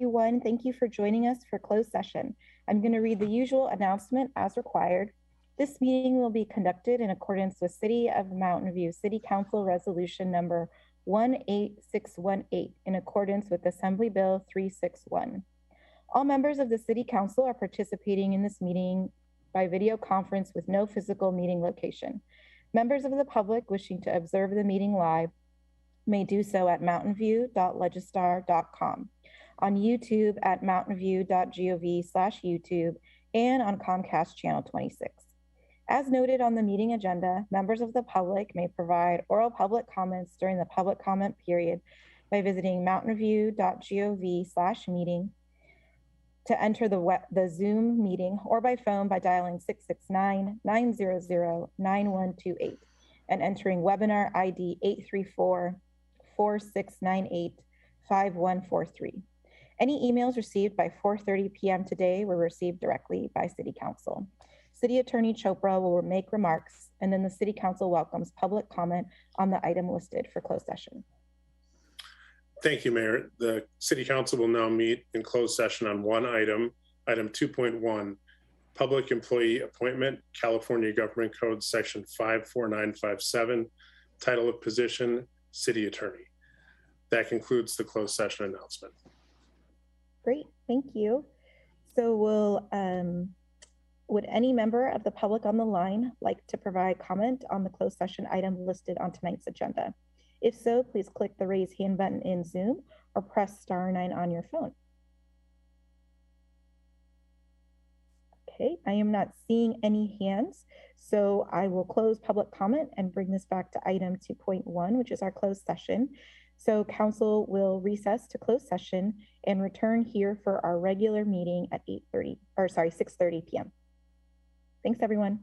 everyone. Thank you for joining us for closed session. I'm going to read the usual announcement as required. This meeting will be conducted in accordance with City of Mountain View City Council Resolution number 18618 in accordance with Assembly Bill 361. All members of the City Council are participating in this meeting by video conference with no physical meeting location. Members of the public wishing to observe the meeting live may do so at mountainview.legistar.com, on YouTube at mountainview.gov/YouTube, and on Comcast Channel 26. As noted on the meeting agenda, members of the public may provide oral public comments during the public comment period by visiting mountainview.gov/meeting to enter the Zoom meeting, or by phone by dialing 669-900-9128 and entering webinar ID 834-4698-5143. Any emails received by 4:30 p.m. today were received directly by City Council. City Attorney Chopra will make remarks, and then the City Council welcomes public comment on the item listed for closed session. Thank you, Mayor. The City Council will now meet in closed session on one item, item 2.1, Public Employee Appointment, California Government Code Section 54957, Title of Position, City Attorney. That concludes the closed session announcement. Great, thank you. So would any member of the public on the line like to provide comment on the closed session item listed on tonight's agenda? If so, please click the raise hand button in Zoom or press *9 on your phone. Okay, I am not seeing any hands, so I will close public comment and bring this back to item 2.1, which is our closed session. So council will recess to closed session and return here for our regular meeting at 6:30 p.m. Thanks, everyone.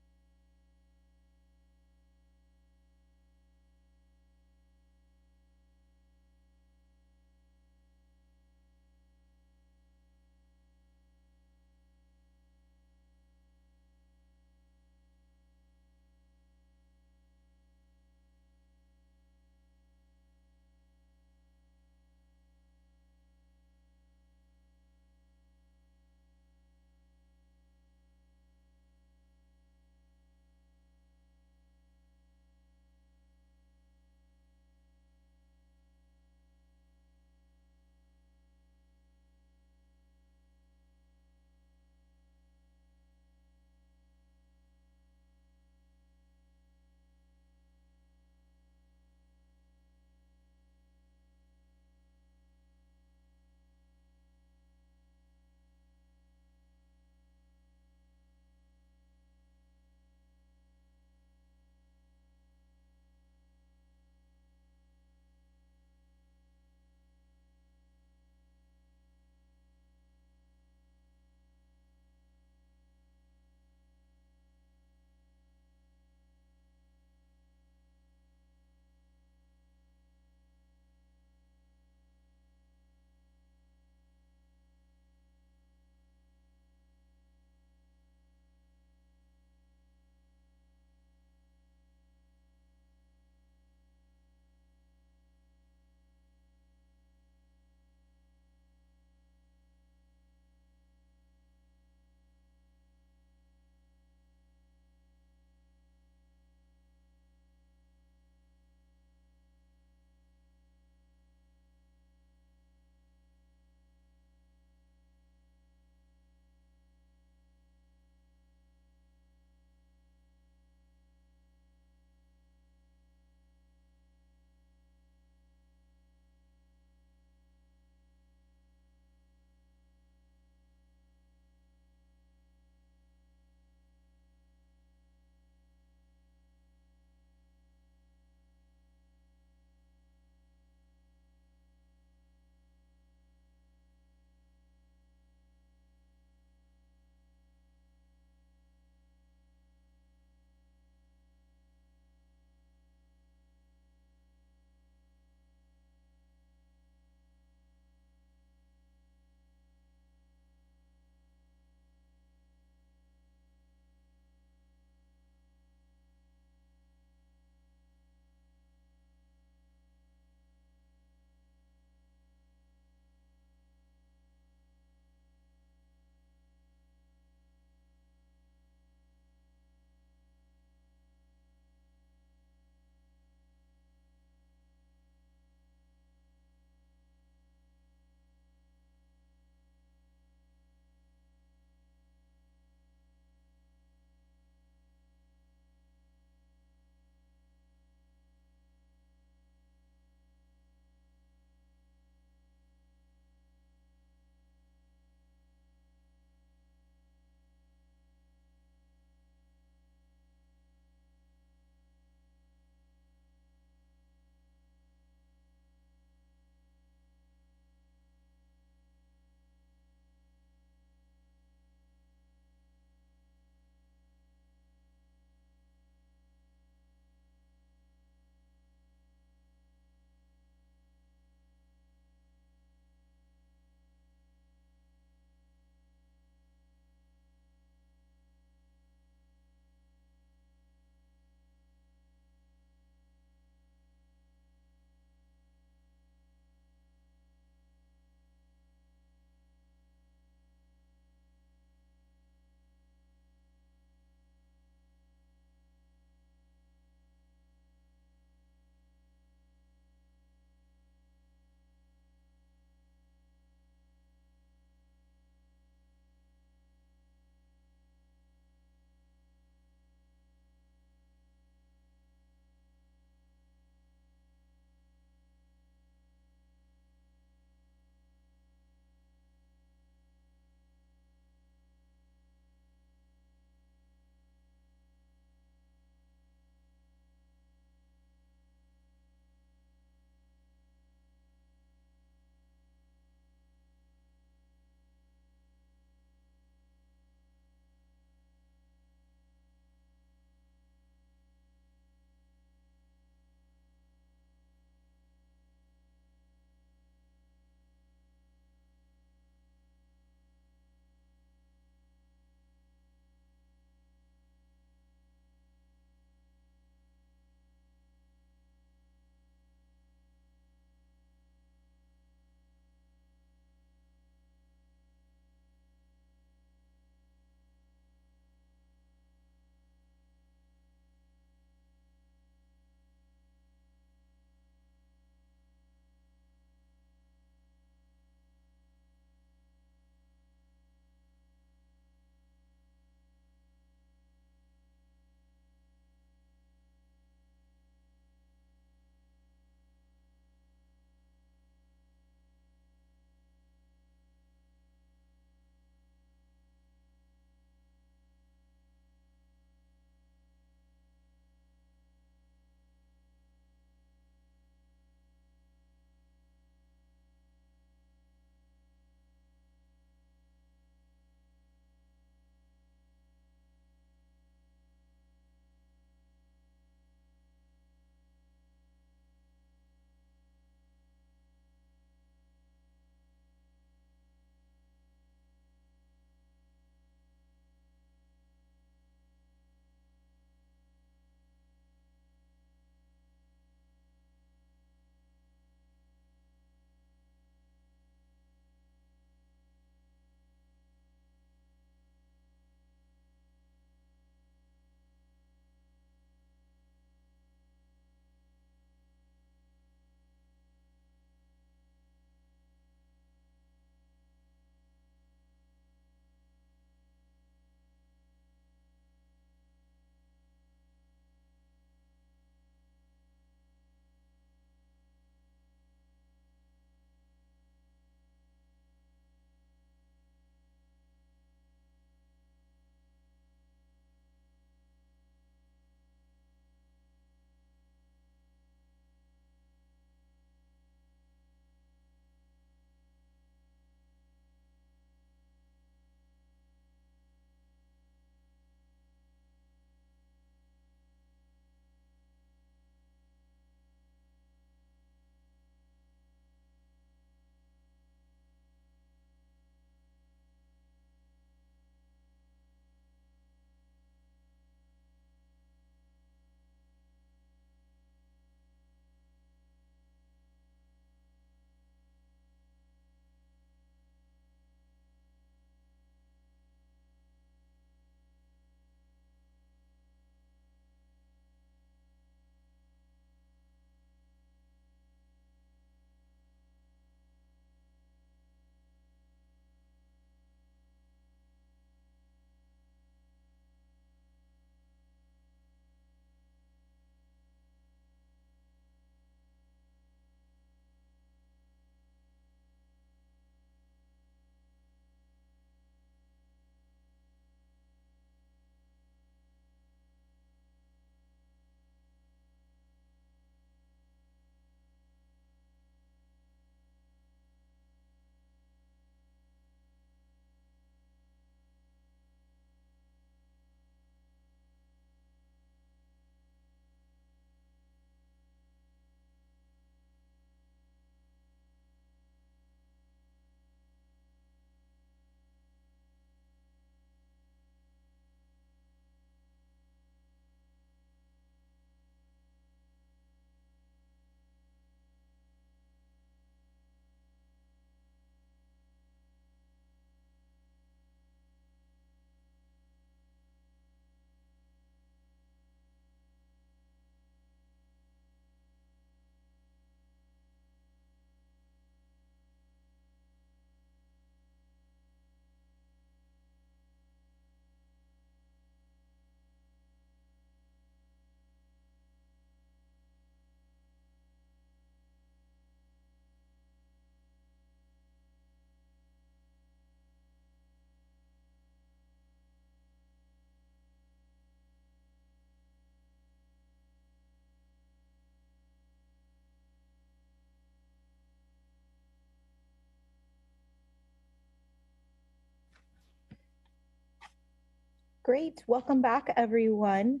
Great. Welcome back, everyone.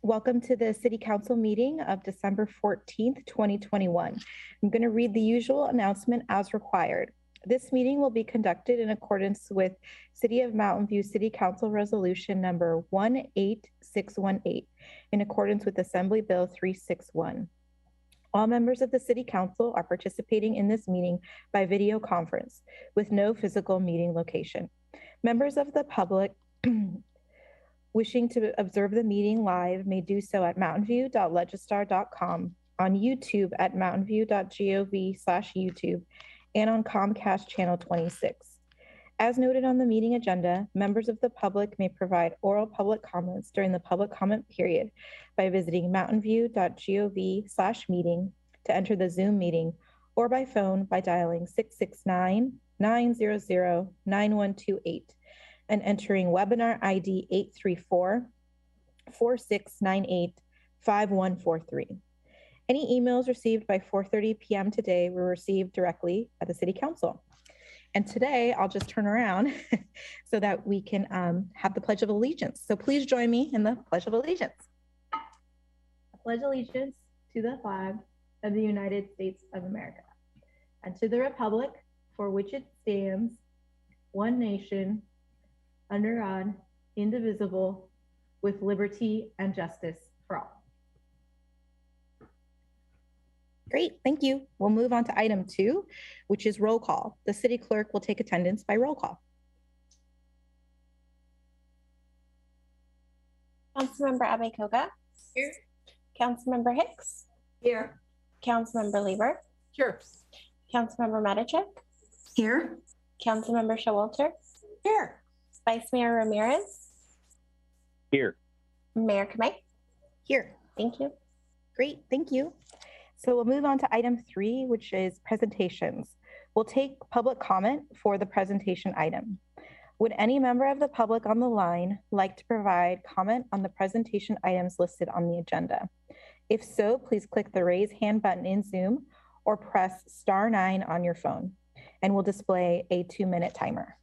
Welcome to the City Council meeting of December 14th, 2021. I'm going to read the usual announcement as required. This meeting will be conducted in accordance with City of Mountain View City Council Resolution number 18618, in accordance with Assembly Bill 361. All members of the City Council are participating in this meeting by video conference with no physical meeting location. Members of the public wishing to observe the meeting live may do so at mountainview.legistar.com, on YouTube at mountainview.gov/YouTube, and on Comcast channel 26. As noted on the meeting agenda, members of the public may provide oral public comments during the public comment period by visiting mountainview.gov/meeting to enter the Zoom meeting, or by phone by dialing 669-900-9128 and entering webinar ID 834-4698-5143. Any emails received by 4:30 p.m. today were received directly at the City Council. And today I'll just turn around so that we can have the Pledge of Allegiance. So please join me in the Pledge of Allegiance. I pledge allegiance to the flag of the United States of America and to the republic for which it stands, one nation, under God, indivisible, with liberty and justice for all. Great, thank you. We'll move on to item 2, which is roll call. The city clerk will take attendance by roll call. Councilmember Abe-Koga. Here. Councilmember Hicks. Here. Councilmember Lieber. Here. Councilmember Matichak. Here. Councilmember Showalter. Here. Vice Mayor Ramirez. Here. Mayor Kamei. Here. Thank you. Great, thank you. So we'll move on to item 3, which is presentations. We'll take public comment for the presentation item. Would any member of the public on the line like to provide comment on the presentation items listed on the agenda? If so, please click the raise hand button in Zoom or press *9 on your phone, and we'll display a 2-minute timer.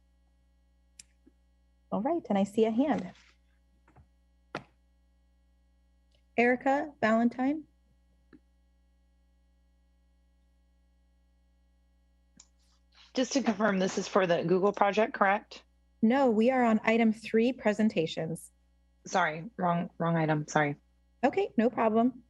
All right, and I see a hand. Erica Valentine. Just to confirm, this is for the Google project, correct? No, we are on item 3, presentations. Sorry, wrong item, sorry. Okay, no problem.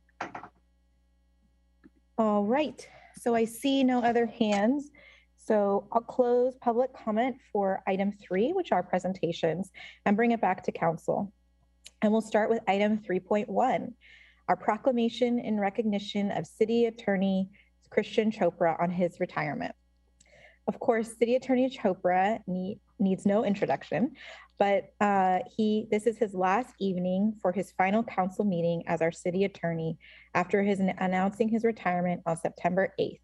All right, so I see no other hands. So I'll close public comment for item 3, which are presentations, and bring it back to council. And we'll start with item 3.1, our proclamation in recognition of City Attorney Christian Chopra on his retirement. Of course, City Attorney Chopra needs no introduction, but this is his last evening for his final council meeting as our city attorney after announcing his retirement on September 8th.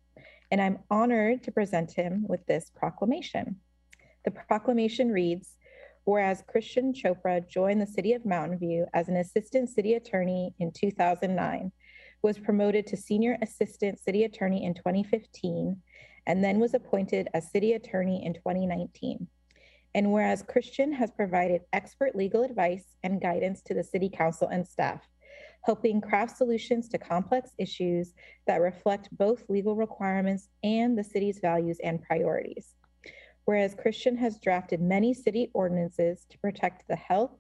And I'm honored to present him with this proclamation. The proclamation reads, whereas Christian Chopra joined the City of Mountain View as an assistant city attorney in 2009, was promoted to senior assistant city attorney in 2015, and then was appointed as city attorney in 2019. And whereas Christian has provided expert legal advice and guidance to the city council and staff, helping craft solutions to complex issues that reflect both legal requirements and the city's values and priorities. Whereas Christian has drafted many city ordinances to protect the health,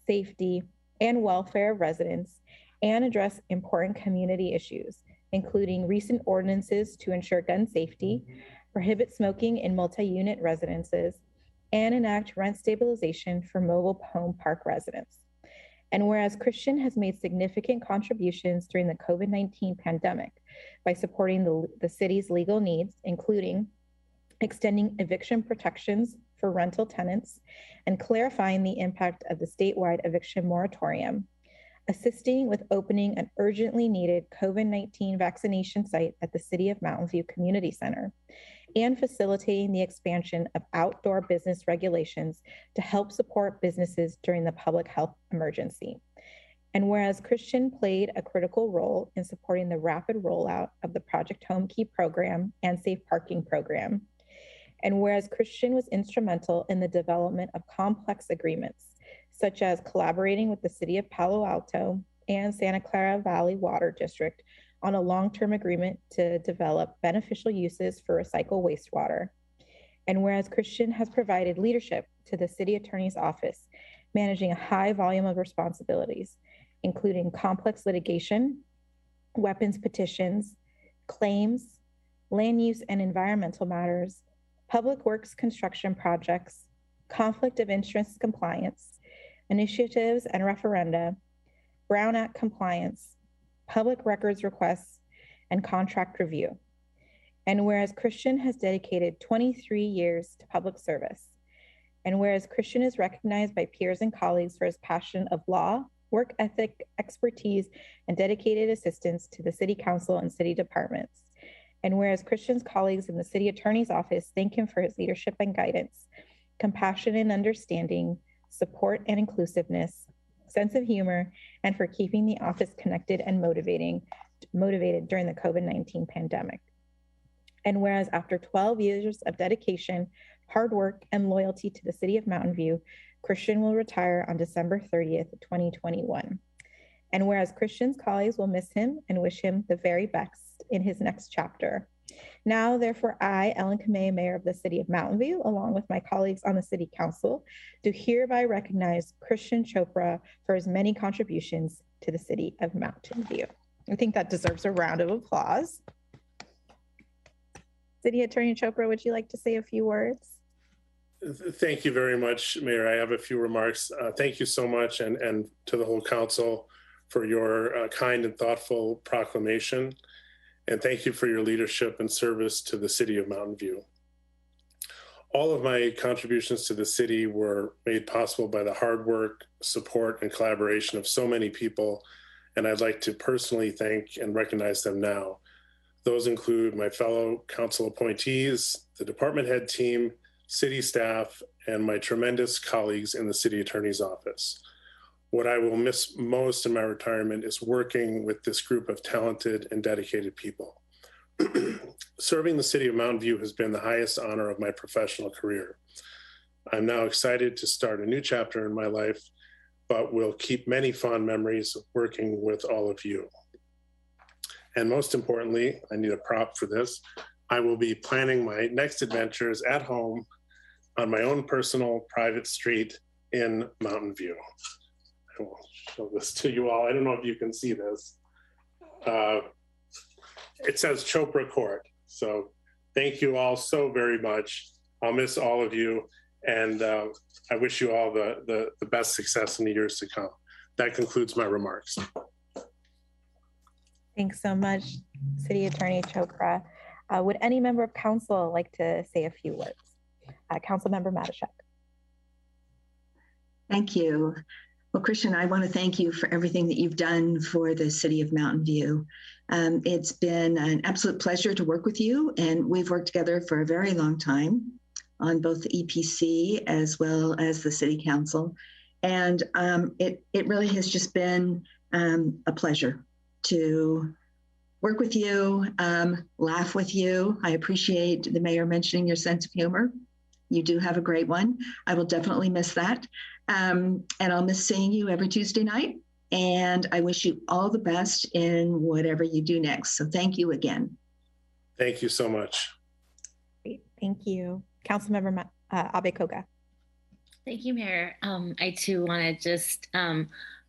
safety, and welfare of residents and address important community issues, including recent ordinances to ensure gun safety, prohibit smoking in multi-unit residences, and enact rent stabilization for mobile home park residents. And whereas Christian has made significant contributions during the COVID-19 pandemic by supporting the city's legal needs, including extending eviction protections for rental tenants and clarifying the impact of the statewide eviction moratorium, assisting with opening an urgently needed COVID-19 vaccination site at the City of Mountain View Community Center, and facilitating the expansion of outdoor business regulations to help support businesses during the public health emergency. And whereas Christian played a critical role in supporting the rapid rollout of the Project Home Key program and Safe Parking program, and whereas Christian was instrumental in the development of complex agreements such as collaborating with the City of Palo Alto and Santa Clara Valley Water District on a long-term agreement to develop beneficial uses for recycled wastewater. And whereas Christian has provided leadership to the City Attorney's Office, managing a high volume of responsibilities, including complex litigation, weapons petitions, claims, land use and environmental matters, public works construction projects, conflict of interest compliance, initiatives and referenda, Brown Act compliance, public records requests, and contract review. And whereas Christian has dedicated 23 years to public service, and whereas Christian is recognized by peers and colleagues for his passion of law, work ethic, expertise, and dedicated assistance to the City Council and city departments. And whereas Christian's colleagues in the City Attorney's Office thank him for his leadership and guidance, compassion and understanding, support and inclusiveness, sense of humor, and for keeping the office connected and motivated during the COVID-19 pandemic. And whereas after 12 years of dedication, hard work, and loyalty to the City of Mountain View, Christian will retire on December 30th, 2021. And whereas Christian's colleagues will miss him and wish him the very best in his next chapter. Now, therefore, I, Ellen Kamei, Mayor of the City of Mountain View, along with my colleagues on the City Council, do hereby recognize Christian Chopra for his many contributions to the City of Mountain View. I think that deserves a round of applause. City Attorney Chopra, would you like to say a few words? Thank you very much, Mayor. I have a few remarks. Thank you so much, and to the whole council for your kind and thoughtful proclamation. And thank you for your leadership and service to the City of Mountain View. All of my contributions to the city were made possible by the hard work, support, and collaboration of so many people, and I'd like to personally thank and recognize them now. Those include my fellow council appointees, the department head team, city staff, and my tremendous colleagues in the City Attorney's Office. What I will miss most in my retirement is working with this group of talented and dedicated people. Serving the City of Mountain View has been the highest honor of my professional career. I'm now excited to start a new chapter in my life, but will keep many fond memories of working with all of you. And most importantly, I need a prop for this, I will be planning my next adventures at home on my own personal private street in Mountain View. I will show this to you all. I don't know if you can see this. It says Chopra Court. So thank you all so very much. I'll miss all of you. And I wish you all the best success in the years to come. That concludes my remarks. Thanks so much, City Attorney Chopra. Would any member of council like to say a few words? Councilmember Matashek. Thank you. Well, Christian, I want to thank you for everything that you've done for the City of Mountain View. It's been an absolute pleasure to work with you, and we've worked together for a very long time on both the EPC as well as the City Council. And it really has just been a pleasure to work with you, laugh with you. I appreciate the mayor mentioning your sense of humor. You do have a great one. I will definitely miss that. And I'll miss seeing you every Tuesday night. And I wish you all the best in whatever you do next. So thank you again. Thank you so much. Great, thank you. Councilmember Abe Koga. Thank you, Mayor. I too want to just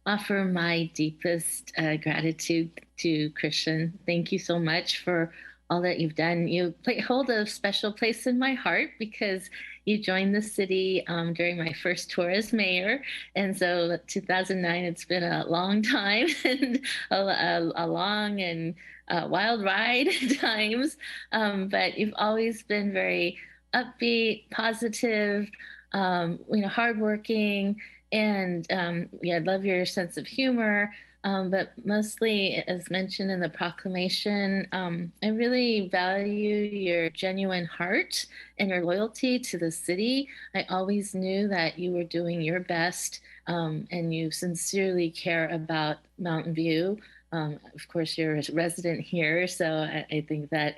offer my deepest gratitude to Christian. Thank you so much for all that you've done. You hold a special place in my heart because you joined the city during my first tour as mayor. And so 2009, it's been a long time and a long and wild ride at times. But you've always been very upbeat, positive, hardworking, and I love your sense of humor. But mostly, as mentioned in the proclamation, I really value your genuine heart and your loyalty to the city. I always knew that you were doing your best and you sincerely care about Mountain View. Of course, you're a resident here, so I think that,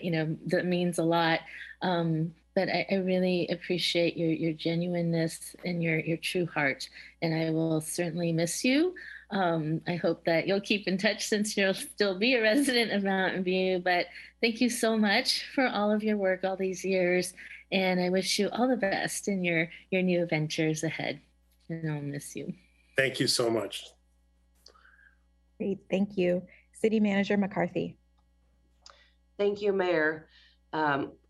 that means a lot. but I really appreciate your genuineness and your true heart. And I will certainly miss you. I hope that you'll keep in touch since you'll still be a resident of Mountain View. But thank you so much for all of your work all these years. And I wish you all the best in your new ventures ahead. And I'll miss you. Thank you so much. Great, thank you. City Manager McCarthy. Thank you, Mayor.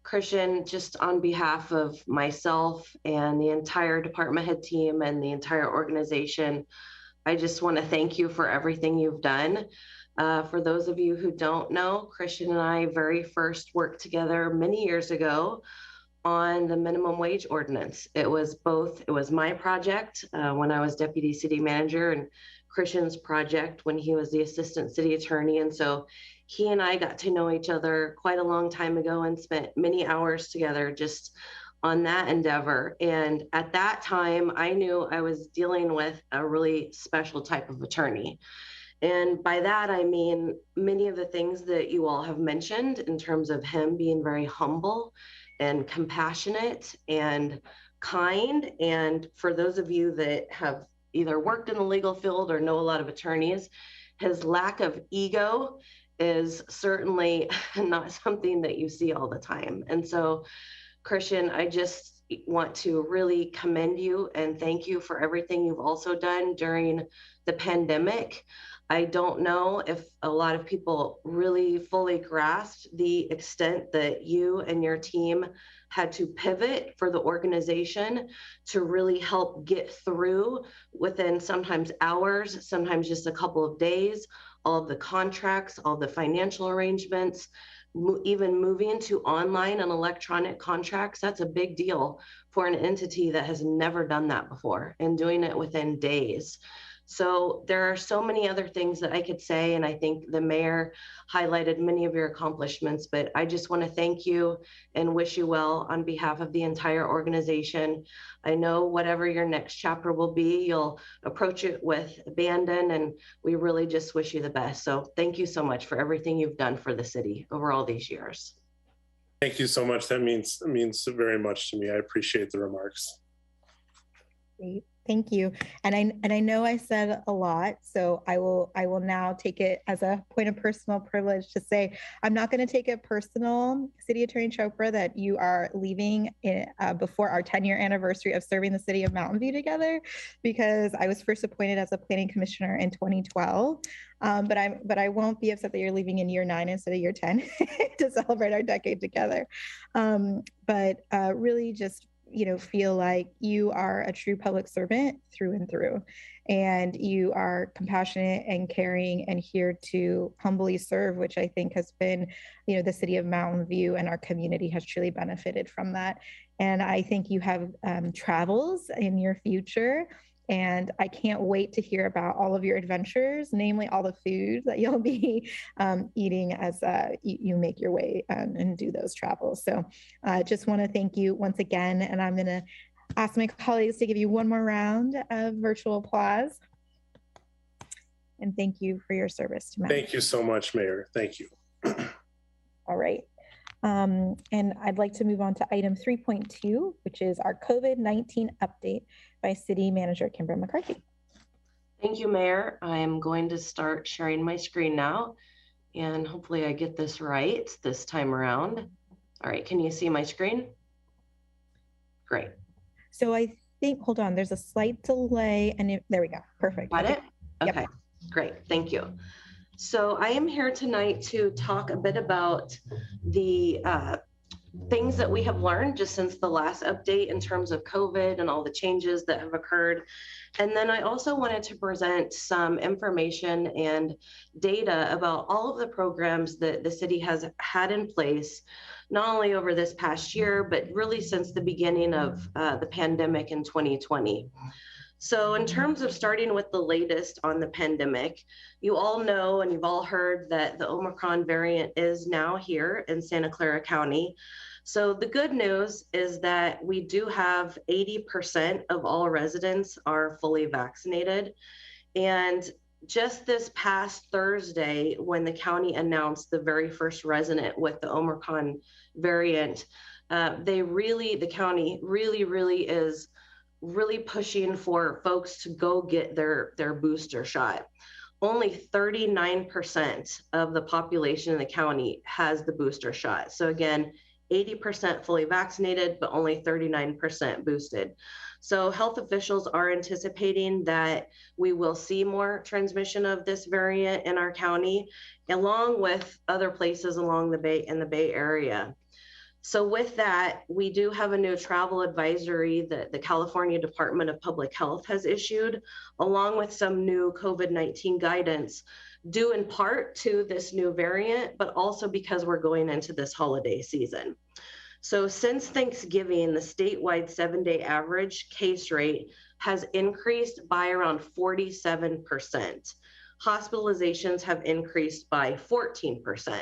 Christian, just on behalf of myself and the entire department head team and the entire organization, I just want to thank you for everything you've done. For those of you who don't know, Christian and I very first worked together many years ago on the minimum wage ordinance. It was my project when I was deputy city manager and Christian's project when he was the assistant city attorney. And so he and I got to know each other quite a long time ago and spent many hours together just on that endeavor. And at that time, I knew I was dealing with a really special type of attorney. And by that, I mean many of the things that you all have mentioned in terms of him being very humble and compassionate and kind. And for those of you that have either worked in the legal field or know a lot of attorneys, his lack of ego is certainly not something that you see all the time. And so, Christian, I just want to really commend you and thank you for everything you've also done during the pandemic. I don't know if a lot of people really fully grasped the extent that you and your team had to pivot for the organization to really help get through within sometimes hours, sometimes just a couple of days, all of the contracts, all the financial arrangements, even moving to online and electronic contracts. That's a big deal for an entity that has never done that before and doing it within days. So there are so many other things that I could say, and I think the mayor highlighted many of your accomplishments, but I just want to thank you and wish you well on behalf of the entire organization. I know whatever your next chapter will be, you'll approach it with abandon, and we really just wish you the best. So thank you so much for everything you've done for the city over all these years. Thank you so much. That means very much to me. I appreciate the remarks. Great. Thank you. And I know I said a lot, so I will now take it as a point of personal privilege to say I'm not going to take it personal, City Attorney Chopra, that you are leaving before our 10-year anniversary of serving the city of Mountain View together, because I was first appointed as a planning commissioner in 2012. But I won't be upset that you're leaving in year 9 instead of year 10 to celebrate our decade together. But really just feel like you are a true public servant through and through, and you are compassionate and caring and here to humbly serve, which I think has been, the city of Mountain View and our community has truly benefited from that. And I think you have travels in your future, and I can't wait to hear about all of your adventures, namely all the food that you'll be eating as you make your way and do those travels. So just want to thank you once again. And I'm going to ask my colleagues to give you one more round of virtual applause. And thank you for your service to Mountain. Thank you so much, Mayor. Thank you. All right. And I'd like to move on to item 3.2, which is our COVID-19 update by City Manager Kimber McCarthy. Thank you, Mayor. I am going to start sharing my screen now, and hopefully I get this right this time around. All right, can you see my screen? Great. So I think, hold on, there's a slight delay, and there we go. Perfect. Got it? Okay, yep. Great, thank you. So I am here tonight to talk a bit about the things that we have learned just since the last update in terms of COVID and all the changes that have occurred. And then I also wanted to present some information and data about all of the programs that the city has had in place, not only over this past year, but really since the beginning of the pandemic in 2020. So in terms of starting with the latest on the pandemic, you all know and you've all heard that the Omicron variant is now here in Santa Clara County. So the good news is that we do have 80% of all residents are fully vaccinated. And just this past Thursday, when the county announced the very first resident with the Omicron variant, The county really is really pushing for folks to go get their booster shot. Only 39% of the population in the county has the booster shot. So again, 80% fully vaccinated, but only 39% boosted. So health officials are anticipating that we will see more transmission of this variant in our county, along with other places along the Bay Area. So with that, we do have a new travel advisory that the California Department of Public Health has issued, along with some new COVID-19 guidance, due in part to this new variant, but also because we're going into this holiday season. So since Thanksgiving, the statewide 7-day average case rate has increased by around 47%. Hospitalizations have increased by 14%.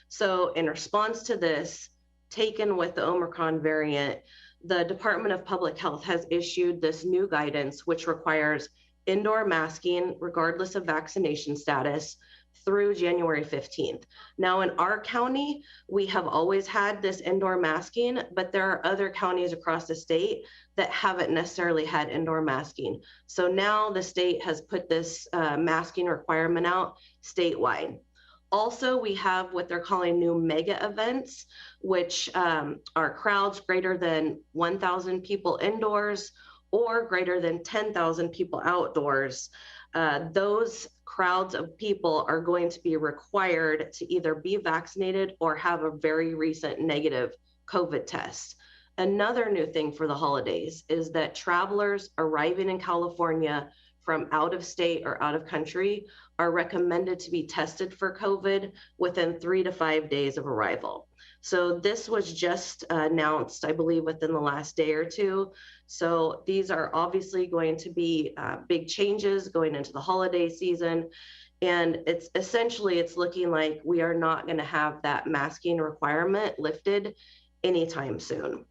So in response to this, taken with the Omicron variant, the Department of Public Health has issued this new guidance, which requires indoor masking regardless of vaccination status through January 15th. Now in our county, we have always had this indoor masking, but there are other counties across the state that haven't necessarily had indoor masking. So now the state has put this masking requirement out statewide. Also, we have what they're calling new mega events, which are crowds greater than 1,000 people indoors or greater than 10,000 people outdoors. Those crowds of people are going to be required to either be vaccinated or have a very recent negative COVID test. Another new thing for the holidays is that travelers arriving in California from out of state or out of country are recommended to be tested for COVID within 3 to 5 days of arrival. So this was just announced, I believe, within the last day or two. So these are obviously going to be big changes going into the holiday season. And it's looking like we are not going to have that masking requirement lifted anytime soon.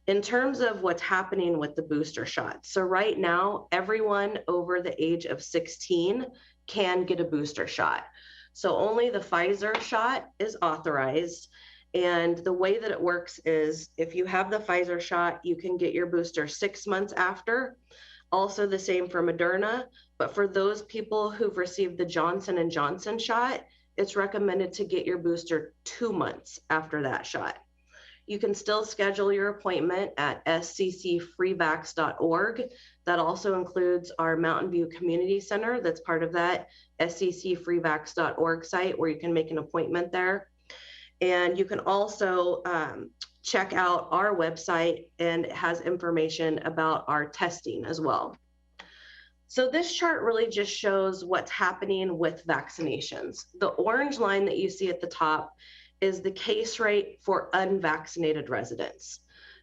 In terms of what's happening with the booster shot, so right now, everyone over the age of 16 can get a booster shot. So only the Pfizer shot is authorized. And the way that it works is if you have the Pfizer shot, you can get your booster 6 months after. Also the same for Moderna. But for those people who've received the Johnson & Johnson shot, it's recommended to get your booster 2 months after that shot. You can still schedule your appointment at sccfreevax.org. That also includes our Mountain View Community Center that's part of that sccfreevax.org site where you can make an appointment there. And you can also check out our website, and it has information about our testing as well. So this chart really just shows what's happening with vaccinations. The orange line that you see at the top is the case rate for unvaccinated residents.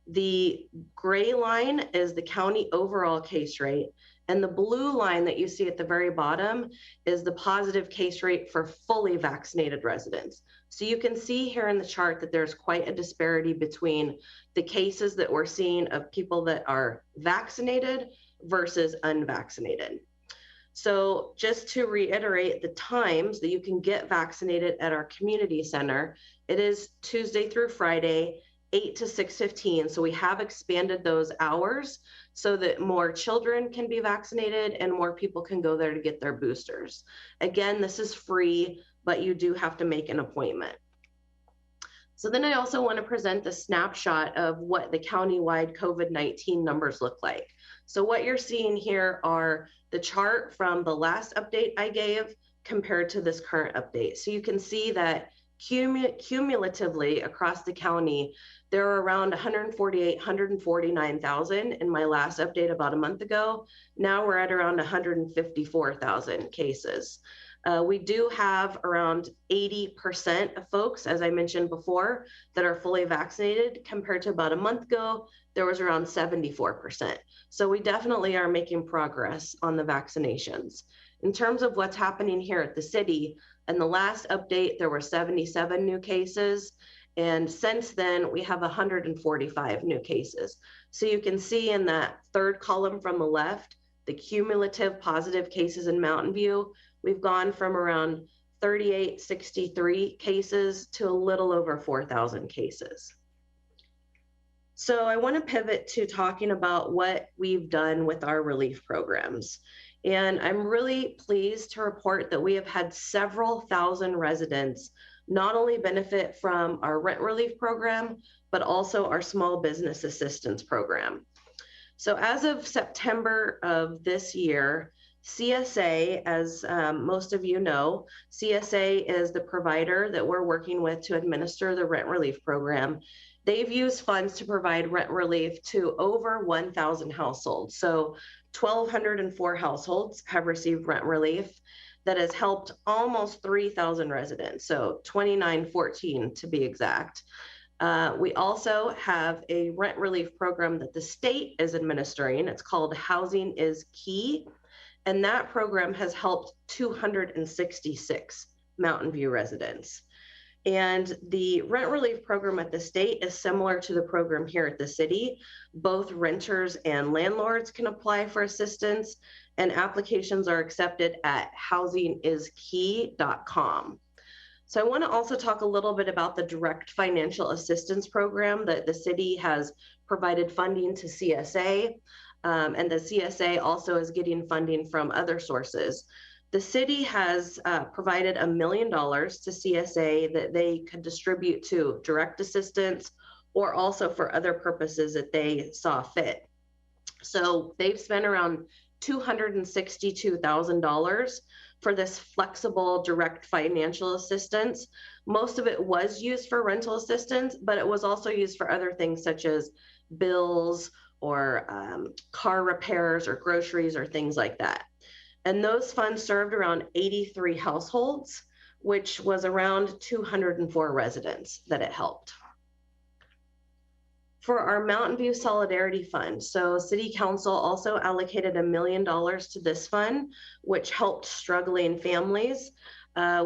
The gray line is the county overall case rate, and the blue line that you see at the very bottom is the positive case rate for fully vaccinated residents. So you can see here in the chart that there's quite a disparity between the cases that we're seeing of people that are vaccinated versus unvaccinated. So just to reiterate the times that you can get vaccinated at our community center, it is Tuesday through Friday, 8 to 6:15. So we have expanded those hours so that more children can be vaccinated and more people can go there to get their boosters. Again, this is free, but you do have to make an appointment. So then I also want to present the snapshot of what the countywide COVID-19 numbers look like. So what you're seeing here are the chart from the last update I gave compared to this current update. So you can see that cumulatively across the county, there are around 149,000 in my last update about a month ago. Now we're at around 154,000 cases. We do have around 80% of folks, as I mentioned before, that are fully vaccinated. Compared to about a month ago, there was around 74%. So we definitely are making progress on the vaccinations. In terms of what's happening here at the city, in the last update, there were 77 new cases. And since then, we have 145 new cases. So you can see in that third column from the left, the cumulative positive cases in Mountain View. We've gone from around 3,863 cases to a little over 4,000 cases. So I want to pivot to talking about what we've done with our relief programs. And I'm really pleased to report that we have had several thousand residents not only benefit from our rent relief program, but also our small business assistance program. So as of September of this year, CSA, as most of you know, CSA is the provider that we're working with to administer the rent relief program. They've used funds to provide rent relief to over 1,000 households. So 1,204 households have received rent relief that has helped almost 3,000 residents, so 2,914 to be exact. We also have a rent relief program that the state is administering. It's called Housing is Key. And that program has helped 266 Mountain View residents. And the rent relief program at the state is similar to the program here at the city. Both renters and landlords can apply for assistance, and applications are accepted at housingiskey.com. So I want to also talk a little bit about the direct financial assistance program that the city has provided funding to CSA, and the CSA also is getting funding from other sources. The city has provided $1 million to CSA that they could distribute to direct assistance or also for other purposes that they saw fit. So they've spent around $262,000 for this flexible direct financial assistance. Most of it was used for rental assistance, but it was also used for other things such as bills or car repairs or groceries or things like that. And those funds served around 83 households, which was around 204 residents that it helped. For our Mountain View Solidarity Fund, so City Council also allocated $1 million to this fund, which helped struggling families.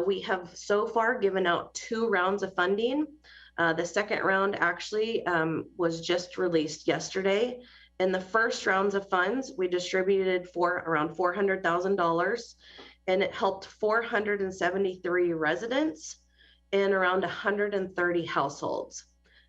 We have so far given out 2 rounds of funding. The second round actually was just released yesterday. In the first rounds of funds, we distributed for around $400,000, and it helped 473 residents and around 130 households.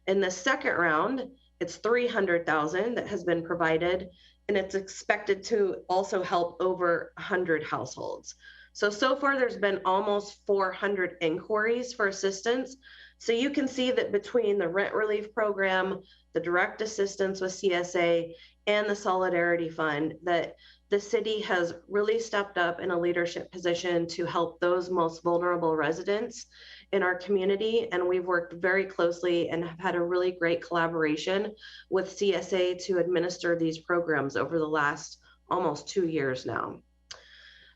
In the second round, it's $300,000 that has been provided, and it's expected to also help over 100 households. So far there's been almost 400 inquiries for assistance. So you can see that between the rent relief program, the direct assistance with CSA, and the Solidarity Fund, that the city has really stepped up in a leadership position to help those most vulnerable residents in our community. And we've worked very closely and have had a really great collaboration with CSA to administer these programs over the last almost 2 years now.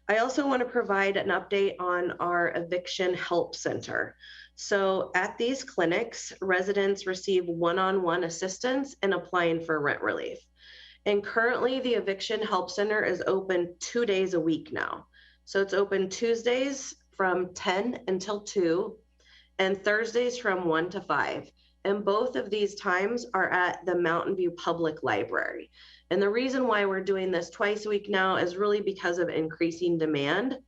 I also want to provide an update on our eviction help center. So at these clinics, residents receive one-on-one assistance in applying for rent relief. And currently the eviction help center is open 2 days a week now. So it's open Tuesdays from 10 until 2 and Thursdays from 1 to 5. And both of these times are at the Mountain View Public Library. And the reason why we're doing this twice a week now is really because of increasing demand.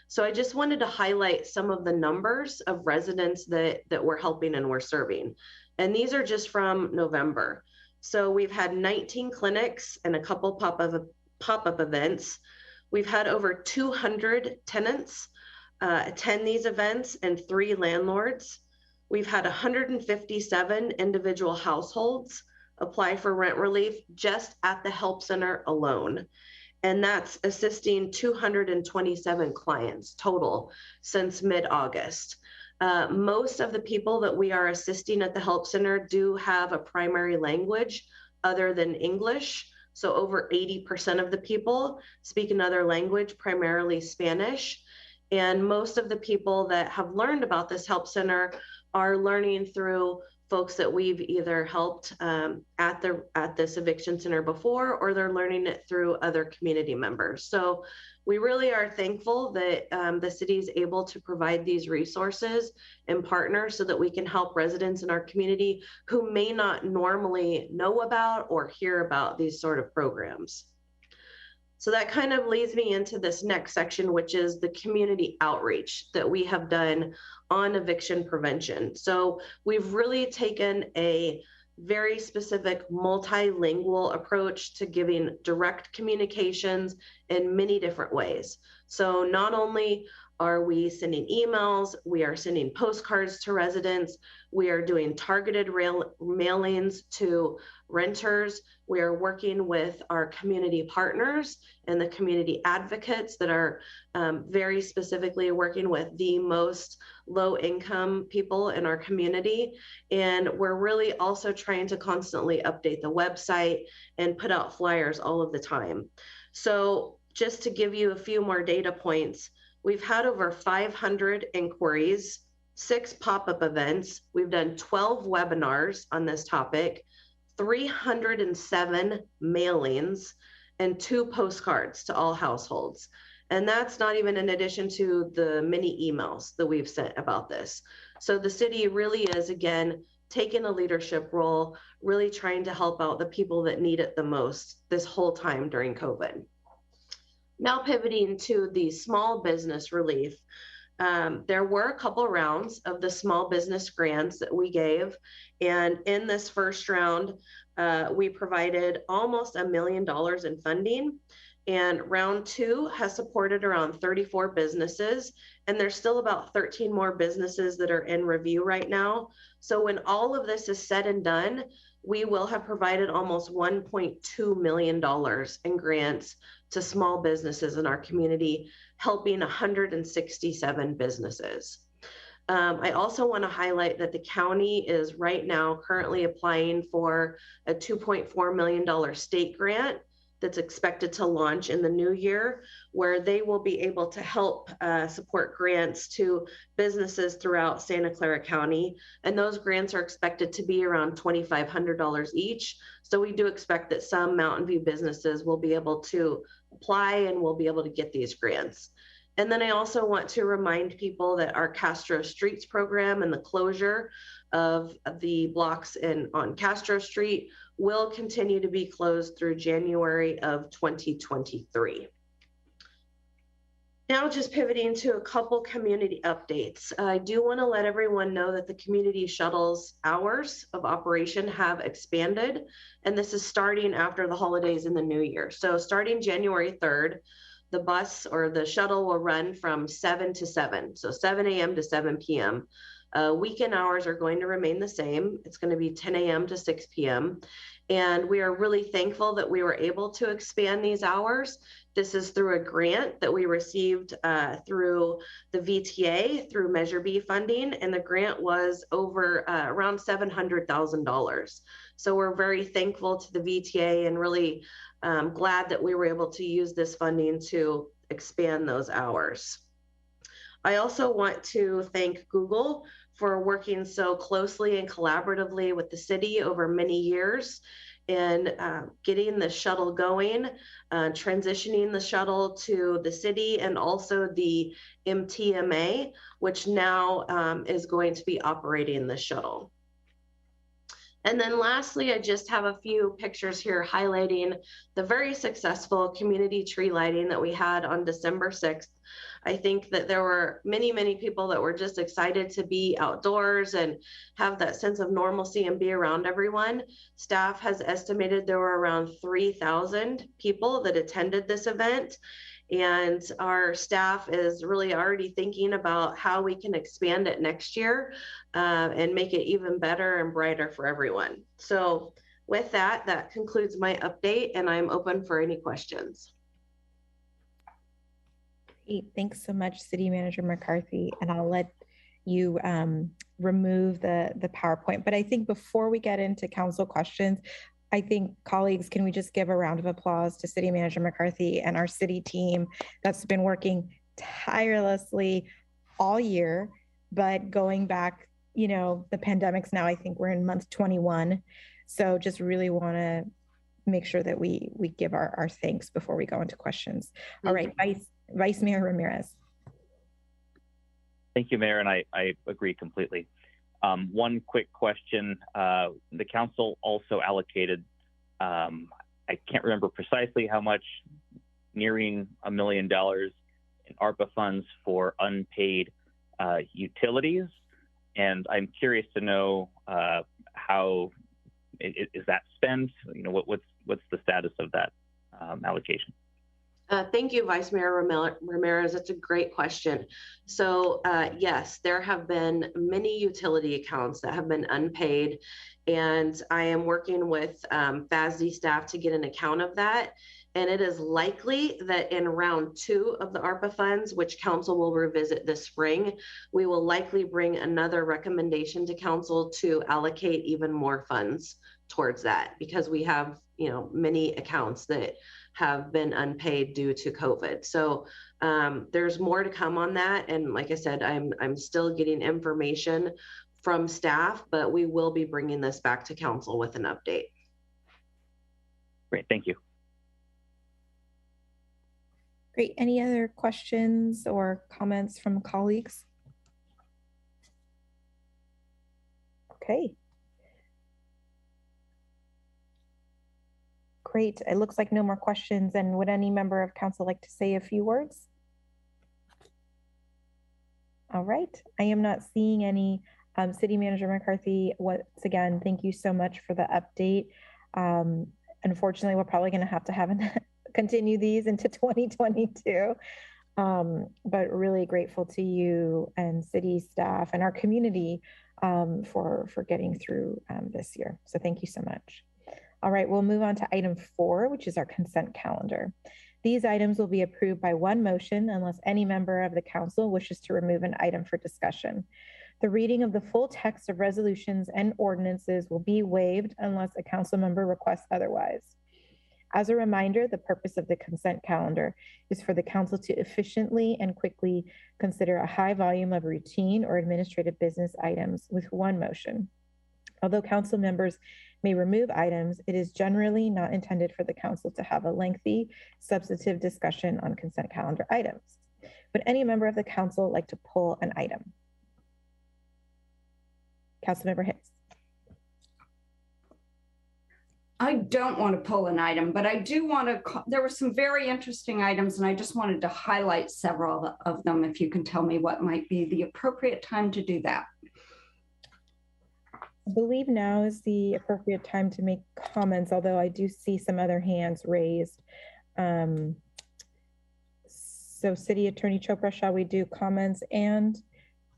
So I just wanted to highlight some of the numbers of residents that we're helping and we're serving. And these are just from November. So we've had 19 clinics and a couple pop-up events. We've had over 200 tenants attend these events and 3 landlords. We've had 157 individual households apply for rent relief just at the help center alone. And that's assisting 227 clients total since mid-August. Most of the people that we are assisting at the help center do have a primary language other than English. So over 80% of the people speak another language, primarily Spanish. And most of the people that have learned about this help center are learning through folks that we've either helped at this eviction center before, or they're learning it through other community members. So we really are thankful that the city is able to provide these resources and partner so that we can help residents in our community who may not normally know about or hear about these sort of programs. So that kind of leads me into this next section, which is the community outreach that we have done on eviction prevention. So we've really taken a very specific multilingual approach to giving direct communications in many different ways. So not only are we sending emails, we are sending postcards to residents, we are doing targeted mailings to renters, we are working with our community partners and the community advocates that are very specifically working with the most low income people in our community. And we're really also trying to constantly update the website and put out flyers all of the time. So just to give you a few more data points, we've had over 500 inquiries, 6 pop-up events. We've done 12 webinars on this topic, 307 mailings, and 2 postcards to all households. And that's not even in addition to the many emails that we've sent about this. So the city really is, again, taking a leadership role, really trying to help out the people that need it the most this whole time during COVID. Now pivoting to the small business relief. There were a couple rounds of the small business grants that we gave. And in this first round, we provided almost $1 million in funding. And round 2 has supported around 34 businesses. And there's still about 13 more businesses that are in review right now. So when all of this is said and done, we will have provided almost $1.2 million in grants to small businesses in our community, helping 167 businesses. I also want to highlight that the county is right now currently applying for a $2.4 million state grant that's expected to launch in the new year, where they will be able to help support grants to businesses throughout Santa Clara County. And those grants are expected to be around $2,500 each. So we do expect that some Mountain View businesses will be able to apply and will be able to get these grants. And then I also want to remind people that our Castro Streets program and the closure of the blocks on Castro Street will continue to be closed through January of 2023. Now just pivoting to a couple community updates. I do want to let everyone know that the community shuttle's hours of operation have expanded, and this is starting after the holidays in the new year. So starting January 3rd, the bus or the shuttle will run from 7 to 7, so 7 a.m. to 7 p.m. Weekend hours are going to remain the same. It's going to be 10 a.m. to 6 p.m. And we are really thankful that we were able to expand these hours. This is through a grant that we received through the VTA, through Measure B funding, and the grant was over around $700,000. So we're very thankful to the VTA and really glad that we were able to use this funding to expand those hours. I also want to thank Google for working so closely and collaboratively with the city over many years in getting the shuttle going, transitioning the shuttle to the city, and also the MTMA, which now is going to be operating the shuttle. And then lastly, I just have a few pictures here highlighting the very successful community tree lighting that we had on December 6th. I think that there were many, many people that were just excited to be outdoors and have that sense of normalcy and be around everyone. Staff has estimated there were around 3,000 people that attended this event. And our staff is really already thinking about how we can expand it next year and make it even better and brighter for everyone. So with that, that concludes my update, and I'm open for any questions. Great. Thanks so much, City Manager McCarthy. And I'll let you remove the PowerPoint. But I think before we get into council questions, I think, colleagues, can we just give a round of applause to City Manager McCarthy and our city team that's been working tirelessly all year, but going back, you know, the pandemic's now, I think we're in month 21. So just really want to make sure that we give our thanks before we go into questions. All right, Vice Mayor Ramirez. Thank you, Mayor, and I agree completely. One quick question. The council also allocated, I can't remember precisely how much, nearing $1 million in ARPA funds for unpaid utilities. And I'm curious to know how Is that spent? You know, what's the status of that allocation? Thank you, Vice Mayor Ramirez. That's a great question. So yes, there have been many utility accounts that have been unpaid, and I am working with FASD staff to get an account of that. And it is likely that in round 2 of the ARPA funds, which council will revisit this spring, we will likely bring another recommendation to council to allocate even more funds towards that, because we have, you know, many accounts that have been unpaid due to COVID. So there's more to come on that. And like I said, I'm still getting information from staff, but we will be bringing this back to council with an update. Great, thank you. Great. Any other questions or comments from colleagues? Okay. Great. It looks like no more questions. And would any member of council like to say a few words? All right. I am not seeing any. City Manager McCarthy, once again, thank you so much for the update. Unfortunately, we're probably going to have continue these into 2022. But really grateful to you and city staff and our community for getting through this year. So thank you so much. All right, we'll move on to item 4, which is our consent calendar. These items will be approved by one motion unless any member of the council wishes to remove an item for discussion. The reading of the full text of resolutions and ordinances will be waived unless a council member requests otherwise. As a reminder, the purpose of the consent calendar is for the council to efficiently and quickly consider a high volume of routine or administrative business items with one motion. Although council members may remove items, it is generally not intended for the council to have a lengthy, substantive discussion on consent calendar items. Would any member of the council like to pull an item? Councilmember Hicks. I don't want to pull an item, but I do want to, there were some very interesting items and I just wanted to highlight several of them if you can tell me what might be the appropriate time to do that. I believe now is the appropriate time to make comments, although I do see some other hands raised. So City Attorney Chopra, shall we do comments and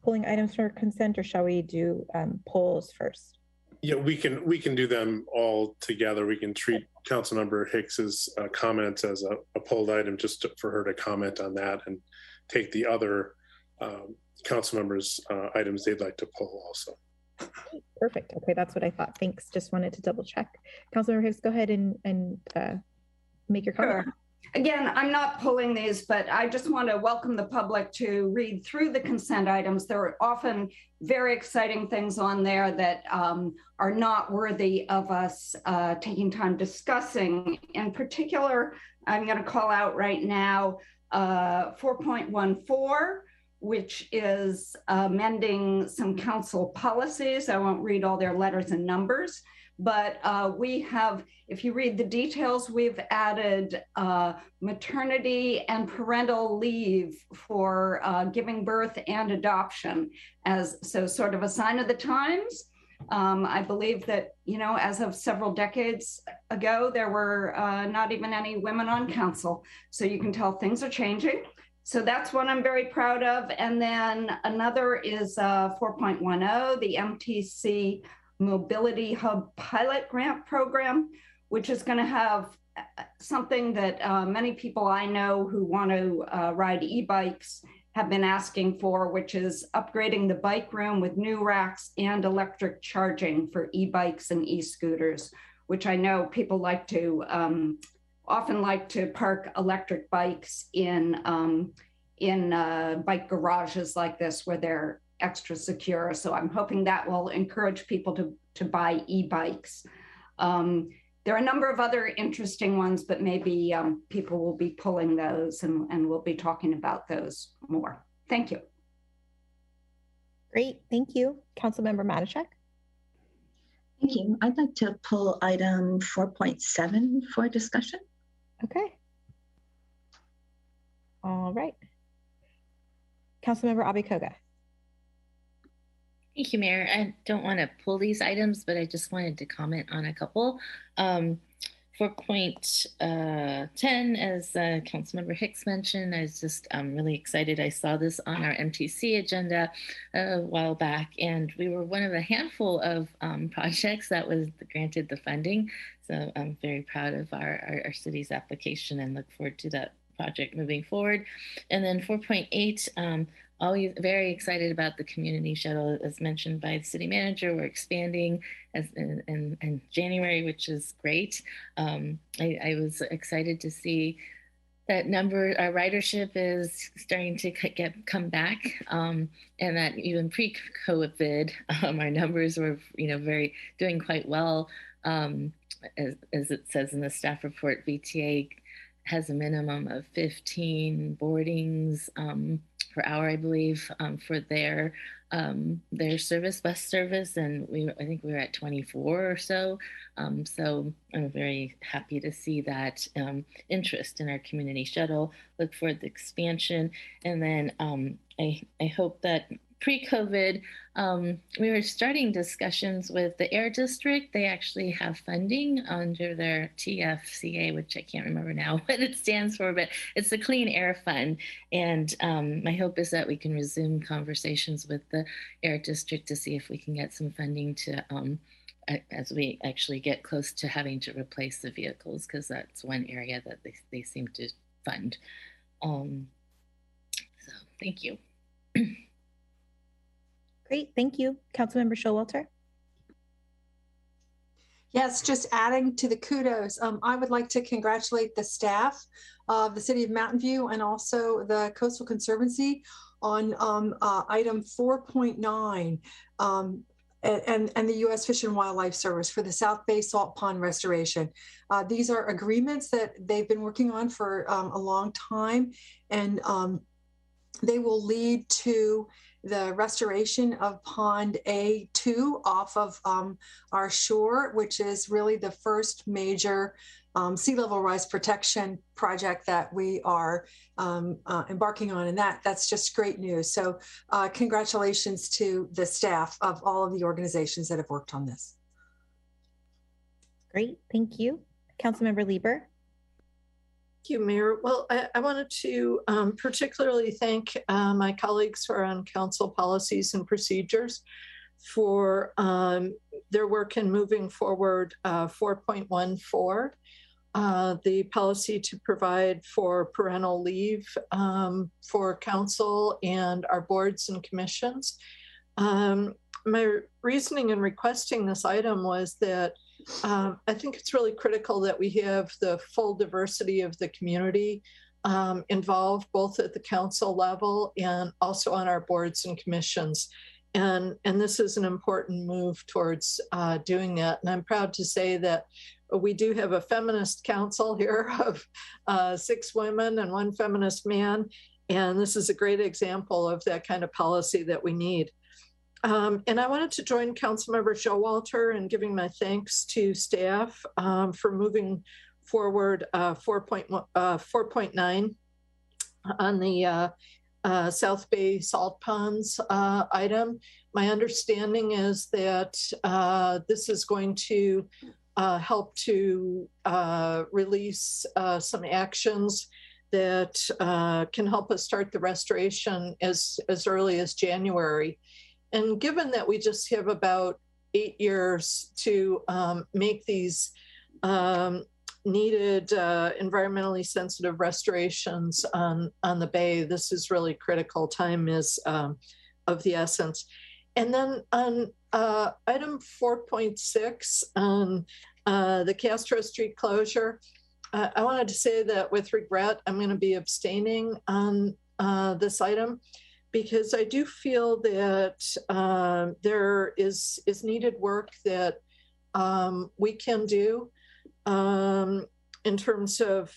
pulling items for consent, or shall we do polls first? Yeah, we can do them all together. We can treat Councilmember Hicks's comments as a pulled item just for her to comment on that, and take the other council members' items they'd like to pull also. Perfect. Okay, that's what I thought. Thanks. Just wanted to double check. Councilmember Hicks, go ahead and make your comment. Sure. Again, I'm not pulling these, but I just want to welcome the public to read through the consent items. There are often very exciting things on there that are not worthy of us taking time discussing. In particular, I'm going to call out right now 4.14, which is amending some council policies. I won't read all their letters and numbers, but we have, if you read the details, we've added maternity and parental leave for giving birth and adoption as sort of a sign of the times. I believe that, you know, as of several decades ago, there were not even any women on council. So you can tell things are changing. So that's one I'm very proud of. And then another is 4.10, the MTC Mobility Hub Pilot Grant Program, which is going to have something that many people I know who want to ride e-bikes have been asking for, which is upgrading the bike room with new racks and electric charging for e-bikes and e-scooters, which I know people like to often like to park electric bikes in bike garages like this where they're extra secure. So I'm hoping that will encourage people to buy e-bikes. There are a number of other interesting ones, but maybe people will be pulling those and we'll be talking about those more. Thank you. Great, thank you. Councilmember Matichak. Thank you. I'd like to pull item 4.7 for discussion. Okay. All right. Councilmember Abikoga. Thank you, Mayor. I don't want to pull these items, but I just wanted to comment on a couple. For point 10, as Councilmember Hicks mentioned, I was just really excited. I saw this on our MTC agenda a while back, and we were one of a handful of projects that was granted the funding. So I'm very proud of our city's application and look forward to that project moving forward. And then 4.8, always very excited about the community shuttle, as mentioned by the city manager. We're expanding as in January, which is great. I was excited to see that our ridership is starting to come back, and that even pre-COVID, our numbers were doing quite well. As it says in the staff report, VTA has a minimum of 15 boardings per hour, I believe, for their service, bus service, and I think we were at 24 or so. So I'm very happy to see that interest in our community shuttle. Look forward to the expansion, and then I hope that pre-COVID, we were starting discussions with the Air District. They actually have funding under their TFCA, which I can't remember now what it stands for, but it's the Clean Air Fund. And my hope is that we can resume conversations with the Air District to see if we can get some funding to, as we actually get close to having to replace the vehicles, because that's one area that they seem to fund. So thank you. Great, thank you. Councilmember Showalter. Yes, just adding to the kudos, I would like to congratulate the staff of the City of Mountain View and also the Coastal Conservancy on item 4.9 and the U.S. Fish and Wildlife Service for the South Bay Salt Pond restoration. These are agreements that they've been working on for a long time, and they will lead to the restoration of Pond A2 off of our shore, which is really the first major sea level rise protection project that we are embarking on. And that's just great news. So congratulations to the staff of all of the organizations that have worked on this. Great, thank you. Councilmember Lieber. Thank you, Mayor. Well, I wanted to particularly thank my colleagues who are on council policies and procedures for their work in moving forward 4.14, the policy to provide for parental leave for council and our boards and commissions. My reasoning in requesting this item was that I think it's really critical that we have the full diversity of the community involved, both at the council level and also on our boards and commissions. And this is an important move towards doing that. And I'm proud to say that we do have a feminist council here of 6 women and 1 feminist man. And this is a great example of that kind of policy that we need. And I wanted to join Councilmember Showalter in giving my thanks to staff for moving forward 4.9 on the South Bay Salt Ponds item. My understanding is that this is going to help to release some actions that can help us start the restoration as early as January. And given that we just have about 8 years to make these needed environmentally sensitive restorations on the bay, this is really critical. Time is of the essence. And then on item 4.6 on the Castro Street closure, I wanted to say that with regret, I'm going to be abstaining on this item, because I do feel that there is needed work that we can do in terms of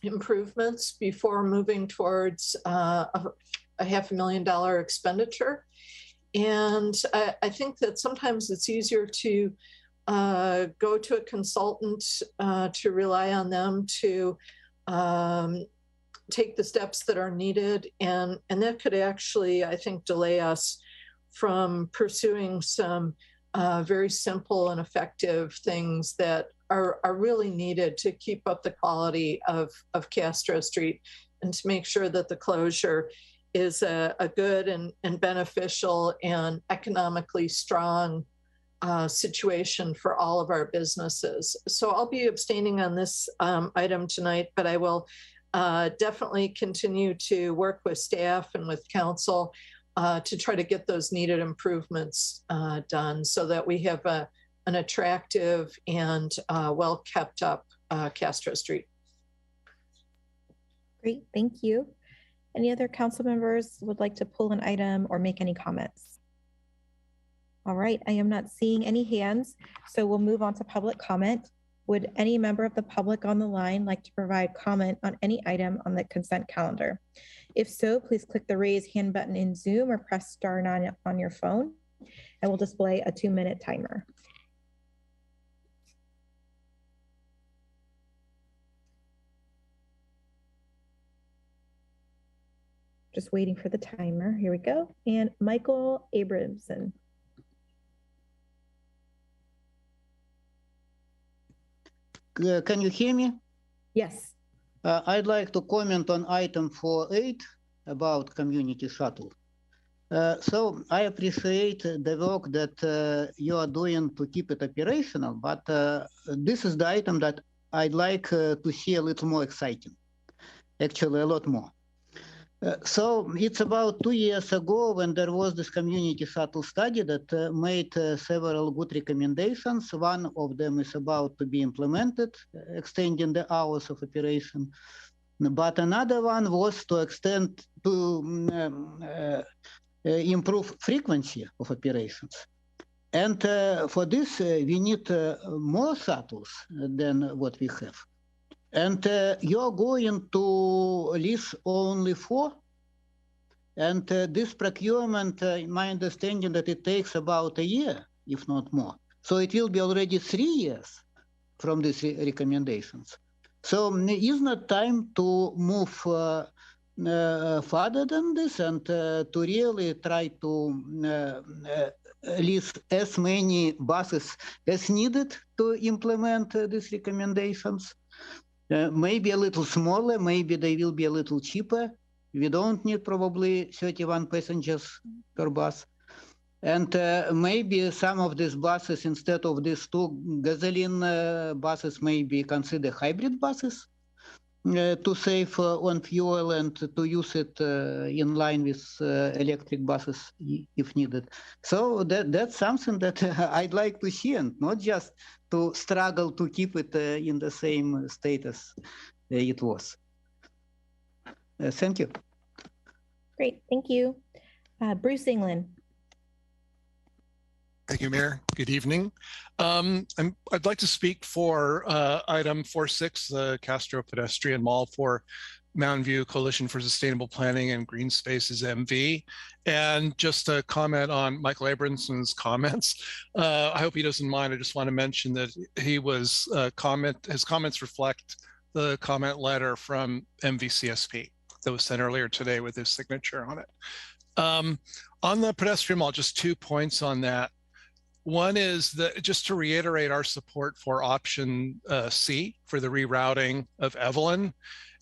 improvements before moving towards a $500,000 expenditure. And I think that sometimes it's easier to go to a consultant to rely on them to take the steps that are needed, and that could actually, I think, delay us from pursuing some very simple and effective things that are really needed to keep up the quality of Castro Street and to make sure that the closure is a good and beneficial and economically strong situation for all of our businesses. So I'll be abstaining on this item tonight, but I will definitely continue to work with staff and with council to try to get those needed improvements done so that we have an attractive and well kept up Castro Street. Great, thank you. Any other council members would like to pull an item or make any comments? All right, I am not seeing any hands, so we'll move on to public comment. Would any member of the public on the line like to provide comment on any item on the consent calendar? If so, please click the raise hand button in Zoom or press *9 on your phone, and we'll display a 2-minute timer. Just waiting for the timer. Here we go. And Michael Abramson. Can you hear me? Yes. I'd like to comment on item 4.8 about community shuttle. So I appreciate the work that you are doing to keep it operational, but this is the item that I'd like to see a little more exciting, actually a lot more. So it's about 2 years ago when there was this community shuttle study that made several good recommendations. One of them is about to be implemented, extending the hours of operation. But another one was to extend to improve frequency of operations. And for this, we need more shuttles than what we have. And you're going to lease only 4. And this procurement, my understanding that it takes about a year, if not more. So it will be already 3 years from these recommendations. So is not time to move further than this and to really try to lease as many buses as needed to implement these recommendations? Maybe a little smaller, maybe they will be a little cheaper. We don't need probably 31 passengers per bus. And maybe some of these buses, instead of these 2 gasoline buses, maybe consider hybrid buses to save on fuel and to use it in line with electric buses if needed. So that's something that I'd like to see, and not just to struggle to keep it in the same status it was. Thank you. Great, thank you. Bruce England. Thank you, Mayor. Good evening. I'd like to speak for item 4.6, the Castro Pedestrian Mall for Mountain View Coalition for Sustainable Planning and Green Spaces MV. And just a comment on Michael Abramson's comments. I hope he doesn't mind. I just want to mention that he was his comments reflect the comment letter from MVCSP that was sent earlier today with his signature on it. On the pedestrian mall, just 2 points on that. One is that just to reiterate our support for option C for the rerouting of Evelyn,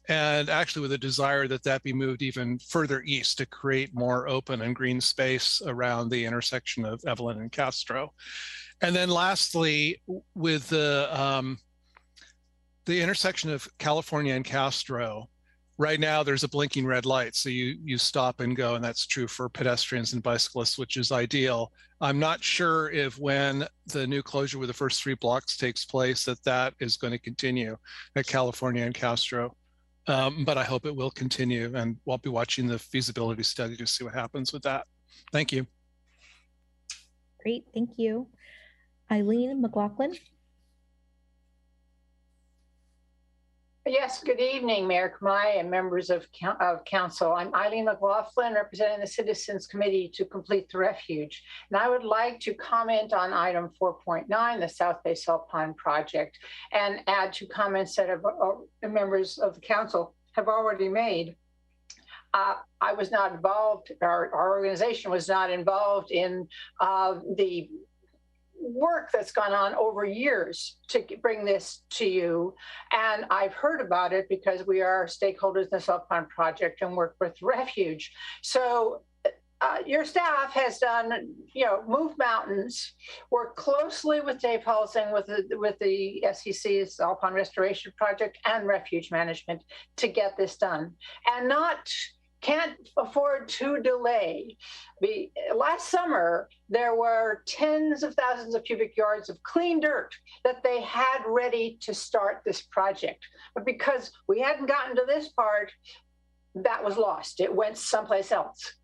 and actually with a desire that that be moved even further east to create more open and green space around the intersection of Evelyn and Castro. And then lastly, with the intersection of California and Castro, right now there's a blinking red light, so you stop and go, and that's true for pedestrians and bicyclists, which is ideal. I'm not sure if when the new closure with the first 3 blocks takes place that is going to continue at California and Castro, but I hope it will continue, and we'll be watching the feasibility study to see what happens with that. Thank you. Great, thank you. Eileen McLaughlin. Yes, good evening, Mayor Kamai and members of council. I'm Eileen McLaughlin, representing the Citizens Committee to Complete the Refuge. And I would like to comment on item 4.9, the South Bay Salt Pond project, and add 2 comments that members of the council have already made. I was not involved, our organization was not involved in the work that's gone on over years to bring this to you. And I've heard about it because we are stakeholders in the Salt Pond Project and work with Refuge. So your staff has done, moved mountains, worked closely with Dave Halsing with the SEC, Salt Pond Restoration Project, and Refuge Management to get this done, and can't afford to delay. Last summer, there were tens of thousands of cubic yards of clean dirt that they had ready to start this project. But because we hadn't gotten to this part, that was lost. It went someplace else.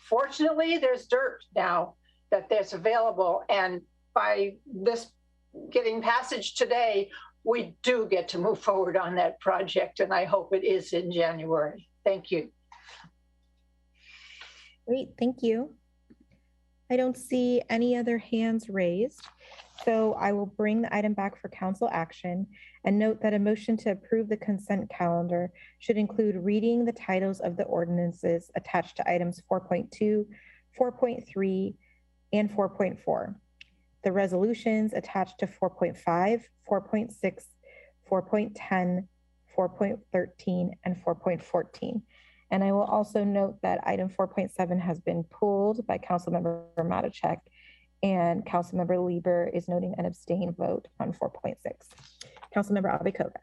Fortunately, there's dirt now that's available. And by this getting passage today, we do get to move forward on that project. And I hope it is in January. Thank you. Great, thank you. I don't see any other hands raised, so I will bring the item back for council action and note that a motion to approve the consent calendar should include reading the titles of the ordinances attached to items 4.2, 4.3, and 4.4. The resolutions attached to 4.5, 4.6, 4.10, 4.13, and 4.14. And I will also note that item 4.7 has been pulled by Councilmember Matichak, and Councilmember Lieber is noting an abstain vote on 4.6. Councilmember Abikoga.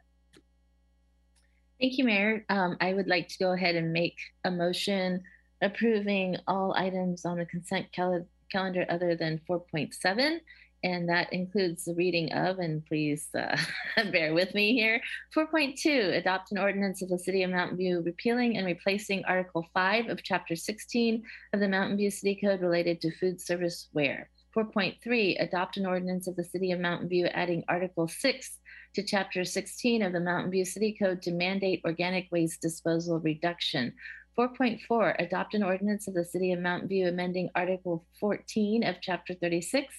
Thank you, Mayor. I would like to go ahead and make a motion approving all items on the consent calendar other than 4.7. And that includes the reading of, and please bear with me here, 4.2, adopt an ordinance of the City of Mountain View repealing and replacing Article 5 of Chapter 16 of the Mountain View City Code related to food service ware. 4.3, adopt an ordinance of the City of Mountain View adding Article 6 to Chapter 16 of the Mountain View City Code to mandate organic waste disposal reduction. 4.4, adopt an ordinance of the City of Mountain View amending Article 14 of Chapter 36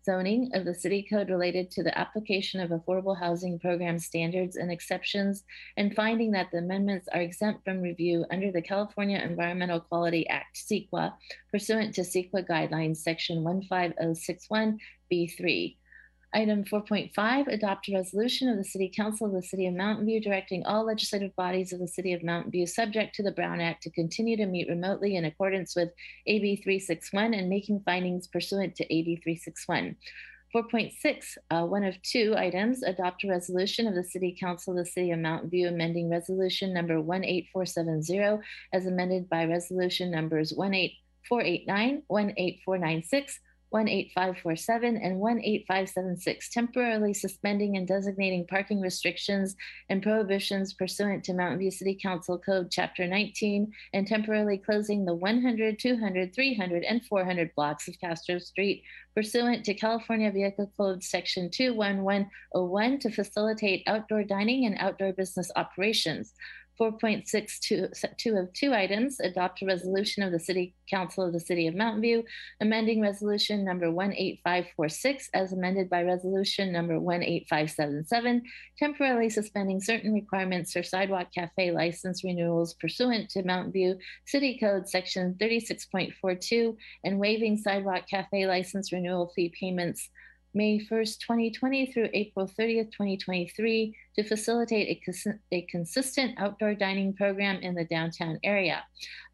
zoning of the City Code related to the application of affordable housing program standards and exceptions, and finding that the amendments are exempt from review under the California Environmental Quality Act, CEQA, pursuant to CEQA guidelines, section 15061B3. Item 4.5, adopt a resolution of the City Council of the City of Mountain View directing all legislative bodies of the City of Mountain View subject to the Brown Act to continue to meet remotely in accordance with AB 361 and making findings pursuant to AB 361. 4.6, one of two items, adopt a resolution of the City Council of the City of Mountain View amending resolution number 18470 as amended by resolution numbers 18489, 18496, 18547 and 18576, temporarily suspending and designating parking restrictions and prohibitions pursuant to Mountain View City Council Code Chapter 19 and temporarily closing the 100, 200, 300, and 400 blocks of Castro Street pursuant to California Vehicle Code Section 21101 to facilitate outdoor dining and outdoor business operations. 4.62 of two items, adopt a resolution of the City Council of the City of Mountain View, amending resolution number 18546 as amended by resolution number 18577, temporarily suspending certain requirements for sidewalk cafe license renewals pursuant to Mountain View City Code section 36.42 and waiving sidewalk cafe license renewal fee payments May 1st, 2020 through April 30th, 2023 to facilitate a consistent outdoor dining program in the downtown area.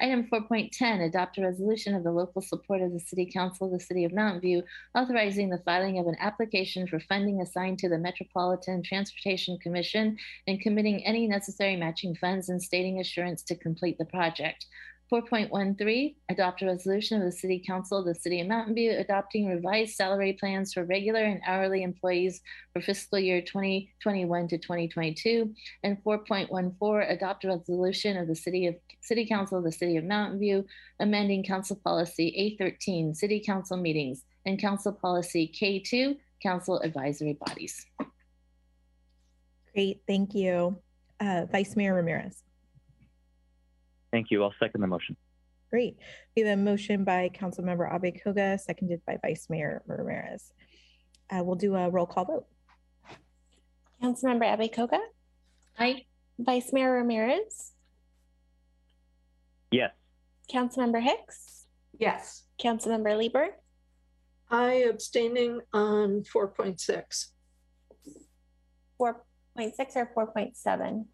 Item 4.10, adopt a resolution of the local support of the City Council of the City of Mountain View, authorizing the filing of an application for funding assigned to the Metropolitan Transportation Commission and committing any necessary matching funds and stating assurance to complete the project. 4.13, adopt a resolution of the City Council of the City of Mountain View adopting revised salary plans for regular and hourly employees for fiscal year 2021 to 2022. And 4.14, adopt a resolution of the City Council of the City of Mountain View amending Council Policy A13, City Council meetings, and Council Policy K2, Council advisory bodies. Great, thank you. Vice Mayor Ramirez. Thank you. I'll second the motion. Great. We have a motion by Councilmember Abikoga, seconded by Vice Mayor Ramirez. We'll do a roll call vote. Councilmember Abikoga? Aye. Vice Mayor Ramirez? Yes. Councilmember Hicks, Yes. Councilmember Lieber, I abstaining on 4.6. 4.6 or 4.7?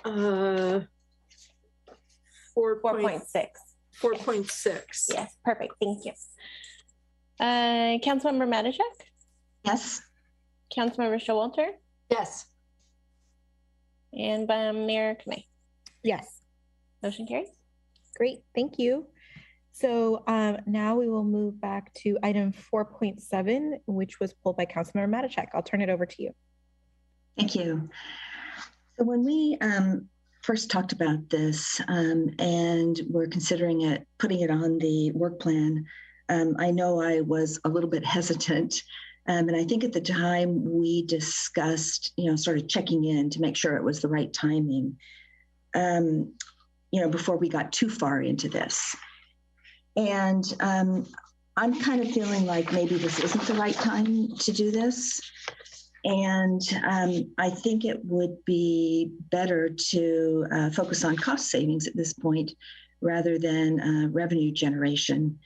4.6. 4.6. Yes, perfect. Thank you. Councilmember Matichak, Yes. Councilmember Showalter, Yes. and Mayor Kamei. Yes. Motion carries. Great, thank you. So now we will move back to item 4.7, which was pulled by Councilmember Matichak. I'll turn it over to you. Thank you. So when we first talked about this and we're considering it, putting it on the work plan, I know I was a little bit hesitant. And I think at the time we discussed, sort of checking in to make sure it was the right timing, before we got too far into this. And I'm kind of feeling like maybe this isn't the right time to do this. And I think it would be better to focus on cost savings at this point rather than revenue generation.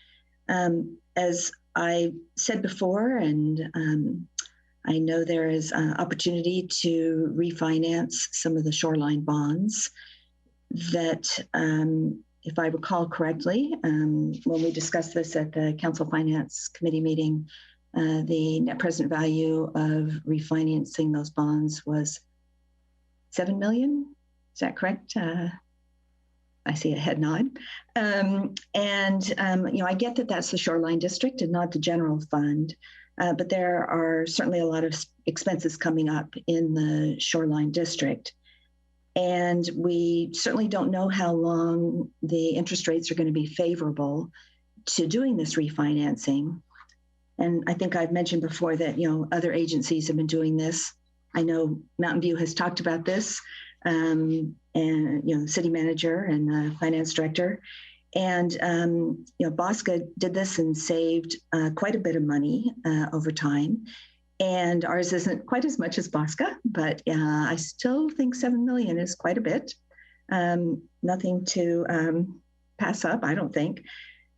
As I said before, and I know there is opportunity to refinance some of the shoreline bonds that, if I recall correctly, when we discussed this at the Council Finance Committee meeting, the net present value of refinancing those bonds was $7 million. Is that correct? I see a head nod. I get that that's the shoreline district and not the general fund, but there are certainly a lot of expenses coming up in the shoreline district. And we certainly don't know how long the interest rates are going to be favorable to doing this refinancing. And I think I've mentioned before that, other agencies have been doing this. I know Mountain View has talked about this, and, the city manager and the finance director. And, Bosca did this and saved quite a bit of money over time. And ours isn't quite as much as Bosca, but I still think $7 million is quite a bit. Nothing to pass up, I don't think.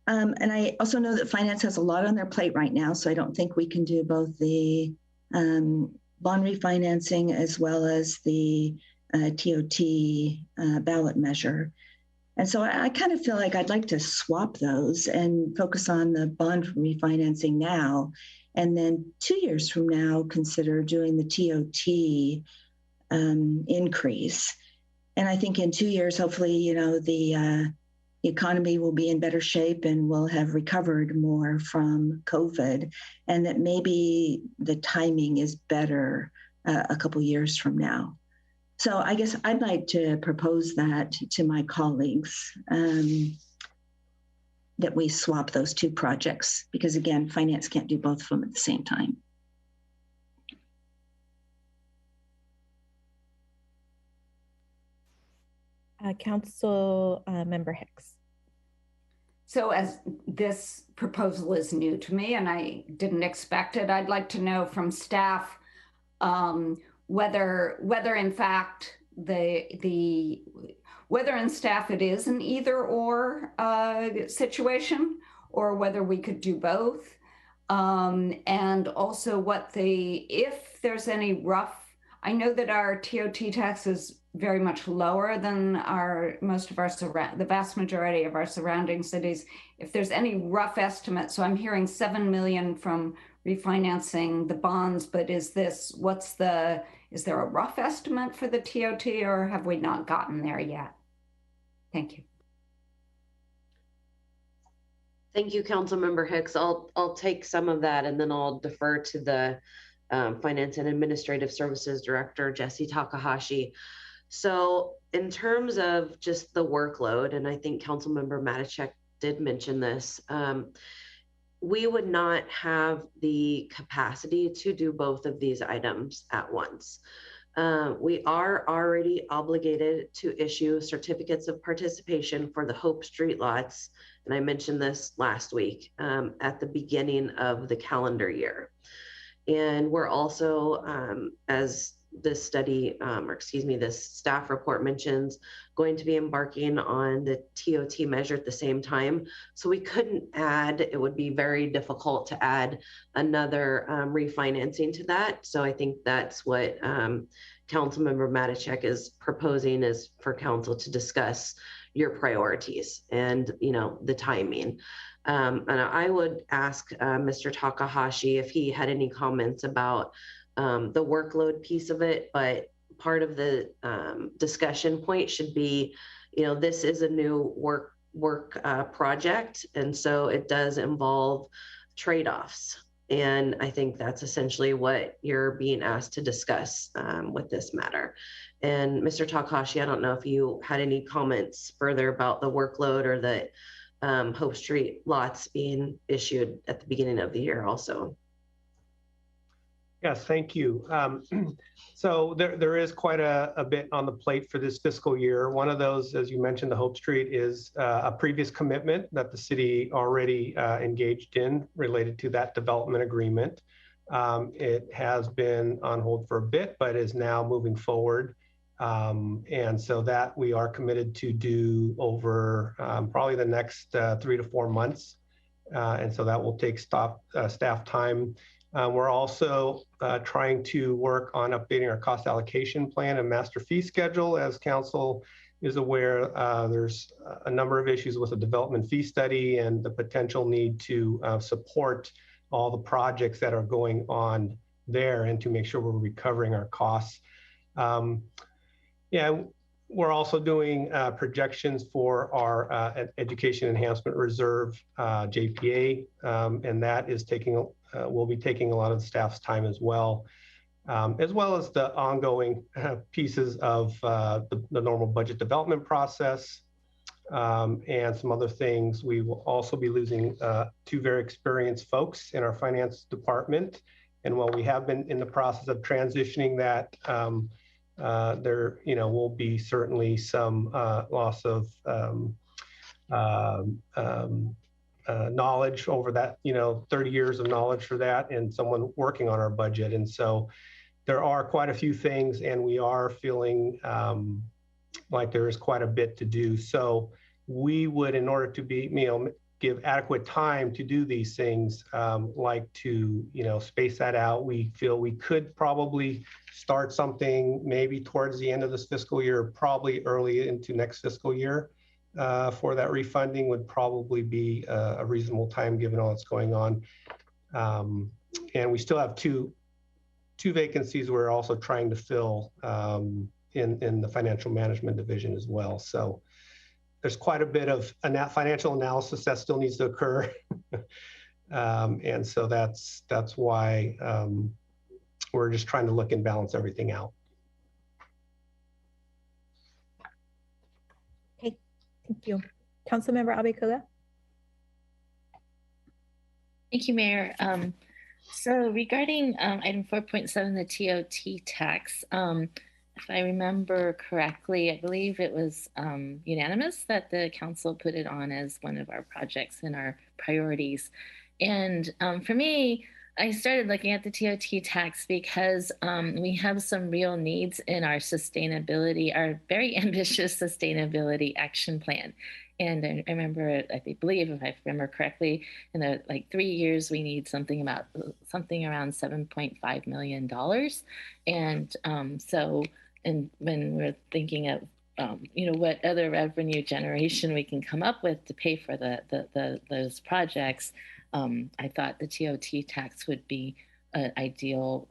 And I also know that finance has a lot on their plate right now, so I don't think we can do both the bond refinancing as well as the TOT ballot measure. And so I kind of feel like I'd like to swap those and focus on the bond refinancing now, and then 2 years from now, consider doing the TOT increase. And I think in 2 years, hopefully, the economy will be in better shape and we'll have recovered more from COVID, and that maybe the timing is better a couple years from now. So I guess I'd like to propose that to my colleagues, that we swap those two projects, because again, finance can't do both of them at the same time. Council Member Hicks. So as this proposal is new to me and I didn't expect it, I'd like to know from staff whether in fact whether in staff it is an either or situation, or whether we could do both. And also if there's any rough, I know that our TOT tax is very much lower than the vast majority of our surrounding cities. If there's any rough estimate, so I'm hearing 7 million from refinancing the bonds, but is there a rough estimate for the TOT, or have we not gotten there yet? Thank you. Thank you, Councilmember Hicks. I'll take some of that and then I'll defer to the Finance and Administrative Services Director, Jesse Takahashi. So in terms of just the workload, and I think Councilmember Matichak did mention this, we would not have the capacity to do both of these items at once. We are already obligated to issue certificates of participation for the Hope Street lots, and I mentioned this last week, at the beginning of the calendar year. And we're also, as this study, or excuse me, this staff report mentions going to be embarking on the TOT measure at the same time. So we couldn't add, it would be very difficult to add another refinancing to that. So I think that's what Councilmember Matichak is proposing, is for council to discuss your priorities and, you know, the timing. And I would ask Mr. Takahashi if he had any comments about the workload piece of it, but part of the discussion point should be, you know, this is a new work project, and so it does involve trade-offs. And I think that's essentially what you're being asked to discuss with this matter. And Mr. Takahashi, I don't know if you had any comments further about the workload or the Hope Street lots being issued at the beginning of the year also. Yes, thank you. So there is quite a bit on the plate for this fiscal year. One of those, as you mentioned, the Hope Street, is a previous commitment that the city already engaged in related to that development agreement. It has been on hold for a bit, but is now moving forward. And so that we are committed to do over probably the next 3 to 4 months. And so that will take staff time. We're also trying to work on updating our cost allocation plan and master fee schedule. As council is aware, there's a number of issues with the development fee study and the potential need to support all the projects that are going on there and to make sure we're recovering our costs. Yeah, we're also doing projections for our Education Enhancement Reserve, JPA, and that is taking will be taking a lot of the staff's time as well as the ongoing pieces of the normal budget development process and some other things. We will also be losing 2 very experienced folks in our finance department. And while we have been in the process of transitioning that, there, you know, will be certainly some loss of knowledge over that, you know, 30 years of knowledge for that, and someone working on our budget. And so there are quite a few things, and we are feeling like there is quite a bit to do. So we would, in order to be, you know, give adequate time to do these things, like to, you know, space that out. We feel we could probably start something maybe towards the end of this fiscal year, probably early into next fiscal year. For that refunding would probably be a reasonable time given all that's going on. And we still have two vacancies we're also trying to fill in the financial management division as well. So there's quite a bit of financial analysis that still needs to occur. And so that's why we're just trying to look and balance everything out. Thank you. Councilmember Abikula. Thank you, Mayor. So regarding item 4.7, the TOT tax, if I remember correctly, I believe it was unanimous that the council put it on as one of our projects in our priorities. And for me, I started looking at the TOT tax because we have some real needs in our sustainability, our very ambitious sustainability action plan. And I remember, I believe, if I remember correctly, in the 3 years, we need something around $7.5 million. And so, and when we're thinking of you know, what other revenue generation we can come up with to pay for those projects, I thought the TOT tax would be an ideal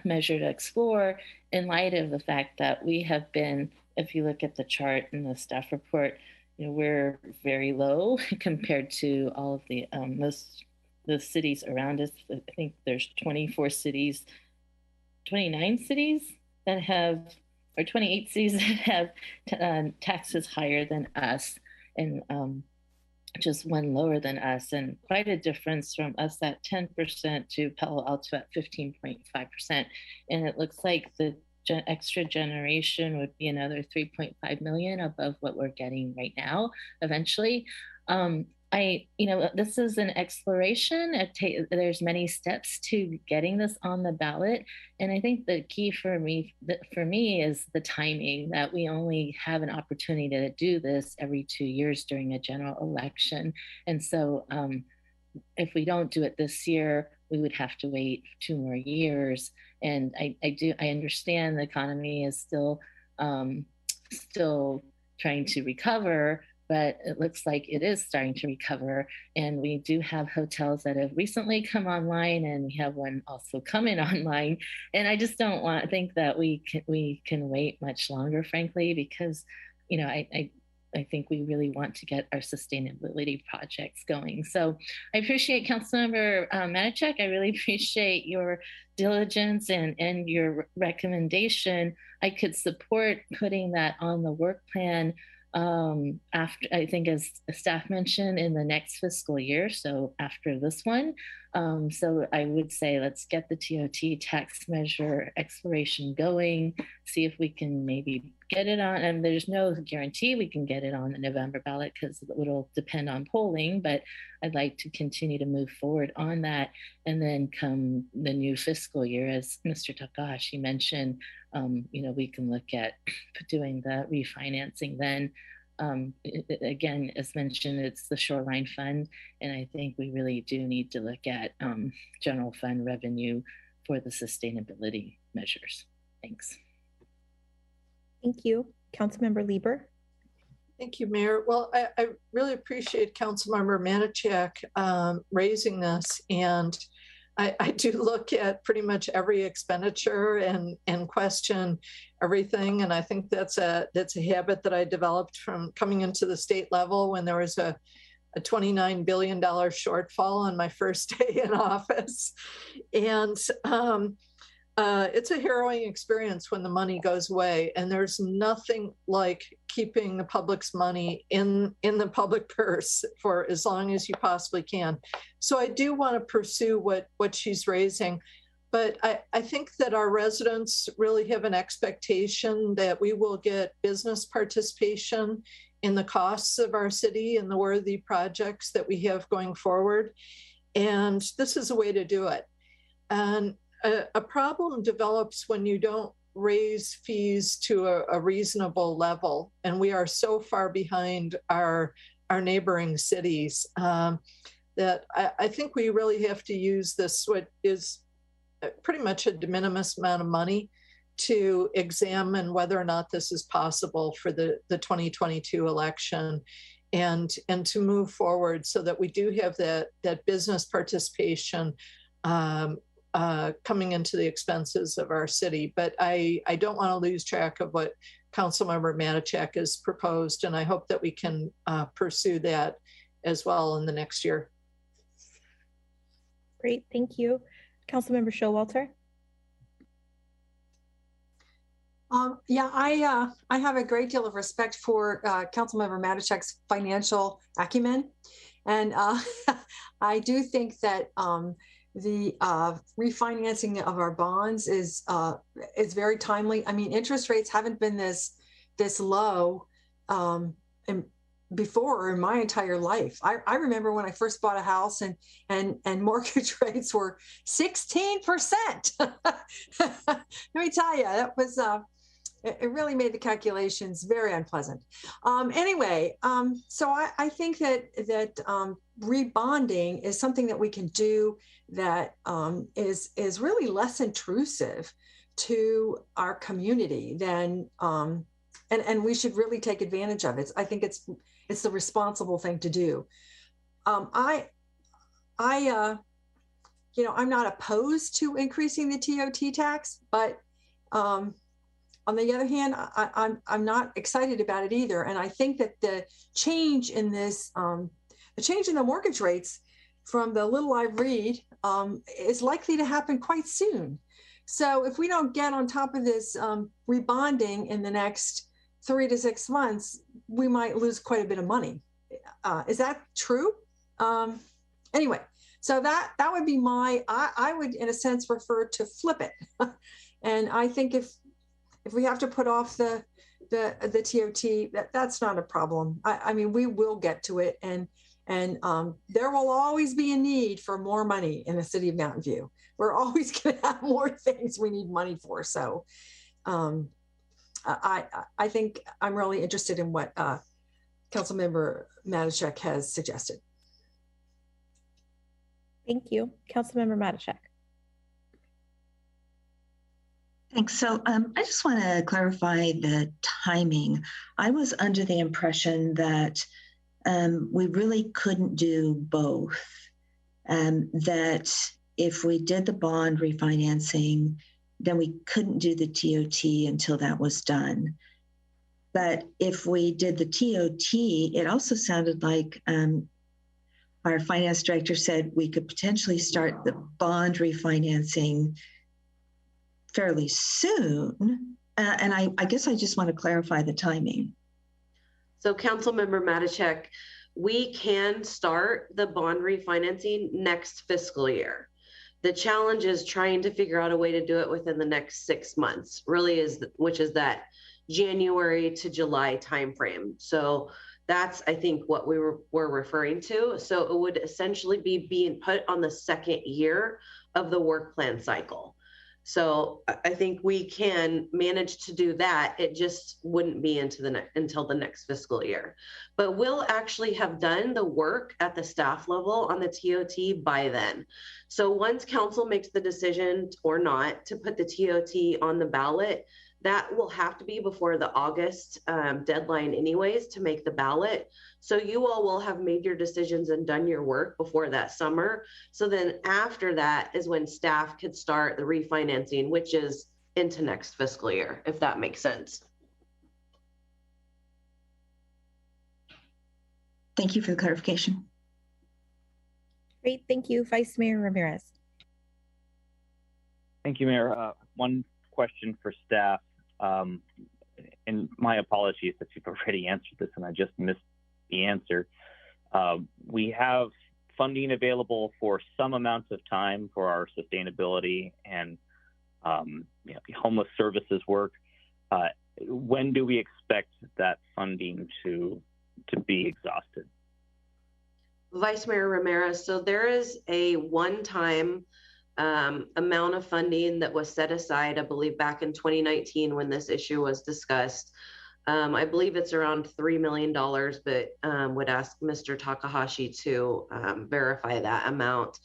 measure to explore in light of the fact that we have been, if you look at the chart in the staff report, you know, we're very low compared to all of the most the cities around us. I think there's 29 cities that have, or 28 cities that have taxes higher than us, and just one lower than us, and quite a difference from us at 10% to Palo Alto at 15.5%. And it looks like the extra generation would be another 3.5 million above what we're getting right now, eventually. this is an exploration. There's many steps to getting this on the ballot. And I think the key for me is the timing, that we only have an opportunity to do this every 2 years during a general election. And so if we don't do it this year, we would have to wait 2 more years. And I understand the economy is still trying to recover, but it looks like it is starting to recover. And we do have hotels that have recently come online, and we have one also coming online. And I just don't think that we can wait much longer, frankly, because, I think we really want to get our sustainability projects going. So I appreciate Councilmember Matichak. I really appreciate your diligence and your recommendation. I could support putting that on the work plan after, I think, as staff mentioned, in the next fiscal year, so after this one. So I would say let's get the TOT tax measure exploration going, see if we can maybe get it on, and there's no guarantee we can get it on the November ballot because it'll depend on polling, but I'd like to continue to move forward on that. And then come the new fiscal year, as Mr. Takahashi mentioned, we can look at doing the refinancing then. Again, as mentioned, it's the shoreline fund, and I think we really do need to look at general fund revenue for the sustainability measures. Thanks. Thank you. Councilmember Lieber. Thank you, Mayor. Well, I really appreciate Councilmember Matichak raising this, and I do look at pretty much every expenditure and question everything. And I think that's a habit that I developed from coming into the state level when there was a $29 billion shortfall on my first day in office. And it's a harrowing experience when the money goes away, and there's nothing like keeping the public's money in the public purse for as long as you possibly can. So I do want to pursue what she's raising, but I think that our residents really have an expectation that we will get business participation in the costs of our city and the worthy projects that we have going forward. And this is a way to do it. And a problem develops when you don't raise fees to a reasonable level. And we are so far behind our neighboring cities that I think we really have to use this, what is pretty much a de minimis amount of money, to examine whether or not this is possible for the 2022 election, and to move forward so that we do have that business participation coming into the expenses of our city. But I don't want to lose track of what Councilmember Matichak has proposed, and I hope that we can pursue that as well in the next year. Great, thank you. Councilmember Showalter. Yeah, I have a great deal of respect for Councilmember Matichak's financial acumen, and I do think that the refinancing of our bonds is very timely. I mean, interest rates haven't been this low before in my entire life. I remember when I first bought a house and mortgage rates were 16%. Let me tell you, that was it really made the calculations very unpleasant. Anyway, so I think that rebonding is something that we can do that is really less intrusive to our community than and we should really take advantage of it. I think it's the responsible thing to do. I'm not opposed to increasing the TOT tax, but on the other hand, I'm not excited about it either. And I think that the change in this, the change in the mortgage rates from the little I read is likely to happen quite soon. So if we don't get on top of this rebonding in the next 3 to 6 months, we might lose quite a bit of money. Is that true? Anyway, so that would be I would, in a sense, prefer to flip it. And I think if we have to put off the TOT, that's not a problem. I mean, we will get to it, and And there will always be a need for more money in the city of Mountain View. We're always going to have more things we need money for. So I think I'm really interested in what Councilmember Matichak has suggested. Thank you. Councilmember Matichak. Thanks. So I just want to clarify the timing. I was under the impression that we really couldn't do both, that if we did the bond refinancing, then we couldn't do the TOT until that was done. But if we did the TOT, it also sounded like our finance director said we could potentially start the bond refinancing fairly soon. And I guess I just want to clarify the timing. So Councilmember Matichak, we can start the bond refinancing next fiscal year. The challenge is trying to figure out a way to do it within the next 6 months, really which is that January to July timeframe. So that's, I think, what we're referring to. So it would essentially be being put on the second year of the work plan cycle. So I think we can manage to do that. It just wouldn't be until the next fiscal year. But we'll actually have done the work at the staff level on the TOT by then. So once council makes the decision or not to put the TOT on the ballot, that will have to be before the August deadline anyways to make the ballot. So you all will have made your decisions and done your work before that summer. So then after that is when staff could start the refinancing, which is into next fiscal year, if that makes sense. Thank you for the clarification. Great, thank you. Vice Mayor Ramirez. Thank you, Mayor. One question for staff, and my apologies if you've already answered this and I just missed the answer. We have funding available for some amounts of time for our sustainability and homeless services work. When do we expect that funding to be exhausted? Vice Mayor Ramirez, so there is a one-time amount of funding that was set aside, I believe back in 2019 when this issue was discussed. I believe it's around $3 million, but would ask Mr. Takahashi to verify that amount.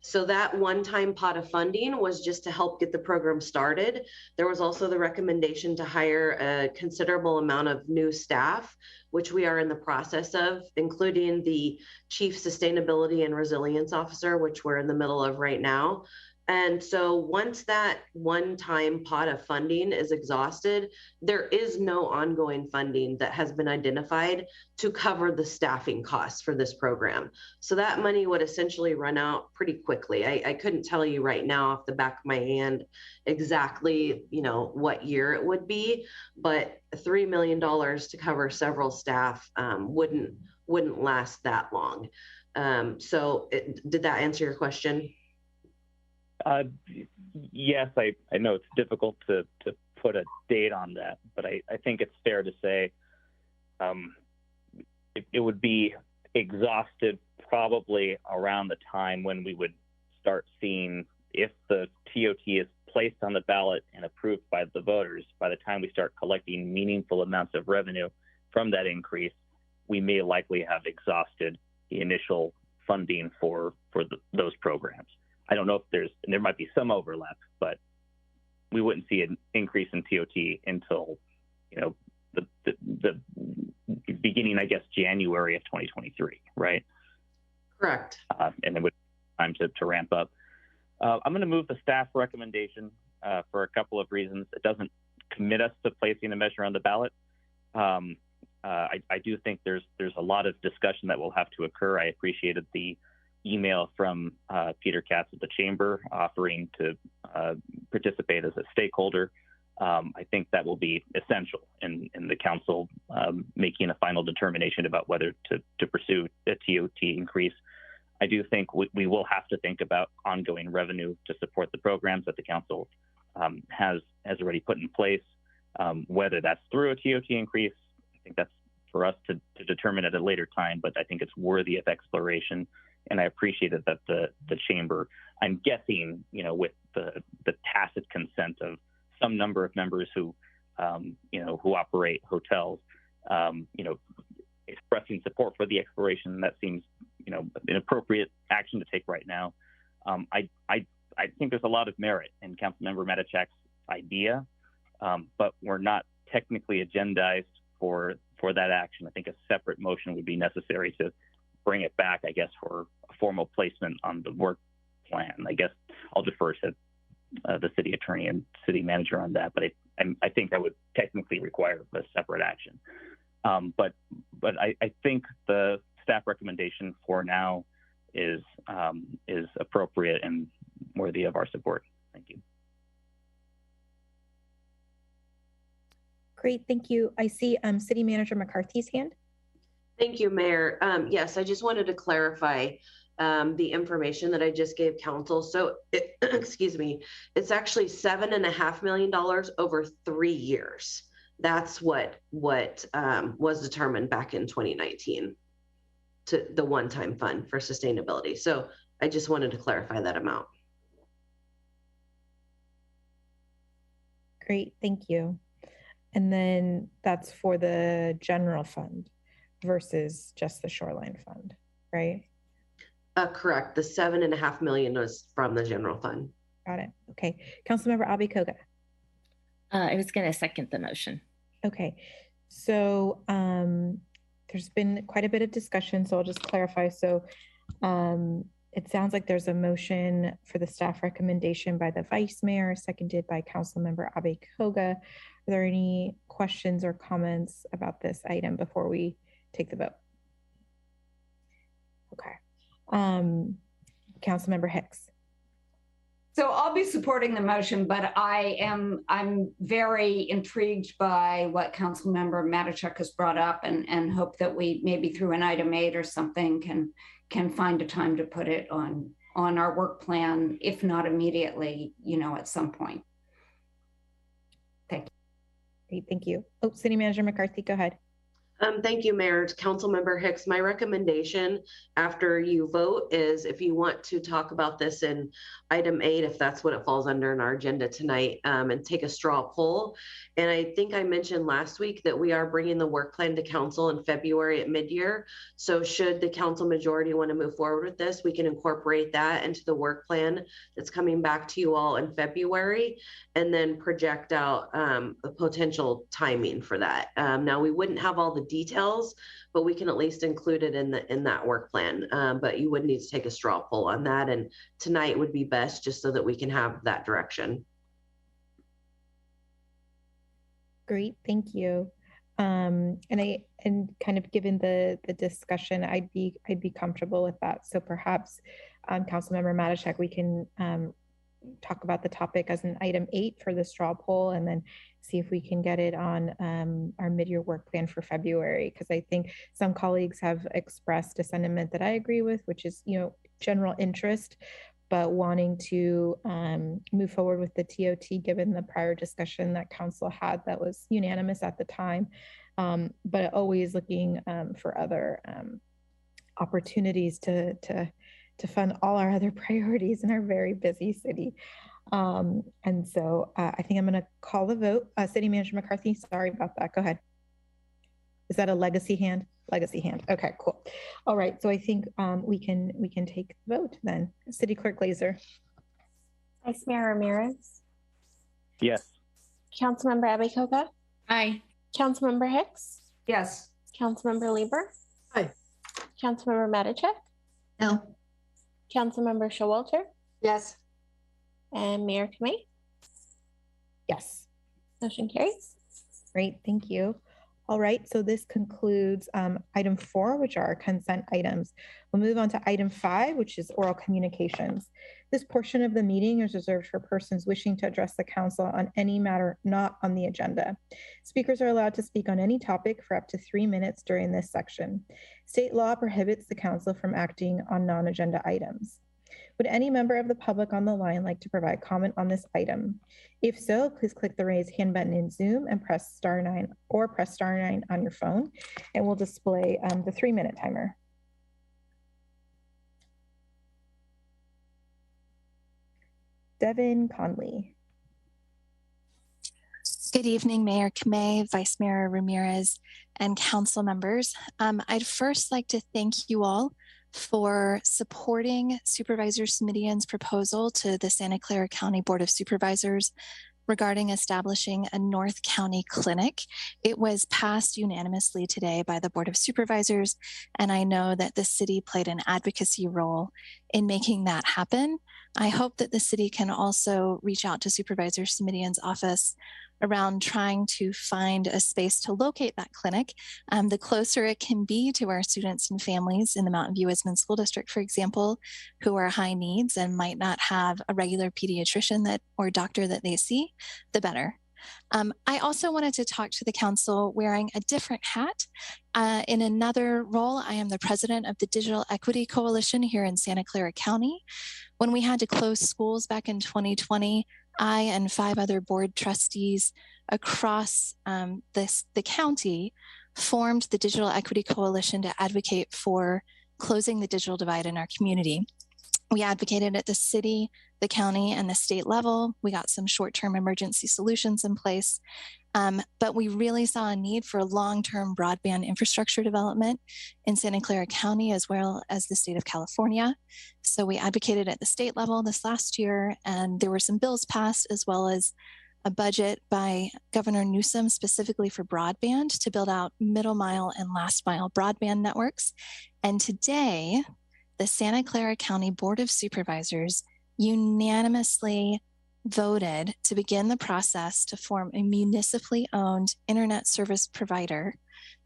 So that one-time pot of funding was just to help get the program started. There was also the recommendation to hire a considerable amount of new staff, which we are in the process of, including the Chief Sustainability and Resilience Officer, which we're in the middle of right now. And so once that one-time pot of funding is exhausted, there is no ongoing funding that has been identified to cover the staffing costs for this program. So that money would essentially run out pretty quickly. I couldn't tell you right now off the back of my hand exactly, what year it would be, but $3 million to cover several staff wouldn't last that long. Did that answer your question? Yes, I know it's difficult to put a date on that, but I think it's fair to say it would be exhausted probably around the time when we would start seeing if the TOT is placed on the ballot and approved by the voters. By the time we start collecting meaningful amounts of revenue from that increase, we may likely have exhausted the initial funding for those programs. I don't know if there might be some overlap, but we wouldn't see an increase in TOT until, the beginning, I guess, January of 2023, right? Correct. And then with time to ramp up. I'm going to move the staff recommendation for a couple of reasons. It doesn't commit us to placing a measure on the ballot. I do think there's a lot of discussion that will have to occur. I appreciated the email from Peter Katz at the Chamber offering to participate as a stakeholder. I think that will be essential in the council making a final determination about whether to pursue a TOT increase. I do think we will have to think about ongoing revenue to support the programs that the council has already put in place, whether that's through a TOT increase. I think that's for us to determine at a later time, but I think it's worthy of exploration. And I appreciate it that the chamber, I'm guessing, with the tacit consent of some number of members who, who operate hotels, expressing support for the exploration, that seems, an appropriate action to take right now. I think there's a lot of merit in Councilmember Matichak's idea, but we're not technically agendized for that action. I think a separate motion would be necessary to bring it back, I guess, for a formal placement on the work plan. I guess I'll defer to the city attorney and city manager on that, but I think that would technically require a separate action. But I think the staff recommendation for now is appropriate and worthy of our support. Thank you. Great, thank you. I see City Manager McCarthy's hand. Thank you, Mayor. Yes, I just wanted to clarify the information that I just gave council. So, excuse me, it's actually $7.5 million over 3 years. That's what was determined back in 2019 to the one-time fund for sustainability. So I just wanted to clarify that amount. Great, thank you. And then that's for the general fund versus just the shoreline fund, right? Correct. The $7.5 million was from the general fund. Got it. Okay. Councilmember Abikoga. I was going to second the motion. Okay. So there's been quite a bit of discussion, so I'll just clarify. So it sounds like there's a motion for the staff recommendation by the Vice Mayor, seconded by Councilmember Abikoga. Are there any questions or comments about this item before we take the vote? Okay. Councilmember Hicks. So I'll be supporting the motion, but I'm very intrigued by what Councilmember Matichak has brought up, and hope that we maybe through an item 8 or something can find a time to put it on our work plan, if not immediately, at some point. Thank you. Great, thank you. Oh, City Manager McCarthy, go ahead. Thank you, Mayor. Councilmember Hicks, my recommendation after you vote is if you want to talk about this in item 8, if that's what it falls under in our agenda tonight, and take a straw poll. And I think I mentioned last week that we are bringing the work plan to council in February at mid-year. So should the council majority want to move forward with this, we can incorporate that into the work plan that's coming back to you all in February, and then project out a potential timing for that. Now, we wouldn't have all the details, but we can at least include it in that work plan. But you would need to take a straw poll on that, and tonight would be best, just so that we can have that direction. Great, thank you. And kind of given the discussion, I'd be comfortable with that. So perhaps Councilmember Matichak, we can talk about the topic as an item 8 for the straw poll, and then see if we can get it on our mid-year work plan for February. Because I think some colleagues have expressed a sentiment that I agree with, which is, general interest, but wanting to move forward with the TOT given the prior discussion that council had that was unanimous at the time, but always looking for other opportunities to fund all our other priorities in our very busy city. And so I think I'm going to call the vote. City Manager McCarthy, sorry about that. Go ahead. Is that a legacy hand? Legacy hand. Okay, cool. All right. So I think we can take the vote then. City Clerk Glazer. Vice Mayor Ramirez. Yes. Councilmember Abikoga. Aye. Councilmember Hicks. Yes. Councilmember Lieber. Aye. Councilmember Matichak. No. Councilmember Showalter. Yes. And Mayor Kamei. Yes. Motion carries. Great, thank you. All right, so this concludes item 4, which are our consent items. We'll move on to item 5, which is oral communications. This portion of the meeting is reserved for persons wishing to address the council on any matter not on the agenda. Speakers are allowed to speak on any topic for up to 3 minutes during this section. State law prohibits the council from acting on non-agenda items. Would any member of the public on the line like to provide comment on this item? If so, please click the raise hand button in Zoom and press *9 or press *9 on your phone, and we'll display the 3-minute timer. Devin Conley. Good evening, Mayor Kamei, Vice Mayor Ramirez, and council members. I'd first like to thank you all for supporting Supervisor Smidian's proposal to the Santa Clara County Board of Supervisors regarding establishing a North County clinic. It was passed unanimously today by the Board of Supervisors, and I know that the city played an advocacy role in making that happen. I hope that the city can also reach out to Supervisor Smidian's office around trying to find a space to locate that clinic. The closer it can be to our students and families in the Mountain View Isman School District, for example, who are high needs and might not have a regular pediatrician or doctor that they see, the better. I also wanted to talk to the council wearing a different hat. In another role, I am the president of the Digital Equity Coalition here in Santa Clara County. When we had to close schools back in 2020, I and 5 other board trustees across the county formed the Digital Equity Coalition to advocate for closing the digital divide in our community. We advocated at the city, the county, and the state level. We got some short-term emergency solutions in place, but we really saw a need for long-term broadband infrastructure development in Santa Clara County as well as the state of California. So we advocated at the state level this last year, and there were some bills passed as well as a budget by Governor Newsom specifically for broadband to build out middle mile and last mile broadband networks. And today, the Santa Clara County Board of Supervisors unanimously voted to begin the process to form a municipally owned internet service provider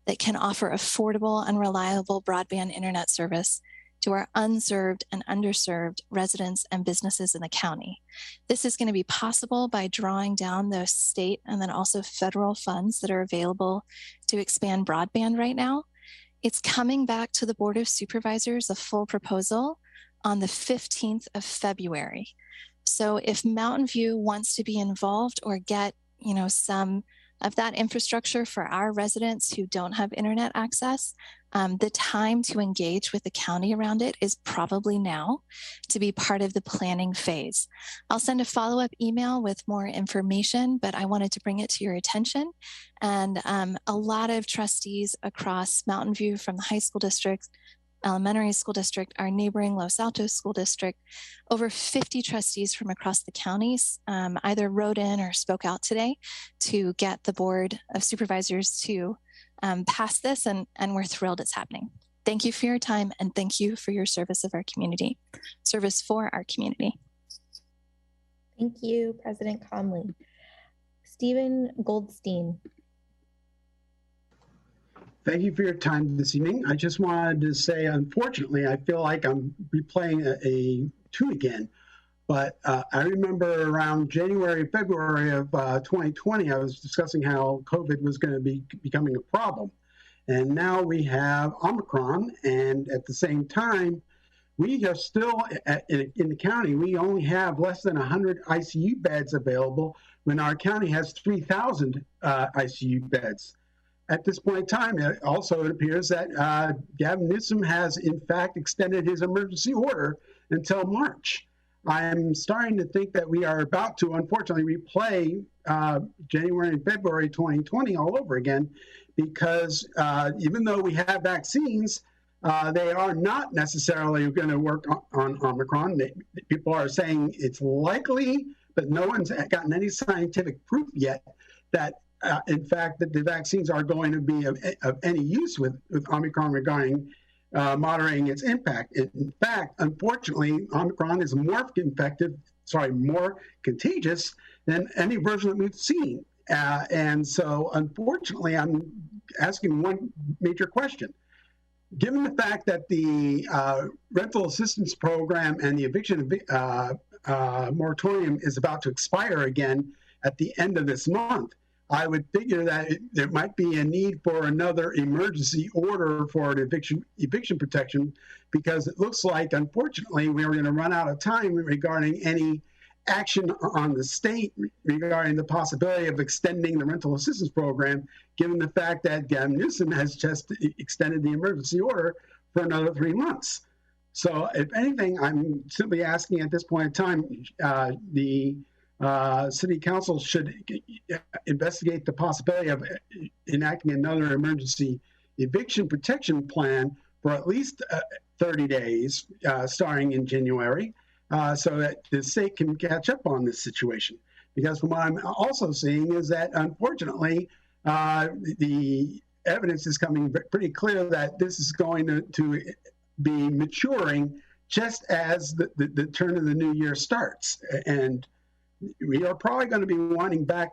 that can offer affordable and reliable broadband internet service to our unserved and underserved residents and businesses in the county. This is going to be possible by drawing down those state and then also federal funds that are available to expand broadband right now. It's coming back to the Board of Supervisors, a full proposal on the 15th of February. So if Mountain View wants to be involved or get, some of that infrastructure for our residents who don't have internet access, the time to engage with the county around it is probably now to be part of the planning phase. I'll send a follow-up email with more information, but I wanted to bring it to your attention. And a lot of trustees across Mountain View from the high school district, elementary school district, our neighboring Los Altos school district, over 50 trustees from across the counties either wrote in or spoke out today to get the Board of Supervisors to pass this, and we're thrilled it's happening. Thank you for your time, and thank you for your service of our community, service for our community. Thank you, President Conley. Stephen Goldstein. Thank you for your time this evening. I just wanted to say, unfortunately, I feel like I'm replaying a tune again. But I remember around January, February of 2020, I was discussing how COVID was going to be becoming a problem. And now we have Omicron. And at the same time, we are still, in the county, we only have less than 100 ICU beds available when our county has 3,000 ICU beds. At this point in time, it appears that Gavin Newsom has, in fact, extended his emergency order until March. I'm starting to think that we are about to, unfortunately, replay January and February 2020 all over again, because even though we have vaccines, they are not necessarily going to work on Omicron. People are saying it's likely, but no one's gotten any scientific proof yet that in fact, that the vaccines are going to be of any use with Omicron regarding moderating its impact. In fact, unfortunately, Omicron is more contagious than any version that we've seen. And so, unfortunately, I'm asking one major question. Given the fact that the rental assistance program and the eviction moratorium is about to expire again at the end of this month, I would figure that there might be a need for another emergency order for an eviction protection, because it looks like, unfortunately, we're going to run out of time regarding any action on the state regarding the possibility of extending the rental assistance program, given the fact that Gavin Newsom has just extended the emergency order for another 3 months. So if anything, I'm simply asking at this point in time, the City Council should investigate the possibility of enacting another emergency eviction protection plan for at least 30 days, starting in January, so that the state can catch up on this situation. Because from what I'm also seeing is that, unfortunately, the evidence is coming pretty clear that this is going to be maturing just as the turn of the new year starts. And we are probably going to be winding back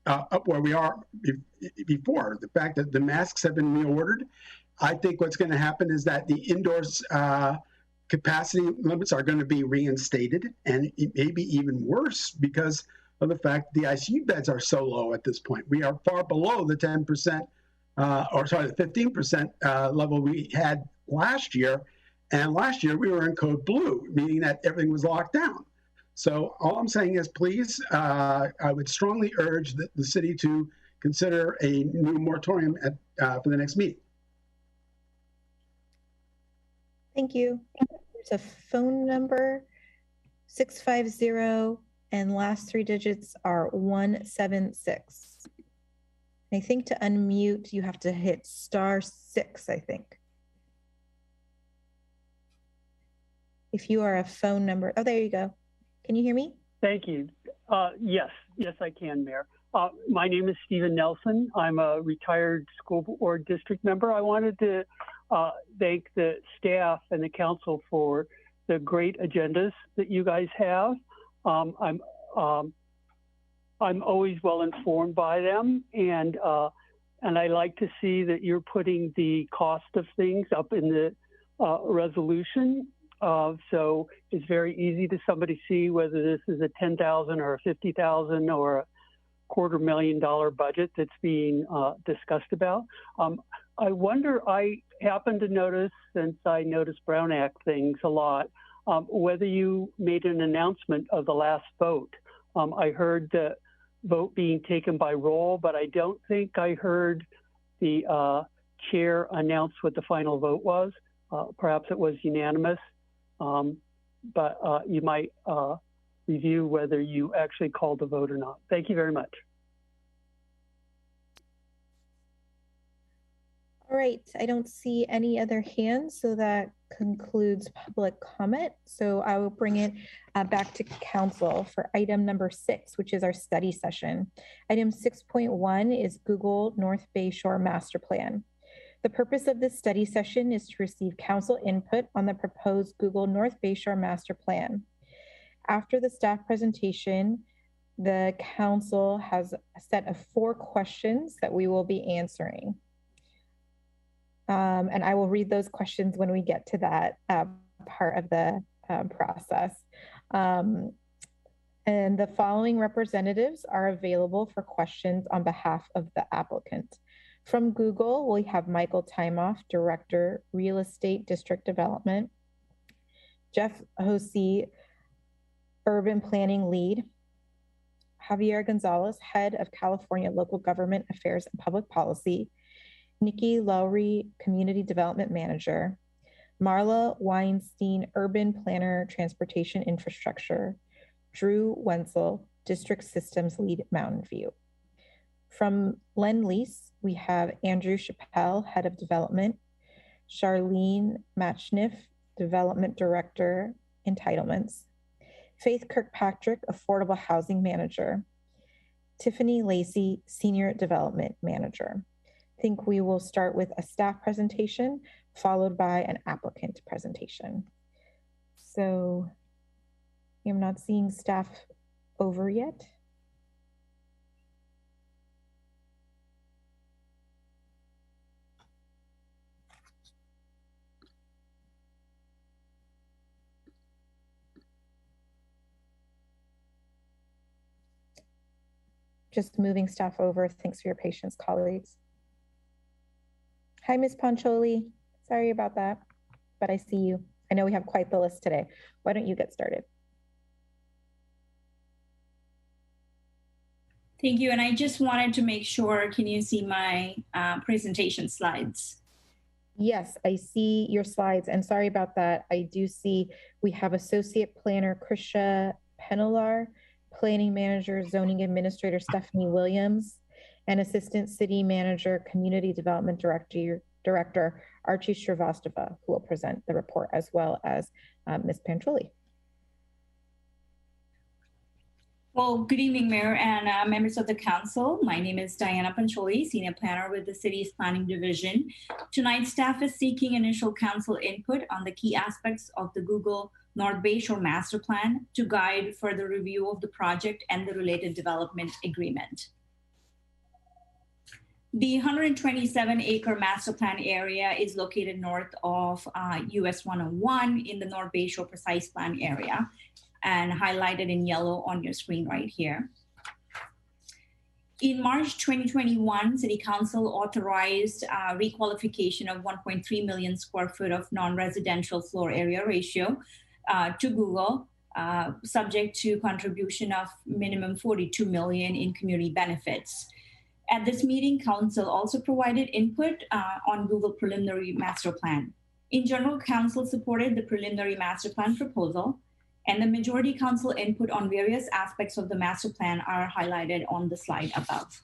up where we are before. The fact that the masks have been reordered, I think what's going to happen is that the indoors capacity limits are going to be reinstated, and it may be even worse because of the fact the ICU beds are so low at this point. We are far below the 10%, the 15% level we had last year. And last year we were in code blue, meaning that everything was locked down. So all I'm saying is, please, I would strongly urge the city to consider a new moratorium for the next meeting. Thank you. There's a phone number, 650, and last 3 digits are 176. I think to unmute, you have to hit *6, I think. If you are a phone number, oh, there you go. Can you hear me? Thank you. Yes, I can, Mayor. My name is Stephen Nelson. I'm a retired school board district member. I wanted to thank the staff and the council for the great agendas that you guys have. I'm always well informed by them, and I like to see that you're putting the cost of things up in the resolution. So it's very easy to somebody see whether this is a $10,000 or a $50,000 or a $250,000 budget that's being discussed about. I wonder, I happen to notice, since I notice Brown Act things a lot, whether you made an announcement of the last vote. I heard the vote being taken by roll, but I don't think I heard the chair announce what the final vote was. Perhaps it was unanimous. But you might review whether you actually called the vote or not. Thank you very much. All right, I don't see any other hands, so that concludes public comment. So I will bring it back to council for item number 6, which is our study session. Item 6.1 is Google North Bay Shore Master Plan. The purpose of this study session is to receive council input on the proposed Google North Bay Shore Master Plan. After the staff presentation, the council has a set of 4 questions that we will be answering. And I will read those questions when we get to that part of the process. And the following representatives are available for questions on behalf of the applicant. From Google, we have Michael Timoff, Director, Real Estate District Development, Jeff Hosey, Urban Planning Lead, Javier Gonzalez, Head of California Local Government Affairs and Public Policy, Nikki Lowry, Community Development Manager, Marla Weinstein, Urban Planner, Transportation Infrastructure, Drew Wenzel, District Systems Lead, Mountain View. From Lend-Lease, we have Andrew Chappelle, Head of Development, Charlene Matchniff, Development Director, Entitlements, Faith Kirkpatrick, Affordable Housing Manager, Tiffany Lacey, Senior Development Manager. I think we will start with a staff presentation, followed by an applicant presentation. So I'm not seeing staff over yet. just moving stuff over. Thanks for your patience, colleagues. Hi, Ms. Pancholi. Sorry about that, but I see you. I know we have quite the list today. Why don't you get started? Thank you. And I just wanted to make sure, can you see my presentation slides? Yes, I see your slides. And sorry about that. I do see we have Associate Planner Krisha Penelar, Planning Manager, Zoning Administrator Stephanie Williams, and Assistant City Manager, Community Development Director Archie Shrivastava, who will present the report, as well as Ms. Pancholi. Well, good evening, Mayor and members of the council. My name is Diana Pancholi, Senior Planner with the city's Planning Division. Tonight, staff is seeking initial council input on the key aspects of the Google North Bay Shore Master Plan to guide further review of the project and the related development agreement. The 127-acre master plan area is located north of US 101 in the North Bay Shore Precise Plan area, and highlighted in yellow on your screen right here. In March 2021, City Council authorized requalification of 1.3 million square foot of non-residential floor area ratio to Google, subject to contribution of minimum 42 million in community benefits. At this meeting, Council also provided input on Google preliminary master plan. In general, Council supported the preliminary master plan proposal, and the majority council input on various aspects of the master plan are highlighted on the slide above.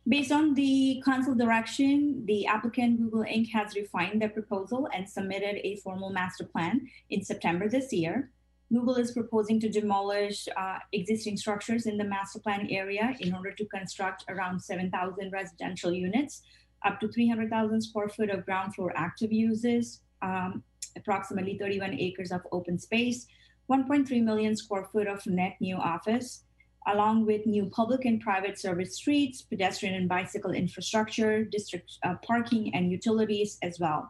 Based on the council direction, the applicant Google Inc. has refined their proposal and submitted a formal master plan in September this year. Google is proposing to demolish existing structures in the master plan area in order to construct around 7,000 residential units, up to 300,000 square foot of ground floor active uses, approximately 31 acres of open space, 1.3 million square foot of net new office, along with new public and private service streets, pedestrian and bicycle infrastructure, district parking and utilities as well.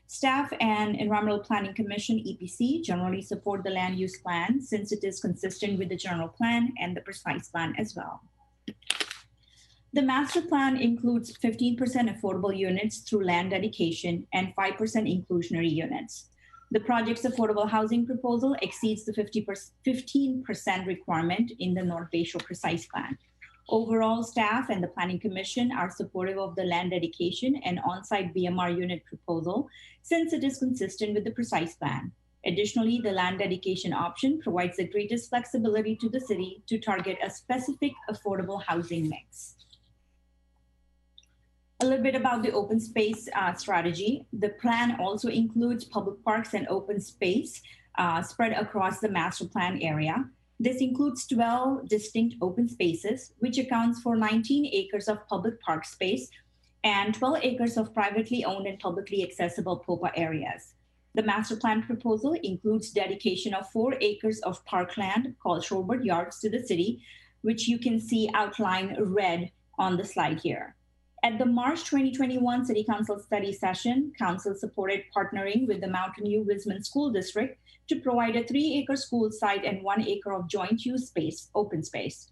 Staff and Environmental Planning Commission, EPC, generally support the land use plan since it is consistent with the general plan and the precise plan as well. The master plan includes 15% affordable units through land dedication and 5% inclusionary units. The project's affordable housing proposal exceeds the 15% requirement in the North Bay Shore Precise Plan. Overall, staff and the Planning Commission are supportive of the land dedication and on-site BMR unit proposal since it is consistent with the Precise Plan. Additionally, the land dedication option provides the greatest flexibility to the city to target a specific affordable housing mix. A little bit about the open space strategy. The plan also includes public parks and open space spread across the master plan area. This includes 12 distinct open spaces, which accounts for 19 acres of public park space and 12 acres of privately owned and publicly accessible POPA areas. The master plan proposal includes dedication of 4 acres of parkland called Shorebird Yards to the city, which you can see outlined red on the slide here. At the March 2021 City Council study session, Council supported partnering with the Mountain View Wisman School District to provide a 3-acre school site and 1 acre of joint use space, open space.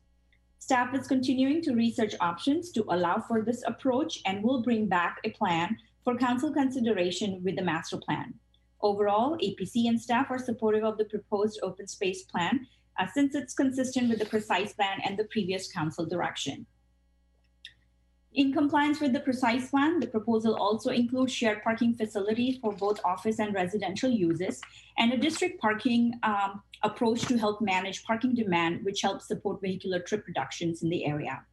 Staff is continuing to research options to allow for this approach and will bring back a plan for Council consideration with the master plan. Overall, APC and staff are supportive of the proposed open space plan since it's consistent with the precise plan and the previous Council direction. In compliance with the precise plan, the proposal also includes shared parking facilities for both office and residential uses and a district parking approach to help manage parking demand, which helps support vehicular trip reductions in the area.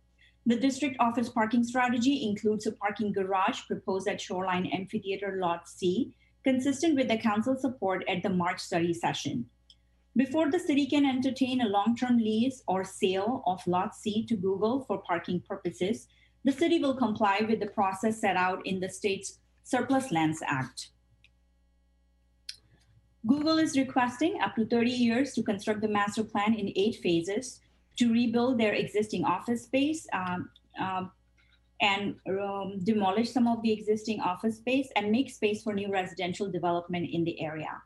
The district office parking strategy includes a parking garage proposed at Shoreline Amphitheater Lot C, consistent with the council support at the March study session. Before the city can entertain a long-term lease or sale of Lot C to Google for parking purposes, the city will comply with the process set out in the state's Surplus Lands Act. Google is requesting up to 30 years to construct the master plan in 8 phases to rebuild their existing office space and demolish some of the existing office space and make space for new residential development in the area.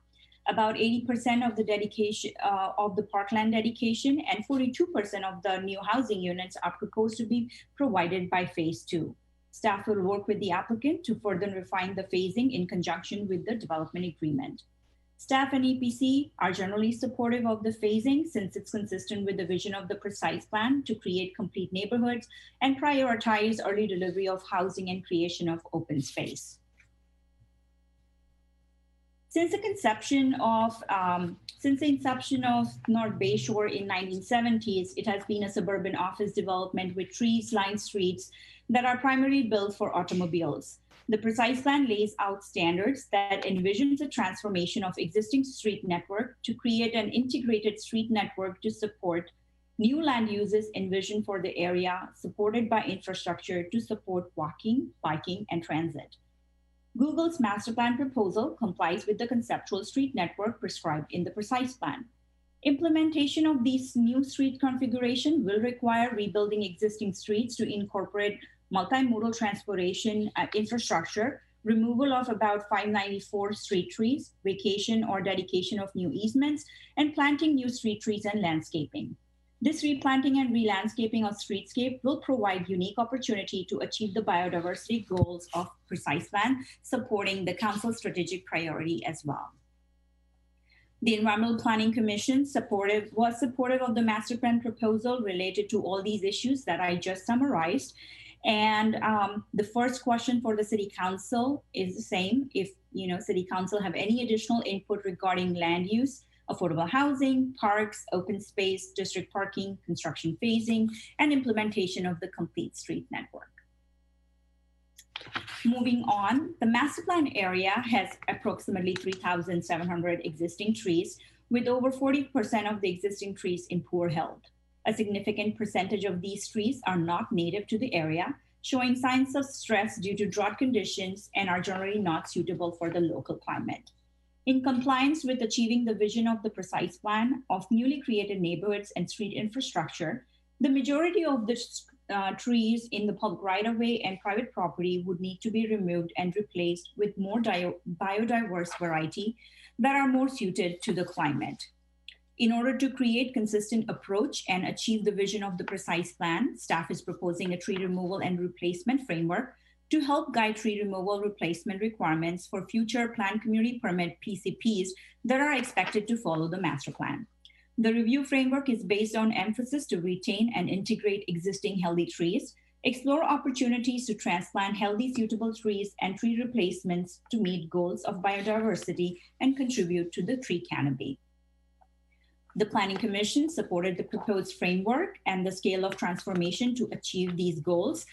About 80% of the dedication of the parkland dedication and 42% of the new housing units are proposed to be provided by phase 2. Staff will work with the applicant to further refine the phasing in conjunction with the development agreement. Staff and EPC are generally supportive of the phasing since it's consistent with the vision of the precise plan to create complete neighborhoods and prioritize early delivery of housing and creation of open space. Since the inception of North Bay Shore in 1970s, it has been a suburban office development with trees-lined streets that are primarily built for automobiles. The precise plan lays out standards that envisions a transformation of existing street network to create an integrated street network to support new land uses envisioned for the area, supported by infrastructure to support walking, biking, and transit. Google's master plan proposal complies with the conceptual street network prescribed in the precise plan. Implementation of these new street configuration will require rebuilding existing streets to incorporate multimodal transportation infrastructure, removal of about 594 street trees, vacation or dedication of new easements, and planting new street trees and landscaping. This replanting and re-landscaping of streetscape will provide unique opportunity to achieve the biodiversity goals of precise plan, supporting the council's strategic priority as well. The Environmental Planning Commission was supportive of the master plan proposal related to all these issues that I just summarized. And the first question for the City Council is the same. If City Council have any additional input regarding land use, affordable housing, parks, open space, district parking, construction phasing, and implementation of the complete street network. Moving on, the master plan area has approximately 3,700 existing trees, with over 40% of the existing trees in poor health. A significant percentage of these trees are not native to the area, showing signs of stress due to drought conditions and are generally not suitable for the local climate. In compliance with achieving the vision of the precise plan of newly created neighborhoods and street infrastructure, the majority of the trees in the public right-of-way and private property would need to be removed and replaced with more biodiverse variety that are more suited to the climate. In order to create consistent approach and achieve the vision of the precise plan, staff is proposing a tree removal and replacement framework to help guide tree removal replacement requirements for future planned community permit PCPs that are expected to follow the master plan. The review framework is based on emphasis to retain and integrate existing healthy trees, explore opportunities to transplant healthy suitable trees and tree replacements to meet goals of biodiversity and contribute to the tree canopy. The Planning Commission supported the proposed framework and the scale of transformation to achieve these goals.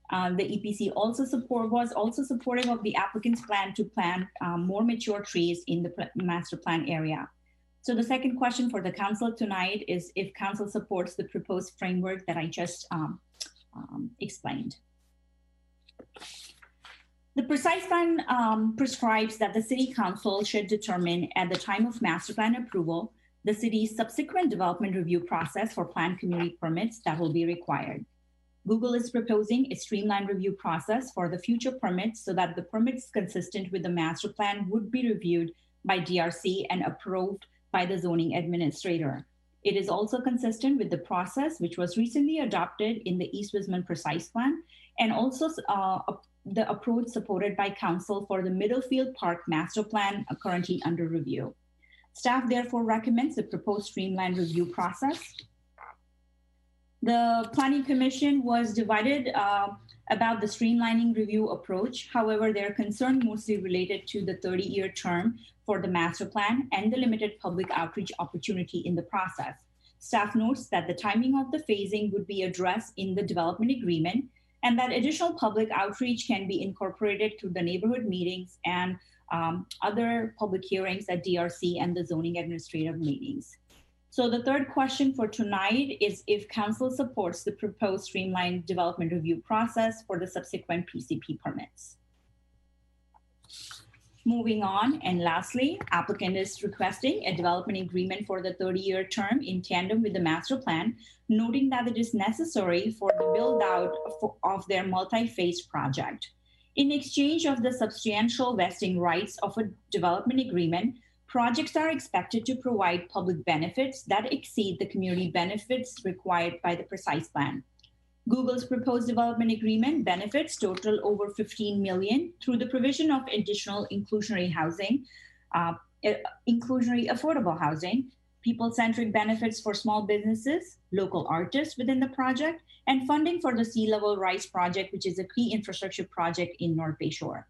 The EPC was also supportive of the applicant's plan to plant more mature trees in the master plan area. So the second question for the council tonight is if council supports the proposed framework that I just explained. The precise plan prescribes that the city council should determine at the time of master plan approval the city's subsequent development review process for planned community permits that will be required. Google is proposing a streamlined review process for the future permits so that the permits consistent with the master plan would be reviewed by DRC and approved by the zoning administrator. It is also consistent with the process which was recently adopted in the East Wisman Precise Plan and also the approach supported by council for the Middlefield Park Master Plan currently under review. Staff therefore recommends the proposed streamlined review process. The Planning Commission was divided about the streamlining review approach. However, their concern mostly related to the 30-year term for the master plan and the limited public outreach opportunity in the process. Staff notes that the timing of the phasing would be addressed in the development agreement and that additional public outreach can be incorporated through the neighborhood meetings and other public hearings at DRC and the zoning administrative meetings. So the third question for tonight is if council supports the proposed streamlined development review process for the subsequent PCP permits. Moving on, and lastly, applicant is requesting a development agreement for the 30-year term in tandem with the master plan, noting that it is necessary for the build out of their multi-phase project. In exchange of the substantial vesting rights of a development agreement, Projects are expected to provide public benefits that exceed the community benefits required by the precise plan. Google's proposed development agreement benefits total over $15 million through the provision of additional inclusionary housing, inclusionary affordable housing, people-centric benefits for small businesses, local artists within the project, and funding for the Sea Level Rise project, which is a key infrastructure project in North Bay Shore.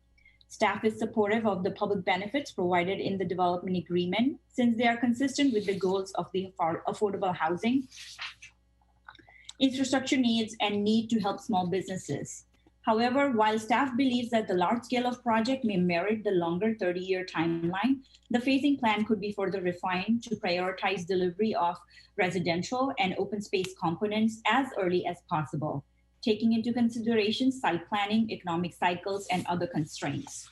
Staff is supportive of the public benefits provided in the development agreement since they are consistent with the goals of the affordable housing, infrastructure needs, and need to help small businesses. However, while staff believes that the large scale of project may merit the longer 30-year timeline, the phasing plan could be further refined to prioritize delivery of residential and open space components as early as possible, taking into consideration site planning, economic cycles, and other constraints.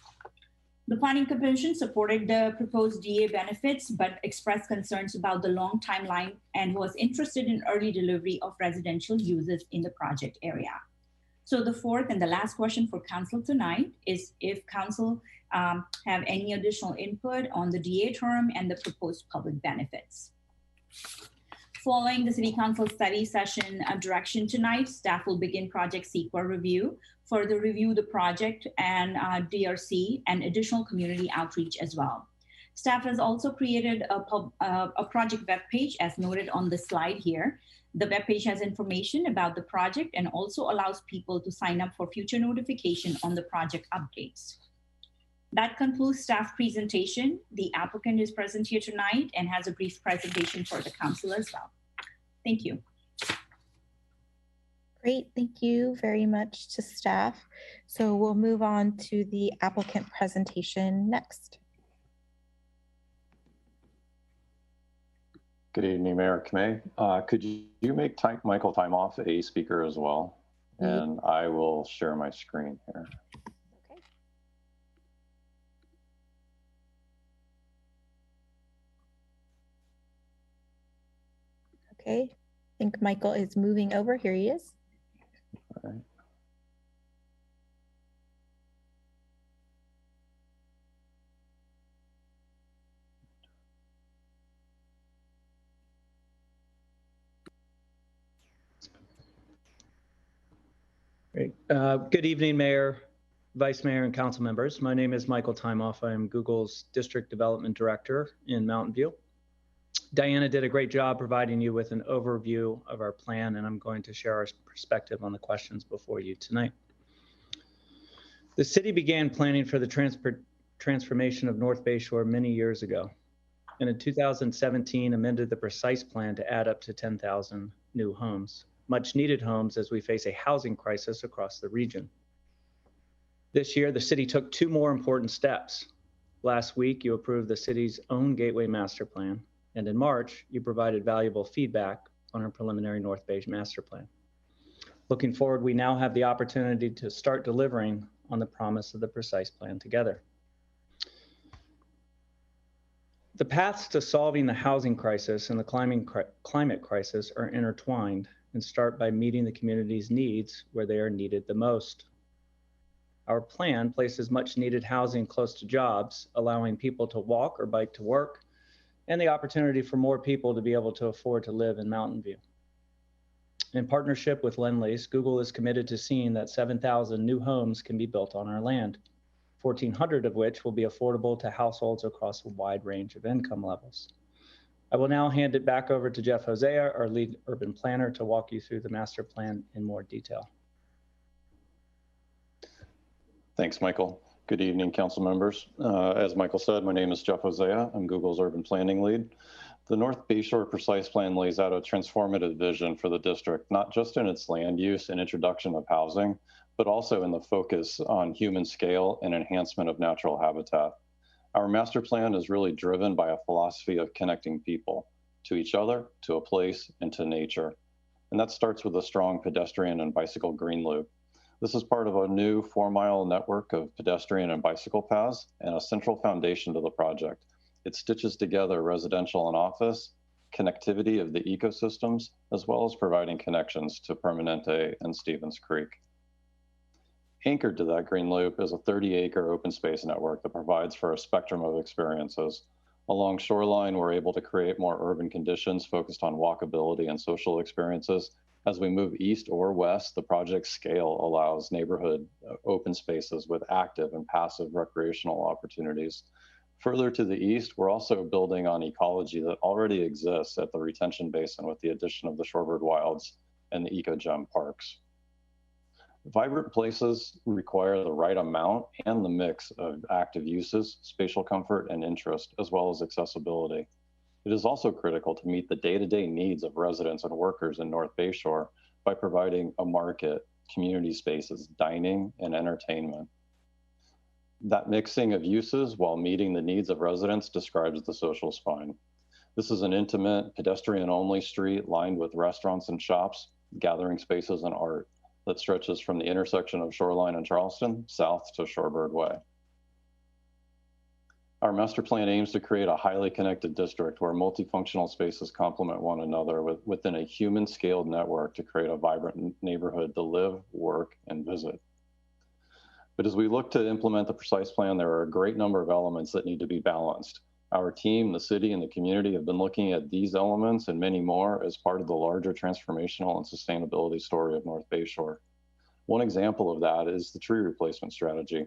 The Planning Commission supported the proposed DA benefits, but expressed concerns about the long timeline and was interested in early delivery of residential uses in the project area. So the fourth and the last question for Council tonight is if Council have any additional input on the DA term and the proposed public benefits. Following the City Council study session direction tonight, staff will begin Project CEQA review, further review the project and DRC and additional community outreach as well. Staff has also created a project webpage as noted on the slide here. The webpage has information about the project and also allows people to sign up for future notification on the project updates. That concludes staff presentation. The applicant is present here tonight and has a brief presentation for the council as well. Thank you. Great, thank you very much to staff. So we'll move on to the applicant presentation next. Good evening, Mayor Kamei. Could you make Michael Timoff a speaker as well? And I will share my screen here. Okay, I think Michael is moving over. Here he is. All right. Great. Good evening, Mayor, Vice Mayor, and council members. My name is Michael Timoff. I am Google's District Development Director in Mountain View. Diana did a great job providing you with an overview of our plan, and I'm going to share our perspective on the questions before you tonight. The city began planning for the transformation of North Bay Shore many years ago, and in 2017 amended the precise plan to add up to 10,000 new homes, much needed homes as we face a housing crisis across the region. This year, the city took two more important steps. Last week, you approved the city's own Gateway Master Plan, and in March, you provided valuable feedback on our preliminary North Bay Master Plan. Looking forward, we now have the opportunity to start delivering on the promise of the precise plan together. The paths to solving the housing crisis and the climate crisis are intertwined and start by meeting the community's needs where they are needed the most. Our plan places much needed housing close to jobs, allowing people to walk or bike to work, and the opportunity for more people to be able to afford to live in Mountain View. In partnership with Lendlease, Google is committed to seeing that 7,000 new homes can be built on our land, 1,400 of which will be affordable to households across a wide range of income levels. I will now hand it back over to Jeff Hosea, our lead urban planner, to walk you through the master plan in more detail. Thanks, Michael. Good evening, council members. As Michael said, my name is Jeff Hosea. I'm Google's urban planning lead. The North Bay Shore Precise Plan lays out a transformative vision for the district, not just in its land use and introduction of housing, but also in the focus on human scale and enhancement of natural habitat. Our master plan is really driven by a philosophy of connecting people to each other, to a place, and to nature. And that starts with a strong pedestrian and bicycle green loop. This is part of a new 4-mile network of pedestrian and bicycle paths and a central foundation to the project. It stitches together residential and office, connectivity of the ecosystems, as well as providing connections to Permanente and Stevens Creek. Anchored to that green loop is a 30-acre open space network that provides for a spectrum of experiences. Along Shoreline, we're able to create more urban conditions focused on walkability and social experiences. As we move east or west, the project scale allows neighborhood open spaces with active and passive recreational opportunities. Further to the east, we're also building on ecology that already exists at the retention basin with the addition of the Shorebird Wilds and the EcoGem parks. Vibrant places require the right amount and the mix of active uses, spatial comfort, and interest, as well as accessibility. It is also critical to meet the day-to-day needs of residents and workers in North Bayshore by providing a market, community spaces, dining, and entertainment. That mixing of uses while meeting the needs of residents describes the social spine. This is an intimate, pedestrian-only street lined with restaurants and shops, gathering spaces, and art that stretches from the intersection of Shoreline and Charleston south to Shorebird Way. Our master plan aims to create a highly connected district where multifunctional spaces complement one another within a human-scaled network to create a vibrant neighborhood to live, work, and visit. But as we look to implement the precise plan, there are a great number of elements that need to be balanced. Our team, the city, and the community have been looking at these elements and many more as part of the larger transformational and sustainability story of North Bayshore. One example of that is the tree replacement strategy.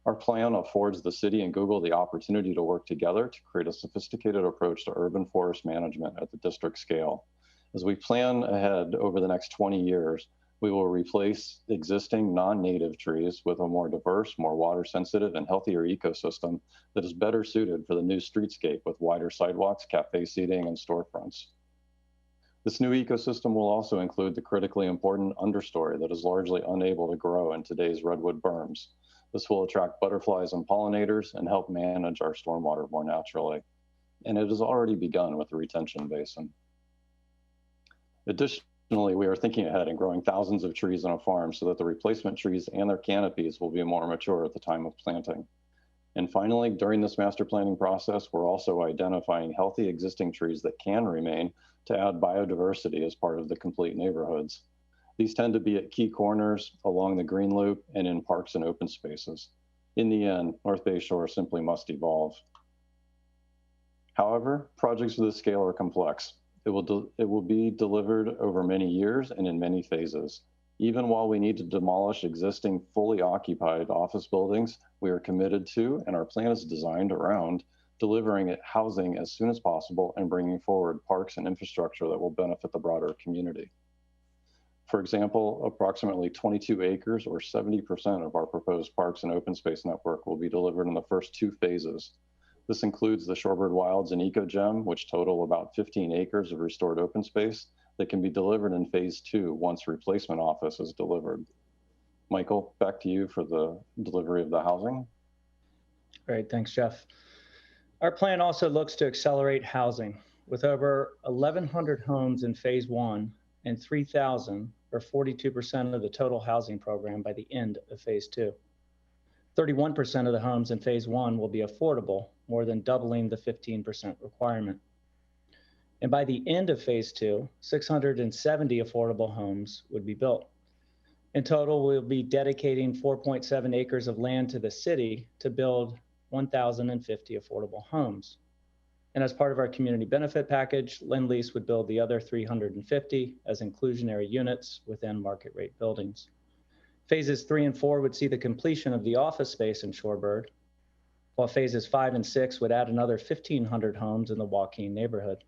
Our plan affords the city and Google the opportunity to work together to create a sophisticated approach to urban forest management at the district scale. As we plan ahead over the next 20 years, we will replace existing non-native trees with a more diverse, more water-sensitive, and healthier ecosystem that is better suited for the new streetscape with wider sidewalks, cafe seating, and storefronts. This new ecosystem will also include the critically important understory that is largely unable to grow in today's redwood berms. This will attract butterflies and pollinators and help manage our stormwater more naturally. And it has already begun with the retention basin. Additionally, we are thinking ahead and growing thousands of trees on a farm so that the replacement trees and their canopies will be more mature at the time of planting. And finally, during this master planning process, we're also identifying healthy existing trees that can remain to add biodiversity as part of the complete neighborhoods. These tend to be at key corners, along the green loop, and in parks and open spaces. In the end, North Bayshore simply must evolve. However, projects of this scale are complex. It will be delivered over many years and in many phases. Even while we need to demolish existing fully occupied office buildings, we are committed to, and our plan is designed around, delivering housing as soon as possible and bringing forward parks and infrastructure that will benefit the broader community. For example, approximately 22 acres or 70% of our proposed parks and open space network will be delivered in the first 2 phases. This includes the Shorebird Wilds and EcoGem, which total about 15 acres of restored open space that can be delivered in phase 2 once replacement office is delivered. Michael, back to you for the delivery of the housing. Great, thanks, Jeff. Our plan also looks to accelerate housing with over 1,100 homes in phase 1 and 3,000 or 42% of the total housing program by the end of phase 2. 31% of the homes in phase 1 will be affordable, more than doubling the 15% requirement. And by the end of phase 2, 670 affordable homes would be built. In total, we'll be dedicating 4.7 acres of land to the city to build 1,050 affordable homes. And as part of our community benefit package, Lend-Lease would build the other 350 as inclusionary units within market rate buildings. Phases 3 and 4 would see the completion of the office space in Shorebird, while phases 5 and 6 would add another 1,500 homes in the Joaquin neighborhood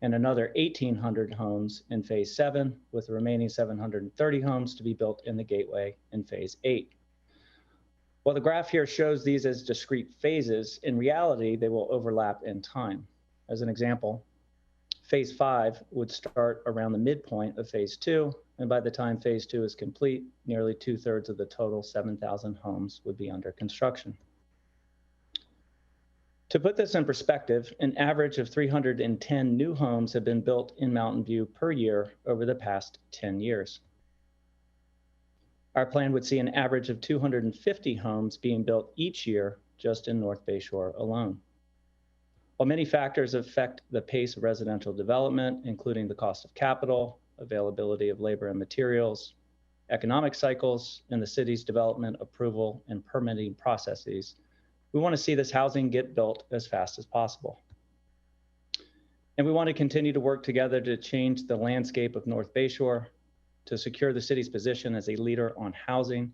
and another 1,800 homes in phase 7, with the remaining 730 homes to be built in the Gateway in phase 8. While the graph here shows these as discrete phases, in reality, they will overlap in time. As an example, phase 5 would start around the midpoint of phase 2, and by the time phase 2 is complete, nearly 2/3 of the total 7,000 homes would be under construction. To put this in perspective, an average of 310 new homes have been built in Mountain View per year over the past 10 years. Our plan would see an average of 250 homes being built each year just in North Bayshore alone. While many factors affect the pace of residential development, including the cost of capital, availability of labor and materials, economic cycles, and the city's development, approval, and permitting processes, we want to see this housing get built as fast as possible. And we want to continue to work together to change the landscape of North Bayshore, to secure the city's position as a leader on housing,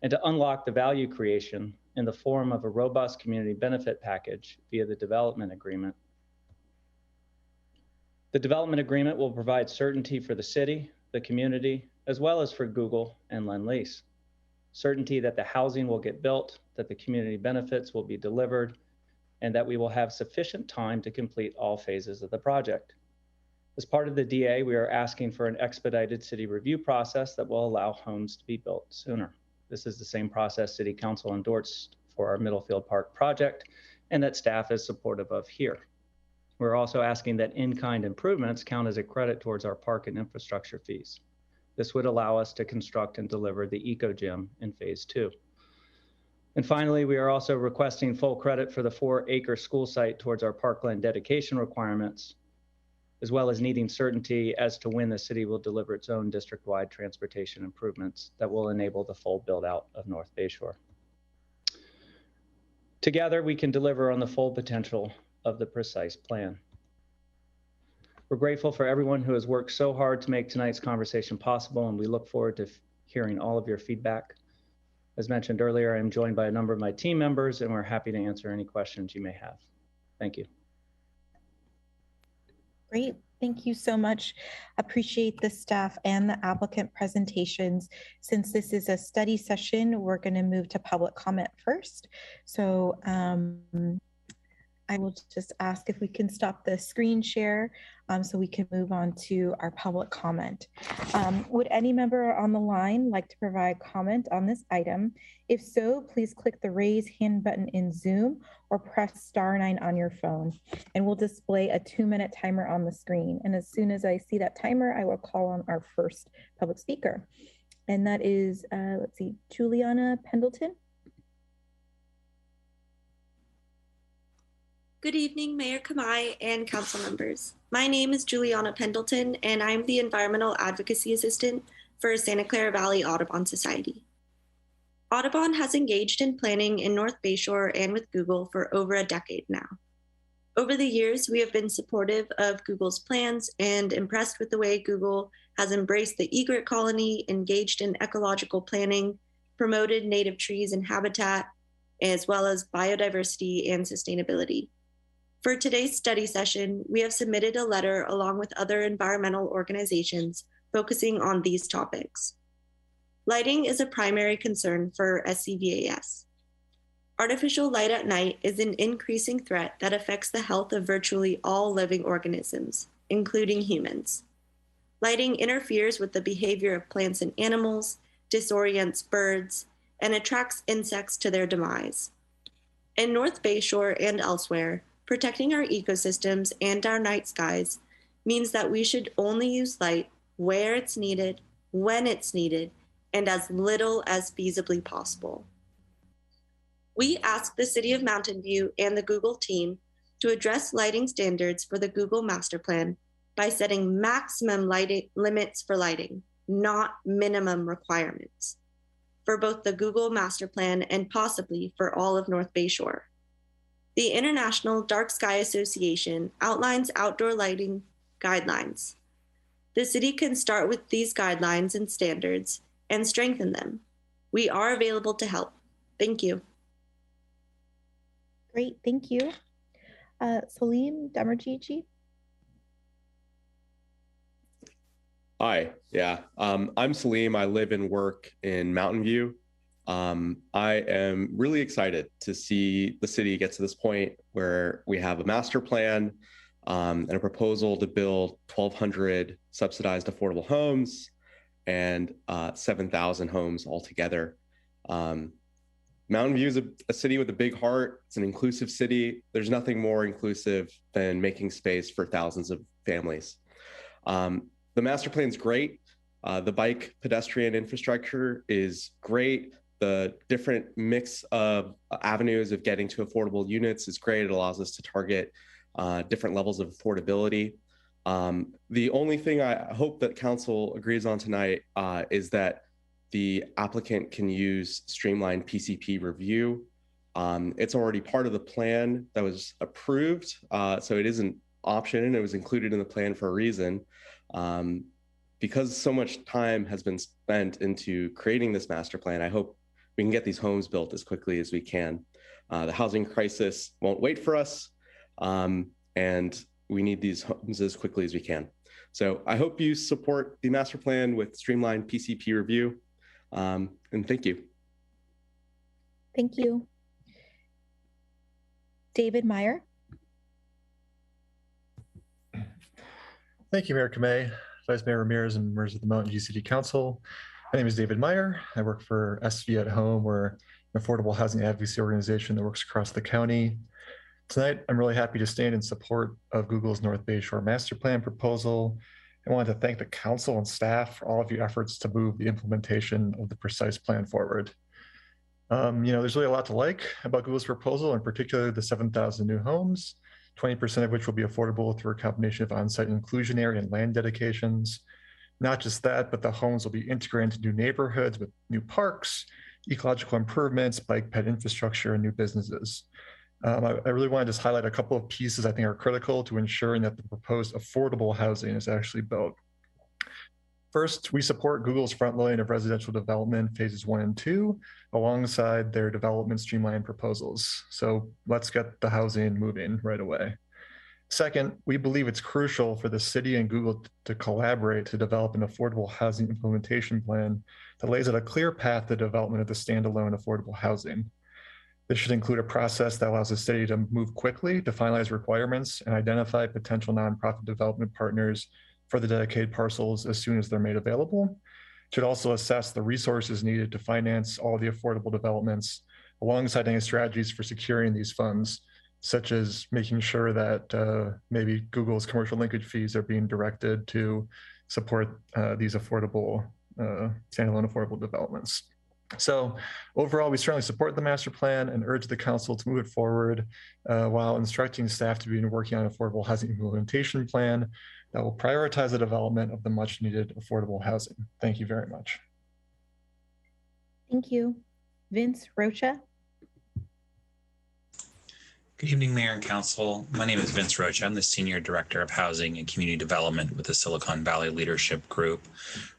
and to unlock the value creation in the form of a robust community benefit package via the development agreement. The development agreement will provide certainty for the city, the community, as well as for Google and Lend-Lease. Certainty that the housing will get built, that the community benefits will be delivered, and that we will have sufficient time to complete all phases of the project. As part of the DA, we are asking for an expedited city review process that will allow homes to be built sooner. This is the same process City Council endorsed for our Middlefield Park project and that staff is supportive of here. We're also asking that in-kind improvements count as a credit towards our park and infrastructure fees. This would allow us to construct and deliver the Eco Gym in phase 2. And finally, we are also requesting full credit for the 4-acre school site towards our parkland dedication requirements, as well as needing certainty as to when the city will deliver its own district-wide transportation improvements that will enable the full build-out of North Bayshore. Together, we can deliver on the full potential of the precise plan. We're grateful for everyone who has worked so hard to make tonight's conversation possible, and we look forward to hearing all of your feedback. As mentioned earlier, I'm joined by a number of my team members, and we're happy to answer any questions you may have. Thank you. Great. Thank you so much. Appreciate the staff and the applicant presentations. Since this is a study session, we're going to move to public comment first. So I will just ask if we can stop the screen share so we can move on to our public comment. Would any member on the line like to provide comment on this item? If so, please click the raise hand button in Zoom or press *9 on your phone, and we'll display a 2-minute timer on the screen. And as soon as I see that timer, I will call on our first public speaker. And that is, let's see, Juliana Pendleton. Good evening, Mayor Kamai and council members. My name is Juliana Pendleton, and I'm the Environmental Advocacy Assistant for Santa Clara Valley Audubon Society. Audubon has engaged in planning in North Bayshore and with Google for over a decade now. Over the years, we have been supportive of Google's plans and impressed with the way Google has embraced the egret colony, engaged in ecological planning, promoted native trees and habitat, as well as biodiversity and sustainability. For today's study session, we have submitted a letter along with other environmental organizations focusing on these topics. Lighting is a primary concern for SCVAS. Artificial light at night is an increasing threat that affects the health of virtually all living organisms, including humans. Lighting interferes with the behavior of plants and animals, disorients birds, and attracts insects to their demise. In North Bayshore and elsewhere, protecting our ecosystems and our night skies means that we should only use light where it's needed, when it's needed, and as little as feasibly possible. We ask the City of Mountain View and the Google team to address lighting standards for the Google Master Plan by setting maximum lighting limits for lighting, not minimum requirements, for both the Google Master Plan and possibly for all of North Bayshore. The International Dark Sky Association outlines outdoor lighting guidelines. The city can start with these guidelines and standards and strengthen them. We are available to help. Thank you. Great, thank you. Salim Damarjiji. Hi, yeah, I'm Salim. I live and work in Mountain View. I am really excited to see the city get to this point where we have a master plan and a proposal to build 1,200 subsidized affordable homes and 7,000 homes altogether. Mountain View is a city with a big heart. It's an inclusive city. There's nothing more inclusive than making space for thousands of families. The master plan is great. The bike pedestrian infrastructure is great. The different mix of avenues of getting to affordable units is great. It allows us to target different levels of affordability. The only thing I hope that council agrees on tonight is that the applicant can use streamlined PCP review. It's already part of the plan that was approved, so it isn't option and it was included in the plan for a reason. Because so much time has been spent into creating this master plan, I hope we can get these homes built as quickly as we can. The housing crisis won't wait for us, and we need these homes as quickly as we can. So I hope you support the master plan with streamlined PCP review, and thank you. Thank you. David Meyer. Thank you, Mayor Kamei, Vice Mayor Ramirez, and members of the Mountain View City Council. My name is David Meyer. I work for SV at Home. We're an affordable housing advocacy organization that works across the county. Tonight, I'm really happy to stand in support of Google's North Bay Shore Master Plan proposal. I wanted to thank the council and staff for all of your efforts to move the implementation of the precise plan forward. There's really a lot to like about Google's proposal, in particular the 7,000 new homes, 20% of which will be affordable through a combination of on-site inclusionary and land dedications. Not just that, but the homes will be integrated into new neighborhoods with new parks, ecological improvements, bike ped infrastructure, and new businesses. I really want to just highlight a couple of pieces I think are critical to ensuring that the proposed affordable housing is actually built. First, we support Google's front loading of residential development phases 1 and 2 alongside their development streamline proposals. So let's get the housing moving right away. Second, we believe it's crucial for the city and Google to collaborate to develop an affordable housing implementation plan that lays out a clear path to development of the standalone affordable housing. This should include a process that allows the city to move quickly to finalize requirements and identify potential nonprofit development partners for the dedicated parcels as soon as they're made available. It should also assess the resources needed to finance all the affordable developments alongside any strategies for securing these funds, such as making sure that maybe Google's commercial linkage fees are being directed to support these affordable, standalone affordable developments. So overall, we certainly support the master plan and urge the council to move it forward while instructing staff to begin working on an affordable housing implementation plan that will prioritize the development of the much needed affordable housing. Thank you very much. Thank you. Vince Rocha. Good evening, Mayor and Council. My name is Vince Rocha. I'm the Senior Director of Housing and Community Development with the Silicon Valley Leadership Group,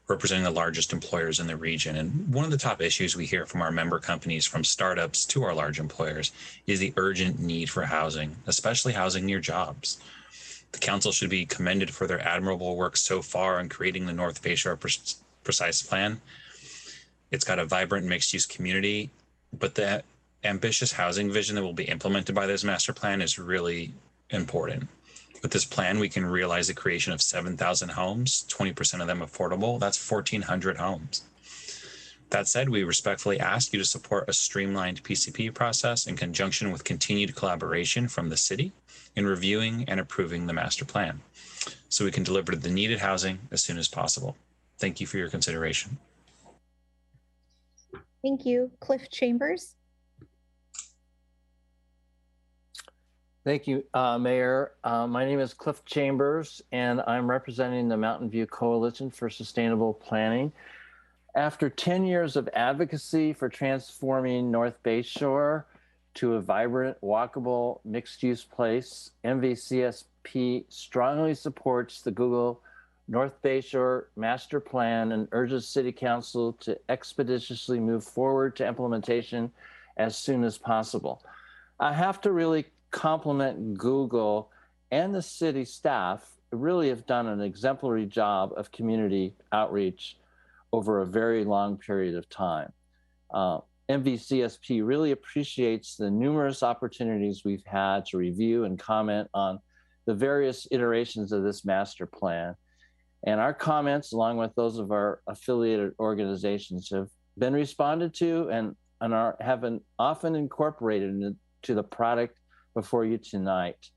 representing the largest employers in the region. And one of the top issues we hear from our member companies, from startups to our large employers, is the urgent need for housing, especially housing near jobs. The Council should be commended for their admirable work so far in creating the North Bayshore Precise Plan. It's got a vibrant mixed-use community, but that ambitious housing vision that will be implemented by this master plan is really important. With this plan, we can realize the creation of 7,000 homes, 20% of them affordable. That's 1,400 homes. That said, we respectfully ask you to support a streamlined PCP process in conjunction with continued collaboration from the city in reviewing and approving the master plan, so we can deliver the needed housing as soon as possible. Thank you for your consideration. Thank you. Cliff Chambers. Thank you, Mayor. My name is Cliff Chambers, and I'm representing the Mountain View Coalition for Sustainable Planning. After 10 years of advocacy for transforming North Bayshore to a vibrant, walkable, mixed-use place, MVCSP strongly supports the Google North Bayshore Master Plan and urges City Council to expeditiously move forward to implementation as soon as possible. I have to really compliment Google and the city staff. Really have done an exemplary job of community outreach over a very long period of time. MVCSP really appreciates the numerous opportunities we've had to review and comment on the various iterations of this master plan. And our comments, along with those of our affiliated organizations, have been responded to and have been often incorporated into the product before you tonight.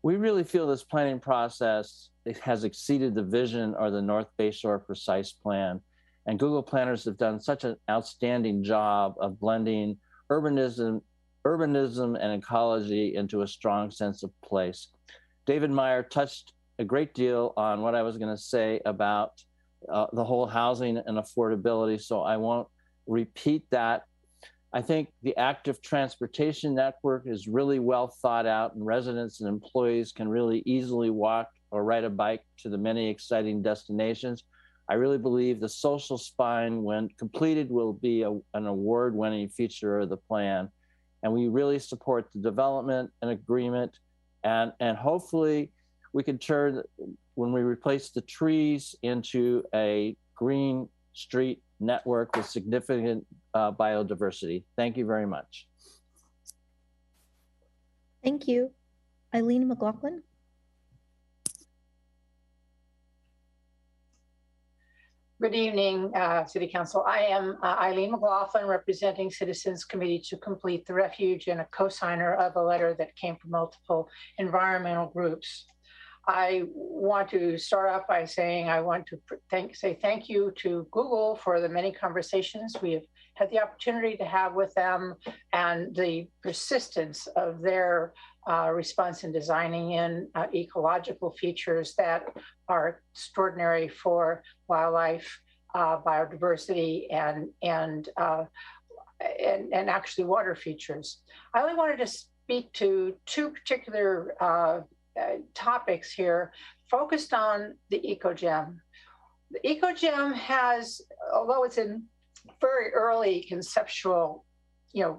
We really feel this planning process has exceeded the vision or the North Bayshore Precise Plan. And Google planners have done such an outstanding job of blending urbanism and ecology into a strong sense of place. David Meyer touched a great deal on what I was going to say about the whole housing and affordability, so I won't repeat that. I think the active transportation network is really well thought out, and residents and employees can really easily walk or ride a bike to the many exciting destinations. I really believe the social spine, when completed, will be an award-winning feature of the plan. And we really support the development and agreement. And hopefully we can turn, when we replace the trees, into a green street network with significant biodiversity. Thank you very much. Thank you. Eileen McLaughlin. Good evening, City Council. I am Eileen McLaughlin, representing Citizens Committee to Complete the Refuge, and a co-signer of a letter that came from multiple environmental groups. I want to start off by saying I want to say thank you to Google for the many conversations we have had the opportunity to have with them, and the persistence of their response in designing in ecological features that are extraordinary for wildlife, biodiversity, and actually water features. I only wanted to speak to two particular topics here, focused on the EcoGem. The EcoGem has, although it's in very early conceptual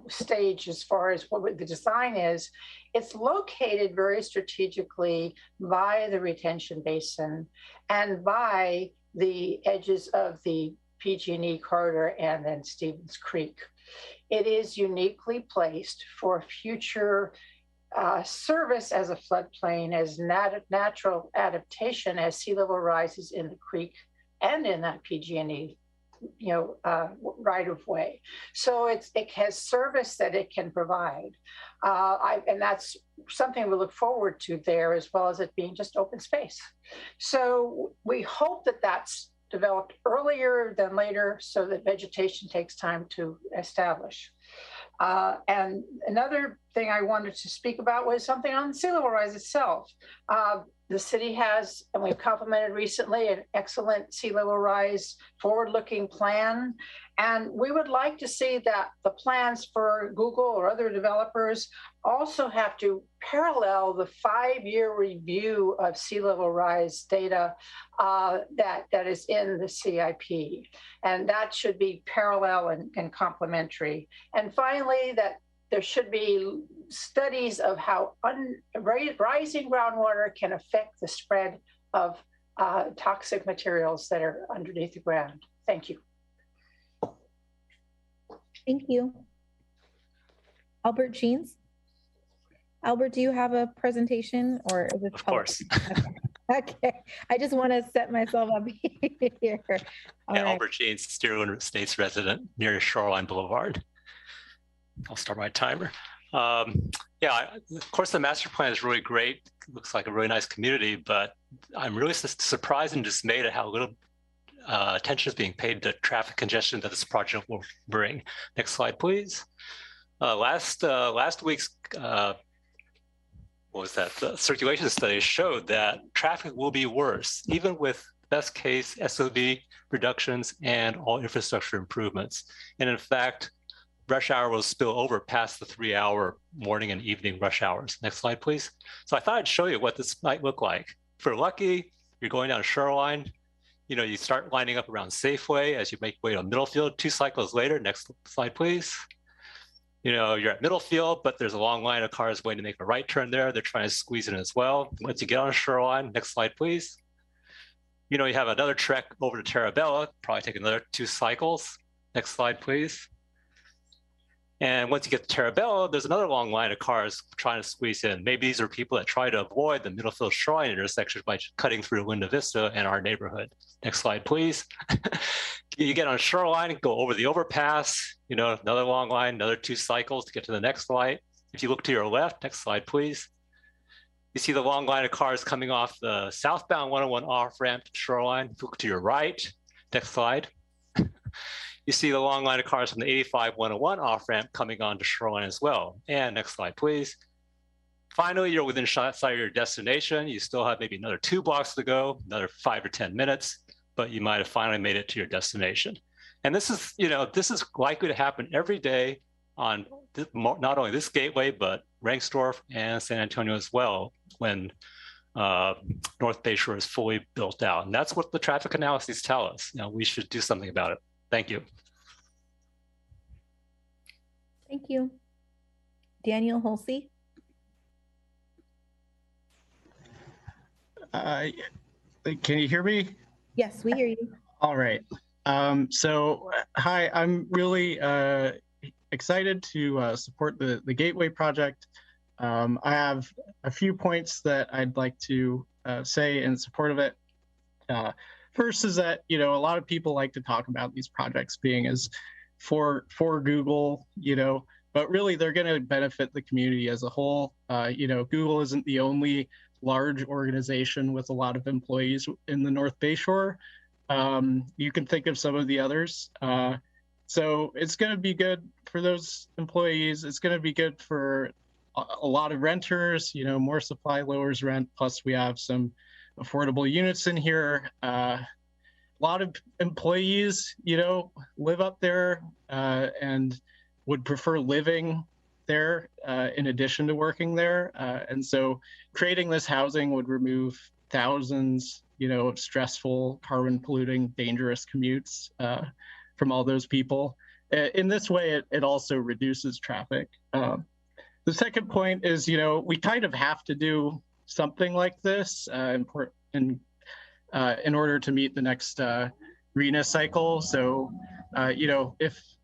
stage as far as what the design is, it's located very strategically by the retention basin and by the edges of the PG&E corridor and then Stevens Creek. It is uniquely placed for future service as a floodplain, as natural adaptation as sea level rises in the creek and in that PG&E right of way. So it has service that it can provide. And that's something we look forward to there, as well as it being just open space. So we hope that that's developed earlier than later, so that vegetation takes time to establish. And another thing I wanted to speak about was something on sea level rise itself. The city has, and we've complimented recently, an excellent sea level rise forward-looking plan. And we would like to see that the plans for Google or other developers also have to parallel the 5-year review of sea level rise data that is in the CIP. And that should be parallel and complementary. And finally, that there should be studies of how rising groundwater can affect the spread of toxic materials that are underneath the ground. Thank you. Thank you. Albert Jeans. Albert, do you have a presentation, or is it? Of course. Okay. I just want to set myself up here. All right. Albert Jeans, Steerland Estates resident near Shoreline Boulevard. I'll start my timer. Yeah, of course, the master plan is really great. It looks like a really nice community, but I'm really surprised and dismayed at how little attention is being paid to traffic congestion that this project will bring. Next slide, please. Last week's the circulation study showed that traffic will be worse, even with best case SOB reductions and all infrastructure improvements. And in fact, rush hour will spill over past the 3-hour morning and evening rush hours. Next slide, please. So I thought I'd show you what this might look like. If you're lucky, you're going down Shoreline, you start lining up around Safeway as you make way to Middlefield. 2 cycles later, next slide, please. You're at Middlefield, but there's a long line of cars waiting to make a right turn there. They're trying to squeeze in as well. Once you get on Shoreline, next slide, please. You have another trek over to Terabella, probably take another 2 cycles. Next slide, please. And once you get to Terabella, there's another long line of cars trying to squeeze in. Maybe these are people that try to avoid the Middlefield Shoreline intersection by cutting through Linda Vista and our neighborhood. Next slide, please. You get on Shoreline and go over the overpass, another long line, another 2 cycles to get to the next light. If you look to your left, next slide, please. You see the long line of cars coming off the southbound 101 off-ramp to Shoreline. If you look to your right, next slide. You see the long line of cars from the 85-101 off-ramp coming onto Shoreline as well. And next slide, please. Finally, you're within sight of your destination. You still have maybe another 2 blocks to go, another 5 or 10 minutes, but you might have finally made it to your destination. And this is likely to happen every day on not only this gateway, but Rangsdorf and San Antonio as well when North Bayshore is fully built out. And that's what the traffic analyses tell us. We should do something about it. Thank you. Thank you. Daniel Holsey. Can you hear me? Yes, we hear you. All right. So, hi, I'm really excited to support the Gateway project. I have a few points that I'd like to say in support of it. First is that, a lot of people like to talk about these projects being as for Google, but really they're going to benefit the community as a whole. Google isn't the only large organization with a lot of employees in the North Bayshore. You can think of some of the others. So it's going to be good for those employees. It's going to be good for a lot of renters. More supply lowers rent. Plus we have some affordable units in here. A lot of employees, live up there and would prefer living there in addition to working there. And so creating this housing would remove thousands, of stressful, carbon polluting, dangerous commutes from all those people. In this way, it also reduces traffic. The second point is, we kind of have to do something like this in order to meet the next RENA cycle. So,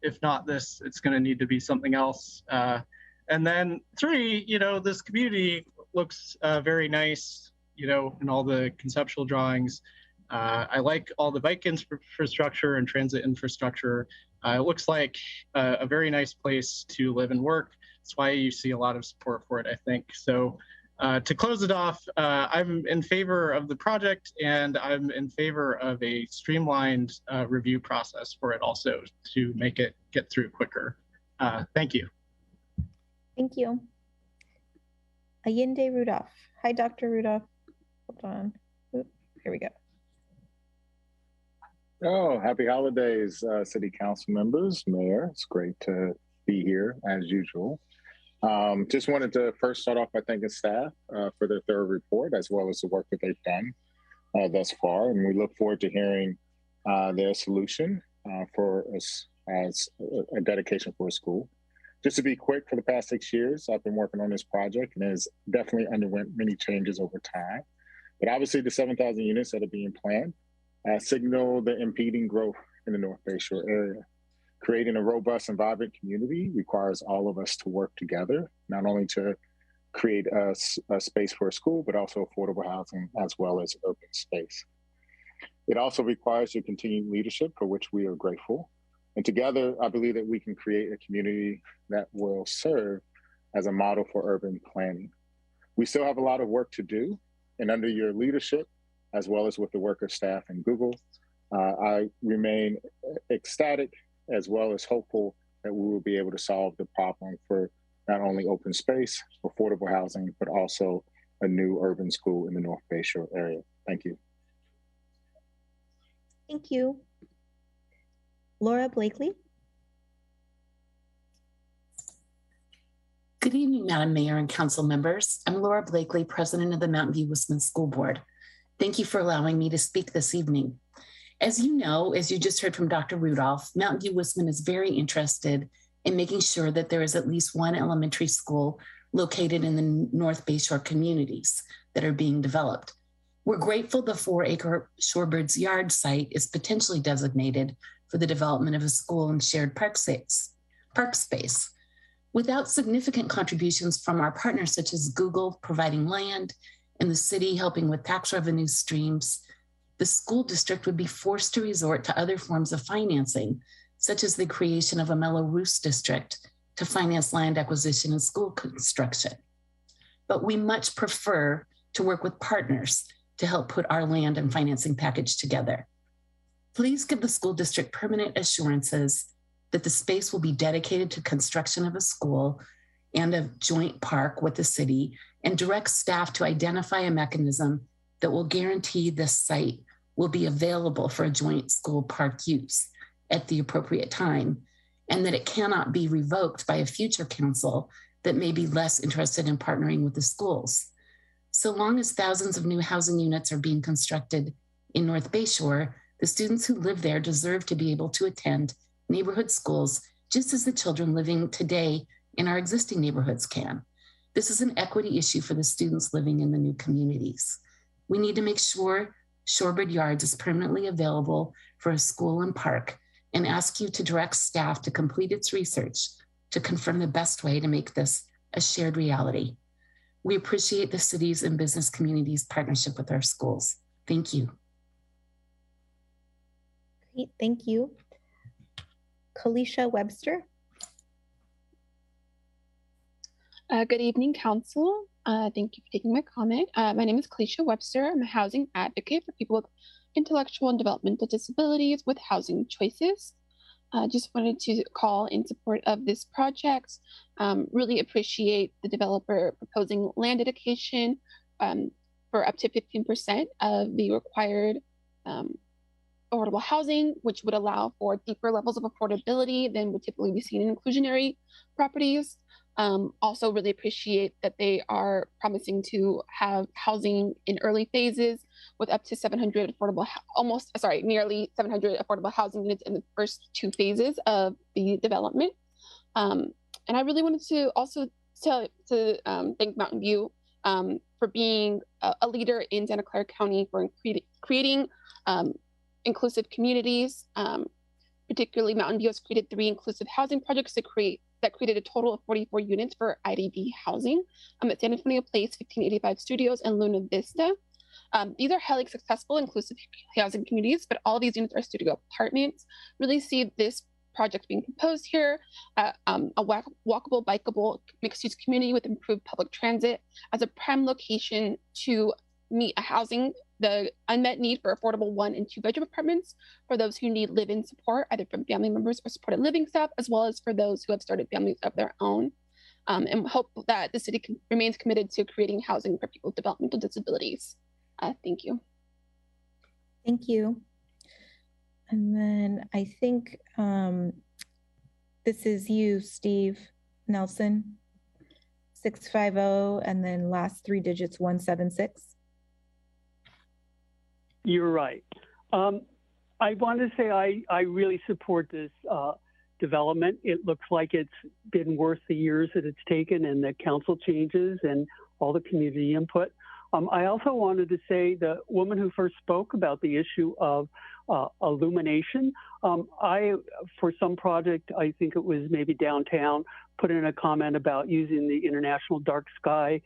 if not this, it's going to need to be something else. And then 3, this community looks very nice, in all the conceptual drawings. I like all the bike infrastructure and transit infrastructure. It looks like a very nice place to live and work. That's why you see a lot of support for it, I think. So to close it off, I'm in favor of the project, and I'm in favor of a streamlined review process for it also to make it get through quicker. Thank you. Thank you. Allende Rudolph. Hi, Dr. Rudolph. Hold on. Oop, here we go. Oh, happy holidays, City Council members, Mayor. It's great to be here as usual. Just wanted to first start off by thanking staff for their thorough report, as well as the work that they've done thus far. And we look forward to hearing their solution for us as a dedication for a school. Just to be quick, for the past 6 years, I've been working on this project, and it has definitely underwent many changes over time. But obviously the 7,000 units that are being planned signal the impeding growth in the North Bayshore area. Creating a robust and vibrant community requires all of us to work together, not only to create a space for a school, but also affordable housing as well as open space. It also requires your continued leadership, for which we are grateful. And together, I believe that we can create a community that will serve as a model for urban planning. We still have a lot of work to do, and under your leadership, as well as with the work of staff in Google, I remain ecstatic as well as hopeful that we will be able to solve the problem for not only open space, affordable housing, but also a new urban school in the North Bayshore area. Thank you. Thank you. Laura Blakely. Good evening, Madam Mayor and council members. I'm Laura Blakely, president of the Mountain View Wissman School Board. Thank you for allowing me to speak this evening. As you know, as you just heard from Dr. Rudolph, Mountain View Wissman is very interested in making sure that there is at least one elementary school located in the North Bayshore communities that are being developed. We're grateful the 4-acre Shorebirds Yard site is potentially designated for the development of a school and shared park space. Without significant contributions from our partners such as Google providing land and the city helping with tax revenue streams, the school district would be forced to resort to other forms of financing, such as the creation of a Mellow Roofs district to finance land acquisition and school construction. But we much prefer to work with partners to help put our land and financing package together. Please give the school district permanent assurances that the space will be dedicated to construction of a school and a joint park with the city, and direct staff to identify a mechanism that will guarantee this site will be available for a joint school park use at the appropriate time, and that it cannot be revoked by a future council that may be less interested in partnering with the schools. So long as thousands of new housing units are being constructed in North Bayshore, the students who live there deserve to be able to attend neighborhood schools just as the children living today in our existing neighborhoods can. This is an equity issue for the students living in the new communities. We need to make sure Shorebird Yards is permanently available for a school and park, and ask you to direct staff to complete its research to confirm the best way to make this a shared reality. We appreciate the city's and business community's partnership with our schools. Thank you. Great, thank you. Kalisha Webster. Good evening, Council. Thank you for taking my comment. My name is Kalisha Webster. I'm a housing advocate for people with intellectual and developmental disabilities with housing choices. Just wanted to call in support of this project. Really appreciate the developer proposing land dedication for up to 15% of the required affordable housing, which would allow for deeper levels of affordability than would typically be seen in inclusionary properties. Also really appreciate that they are promising to have housing in early phases with up to 700 affordable, nearly 700 affordable housing units in the first 2 phases of the development. And I really wanted to also thank Mountain View for being a leader in Santa Clara County for creating inclusive communities. Particularly, Mountain View has created 3 inclusive housing projects that created a total of 44 units for IDB housing at San Antonio Place, 1585 Studios, and Luna Vista. These are highly successful inclusive housing communities, but all of these units are studio apartments. Really see this project being proposed here, a walkable, bikeable, mixed-use community with improved public transit as a prime location to meet the unmet need for affordable 1- and 2-bedroom apartments for those who need live-in support, either from family members or supported living staff, as well as for those who have started families of their own. And hope that the city remains committed to creating housing for people with developmental disabilities. Thank you. Thank you. And then I think this is you, Steve Nelson, 650, and then last 3 digits, 176. You're right. I want to say I really support this development. It looks like it's been worth the years that it's taken and the council changes and all the community input. I also wanted to say the woman who first spoke about the issue of illumination. For some project, I think it was maybe downtown, put in a comment about using the International Dark Sky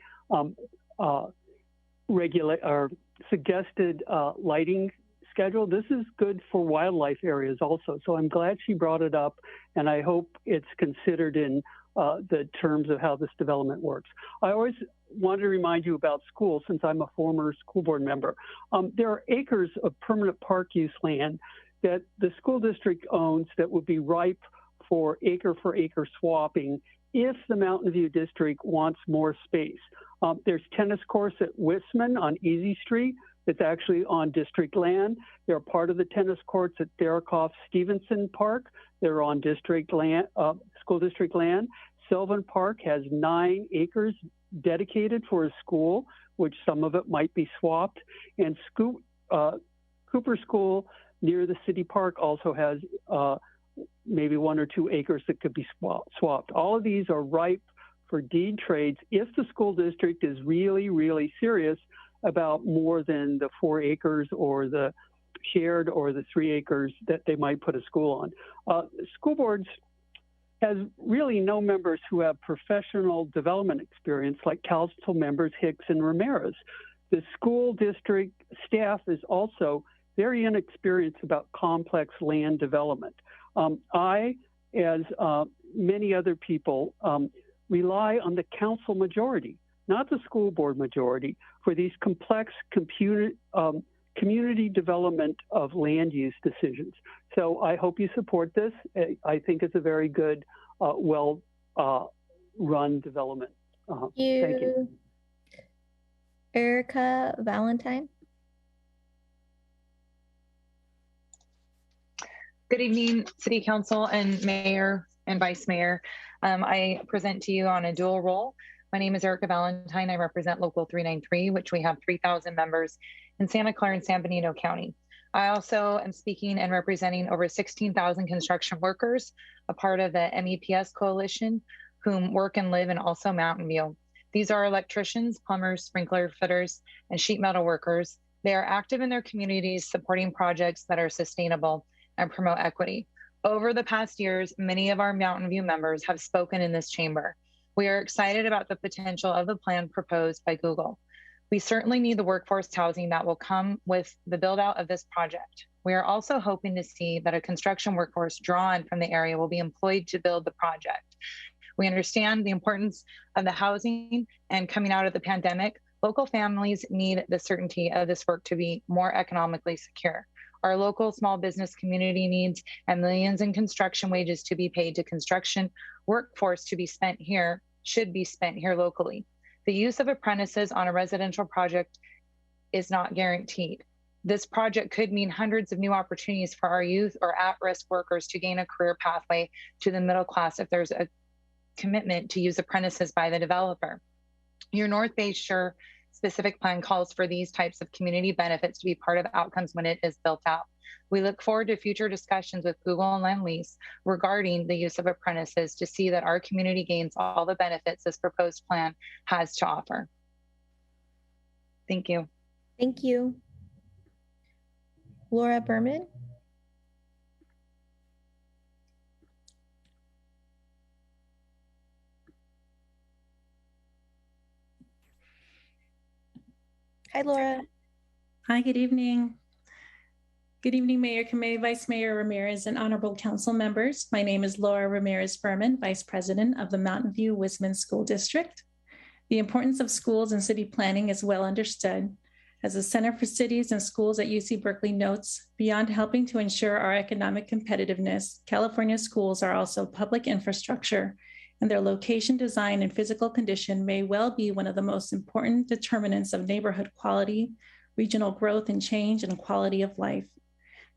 suggested lighting schedule. This is good for wildlife areas also. So I'm glad she brought it up, and I hope it's considered in the terms of how this development works. I always want to remind you about schools, since I'm a former school board member. There are acres of permanent park use land that the school district owns that would be ripe for acre swapping if the Mountain View district wants more space. There's tennis courts at Wisman on Easy Street that's actually on district land. They're part of the tennis courts at Darakoff-Stevenson Park. They're on district land, school district land. Sylvan Park has 9 acres dedicated for a school, which some of it might be swapped. And Cooper School near the city park also has maybe 1 or 2 acres that could be swapped. All of these are ripe for deed trades if the school district is really, really serious about more than the 4 acres or the shared or the 3 acres that they might put a school on. School boards has really no members who have professional development experience like council members Hicks and Ramirez. The school district staff is also very inexperienced about complex land development. I, as many other people, rely on the council majority, not the school board majority, for these complex community development of land use decisions. So I hope you support this. I think it's a very good, well-run development. Thank you. Erica Valentine. Good evening, City Council and Mayor. and Vice Mayor. I present to you on a dual role. My name is Erica Valentine. I represent Local 393, which we have 3,000 members in Santa Clara and San Benito County. I also am speaking and representing over 16,000 construction workers, a part of the MEPS coalition, whom work and live in also Mountain View. These are electricians, plumbers, sprinkler fitters, and sheet metal workers. They are active in their communities, supporting projects that are sustainable and promote equity. Over the past years, many of our Mountain View members have spoken in this chamber. We are excited about the potential of the plan proposed by Google. We certainly need the workforce housing that will come with the build out of this project. We are also hoping to see that a construction workforce drawn from the area will be employed to build the project. We understand the importance of the housing, and coming out of the pandemic, local families need the certainty of this work to be more economically secure. Our local small business community needs and millions in construction wages to be paid to construction workforce to be spent here, should be spent here locally. The use of apprentices on a residential project is not guaranteed. This project could mean hundreds of new opportunities for our youth or at-risk workers to gain a career pathway to the middle class if there's a commitment to use apprentices by the developer. Your North Bayshore specific plan calls for these types of community benefits to be part of outcomes when it is built out. We look forward to future discussions with Google and Lend-Lease regarding the use of apprentices to see that our community gains all the benefits this proposed plan has to offer. Thank you. Thank you. Laura Berman. Hi, Laura. Hi, good evening. Good evening, Mayor Kamei, Vice Mayor Ramirez, and honorable council members. My name is Laura Ramirez Berman, Vice President of the Mountain View Wisman School District. The importance of schools and city planning is well understood. As the Center for Cities and Schools at UC Berkeley notes, beyond helping to ensure our economic competitiveness, California schools are also public infrastructure, and their location, design, and physical condition may well be one of the most important determinants of neighborhood quality, regional growth and change, and quality of life.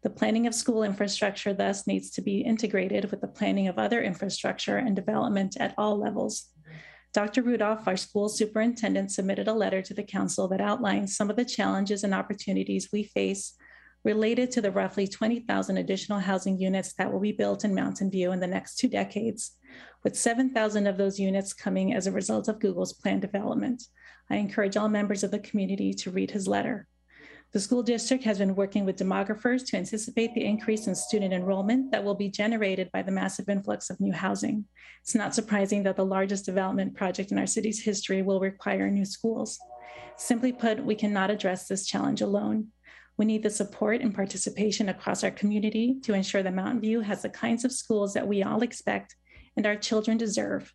The planning of school infrastructure thus needs to be integrated with the planning of other infrastructure and development at all levels. Dr. Rudolph, our school superintendent, submitted a letter to the council that outlines some of the challenges and opportunities we face related to the roughly 20,000 additional housing units that will be built in Mountain View in the next 2 decades, with 7,000 of those units coming as a result of Google's planned development. I encourage all members of the community to read his letter. The school district has been working with demographers to anticipate the increase in student enrollment that will be generated by the massive influx of new housing. It's not surprising that the largest development project in our city's history will require new schools. Simply put, we cannot address this challenge alone. We need the support and participation across our community to ensure that Mountain View has the kinds of schools that we all expect and our children deserve.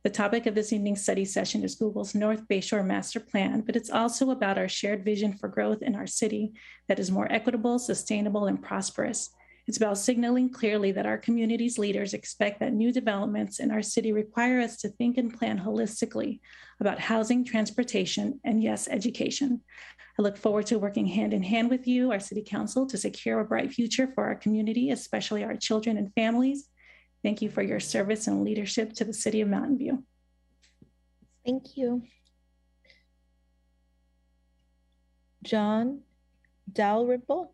The topic of this evening's study session is Google's North Bayshore Master Plan, but it's also about our shared vision for growth in our city that is more equitable, sustainable, and prosperous. It's about signaling clearly that our community's leaders expect that new developments in our city require us to think and plan holistically about housing, transportation, and yes, education. I look forward to working hand in hand with you, our city council, to secure a bright future for our community, especially our children and families. Thank you for your service and leadership to the city of Mountain View. Thank you. John Dalrymple.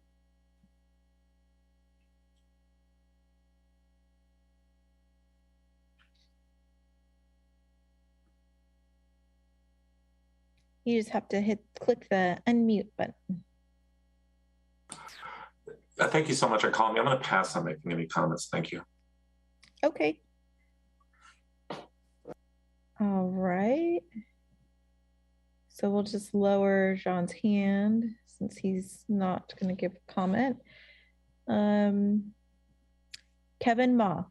You just have to click the unmute button. Thank you so much for calling me. I'm going to pass on making any comments. Thank you. Okay. All right. So we'll just lower Jean's hand since he's not going to give a comment. Kevin Ma.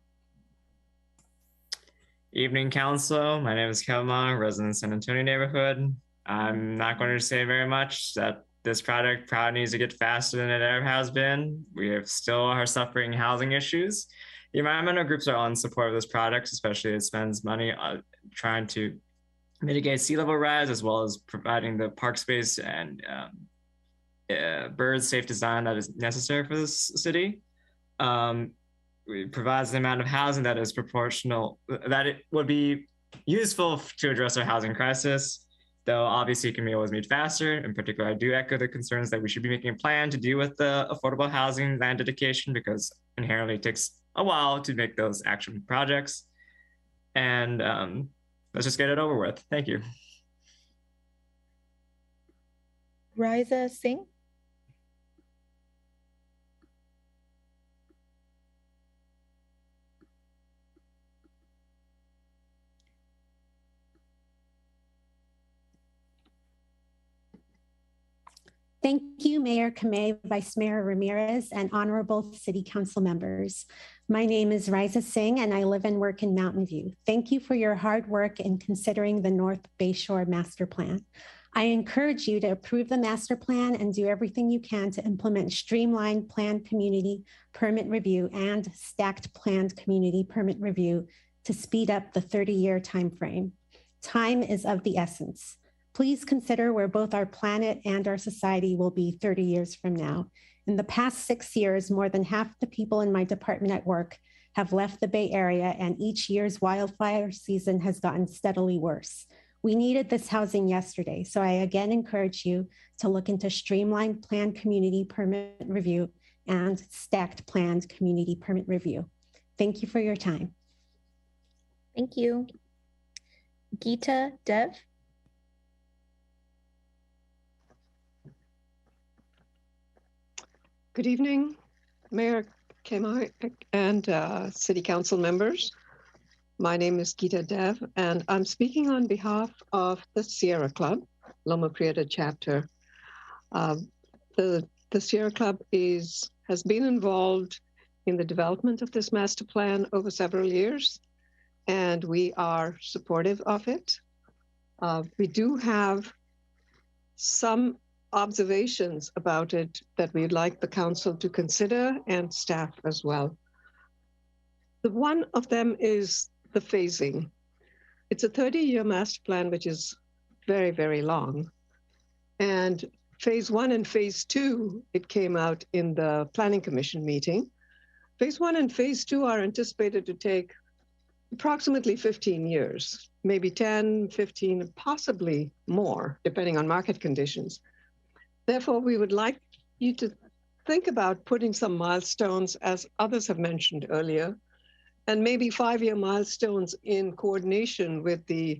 Evening, Council. My name is Kevin Ma, resident in San Antonio neighborhood. I'm not going to say very much. That this project probably needs to get faster than it ever has been. We still are suffering housing issues. The environmental groups are all in support of this project, especially it spends money on trying to mitigate sea level rise, as well as providing the park space and bird safe design that is necessary for this city. provides the amount of housing that is proportional, that it would be useful to address our housing crisis. Though obviously it can always move faster. In particular, I do echo the concerns that we should be making a plan to deal with the affordable housing land dedication, because inherently it takes a while to make those action projects. And let's just get it over with. Thank you. Riza Singh. Thank you, Mayor Kamei, Vice Mayor Ramirez, and honorable City Council members. My name is Riza Singh, and I live and work in Mountain View. Thank you for your hard work in considering the North Bayshore Master Plan. I encourage you to approve the master plan and do everything you can to implement streamlined planned community permit review and stacked planned community permit review to speed up the 30-year timeframe. Time is of the essence. Please consider where both our planet and our society will be 30 years from now. In the past 6 years, more than half the people in my department at work have left the Bay Area, and each year's wildfire season has gotten steadily worse. We needed this housing yesterday, so I again encourage you to look into streamlined planned community permit review and stacked planned community permit review. Thank you for your time. Thank you. Geeta Dev. Good evening, Mayor Kamei and City Council members. My name is Geeta Dev, and I'm speaking on behalf of the Sierra Club, Loma Prieta chapter. The Sierra Club has been involved in the development of this master plan over several years, and we are supportive of it. We do have some observations about it that we'd like the council to consider and staff as well. The one of them is the phasing. It's a 30-year master plan, which is very, very long. And phase 1 and phase 2, it came out in the Planning Commission meeting. Phase 1 and phase 2 are anticipated to take approximately 15 years, maybe 10, 15, possibly more, depending on market conditions. Therefore, we would like you to think about putting some milestones, as others have mentioned earlier, and maybe 5-year milestones in coordination with the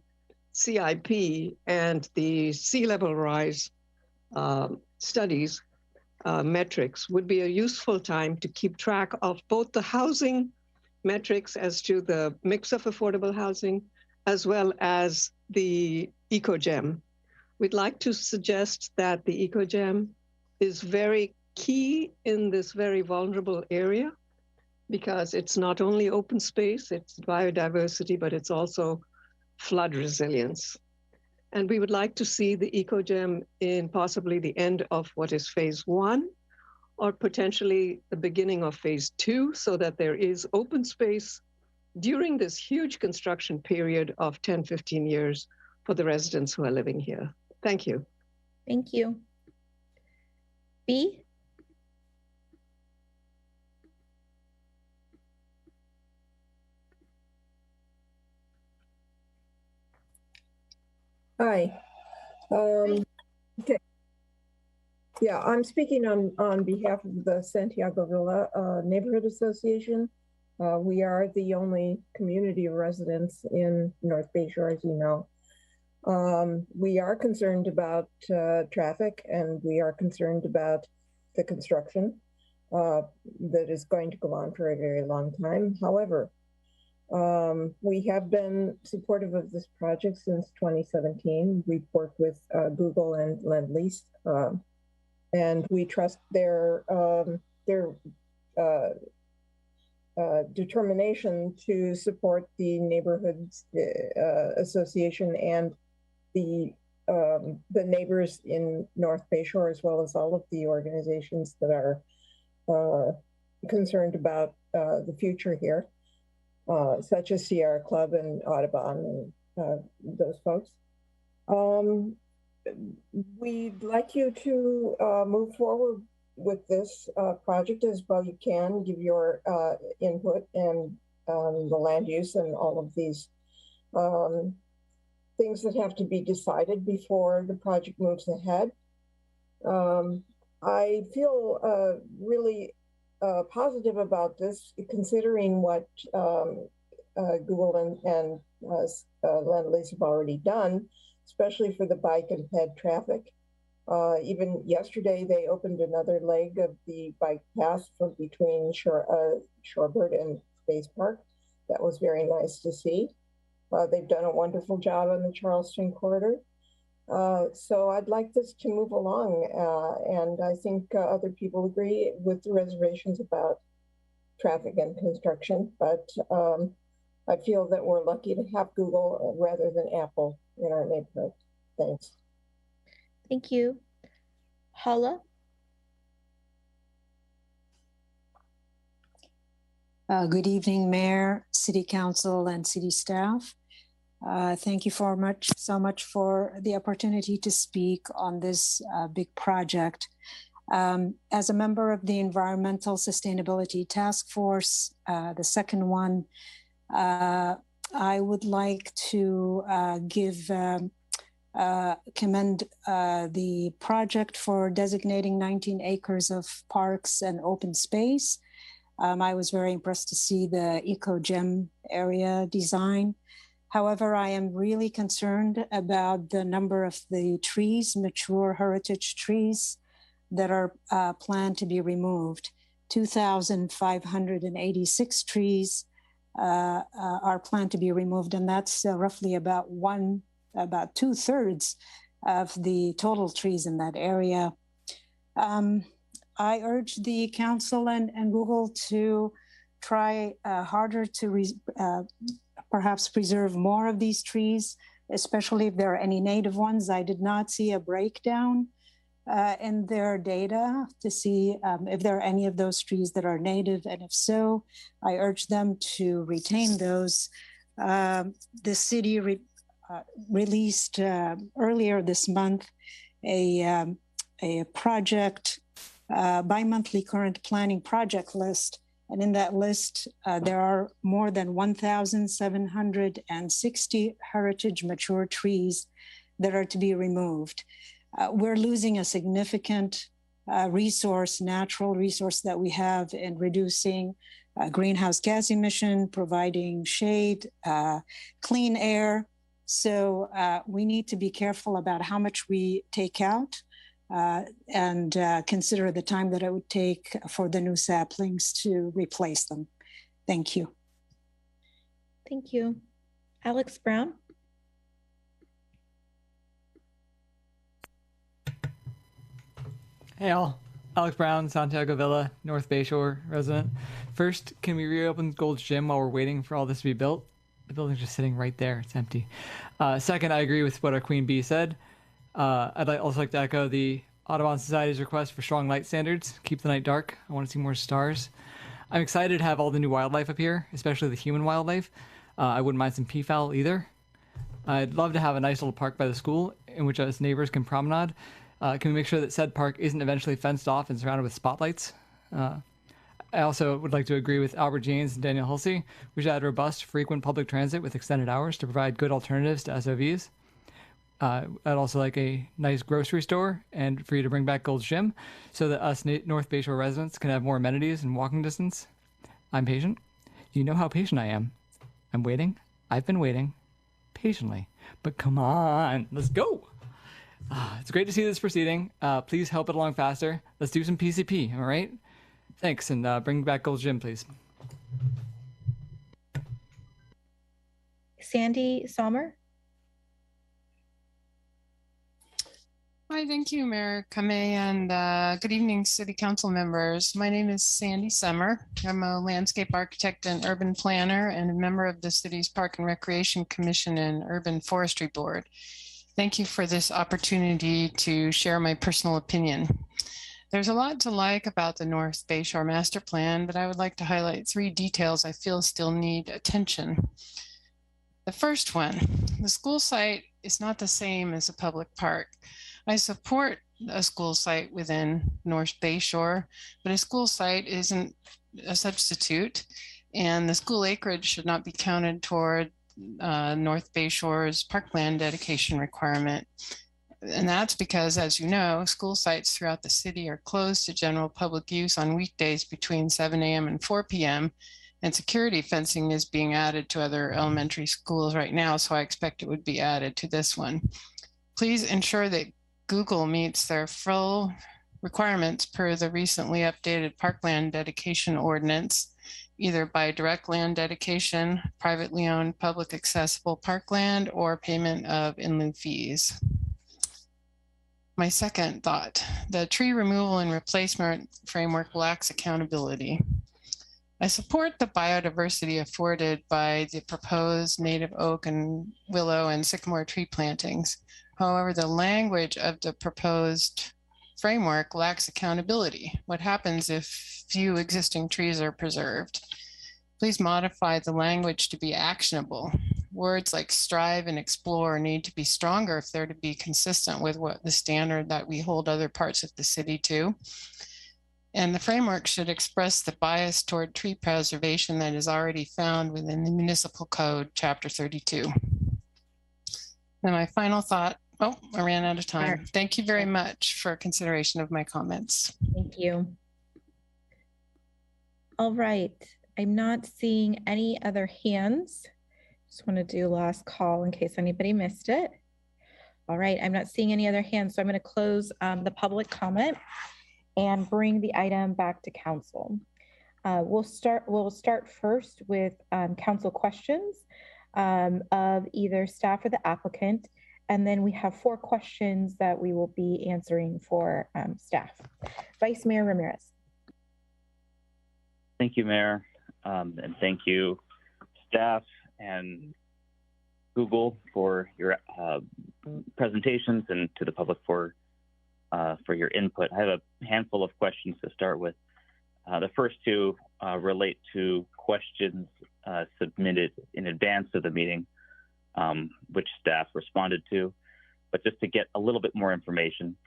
CIP and the sea level rise studies metrics would be a useful time to keep track of both the housing metrics as to the mix of affordable housing, as well as the EcoGem. We'd like to suggest that the EcoGem is very key in this very vulnerable area, because it's not only open space, it's biodiversity, but it's also flood resilience. And we would like to see the EcoGem in possibly the end of what is phase 1, or potentially the beginning of phase 2, so that there is open space during this huge construction period of 10, 15 years for the residents who are living here. Thank you. Thank you. B. Hi. Okay. Yeah, I'm speaking on behalf of the Santiago Villa Neighborhood Association. We are the only community of residents in North Bayshore, as you know. We are concerned about traffic, and we are concerned about the construction that is going to go on for a very long time. However, we have been supportive of this project since 2017. We've worked with Google and Lend-Lease, and we trust their determination to support the neighborhoods association and the neighbors in North Bayshore, as well as all of the organizations that are concerned about the future here, such as Sierra Club and Audubon and those folks. We'd like you to move forward with this project as well you can, give your input and the land use and all of these things that have to be decided before the project moves ahead. I feel really positive about this, considering what Google and Lend-Lease have already done, especially for the bike and ped traffic. Even yesterday, they opened another leg of the bike path from between Shorebird and Space Park. That was very nice to see. They've done a wonderful job on the Charleston corridor. So I'd like this to move along, and I think other people agree with the reservations about traffic and construction, but I feel that we're lucky to have Google rather than Apple in our neighborhood. Thanks. Thank you. Hala? Good evening, Mayor, City Council, and City staff. Thank you so much for the opportunity to speak on this big project. As a member of the Environmental Sustainability Task Force, the second one, I would like to commend the project for designating 19 acres of parks and open space. I was very impressed to see the eco-gem area design. However, I am really concerned about the number of the trees, mature heritage trees, that are planned to be removed. 2,586 trees are planned to be removed, and that's roughly about 2/3 of the total trees in that area. I urge the council and Google to try harder to perhaps preserve more of these trees, especially if there are any native ones. I did not see a breakdown in their data to see if there are any of those trees that are native, and if so, I urge them to retain those. The city released earlier this month a project, bi-monthly current planning project list. And in that list, there are more than 1,760 heritage mature trees that are to be removed. We're losing a significant natural resource that we have in reducing greenhouse gas emission, providing shade, clean air. So we need to be careful about how much we take out and consider the time that it would take for the new saplings to replace them. Thank you. Thank you. Alex Brown? Hey all, Alex Brown, Santiago Villa, North Bayshore resident. First, can we reopen Gold's Gym while we're waiting for all this to be built? The building's just sitting right there, it's empty. Second, I agree with what our Queen Bee said. I'd also like to echo the Audubon Society's request for strong light standards. Keep the night dark. I want to see more stars. I'm excited to have all the new wildlife up here, especially the human wildlife. I wouldn't mind some peafowl either. I'd love to have a nice little park by the school in which us neighbors can promenade. Can we make sure that said park isn't eventually fenced off and surrounded with spotlights? I also would like to agree with Albert James and Daniel Hulsey. We should add robust, frequent public transit with extended hours to provide good alternatives to SOVs. I'd also like a nice grocery store and for you to bring back Gold's Gym so that us North Bayshore residents can have more amenities and walking distance. I'm patient. You know how patient I am. I'm waiting. I've been waiting patiently. But come on, let's go. It's great to see this proceeding. Please help it along faster. Let's do some PCP, all right? Thanks, and bring back Gold's Gym, please. Sandy Sommer? Hi, thank you, Mayor Kamei, and good evening, City Council members. My name is Sandy Sommer. I'm a landscape architect and urban planner and a member of the city's Park and Recreation Commission and Urban Forestry Board. Thank you for this opportunity to share my personal opinion. There's a lot to like about the North Bayshore Master Plan, but I would like to highlight 3 details I feel still need attention. The first one, the school site is not the same as a public park. I support a school site within North Bay Shore, but a school site isn't a substitute, and the school acreage should not be counted toward North Bay Shore's parkland dedication requirement. And that's because, as you know, school sites throughout the city are closed to general public use on weekdays between 7 a.m. and 4 p.m. And security fencing is being added to other elementary schools right now, so I expect it would be added to this one. Please ensure that Google meets their full requirements per the recently updated parkland dedication ordinance, either by direct land dedication, privately owned public accessible parkland, or payment of in lieu fees. My second thought, the tree removal and replacement framework lacks accountability. I support the biodiversity afforded by the proposed native oak and willow and sycamore tree plantings. However, the language of the proposed framework lacks accountability. What happens if few existing trees are preserved? Please modify the language to be actionable. Words like strive and explore need to be stronger if they're to be consistent with what the standard that we hold other parts of the city to. And the framework should express the bias toward tree preservation that is already found within the Municipal Code, Chapter 32. And my final thought, oh, I ran out of time. Sure. Thank you very much for consideration of my comments. Thank you. All right, I'm not seeing any other hands. Just want to do last call in case anybody missed it. All right, I'm not seeing any other hands, so I'm going to close the public comment and bring the item back to council. We'll start first with council questions of either staff or the applicant, and then we have 4 questions that we will be answering for staff. Vice Mayor Ramirez. Thank you, Mayor, and thank you, staff and Google for your presentations, and to the public for your input. I have a handful of questions to start with. The first 2 relate to questions submitted in advance of the meeting, which staff responded to. But just to get a little bit more information,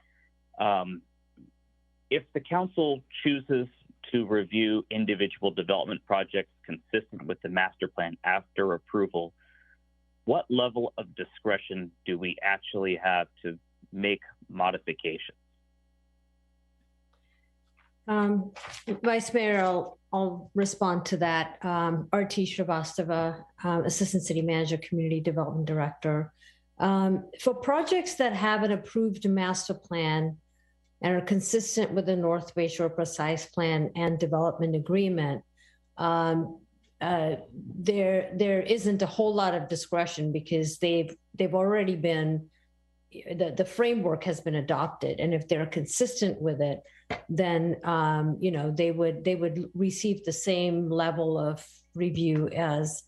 if the council chooses to review individual development projects consistent with the master plan after approval, what level of discretion do we actually have to make modifications? Vice Mayor, I'll respond to that. R.T. Shrivastava, Assistant City Manager, Community Development Director. For projects that have an approved master plan and are consistent with the North Bay Shore Precise Plan and Development Agreement, there isn't a whole lot of discretion because they've already been, the framework has been adopted, and if they're consistent with it, then you know, they would receive the same level of review as,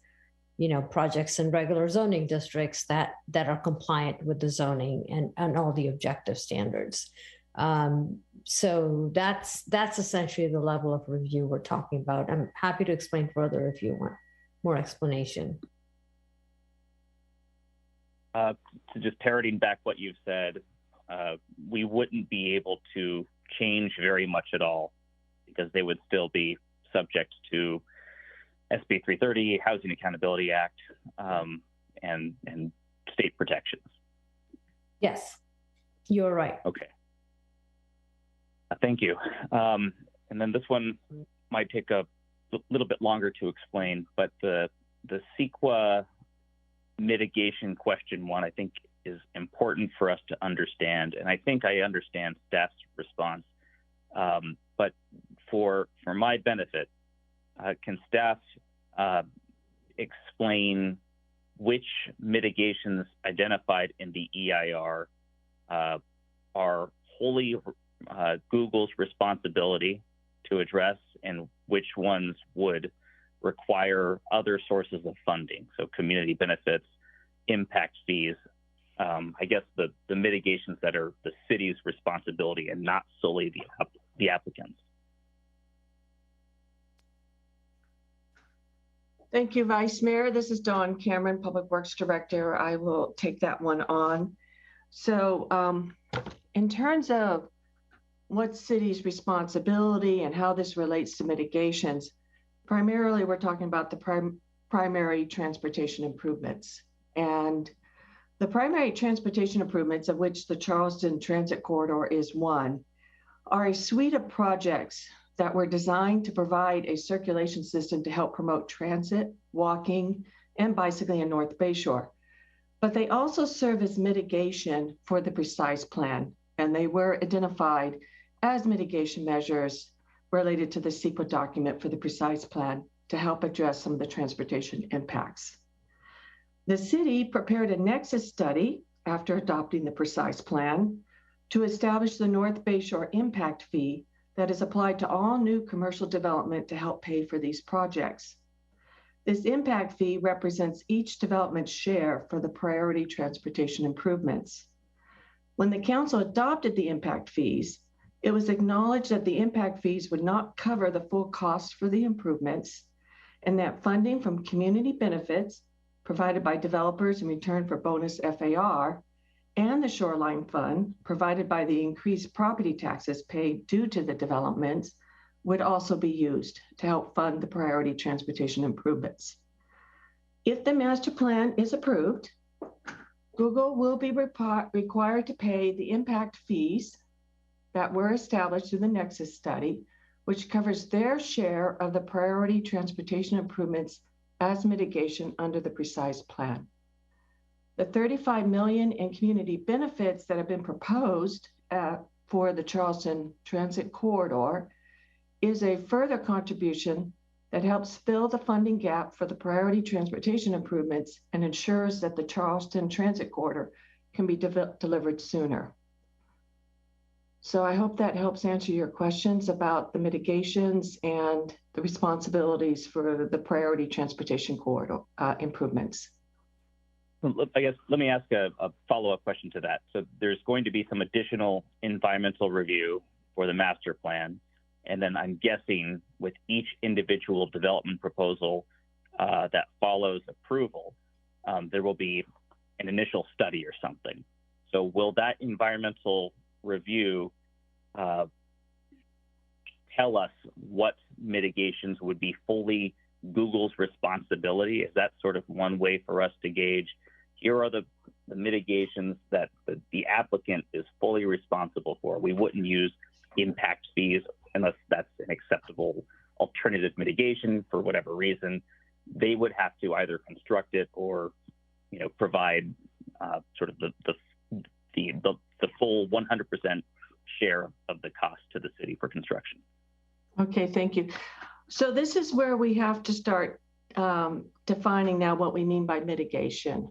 you know, projects in regular zoning districts that are compliant with the zoning and all the objective standards. So that's essentially the level of review we're talking about. I'm happy to explain further if you want more explanation. To just parroting back what you've said, we wouldn't be able to change very much at all because they would still be subject to SB 330, Housing Accountability Act, and state protections. Yes, you're right. Okay. Thank you. And then this one might take a little bit longer to explain, but the CEQA mitigation question 1, I think, is important for us to understand. And I think I understand staff's response. But for my benefit, can staff explain which mitigations identified in the EIR are wholly Google's responsibility to address, and which ones would require other sources of funding, so community benefits, impact fees, I guess the mitigations that are the city's responsibility and not solely the applicants. Thank you, Vice Mayor. This is Dawn Cameron, Public Works Director. I will take that one on. So in terms of what city's responsibility and how this relates to mitigations, primarily we're talking about the primary transportation improvements. And the primary transportation improvements, of which the Charleston Transit Corridor is one, are a suite of projects that were designed to provide a circulation system to help promote transit, walking, and bicycling in North Bayshore. But they also serve as mitigation for the precise plan, and they were identified as mitigation measures related to the CEQA document for the precise plan to help address some of the transportation impacts. The city prepared a nexus study after adopting the precise plan to establish the North Bayshore impact fee that is applied to all new commercial development to help pay for these projects. This impact fee represents each development's share for the priority transportation improvements. When the council adopted the impact fees, it was acknowledged that the impact fees would not cover the full cost for the improvements, and that funding from community benefits provided by developers in return for bonus FAR and the shoreline fund provided by the increased property taxes paid due to the developments would also be used to help fund the priority transportation improvements. If the master plan is approved, Google will be required to pay the impact fees that were established through the Nexus study, which covers their share of the priority transportation improvements as mitigation under the precise plan. The $35 million in community benefits that have been proposed for the Charleston Transit Corridor is a further contribution that helps fill the funding gap for the priority transportation improvements and ensures that the Charleston Transit Corridor can be delivered sooner. So I hope that helps answer your questions about the mitigations and the responsibilities for the priority transportation corridor improvements. I guess let me ask a follow-up question to that. So there's going to be some additional environmental review for the master plan. And then I'm guessing with each individual development proposal that follows approval, there will be an initial study or something. So will that environmental review tell us what mitigations would be fully Google's responsibility? Is that sort of one way for us to gauge, here are the mitigations that the applicant is fully responsible for? We wouldn't use impact fees unless that's an acceptable alternative mitigation for whatever reason. They would have to either construct it or, you know, provide sort of the full 100% share of the cost to the city for construction. Okay, thank you. So this is where we have to start defining now what we mean by mitigation.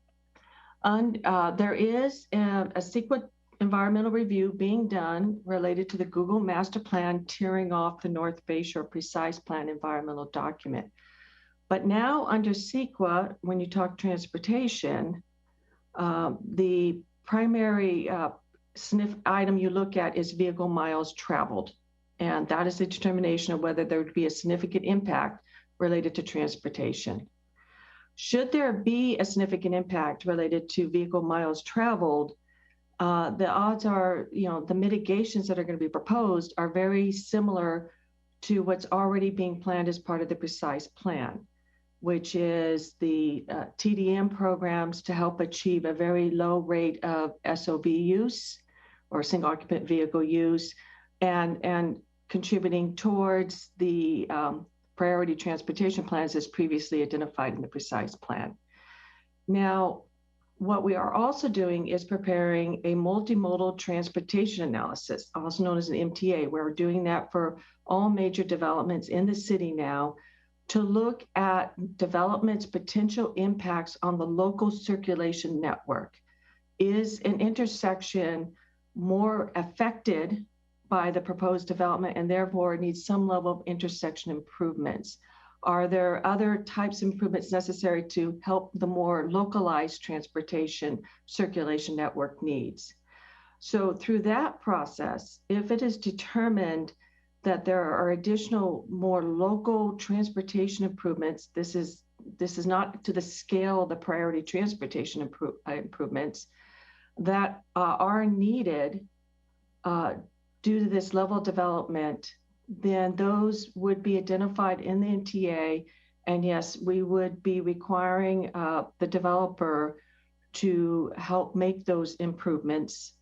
There is a CEQA environmental review being done related to the Google Master Plan tearing off the North Bayshore Precise Plan environmental document. But now under CEQA, when you talk transportation, the primary SNF item you look at is vehicle miles traveled. And that is the determination of whether there would be a significant impact related to transportation. Should there be a significant impact related to vehicle miles traveled, the odds are, you know, the mitigations that are going to be proposed are very similar to what's already being planned as part of the precise plan, which is the TDM programs to help achieve a very low rate of SOV use or single occupant vehicle use, and contributing towards the priority transportation plans as previously identified in the precise plan. Now, what we are also doing is preparing a multimodal transportation analysis, also known as an MTA. We're doing that for all major developments in the city now to look at development's potential impacts on the local circulation network. Is an intersection more affected by the proposed development and therefore needs some level of intersection improvements? Are there other types of improvements necessary to help the more localized transportation circulation network needs? So through that process, if it is determined that there are additional more local transportation improvements, this is not to the scale of the priority transportation improvements that are needed due to this level of development, then those would be identified in the NTA. And yes, we would be requiring the developer to help make those improvements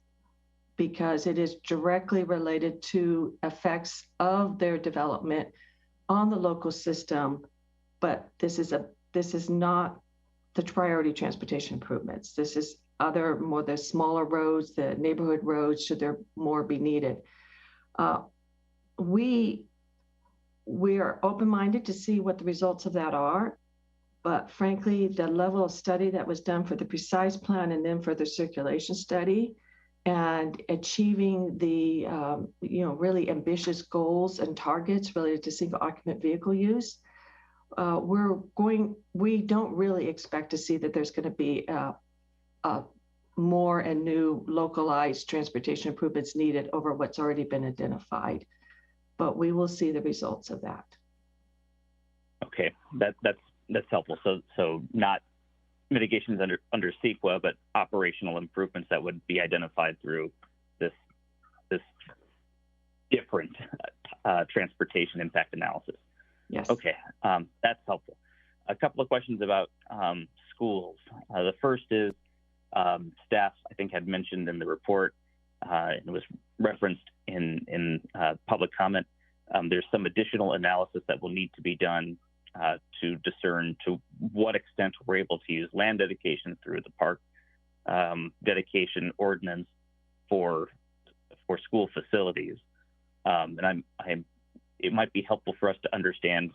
because it is directly related to effects of their development on the local system. But this is not the priority transportation improvements. This is the smaller roads, the neighborhood roads, should there more be needed. We are open-minded to see what the results of that are, but frankly, the level of study that was done for the precise plan and then for the circulation study and achieving the really ambitious goals and targets related to single occupant vehicle use, we don't really expect to see that there's going to be more and new localized transportation improvements needed over what's already been identified. But we will see the results of that. Okay, that's helpful. So not mitigations under CEQA, but operational improvements that would be identified through this different transportation impact analysis. Yes. Okay, that's helpful. A couple of questions about schools. The first is staff, I think, had mentioned in the report, and it was referenced in public comment, there's some additional analysis that will need to be done to discern to what extent we're able to use land dedication through the park dedication ordinance for school facilities. And it might be helpful for us to understand,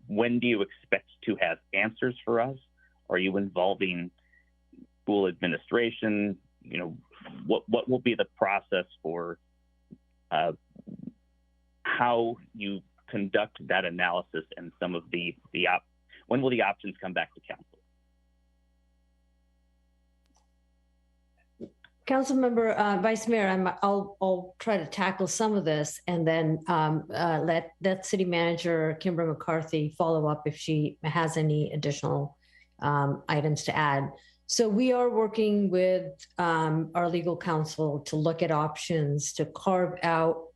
when do you expect to have answers for us? Are you involving school administration? What will be the process for how you conduct that analysis and some of when will the options come back to council? Councilmember Vice Mayor, I'll try to tackle some of this and then let City Manager Kimber McCarthy follow up if she has any additional items to add. So we are working with our legal counsel to look at options to carve out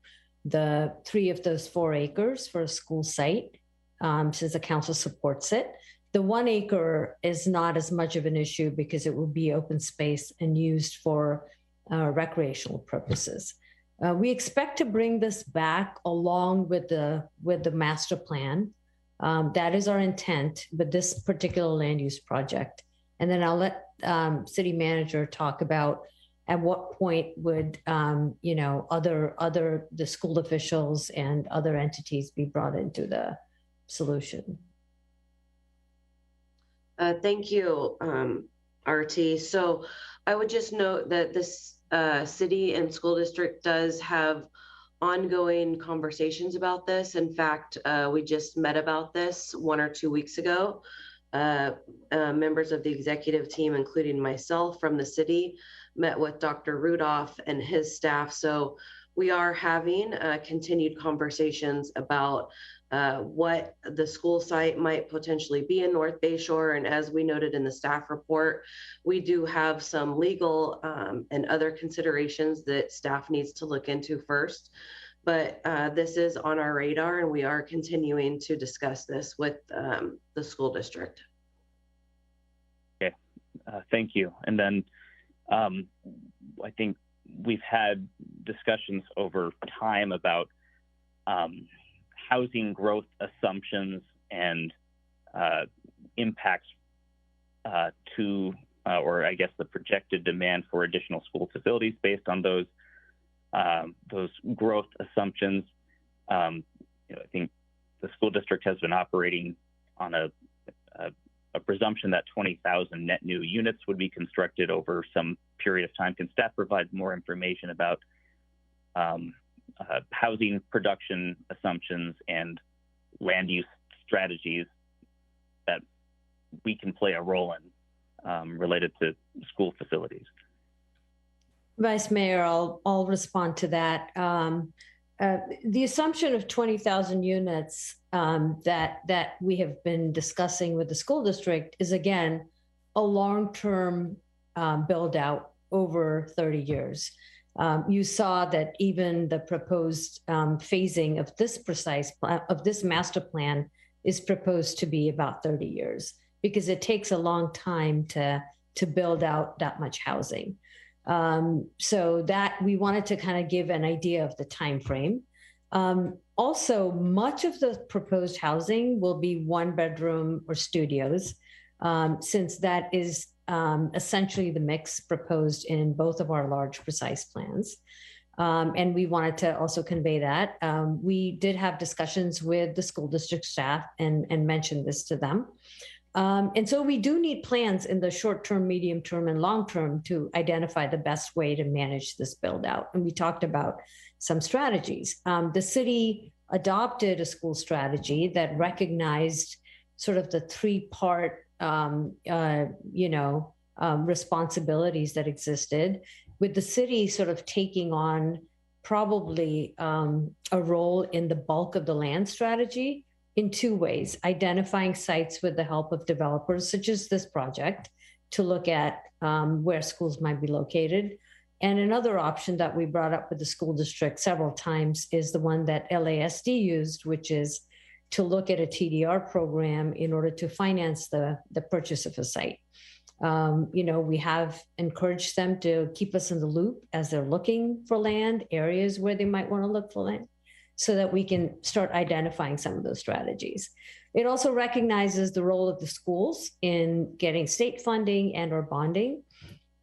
the 3 of those 4 acres for a school site, since the council supports it. The 1 acre is not as much of an issue because it will be open space and used for recreational purposes. We expect to bring this back along with the master plan. That is our intent with this particular land use project. And then I'll let City Manager talk about at what point would the school officials and other entities be brought into the solution. Thank you, RT. So I would just note that this city and school district does have ongoing conversations about this. In fact, we just met about this 1 or 2 weeks ago. Members of the executive team, including myself from the city, met with Dr. Rudolph and his staff. So we are having continued conversations about what the school site might potentially be in North Bayshore. And as we noted in the staff report, we do have some legal and other considerations that staff needs to look into first. But this is on our radar, and we are continuing to discuss this with the school district. Okay, thank you. And then I think we've had discussions over time about housing growth assumptions and impacts or I guess the projected demand for additional school facilities based on those growth assumptions. I think the school district has been operating on a presumption that 20,000 net new units would be constructed over some period of time. Can staff provide more information about housing production assumptions and land use strategies that we can play a role in related to school facilities? Vice Mayor, I'll respond to that. The assumption of 20,000 units that we have been discussing with the school district is, again, a long-term build out over 30 years. You saw that even the proposed phasing of this master plan is proposed to be about 30 years because it takes a long time to build out that much housing. So that we wanted to kind of give an idea of the time frame. Also, much of the proposed housing will be 1-bedroom or studios, since that is essentially the mix proposed in both of our large precise plans. And we wanted to also convey that. We did have discussions with the school district staff and mentioned this to them. And so we do need plans in the short term, medium term, and long term to identify the best way to manage this build out. And we talked about some strategies. The city adopted a school strategy that recognized sort of the three-part responsibilities that existed, with the city sort of taking on probably a role in the bulk of the land strategy in two ways: identifying sites with the help of developers, such as this project, to look at where schools might be located. And another option that we brought up with the school district several times is the one that LASD used, which is to look at a TDR program in order to finance the purchase of a site. We have encouraged them to keep us in the loop as they're looking for land, areas where they might want to look for land, so that we can start identifying some of those strategies. It also recognizes the role of the schools in getting state funding and or bonding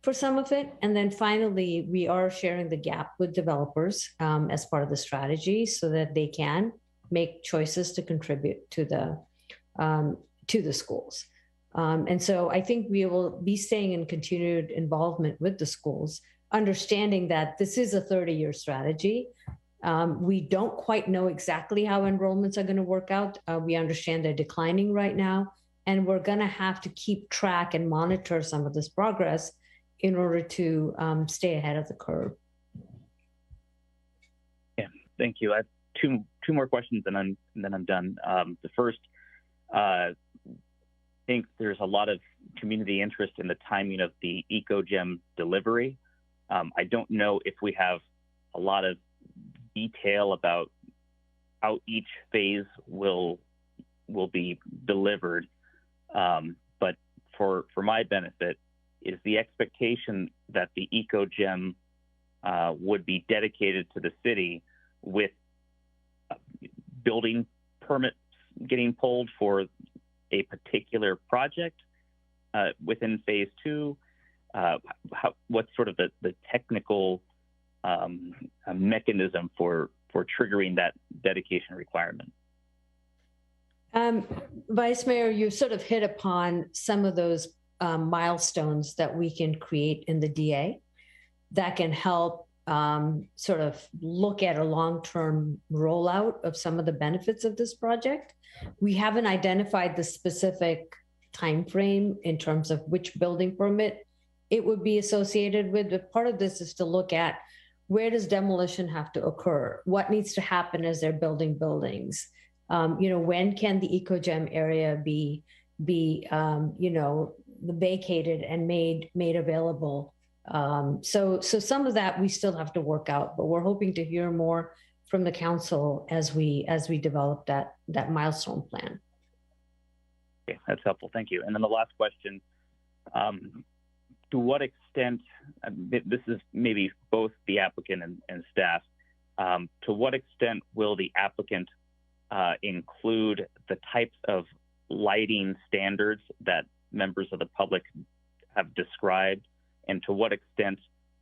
for some of it. And then finally, we are sharing the gap with developers as part of the strategy so that they can make choices to contribute to the schools. And so I think we will be staying in continued involvement with the schools, understanding that this is a 30-year strategy. We don't quite know exactly how enrollments are going to work out. We understand they're declining right now, and we're going to have to keep track and monitor some of this progress in order to stay ahead of the curve. Yeah, thank you. I have two more questions, and then I'm done. The first, I think there's a lot of community interest in the timing of the EcoGem delivery. I don't know if we have a lot of detail about how each phase will be delivered, but for my benefit, is the expectation that the EcoGem would be dedicated to the city with building permits getting pulled for a particular project within phase 2? What's sort of the technical mechanism for triggering that dedication requirement? Vice Mayor, you sort of hit upon some of those milestones that we can create in the DA that can help sort of look at a long-term rollout of some of the benefits of this project. We haven't identified the specific time frame in terms of which building permit it would be associated with, but part of this is to look at where does demolition have to occur? What needs to happen as they're building buildings? When can the EcoGem area be vacated and made available? So some of that we still have to work out, but we're hoping to hear more from the council as we develop that milestone plan. Okay, that's helpful. Thank you. And then the last question, to what extent, this is maybe both the applicant and staff, to what extent will the applicant include the types of lighting standards that members of the public have described? And to what extent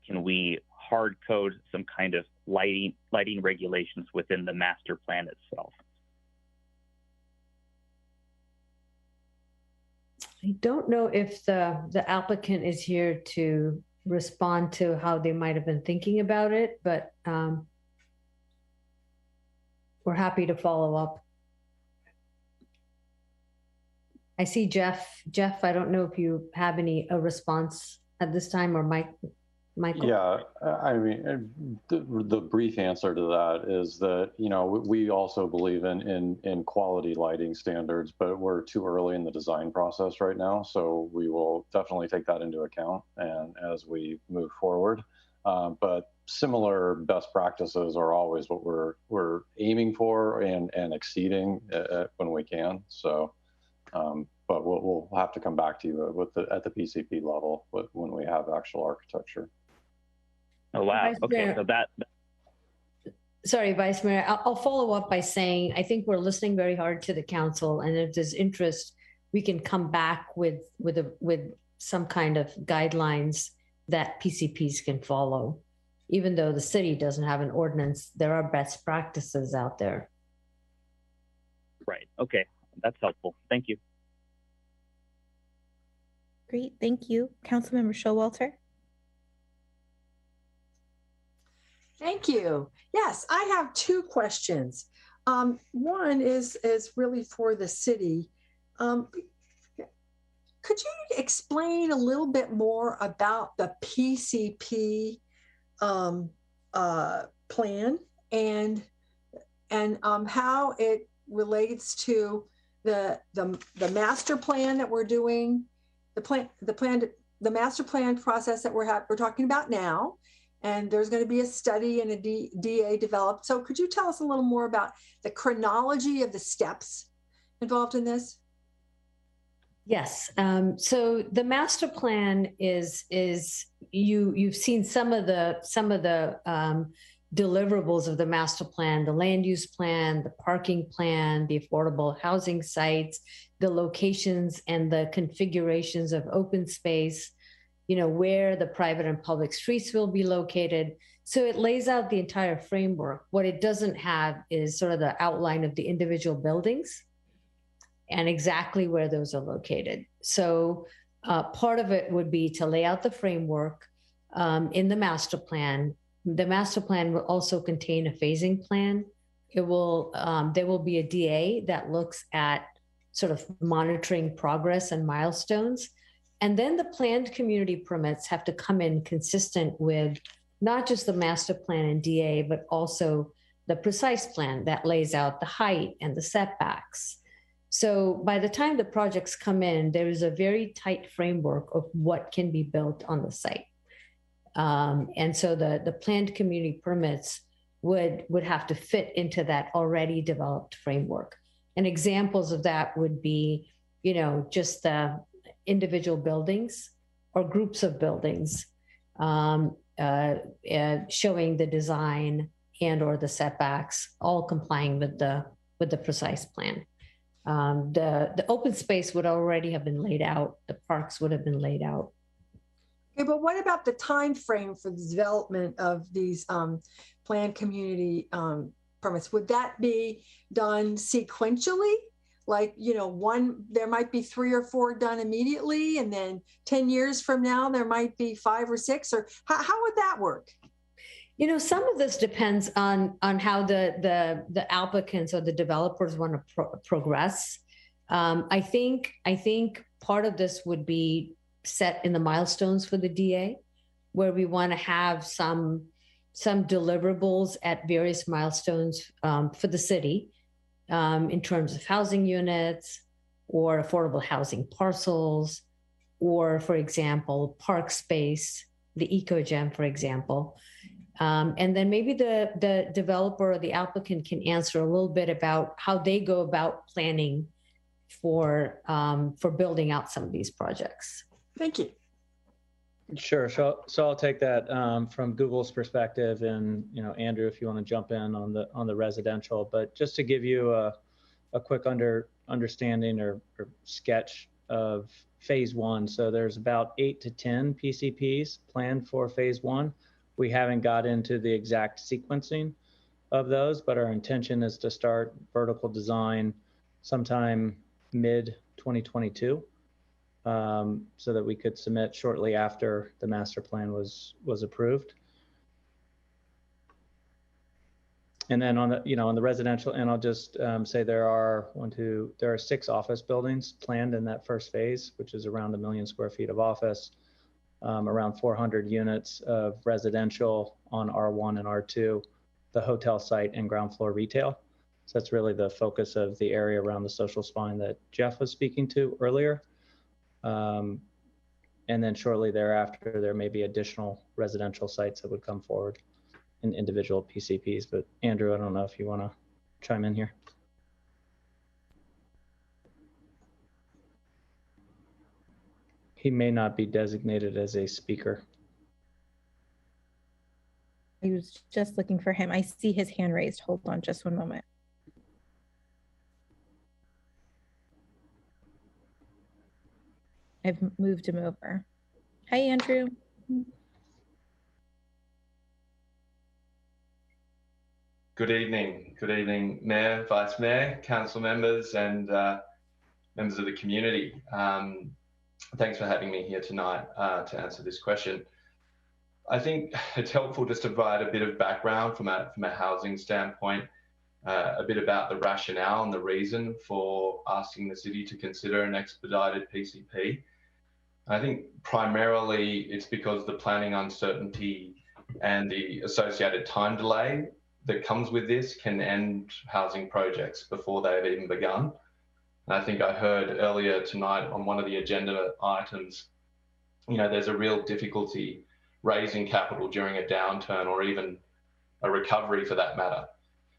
can we hard code some kind of lighting regulations within the master plan itself? I don't know if the applicant is here to respond to how they might have been thinking about it, but we're happy to follow up. I see Jeff. Jeff, I don't know if you have a response at this time, or Michael. Yeah, I mean, the brief answer to that is that, we also believe in quality lighting standards, but we're too early in the design process right now. So we will definitely take that into account and as we move forward. But similar best practices are always what we're aiming for and exceeding when we can. So, but we'll have to come back to you at the PCP level when we have actual architecture. Oh wow! Okay, so that. Sorry, Vice Mayor. I'll follow up by saying I think we're listening very hard to the council, and if there's interest, we can come back with some kind of guidelines that PCPs can follow. Even though the city doesn't have an ordinance, there are best practices out there. Right. Okay, that's helpful. Thank you. Great, thank you. Councilmember Showalter. Thank you. Yes, I have two questions. One is really for the city. Could you explain a little bit more about the PCP plan and how it relates to the master plan that we're doing, the master plan process that we're talking about now, and there's going to be a study and a DA developed. So could you tell us a little more about the chronology of the steps involved in this? Yes. So the master plan is you've seen some of the deliverables of the master plan, the land use plan, the parking plan, the affordable housing sites, the locations and the configurations of open space, where the private and public streets will be located. So it lays out the entire framework. What it doesn't have is sort of the outline of the individual buildings and exactly where those are located. So part of it would be to lay out the framework in the master plan. The master plan will also contain a phasing plan. There will be a DA that looks at sort of monitoring progress and milestones. And then the planned community permits have to come in consistent with not just the master plan and DA, but also the precise plan that lays out the height and the setbacks. So by the time the projects come in, there is a very tight framework of what can be built on the site. And so the planned community permits would have to fit into that already developed framework. And examples of that would be, just the individual buildings or groups of buildings, showing the design and or the setbacks, all complying with the precise plan. The open space would already have been laid out. The parks would have been laid out. Okay, but what about the time frame for the development of these planned community permits? Would that be done sequentially? Like, there might be 3 or 4 done immediately, and then 10 years from now, there might be 5 or 6, or how would that work? Some of this depends on how the applicants or the developers want to progress. I think part of this would be set in the milestones for the DA, where we want to have some deliverables at various milestones for the city in terms of housing units or affordable housing parcels, or, for example, park space, the eco-gem, for example. And then maybe the developer or the applicant can answer a little bit about how they go about planning for building out some of these projects. Thank you. Sure. So I'll take that from Google's perspective, and Andrew, if you want to jump in on the residential. But just to give you a quick understanding or sketch of phase 1. So there's about 8 to 10 PCPs planned for phase 1. We haven't got into the exact sequencing of those, but our intention is to start vertical design sometime mid 2022. So that we could submit shortly after the master plan was approved. And then on the residential, and I'll just say there are 6 office buildings planned in that first phase, which is around 1 million square feet of office, around 400 units of residential on R1 and R2, the hotel site and ground floor retail. So that's really the focus of the area around the social spine that Jeff was speaking to earlier. And then shortly thereafter, there may be additional residential sites that would come forward. individual PCPs. But Andrew, I don't know if you want to chime in here. He may not be designated as a speaker. I was just looking for him. I see his hand raised. Hold on just one moment. I've moved him over. Hi, Andrew. Good evening, Mayor, Vice Mayor, Council members, and members of the community. Thanks for having me here tonight to answer this question. I think it's helpful just to provide a bit of background from a housing standpoint, a bit about the rationale and the reason for asking the city to consider an expedited PCP. I think primarily it's because the planning uncertainty and the associated time delay that comes with this can end housing projects before they've even begun. And I think I heard earlier tonight on one of the agenda items, there's a real difficulty raising capital during a downturn or even a recovery for that matter.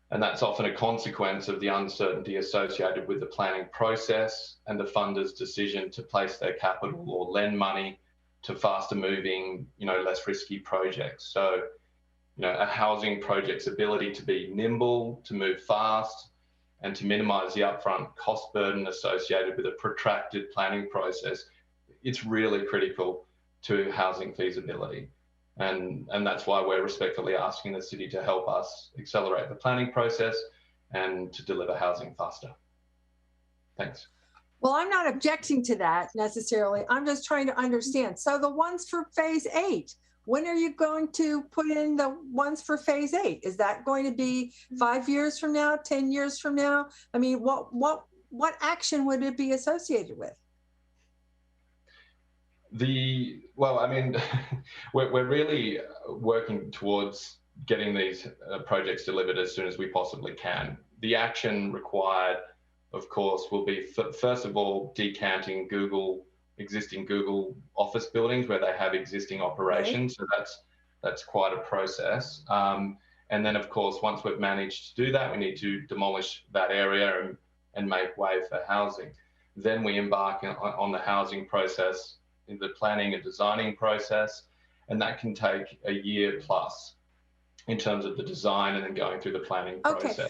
And that's often a consequence of the uncertainty associated with the planning process and the funder's decision to place their capital or lend money to faster moving, less risky projects. So, a housing project's ability to be nimble, to move fast, and to minimize the upfront cost burden associated with a protracted planning process, it's really critical to housing feasibility. And that's why we're respectfully asking the city to help us accelerate the planning process and to deliver housing faster. Thanks. Well, I'm not objecting to that necessarily. I'm just trying to understand. So the ones for phase 8, when are you going to put in the ones for phase 8? Is that going to be 5 years from now, 10 years from now? I mean, what action would it be associated with? We're really working towards getting these projects delivered as soon as we possibly can. The action required, of course, will be first of all decanting existing Google office buildings where they have existing operations. Right. So that's quite a process. And then, of course, once we've managed to do that, we need to demolish that area and make way for housing. Then we embark on the housing process, in the planning and designing process, and that can take a year plus in terms of the design and then going through the planning process. Okay,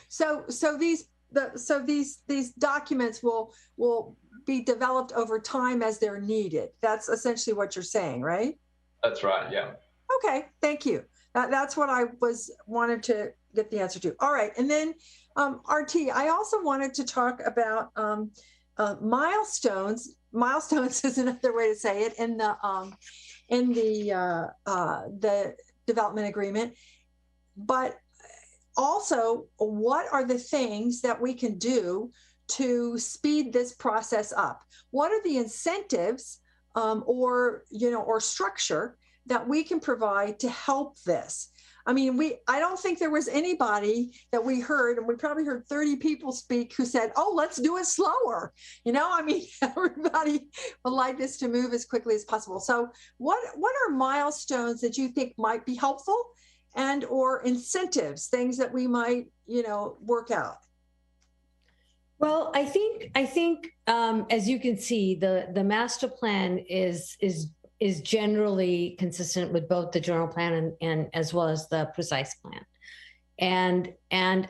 so these documents will be developed over time as they're needed. That's essentially what you're saying, right? That's right. Yeah. Okay. Thank you. That's what I wanted to get the answer to. All right, and then RT, I also wanted to talk about milestones. Milestones is another way to say it in the development agreement, but also what are the things that we can do to speed this process up? What are the incentives or structure that we can provide to help this? I mean, I don't think there was anybody that we heard, and we probably heard 30 people speak who said, oh, let's do it slower. I mean, everybody would like this to move as quickly as possible. So what are milestones that you think might be helpful and or incentives, things that we might, work out? Well, I think as you can see, the master plan is generally consistent with both the general plan and as well as the precise plan. And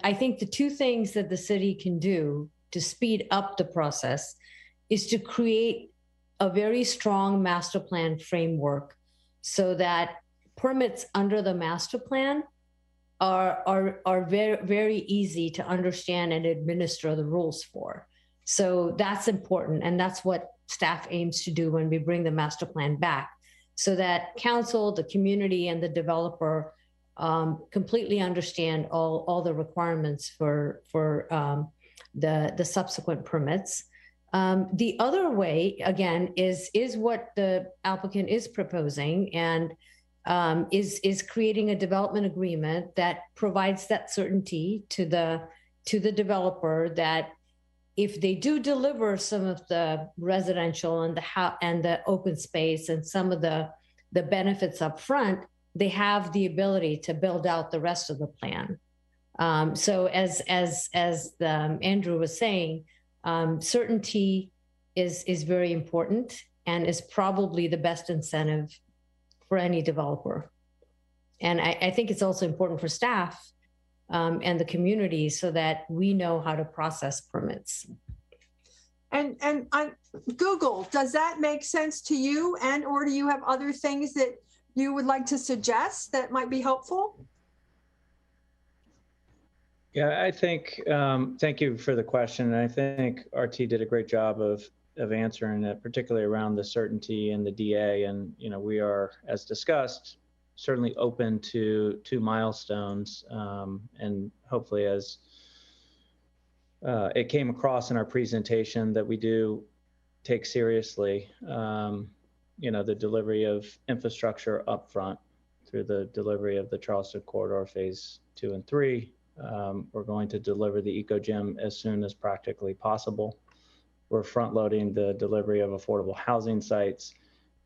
I think the two things that the city can do to speed up the process is to create a very strong master plan framework so that permits under the master plan are very, very easy to understand and administer the rules for. So that's important. And that's what staff aims to do when we bring the master plan back, so that council, the community, and the developer completely understand all the requirements for the subsequent permits. The other way, again, is what the applicant is proposing, and is creating a development agreement that provides that certainty to the developer that if they do deliver some of the residential and the open space and some of the benefits up front, they have the ability to build out the rest of the plan. So as Andrew was saying, certainty is very important and is probably the best incentive for any developer. And I think it's also important for staff and the community so that we know how to process permits. And on Google, does that make sense to you? And or do you have other things that you would like to suggest that might be helpful? Yeah, I think, thank you for the question. I think RT did a great job of answering it, particularly around the certainty and the DA. And, you know, we are, as discussed, certainly open to milestones, and hopefully, as it came across in our presentation, that we do take seriously, you know, the delivery of infrastructure upfront through the delivery of the Charleston Corridor Phase 2 and 3. We're going to deliver the Eco Gym as soon as practically possible. We're front loading the delivery of affordable housing sites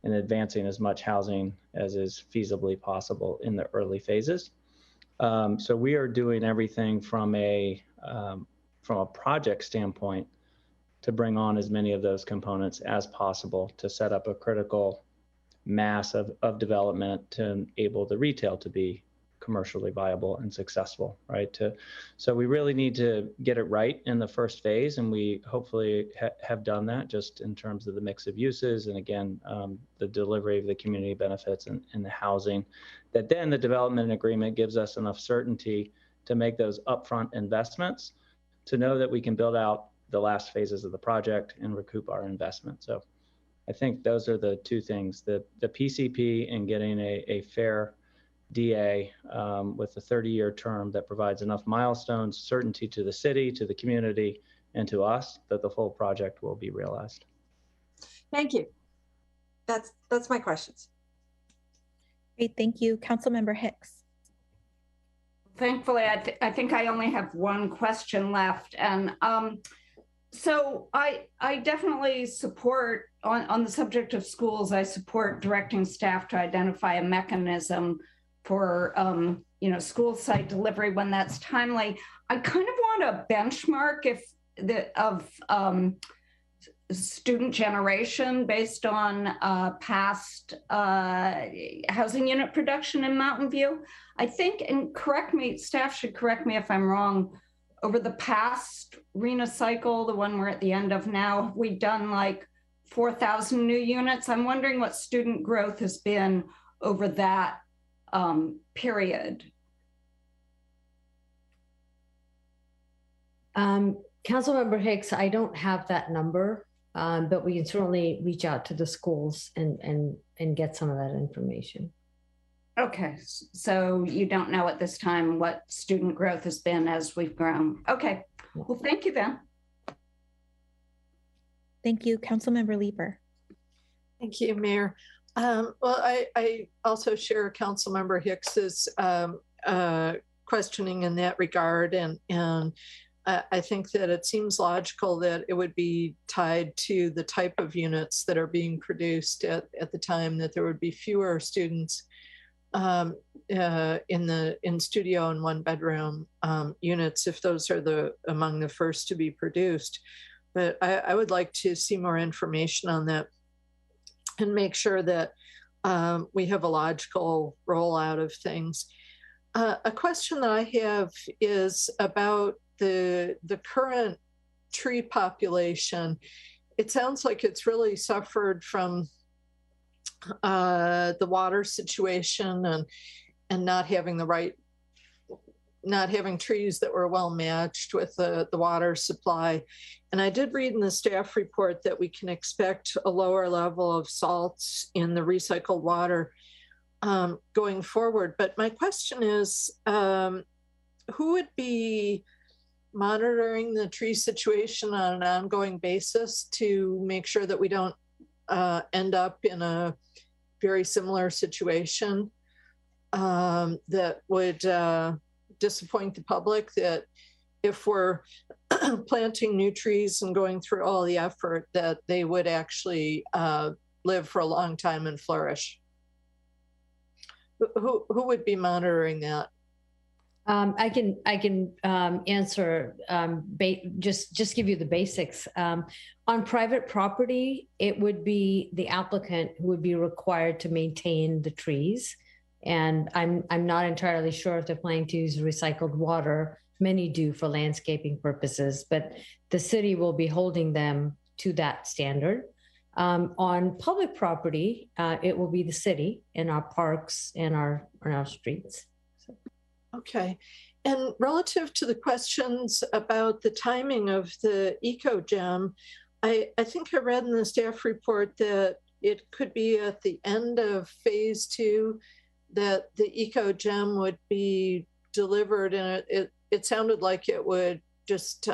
and advancing as much housing as is feasibly possible in the early phases. So we are doing everything from a project standpoint to bring on as many of those components as possible to set up a critical mass of development to enable the retail to be commercially viable and successful, right? So we really need to get it right in the first phase, and we hopefully have done that just in terms of the mix of uses and, again, the delivery of the community benefits and the housing, that then the development agreement gives us enough certainty to make those upfront investments to know that we can build out the last phases of the project and recoup our investment. So I think those are the two things, the PCP and getting a fair DA with a 30-year term that provides enough milestones, certainty to the city, to the community, and to us that the full project will be realized. Thank you. That's my questions. Great, thank you. Councilmember Hicks. Thankfully, I think I only have one question left. And so I definitely support, on the subject of schools, I support directing staff to identify a mechanism for you know, school site delivery when that's timely. I kind of want a benchmark of student generation based on past housing unit production in Mountain View. I think, and correct me, staff should correct me if I'm wrong, over the past RENA cycle, the one we're at the end of now, we've done like 4,000 new units. I'm wondering what student growth has been over that period. Councilmember Hicks, I don't have that number, but we can certainly reach out to the schools and get some of that information. Okay, so you don't know at this time what student growth has been as we've grown. Okay, well, thank you then. Thank you, Councilmember Leeper. Thank you, Mayor. Well, I also share Councilmember Hicks's questioning in that regard, and I think that it seems logical that it would be tied to the type of units that are being produced at the time, that there would be fewer students in studio and one bedroom units if those are among the first to be produced. But I would like to see more information on that and make sure that we have a logical rollout of things. A question that I have is about the current tree population. It sounds like it's really suffered from the water situation and not having trees that were well matched with the water supply. And I did read in the staff report that we can expect a lower level of salts in the recycled water going forward. But my question is, who would be monitoring the tree situation on an ongoing basis to make sure that we don't end up in a very similar situation that would disappoint the public, that if we're planting new trees and going through all the effort, that they would actually live for a long time and flourish? Who would be monitoring that? I can answer, just give you the basics. On private property, it would be the applicant who would be required to maintain the trees. And I'm not entirely sure if they're planning to use recycled water. Many do for landscaping purposes, but the city will be holding them to that standard. On public property, it will be the city in our parks and our streets. Okay. And relative to the questions about the timing of the eco-gem, I think I read in the staff report that it could be at the end of phase 2 that the eco-gem would be delivered, and it sounded like it would just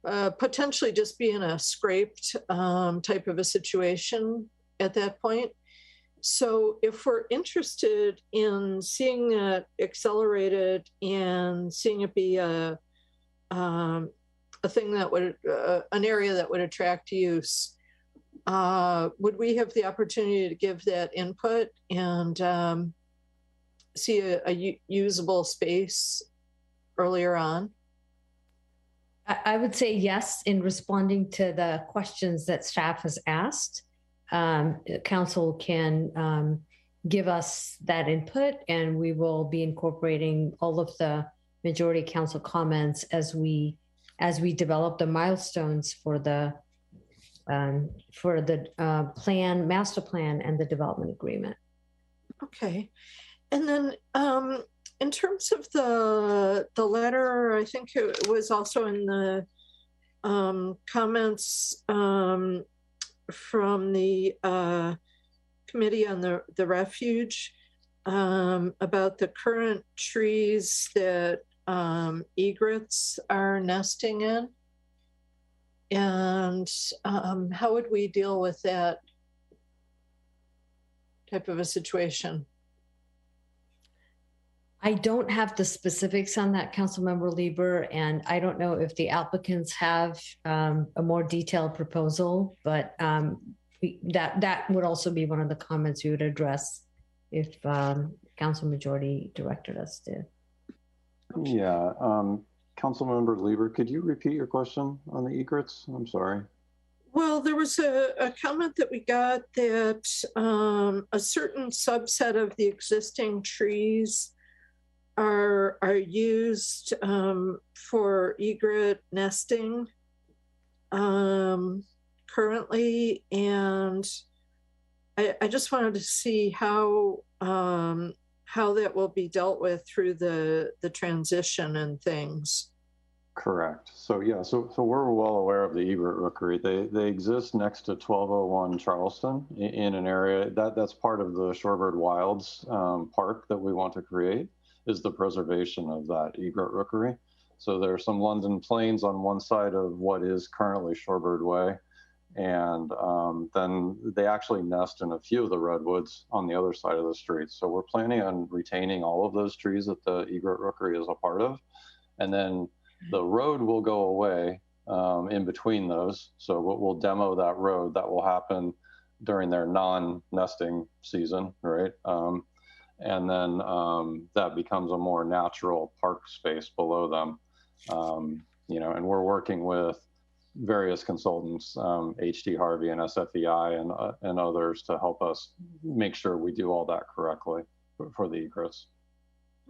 potentially just be in a scraped type of a situation at that point. So if we're interested in seeing it accelerated and seeing it be a thing that would, an area that would attract use, would we have the opportunity to give that input and see a usable space earlier on? I would say yes, in responding to the questions that staff has asked. Council can give us that input, and we will be incorporating all of the majority council comments as we develop the milestones for the plan, master plan, and the development agreement. Okay, and then in terms of the letter, I think it was also in the comments from the committee on the refuge about the current trees that egrets are nesting in, and how would we deal with that type of a situation? I don't have the specifics on that, Councilmember Lieber, and I don't know if the applicants have a more detailed proposal, but that would also be one of the comments we would address if Council Majority directed us to. Yeah, Councilmember Lieber, could you repeat your question on the egrets? I'm sorry. Well, there was a comment that we got that a certain subset of the existing trees are used for egret nesting currently, and I just wanted to see how that will be dealt with through the transition and things. Correct. So yeah, so we're well aware of the egret rookery. They exist next to 1201 Charleston in an area that's part of the Shorebird Wilds park that we want to create, is the preservation of that egret rookery. So there are some London planes on one side of what is currently Shorebird Way, and then they actually nest in a few of the redwoods on the other side of the street. So we're planning on retaining all of those trees that the egret rookery is a part of, and then the road will go away in between those. So we'll demo that road. That will happen during their non-nesting season, right? And then that becomes a more natural park space below them. You know, and we're working with various consultants, HD Harvey and SFEI and others to help us make sure we do all that correctly for the egrets.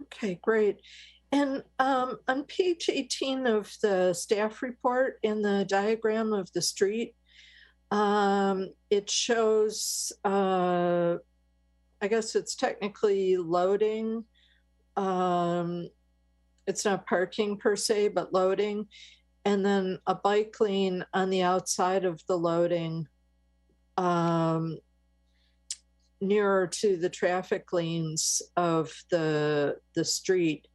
Okay, great. And on page 18 of the staff report, in the diagram of the street, it shows, I guess it's technically loading. It's not parking per se, but loading. And then a bike lane on the outside of the loading, nearer to the traffic lanes of the street.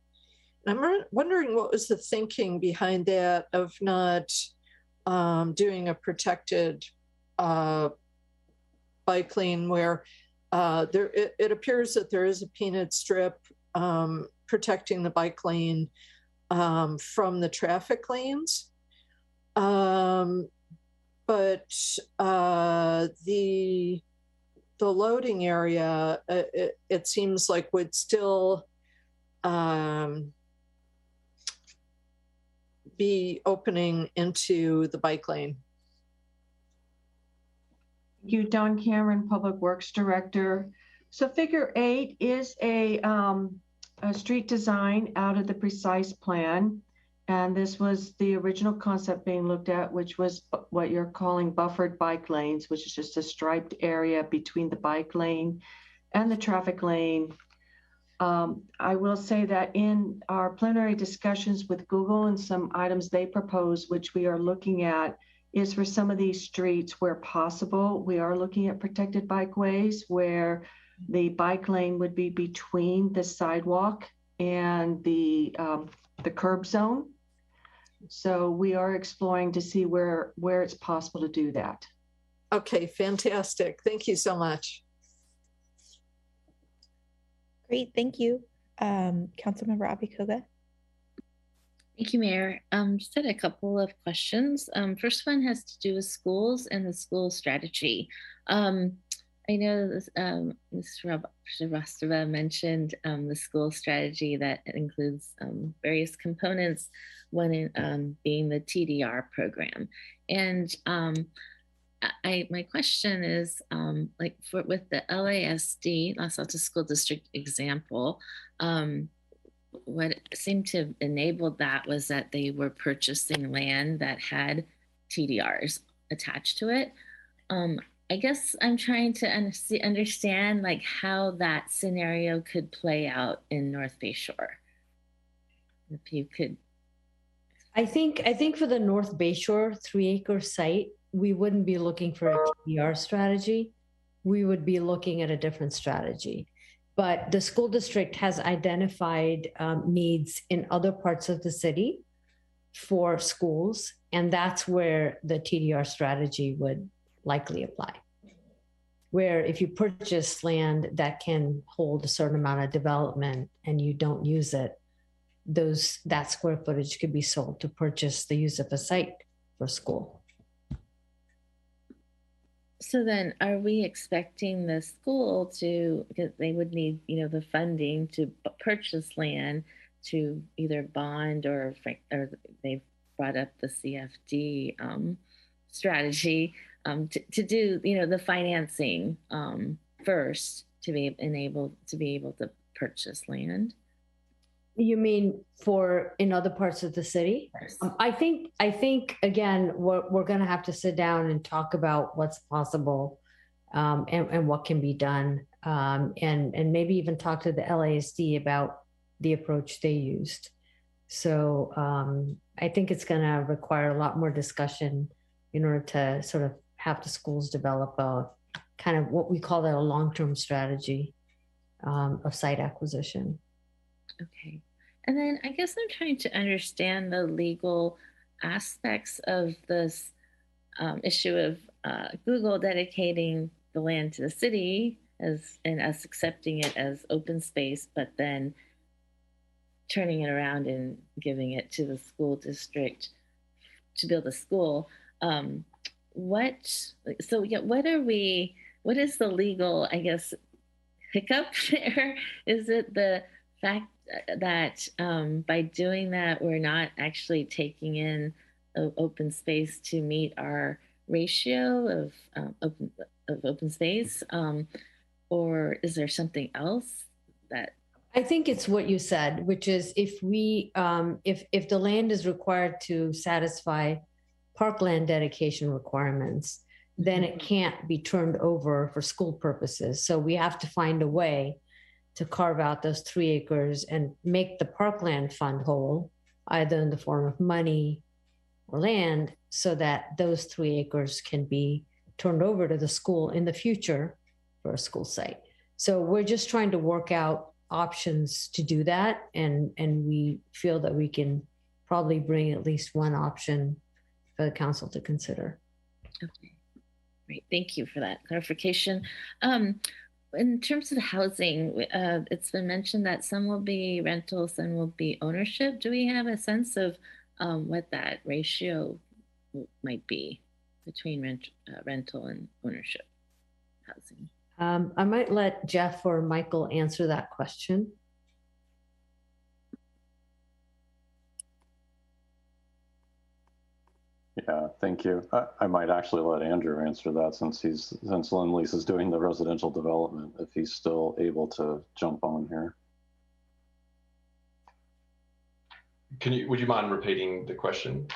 I'm wondering what was the thinking behind that of not doing a protected bike lane where it appears that there is a painted strip protecting the bike lane from the traffic lanes. But the the loading area, it seems like would still be opening into the bike lane. Thank you, Don Cameron, Public Works Director. So figure 8 is a street design out of the precise plan. And this was the original concept being looked at, which was what you're calling buffered bike lanes, which is just a striped area between the bike lane and the traffic lane. I will say that in our preliminary discussions with Google and some items they propose, which we are looking at, is for some of these streets where possible, we are looking at protected bikeways where the bike lane would be between the sidewalk and the curb zone. So we are exploring to see where it's possible to do that. Okay, fantastic. Thank you so much. Great, thank you. Councilmember Abikoga. Thank you, Mayor. Just had a couple of questions. First one has to do with schools and the school strategy. I know this, Ms. Srivastava mentioned the school strategy that includes various components, one being the TDR program. And my question is, with the LASD, Los Altos School District example, what seemed to have enabled that was that they were purchasing land that had TDRs attached to it. I guess I'm trying to understand how that scenario could play out in North Bay Shore. If you could. I think for the North Bay Shore 3-acre site, we wouldn't be looking for a TDR strategy. We would be looking at a different strategy. But the school district has identified needs in other parts of the city for schools, and that's where the TDR strategy would likely apply. Where if you purchase land that can hold a certain amount of development and you don't use it, that square footage could be sold to purchase the use of a site for school. So then are we expecting the school to, because they would need, the funding to purchase land to either bond or they've brought up the CFD strategy to do, the financing first to be able to purchase land? You mean in other parts of the city? Yes. I think again, we're going to have to sit down and talk about what's possible and what can be done, and maybe even talk to the LASD about the approach they used. So I think it's going to require a lot more discussion in order to sort of have the schools develop a kind of what we call a long-term strategy of site acquisition. Okay. And then I guess I'm trying to understand the legal aspects of this issue of Google dedicating the land to the city and us accepting it as open space, but then turning it around and giving it to the school district to build a school. What is the legal, I guess, hiccup there? Is it the fact that by doing that, we're not actually taking in open space to meet our ratio of open space, or is there something else that? I think it's what you said, which is if the land is required to satisfy parkland dedication requirements, then it can't be turned over for school purposes. So we have to find a way to carve out those 3 acres and make the parkland fund whole, either in the form of money or land, so that those 3 acres can be turned over to the school in the future for a school site. So we're just trying to work out options to do that. And we feel that we can probably bring at least one option for the council to consider. Okay, great. Thank you for that clarification. In terms of housing, it's been mentioned that some will be rental, some will be ownership. Do we have a sense of what that ratio might be between rental and ownership housing? I might let Jeff or Michael answer that question. Yeah, thank you. I might actually let Andrew answer that since Lend-Lease is doing the residential development, if he's still able to jump on here. Would you mind repeating the question?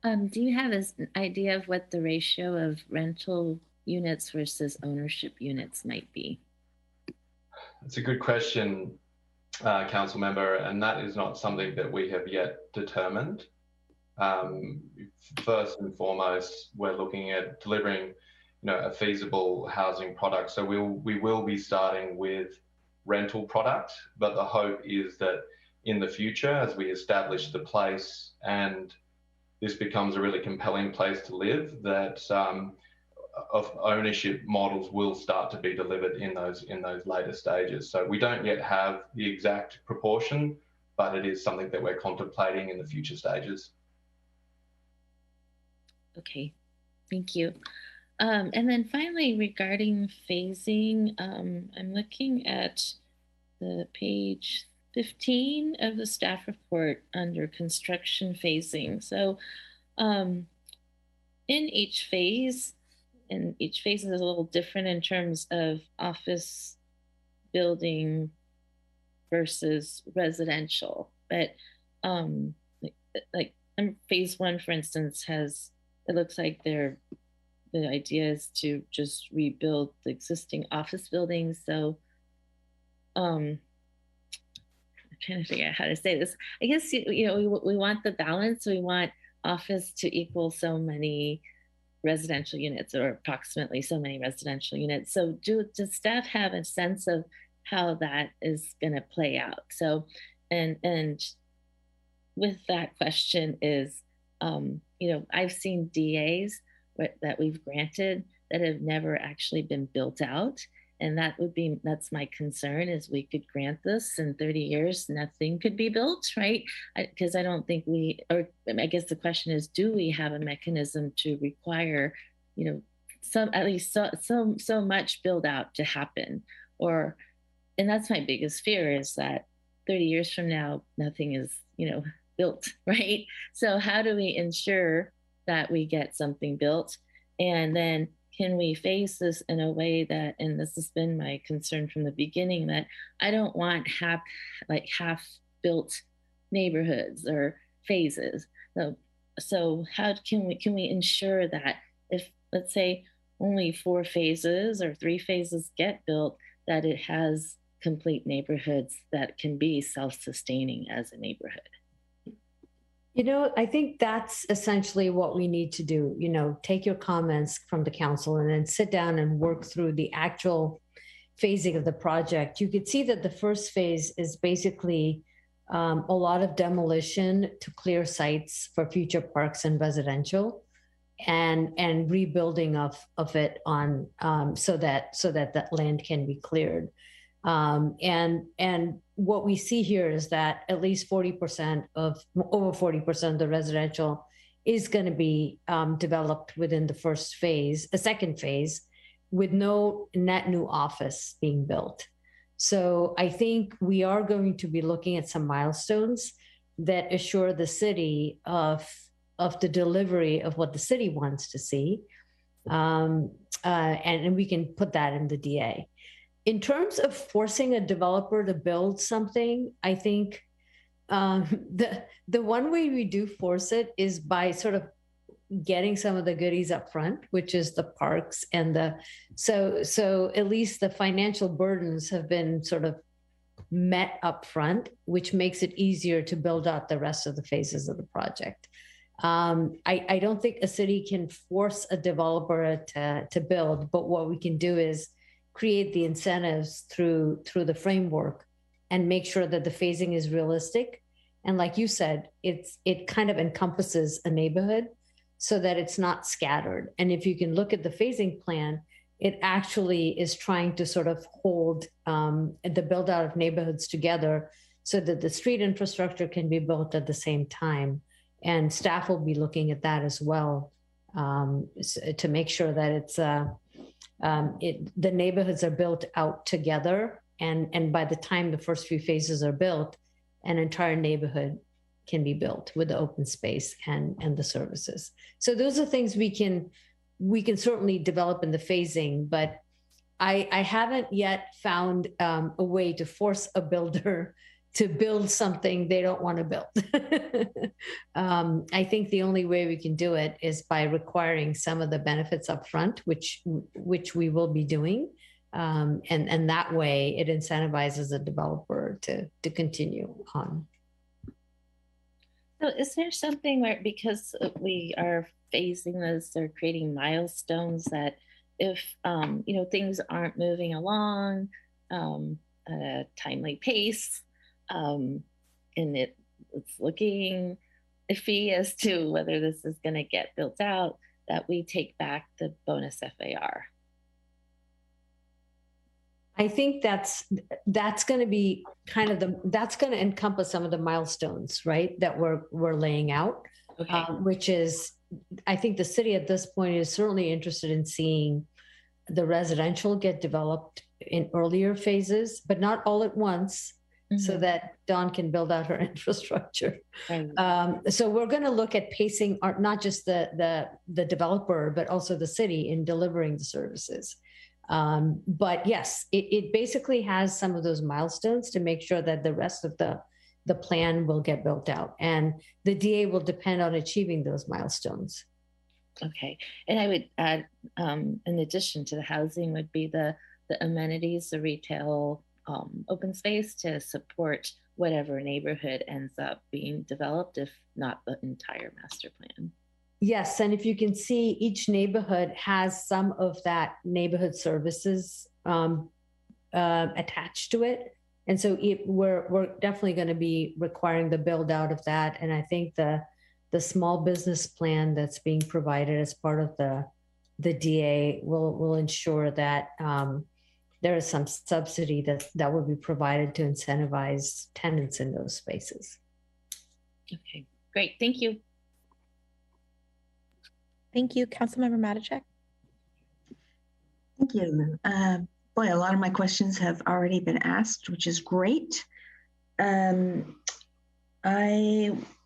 Do you have an idea of what the ratio of rental units versus ownership units might be? It's a good question, council member, and that is not something that we have yet determined. First and foremost, we're looking at delivering, a feasible housing product. So we will be starting with rental product, but the hope is that in the future, as we establish the place and this becomes a really compelling place to live, that of ownership models will start to be delivered in those later stages. So we don't yet have the exact proportion, but it is something that we're contemplating in the future stages. Okay, thank you. And then finally, regarding phasing, I'm looking at the page 15 of the staff report under construction phasing. So in each phase, and each phase is a little different in terms of office building versus residential. But like phase 1, for instance, it looks like the idea is to just rebuild the existing office buildings. So I'm trying to figure out how to say this. I guess, we want the balance. We want office to equal so many residential units, or approximately so many residential units. So does staff have a sense of how that is going to play out? So, and with that question is, I've seen DAs that we've granted that have never actually been built out. And that's my concern, is we could grant this in 30 years, nothing could be built, right? Because I don't think I guess the question is, do we have a mechanism to require, at least so much build out to happen? And that's my biggest fear, is that 30 years from now, nothing is, built, right? So how do we ensure that we get something built? And then can we phase this in a way that, and this has been my concern from the beginning, that I don't want half built neighborhoods or phases. So how can we ensure that if, let's say, only 4 phases or 3 phases get built, that it has complete neighborhoods that can be self-sustaining as a neighborhood? I think that's essentially what we need to do. Take your comments from the council and then sit down and work through the actual phasing of the project. You could see that the first phase is basically a lot of demolition to clear sites for future parks and residential, and rebuilding of it on so that that land can be cleared. And what we see here is that at least over 40% of the residential is going to be developed within the first phase, a second phase, with no net new office being built. So I think we are going to be looking at some milestones that assure the city of the delivery of what the city wants to see. And we can put that in the DA. In terms of forcing a developer to build something, I think the one way we do force it is by sort of getting some of the goodies up front, which is the parks and so at least the financial burdens have been sort of met up front, which makes it easier to build out the rest of the phases of the project. I don't think a city can force a developer to build, but what we can do is create the incentives through the framework and make sure that the phasing is realistic. And like you said, it kind of encompasses a neighborhood so that it's not scattered. And if you can look at the phasing plan, it actually is trying to sort of hold the build out of neighborhoods together so that the street infrastructure can be built at the same time. And staff will be looking at that as well, to make sure that the neighborhoods are built out together, and by the time the first few phases are built, an entire neighborhood can be built with the open space and the services. So those are things we can certainly develop in the phasing, but I haven't yet found a way to force a builder to build something they don't want to build. I think the only way we can do it is by requiring some of the benefits up front, which we will be doing. And that way it incentivizes a developer to continue on. So is there something where, because we are phasing this or creating milestones, that if things aren't moving along at a timely pace, and it's looking iffy as to whether this is going to get built out, that we take back the bonus FAR? I think that's going to be kind of that's going to encompass some of the milestones, right, that we're laying out. Okay. Which is, I think the city at this point is certainly interested in seeing the residential get developed in earlier phases, but not all at once, so that Dawn can build out her infrastructure. Right. So we're going to look at pacing, not just the developer, but also the city in delivering the services. But yes, it basically has some of those milestones to make sure that the rest of the plan will get built out, and the DA will depend on achieving those milestones. Okay, and I would add, in addition to the housing, would be the amenities, the retail, open space to support whatever neighborhood ends up being developed, if not the entire master plan. Yes, and if you can see, each neighborhood has some of that neighborhood services attached to it. And so we're definitely going to be requiring the build out of that. And I think the small business plan that's being provided as part of the DA will ensure that there is some subsidy that will be provided to incentivize tenants in those spaces. Okay, great. Thank you. Thank you. Councilmember Matichak. Thank you. Boy, a lot of my questions have already been asked, which is great. I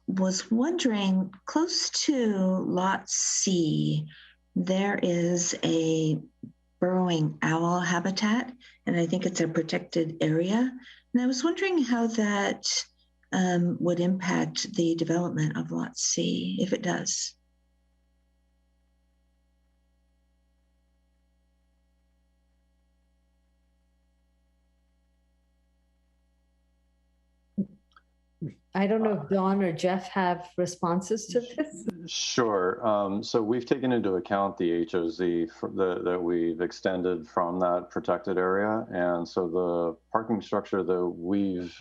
was wondering, close to Lot C, there is a burrowing owl habitat, and I think it's a protected area. And I was wondering how that would impact the development of Lot C, if it does. I don't know if Dawn or Jeff have responses to this. Sure. So we've taken into account the HOZ that we've extended from that protected area. And so the parking structure that we've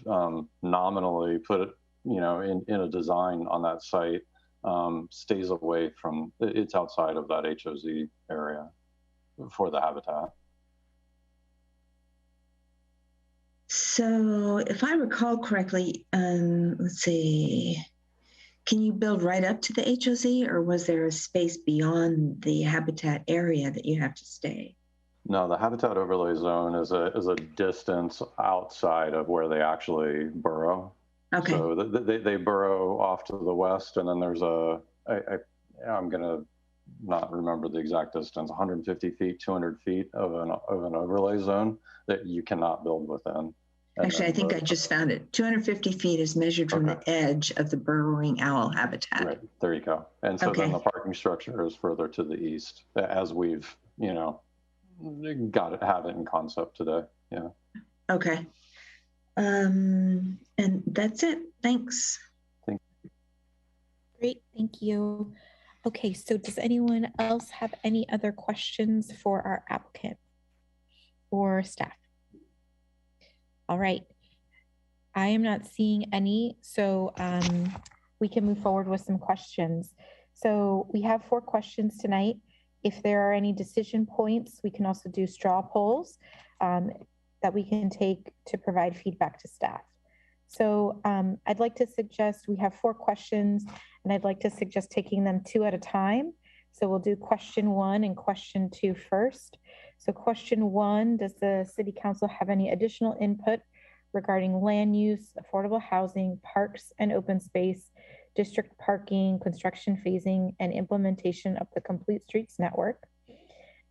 nominally put, in a design on that site stays away from, it's outside of that HOZ area for the habitat. So if I recall correctly, let's see, can you build right up to the HOZ, or was there a space beyond the habitat area that you have to stay? No, the habitat overlay zone is a distance outside of where they actually burrow. Okay. So they burrow off to the west, and then there's I'm going to not remember the exact distance, 150 feet, 200 feet of an overlay zone that you cannot build within. Actually, I think I just found it. 250 feet is measured from the edge of the burrowing owl habitat. Right, there you go. And so then the parking structure is further to the east, as we've, have it in concept today. Yeah. Okay. And that's it. Thanks. Great, thank you. Okay, so does anyone else have any other questions for our applicant or staff? All right, I am not seeing any, so we can move forward with some questions. So we have 4 questions tonight. If there are any decision points, we can also do straw polls that we can take to provide feedback to staff. So I'd like to suggest, we have 4 questions, and I'd like to suggest taking them 2 at a time. So we'll do question 1 and question 2 first. So question 1, does the City Council have any additional input regarding land use, affordable housing, parks and open space, district parking, construction phasing, and implementation of the Complete Streets Network?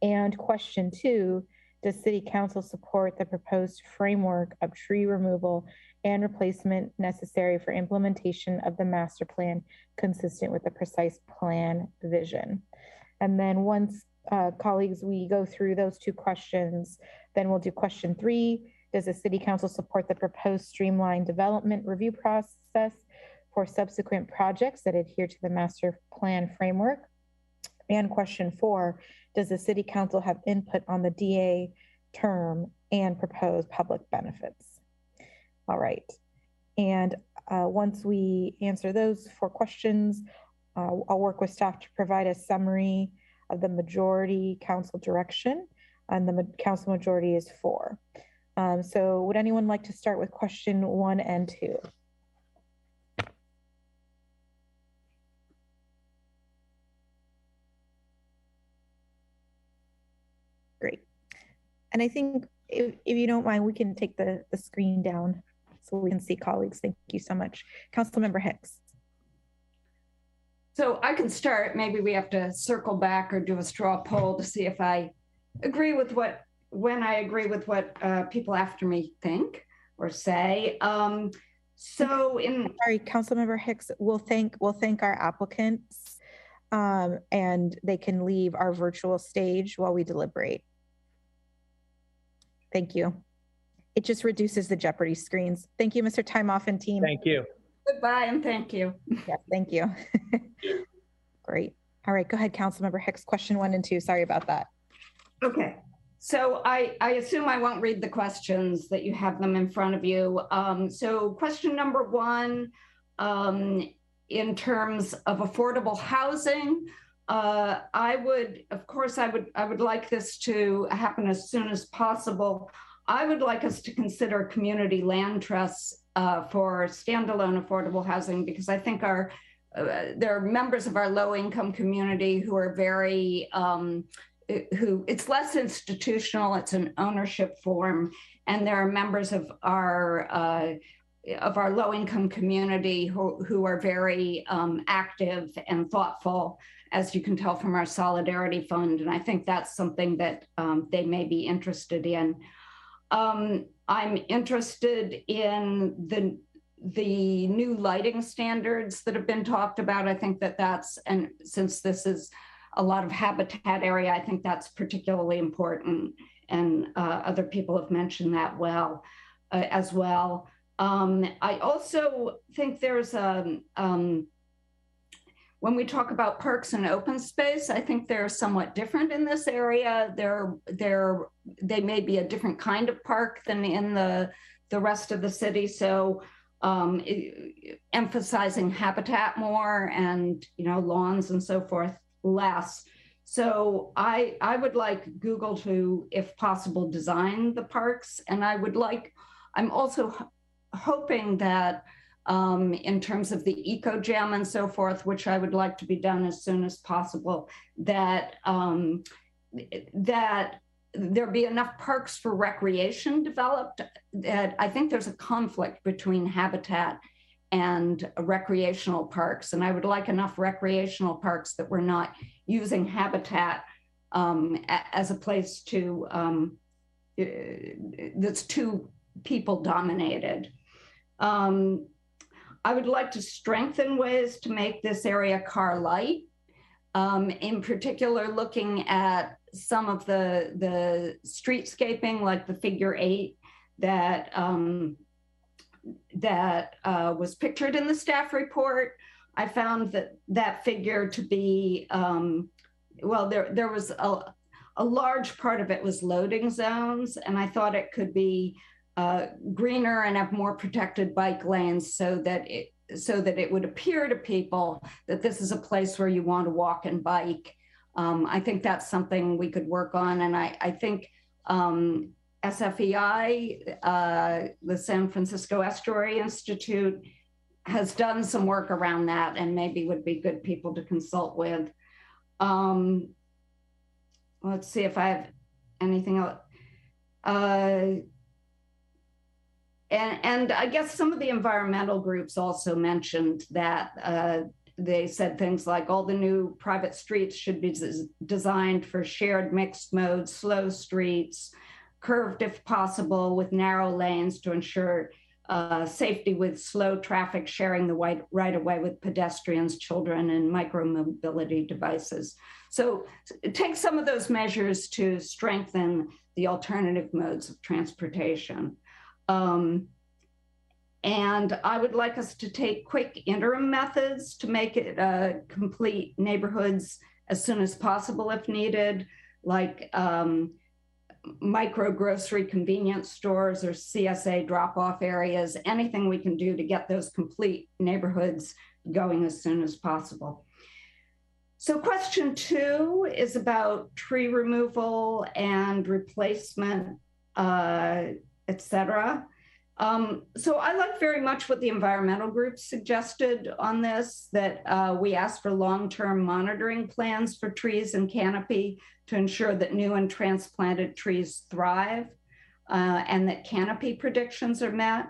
And question 2, does City Council support the proposed framework of tree removal and replacement necessary for implementation of the master plan consistent with the precise plan vision? And then once colleagues, we go through those 2 questions, then we'll do question 3. Does the City Council support the proposed streamlined development review process for subsequent projects that adhere to the master plan framework? And question 4, does the City Council have input on the DA term and proposed public benefits? All right. And once we answer those 4 questions, I'll work with staff to provide a summary of the majority council direction, and the council majority is 4. So would anyone like to start with question 1 and 2? Great. And I think if you don't mind, we can take the screen down so we can see colleagues. Thank you so much. Councilmember Hicks. So I can start. Maybe we have to circle back or do a straw poll to see if I agree with what people after me think or say. Sorry, Councilmember Hicks, we'll thank our applicants, and they can leave our virtual stage while we deliberate. Thank you. It just reduces the Jeopardy screens. Thank you, Mr. Timeoff and team. Thank you. Goodbye and thank you. Yeah, thank you. Great. All right, go ahead, Councilmember Hicks. Question 1 and 2. Sorry about that. Okay. So I assume I won't read the questions, that you have them in front of you. So question number 1, in terms of affordable housing, I would like this to happen as soon as possible. I would like us to consider community land trusts for standalone affordable housing, because I think there are members of our low-income community who are very, it's less institutional, it's an ownership form, and there are members of our low-income community who are very active and thoughtful, as you can tell from our Solidarity Fund, and I think that's something that they may be interested in. I'm interested in the new lighting standards that have been talked about. I think and since this is a lot of habitat area, I think that's particularly important, and other people have mentioned that as well. I also think there's when we talk about parks and open space, I think they're somewhat different in this area. They may be a different kind of park than in the rest of the city. So emphasizing habitat more, and lawns and so forth less. So I would like Google to, if possible, design the parks, and I'm also hoping that in terms of the eco gem and so forth, which I would like to be done as soon as possible, that there be enough parks for recreation developed. That I think there's a conflict between habitat and recreational parks, and I would like enough recreational parks that we're not using habitat as a place that's too people dominated. I would like to strengthen ways to make this area car light, in particular looking at some of the streetscaping, like the figure 8 that was pictured in the staff report. I found that figure to be, there was a large part of it was loading zones, and I thought it could be greener and have more protected bike lanes so that it would appear to people that this is a place where you want to walk and bike. I think that's something we could work on, and I think SFEI, the San Francisco Estuary Institute, has done some work around that and maybe would be good people to consult with. Let's see if I have anything else? And I guess some of the environmental groups also mentioned that they said things like all the new private streets should be designed for shared mixed modes, slow streets, curved if possible with narrow lanes to ensure safety with slow traffic sharing the right of way with pedestrians, children, and micromobility devices. So take some of those measures to strengthen the alternative modes of transportation. And I would like us to take quick interim methods to make it complete neighborhoods as soon as possible if needed, like micro grocery convenience stores or CSA drop-off areas, anything we can do to get those complete neighborhoods going as soon as possible. So question 2 is about tree removal and replacement, etc. So I like very much what the environmental groups suggested on this, that we asked for long-term monitoring plans for trees and canopy to ensure that new and transplanted trees thrive, and that canopy predictions are met,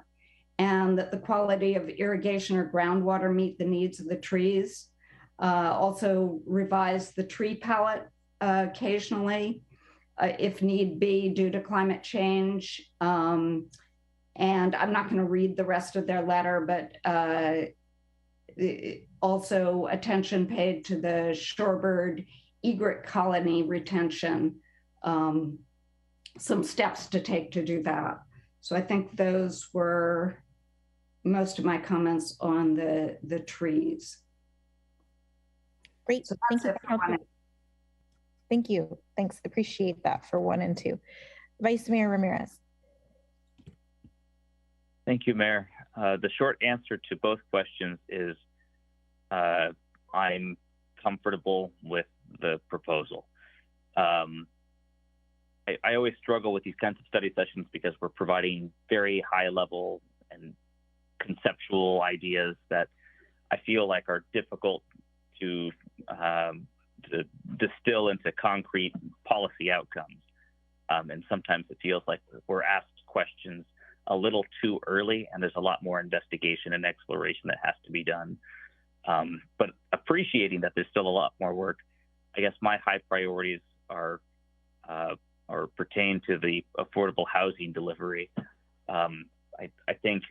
and that the quality of irrigation or groundwater meet the needs of the trees. Also revise the tree palette occasionally, if need be, due to climate change. And I'm not going to read the rest of their letter, but also attention paid to the shorebird egret colony retention, some steps to take to do that. So I think those were most of my comments on the trees. Great, so thank you. Thank you, thanks, appreciate that for 1 and 2. Vice Mayor Ramirez. Thank you, Mayor. The short answer to both questions is I'm comfortable with the proposal. I always struggle with these kinds of study sessions because we're providing very high level and conceptual ideas that I feel like are difficult to distill into concrete policy outcomes. And sometimes it feels like we're asked questions a little too early, and there's a lot more investigation and exploration that has to be done. But appreciating that there's still a lot more work, I guess my high priorities are pertain to the affordable housing delivery. I think,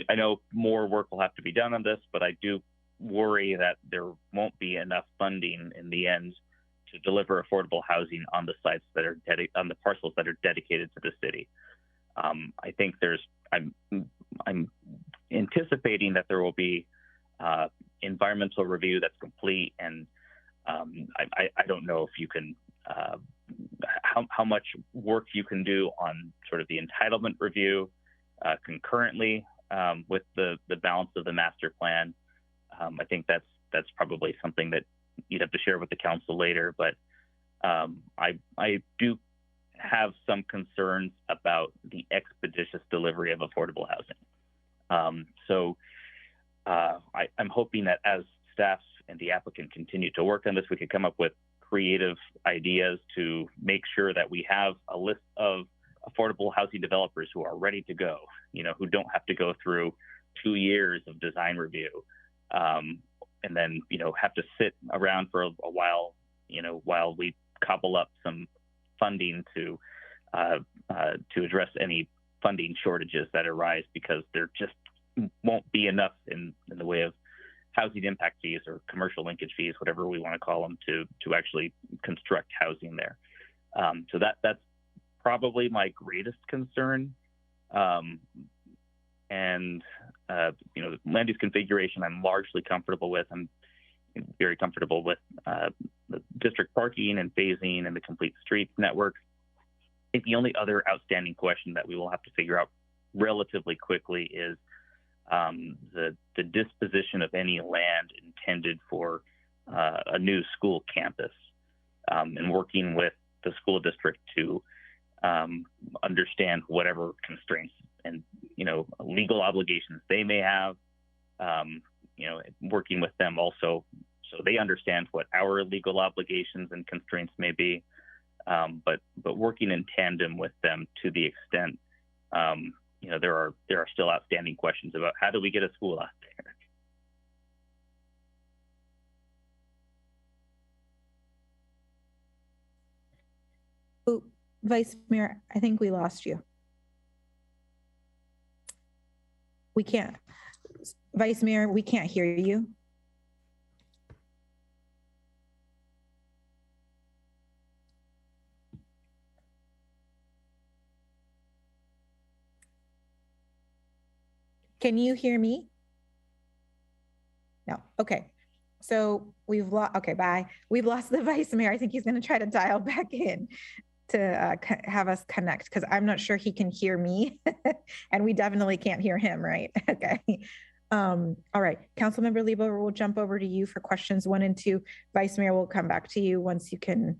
I know more work will have to be done on this, but I do worry that there won't be enough funding in the end to deliver affordable housing on the sites that are on the parcels that are dedicated to the city. I think I'm anticipating that there will be environmental review that's complete, and I don't know if you can, how much work you can do on sort of the entitlement review concurrently with the balance of the master plan. I think that's probably something that you'd have to share with the council later, but I do have some concerns about the expeditious delivery of affordable housing. So I'm hoping that as staff and the applicant continue to work on this, we could come up with creative ideas to make sure that we have a list of affordable housing developers who are ready to go, who don't have to go through 2 years of design review, and then, have to sit around for a while, while we cobble up some funding to address any funding shortages that arise, because there just won't be enough in the way of housing impact fees or commercial linkage fees, whatever we want to call them, to actually construct housing there. So that's probably my greatest concern. And the land use configuration I'm largely comfortable with. I'm very comfortable with the district parking and phasing and the complete streets network. I think the only other outstanding question that we will have to figure out relatively quickly is the disposition of any land intended for a new school campus, and working with the school district to understand whatever constraints and legal obligations they may have, working with them also so they understand what our legal obligations and constraints may be, but working in tandem with them to the extent there are still outstanding questions about how do we get a school out there. Oh, Vice Mayor, I think we lost you. We can't. Vice Mayor, we can't hear you. Can you hear me? No. Okay. So we've lost, okay, bye. We've lost the Vice Mayor. I think he's going to try to dial back in to have us connect, because I'm not sure he can hear me and we definitely can't hear him, right? Okay. All right. Councilmember Lieber, we'll jump over to you for questions 1 and 2. Vice Mayor, we'll come back to you once you can.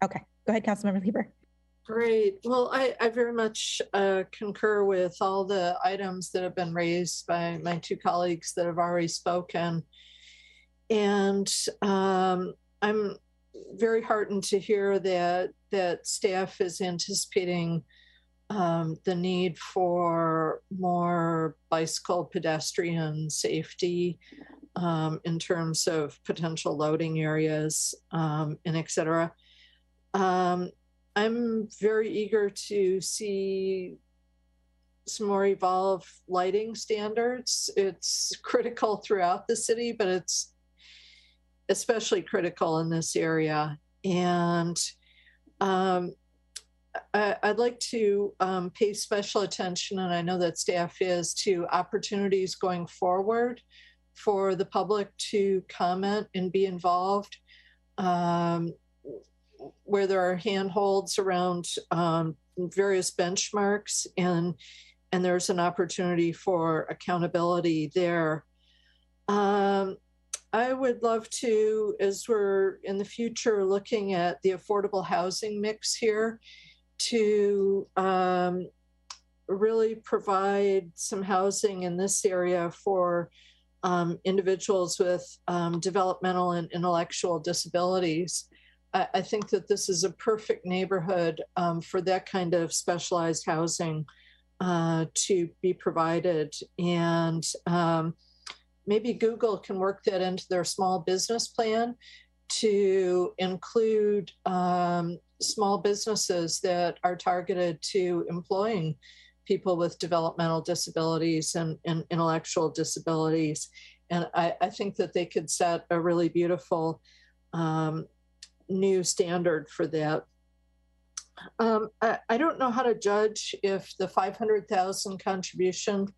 Okay. Go ahead, Councilmember Lieber. Great. Well, I very much concur with all the items that have been raised by my 2 colleagues that have already spoken. And I'm very heartened to hear that staff is anticipating the need for more bicycle pedestrian safety in terms of potential loading areas and et cetera. I'm very eager to see some more evolved lighting standards. It's critical throughout the city, but it's especially critical in this area. And I'd like to pay special attention, and I know that staff is, to opportunities going forward for the public to comment and be involved, where there are handholds around various benchmarks, and there's an opportunity for accountability there. I would love to, as we're in the future looking at the affordable housing mix here, to really provide some housing in this area for individuals with developmental and intellectual disabilities. I think that this is a perfect neighborhood for that kind of specialized housing to be provided. And maybe Google can work that into their small business plan to include small businesses that are targeted to employing people with developmental disabilities and intellectual disabilities. And I think that they could set a really beautiful new standard for that. I don't know how to judge if the 500,000 contribution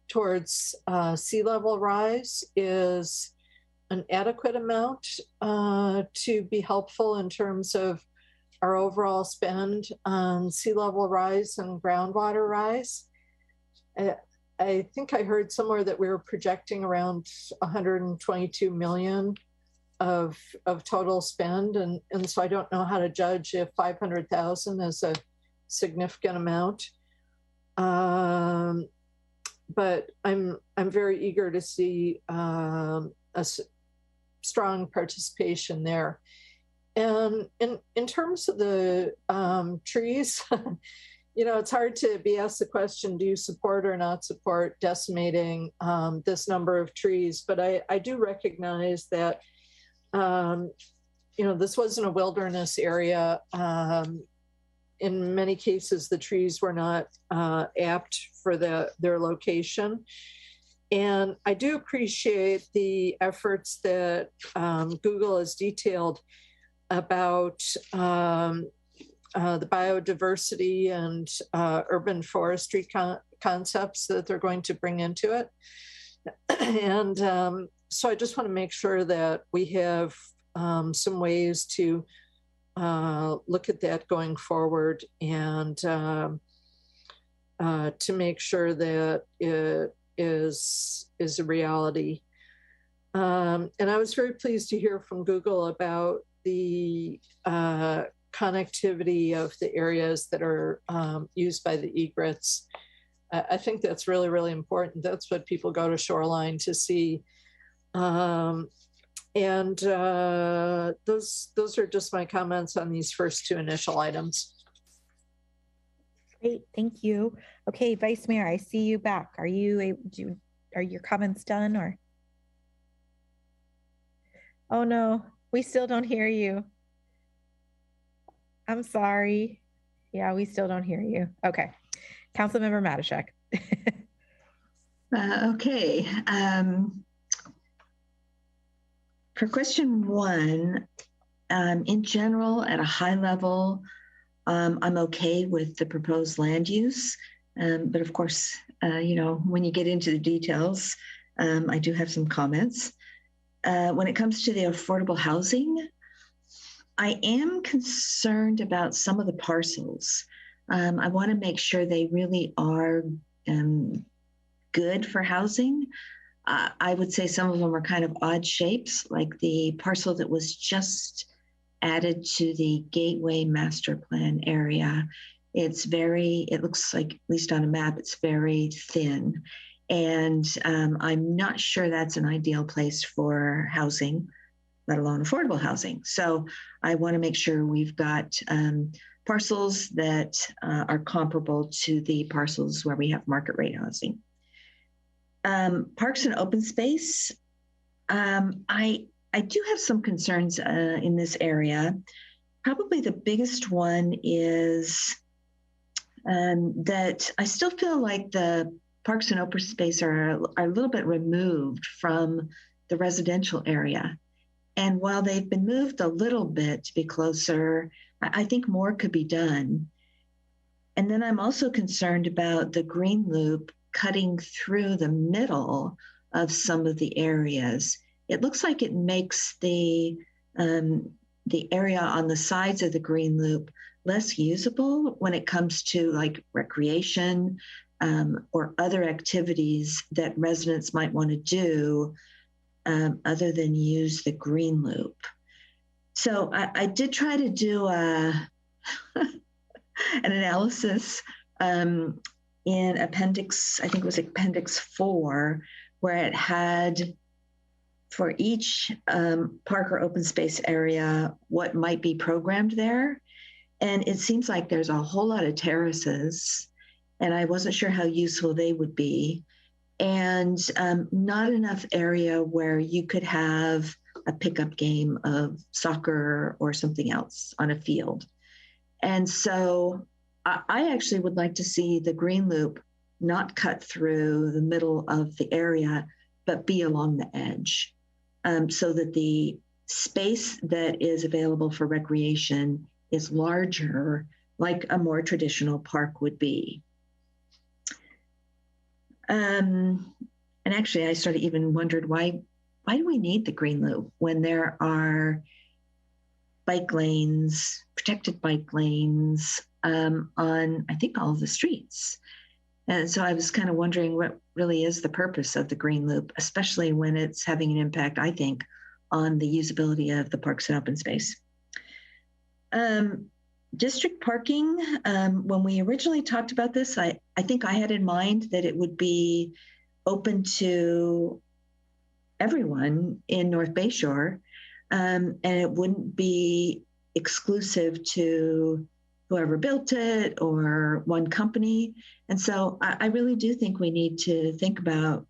towards sea level rise is an adequate amount to be helpful in terms of our overall spend on sea level rise and groundwater rise. I think I heard somewhere that we were projecting around 122 million of total spend, and so I don't know how to judge if 500,000 is a significant amount. But I'm very eager to see a strong participation there. And in terms of the trees, it's hard to be asked the question, do you support or not support decimating this number of trees? But I do recognize that, this wasn't a wilderness area. In many cases, the trees were not apt for their location. And I do appreciate the efforts that Google has detailed about the biodiversity and urban forestry concepts that they're going to bring into it. And so I just want to make sure that we have some ways to look at that going forward, and to make sure that it is a reality. And I was very pleased to hear from Google about the connectivity of the areas that are used by the egrets. I think that's really, really important. That's what people go to Shoreline to see. And those are just my comments on these first two initial items. Great, thank you. Okay, Vice Mayor, I see you back. Are you able to, are your comments done or? Oh no, we still don't hear you. I'm sorry. Yeah, we still don't hear you. Okay, Councilmember Matashek. Okay. For question one, in general, at a high level, I'm okay with the proposed land use. But of course, when you get into the details, I do have some comments. When it comes to the affordable housing, I am concerned about some of the parcels. I want to make sure they really are good for housing. I would say some of them are kind of odd shapes, like the parcel that was just added to the Gateway Master Plan area. It looks like, at least on a map, it's very thin. And I'm not sure that's an ideal place for housing, let alone affordable housing. So I want to make sure we've got parcels that are comparable to the parcels where we have market rate housing. Parks and open space, I do have some concerns in this area. Probably the biggest one is that I still feel like the parks and open space are a little bit removed from the residential area. And while they've been moved a little bit to be closer, I think more could be done. And then I'm also concerned about the green loop cutting through the middle of some of the areas. It looks like it makes the area on the sides of the green loop less usable when it comes to like recreation or other activities that residents might want to do other than use the green loop. So I did try to do an analysis in appendix, I think it was appendix 4, where it had for each park or open space area what might be programmed there. And it seems like there's a whole lot of terraces, and I wasn't sure how useful they would be. And not enough area where you could have a pickup game of soccer or something else on a field. And so I actually would like to see the green loop not cut through the middle of the area, but be along the edge, so that the space that is available for recreation is larger, like a more traditional park would be. And actually, I sort of even wondered why do we need the green loop when there are bike lanes, protected bike lanes on, I think, all of the streets. And so I was kind of wondering what really is the purpose of the green loop, especially when it's having an impact, I think, on the usability of the parks and open space. District parking, when we originally talked about this, I think I had in mind that it would be open to everyone in North Bayshore, and it wouldn't be exclusive to whoever built it or one company. And so I really do think we need to think about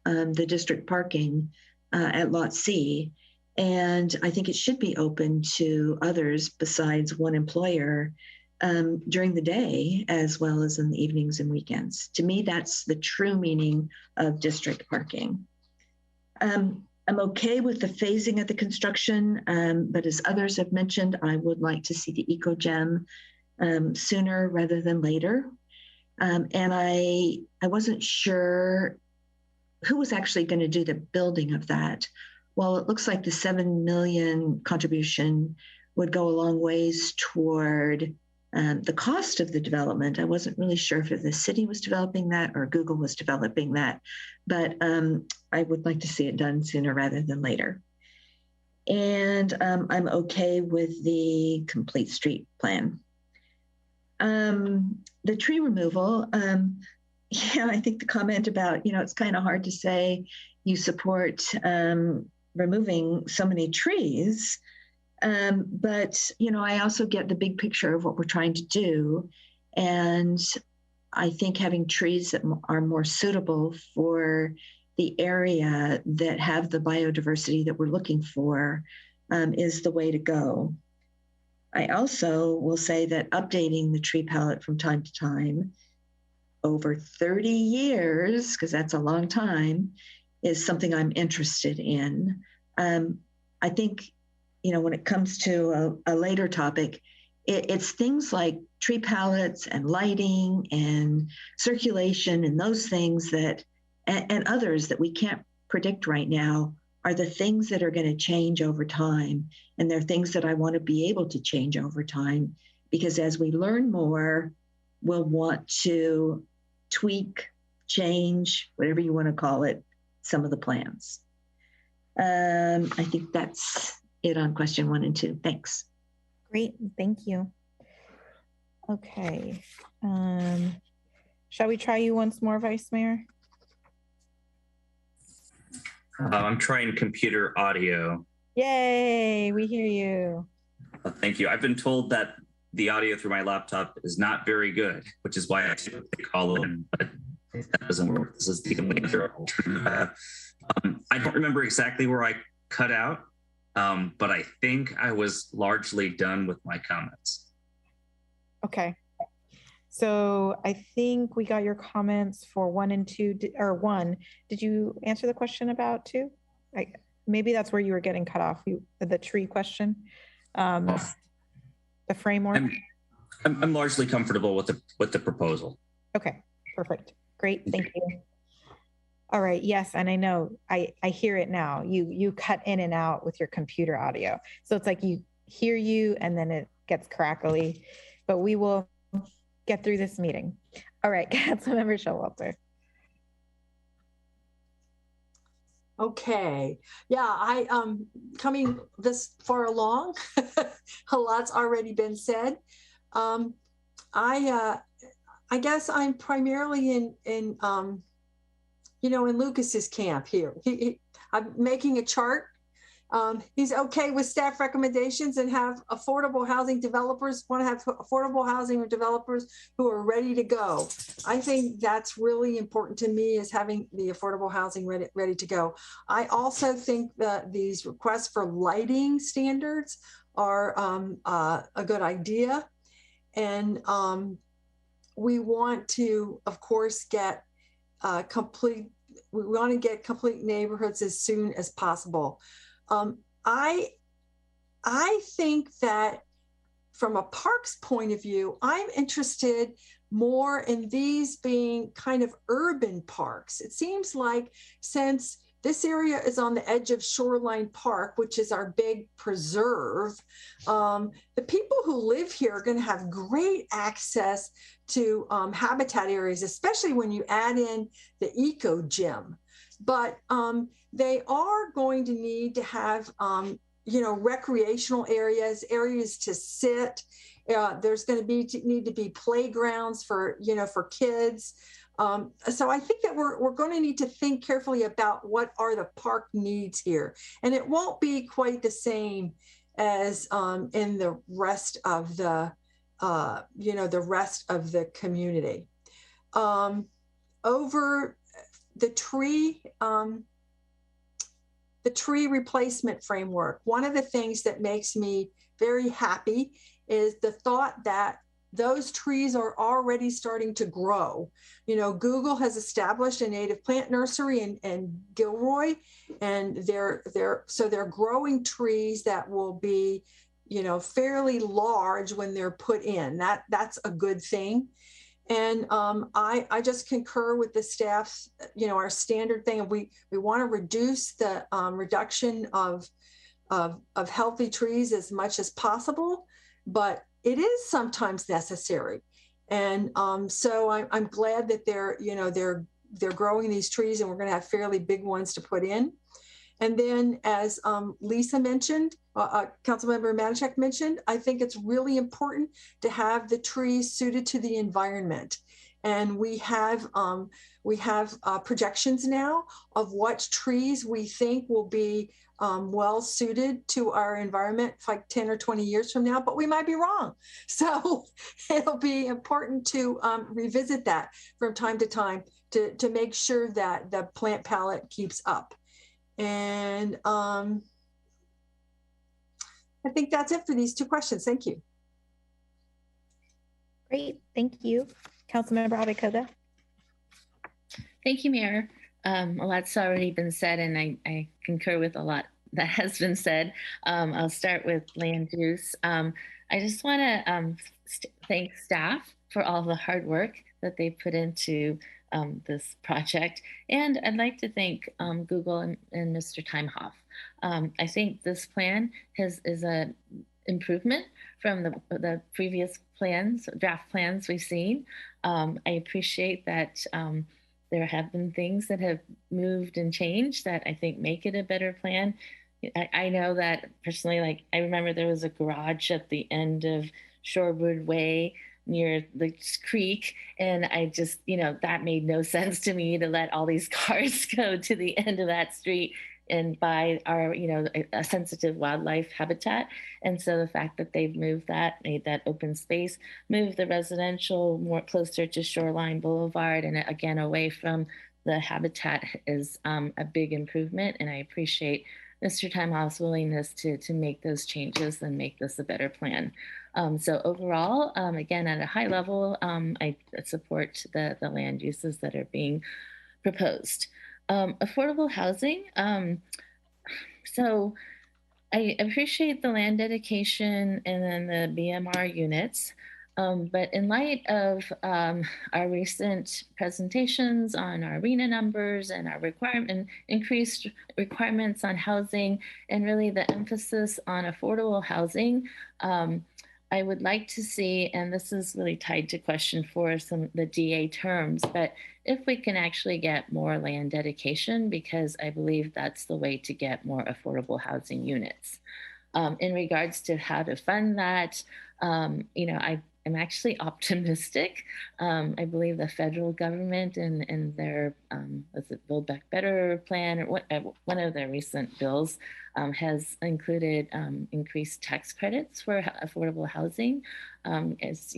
the district parking at Lot C. And I think it should be open to others besides one employer during the day, as well as in the evenings and weekends. To me, that's the true meaning of district parking. I'm okay with the phasing of the construction, but as others have mentioned, I would like to see the EcoGem sooner rather than later. And I wasn't sure who was actually going to do the building of that. Well, it looks like the $7 million contribution would go a long ways toward the cost of the development. I wasn't really sure if the city was developing that or Google was developing that, but I would like to see it done sooner rather than later. And I'm okay with the complete street plan. The tree removal, yeah, I think the comment about, it's kind of hard to say you support removing so many trees. But, you know, I also get the big picture of what we're trying to do. And I think having trees that are more suitable for the area that have the biodiversity that we're looking for is the way to go. I also will say that updating the tree palette from time to time over 30 years, because that's a long time, is something I'm interested in. I think, you know, when it comes to a later topic, it's things like tree palettes and lighting and circulation and those things that, and others that we can't predict right now, are the things that are going to change over time. And they're things that I want to be able to change over time, because as we learn more, we'll want to tweak, change, whatever you want to call it, some of the plans. I think that's it on question 1 and 2. Thanks. Great, thank you. Okay, shall we try you once more, Vice Mayor? I'm trying computer audio. Yay, we hear you. Thank you. I've been told that the audio through my laptop is not very good, which is why I call in, but that doesn't work. This is the only other alternative. I don't remember exactly where I cut out, but I think I was largely done with my comments. Okay. So I think we got your comments for 1 and 2, or 1. Did you answer the question about 2? Maybe that's where you were getting cut off, the tree question, the framework. I'm largely comfortable with the proposal. Okay, perfect. Great, thank you. All right, yes, and I know, I hear it now. You cut in and out with your computer audio. So it's like you hear you and then it gets crackly, but we will get through this meeting. All right, Councilmember Showalter. Okay, yeah, coming this far along, a lot's already been said. I guess I'm primarily in you know, in Lucas's camp here. I'm making a chart. He's okay with staff recommendations and have affordable housing developers, want to have affordable housing developers who are ready to go. I think that's really important to me, is having the affordable housing ready to go. I also think that these requests for lighting standards are a good idea. And we want to, of course, get we want to get complete neighborhoods as soon as possible. I think that from a parks point of view, I'm interested more in these being kind of urban parks. It seems like, since this area is on the edge of Shoreline Park, which is our big preserve, the people who live here are going to have great access to habitat areas, especially when you add in the eco gym. But they are going to need to have, you know, recreational areas to sit. There's going to need to be playgrounds for, you know, for kids. So I think that we're going to need to think carefully about what are the park needs here. And it won't be quite the same as in the rest of the, you know, the rest of the community. Over the tree replacement framework, one of the things that makes me very happy is the thought that those trees are already starting to grow. You know, Google has established a native plant nursery in Gilroy, and they're growing trees that will be, you know, fairly large when they're put in. That's a good thing. And I just concur with the staff's, you know, our standard thing of we want to reduce the reduction of healthy trees as much as possible, but it is sometimes necessary. And so I'm glad that they're growing these trees, and we're going to have fairly big ones to put in. And then, as Lisa mentioned, Councilmember Matichak mentioned, I think it's really important to have the trees suited to the environment. And we have projections now of what trees we think will be well suited to our environment like 10 or 20 years from now, but we might be wrong. So it'll be important to revisit that from time to time to make sure that the plant palette keeps up. And I think that's it for these two questions. Thank you. Great, thank you. Councilmember Abekoda. Thank you, Mayor. A lot's already been said, and I concur with a lot that has been said. I'll start with land use. I just want to thank staff for all the hard work that they put into this project. And I'd like to thank Google and Mr. Timehoff. I think this plan is an improvement from the previous plans, draft plans we've seen. I appreciate that there have been things that have moved and changed that I think make it a better plan. I know that personally, like I remember there was a garage at the end of Shorewood Way near the creek, and I just, that made no sense to me to let all these cars go to the end of that street and by our, a sensitive wildlife habitat. And so the fact that they've moved that, made that open space, moved the residential more closer to Shoreline Boulevard and again away from the habitat is a big improvement. And I appreciate Mr. Timehoff's willingness to make those changes and make this a better plan. So overall, again, at a high level, I support the land uses that are being proposed. Affordable housing. So I appreciate the land dedication and then the BMR units. But in light of our recent presentations on our RENA numbers and our increased requirements on housing and really the emphasis on affordable housing, I would like to see, and this is really tied to question 4, the DA terms, but if we can actually get more land dedication, because I believe that's the way to get more affordable housing units. In regards to how to fund that, I'm actually optimistic. I believe the federal government and their was it Build Back Better plan or one of their recent bills has included increased tax credits for affordable housing. As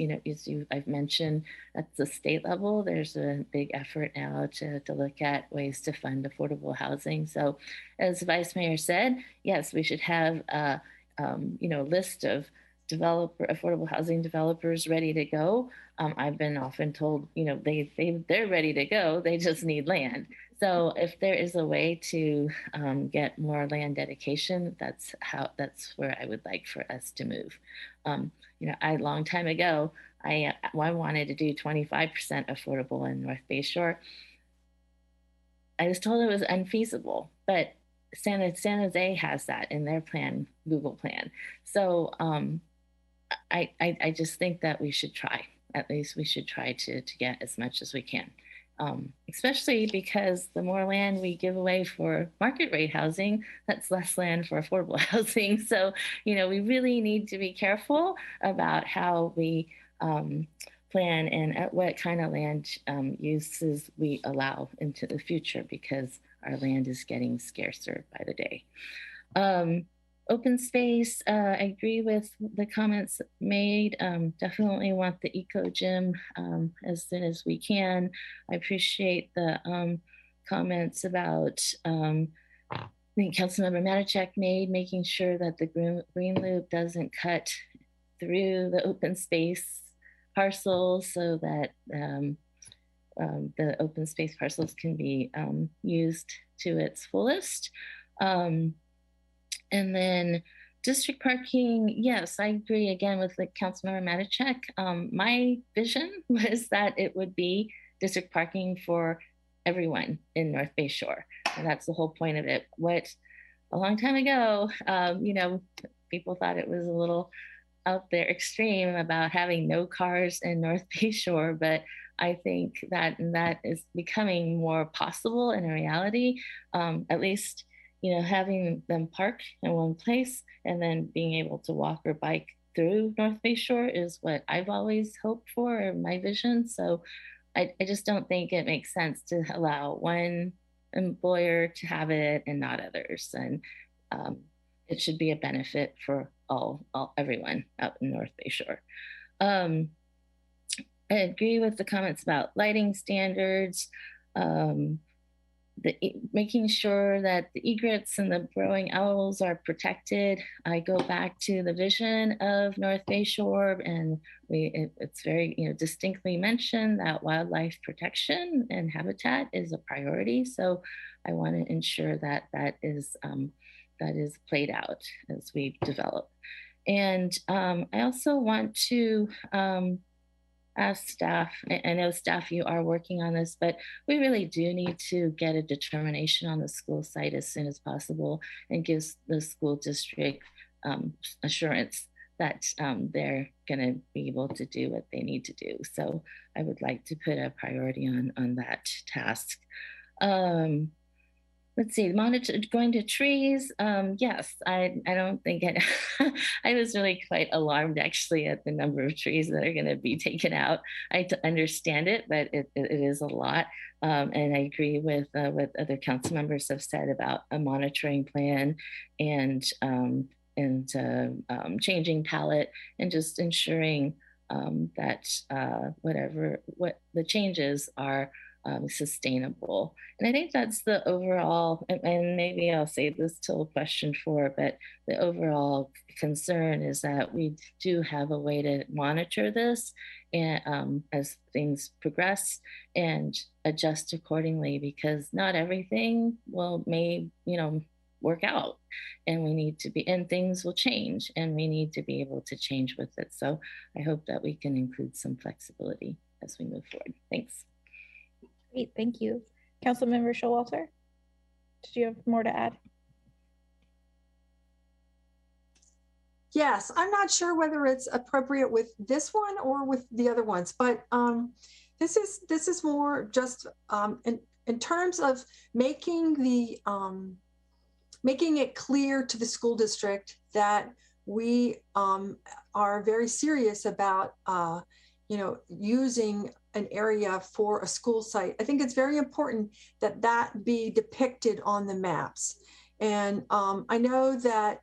I've mentioned, at the state level, there's a big effort now to look at ways to fund affordable housing. So, as Vice Mayor said, yes, we should have a list of affordable housing developers ready to go. I've been often told, they're ready to go. They just need land. So if there is a way to get more land dedication, that's where I would like for us to move. A long time ago, I wanted to do 25% affordable in North Bayshore. I was told it was unfeasible, but San Jose has that in their plan, Google plan. So I just think that we should try. At least we should try to get as much as we can, especially because the more land we give away for market rate housing, that's less land for affordable housing. So, we really need to be careful about how we plan and at what kind of land uses we allow into the future, because our land is getting scarcer by the day. Open space, I agree with the comments made. Definitely want the eco gym as soon as we can. I appreciate the comments about, I think Councilmember Matichak made, making sure that the green loop doesn't cut through the open space parcels so that the open space parcels can be used to its fullest. And then district parking, yes, I agree again with the Councilmember Matichak. My vision was that it would be district parking for everyone in North Bayshore. And that's the whole point of it. A long time ago, people thought it was a little out there extreme about having no cars in North Bayshore, but I think that is becoming more possible in a reality, at least having them park in one place and then being able to walk or bike through North Bayshore is what I've always hoped for, or my vision. So I just don't think it makes sense to allow one employer to have it and not others. And it should be a benefit for everyone out in North Bayshore. I agree with the comments about lighting standards, making sure that the egrets and the burrowing owls are protected. I go back to the vision of North Bayshore, and it's very distinctly mentioned that wildlife protection and habitat is a priority. So I want to ensure that that is played out as we develop. And I also want to ask staff, I know staff, you are working on this, but we really do need to get a determination on the school site as soon as possible and give the school district assurance that they're going to be able to do what they need to do. So I would like to put a priority on that task. Let's see, going to trees. Yes, I don't think it, I was really quite alarmed actually at the number of trees that are going to be taken out. I understand it, but it is a lot. And I agree with what other council members have said about a monitoring plan and changing palette and just ensuring that what the changes are sustainable. And I think that's the overall, and maybe I'll save this till question 4, but the overall concern is that we do have a way to monitor this and as things progress and adjust accordingly, because not everything may work out, and we need to be, and things will change, and we need to be able to change with it. So I hope that we can include some flexibility as we move forward. Thanks. Great, thank you. Councilmember Showalter, did you have more to add? Yes, I'm not sure whether it's appropriate with this one or with the other ones, but this is more just in terms of making it clear to the school district that we are very serious about using an area for a school site. I think it's very important that that be depicted on the maps. And I know that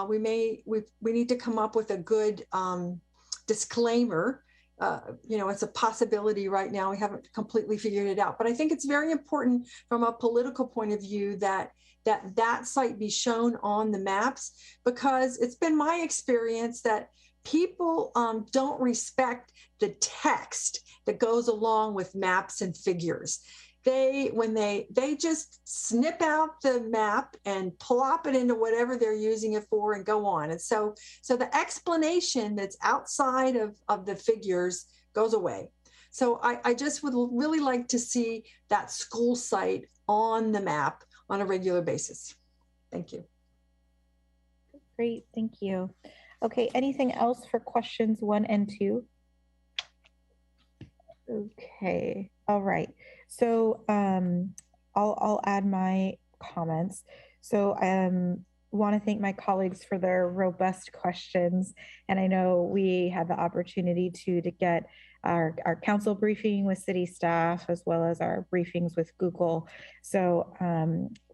we need to come up with a good disclaimer. It's a possibility right now. We haven't completely figured it out, but I think it's very important from a political point of view that site be shown on the maps, because it's been my experience that people don't respect the text that goes along with maps and figures. They just snip out the map and plop it into whatever they're using it for and go on. And so the explanation that's outside of the figures goes away. So I just would really like to see that school site on the map on a regular basis. Thank you. Great, thank you. Okay, anything else for questions 1 and 2? Okay, all right. So I'll add my comments. So want to thank my colleagues for their robust questions. And I know we had the opportunity to get our council briefing with city staff, as well as our briefings with Google. So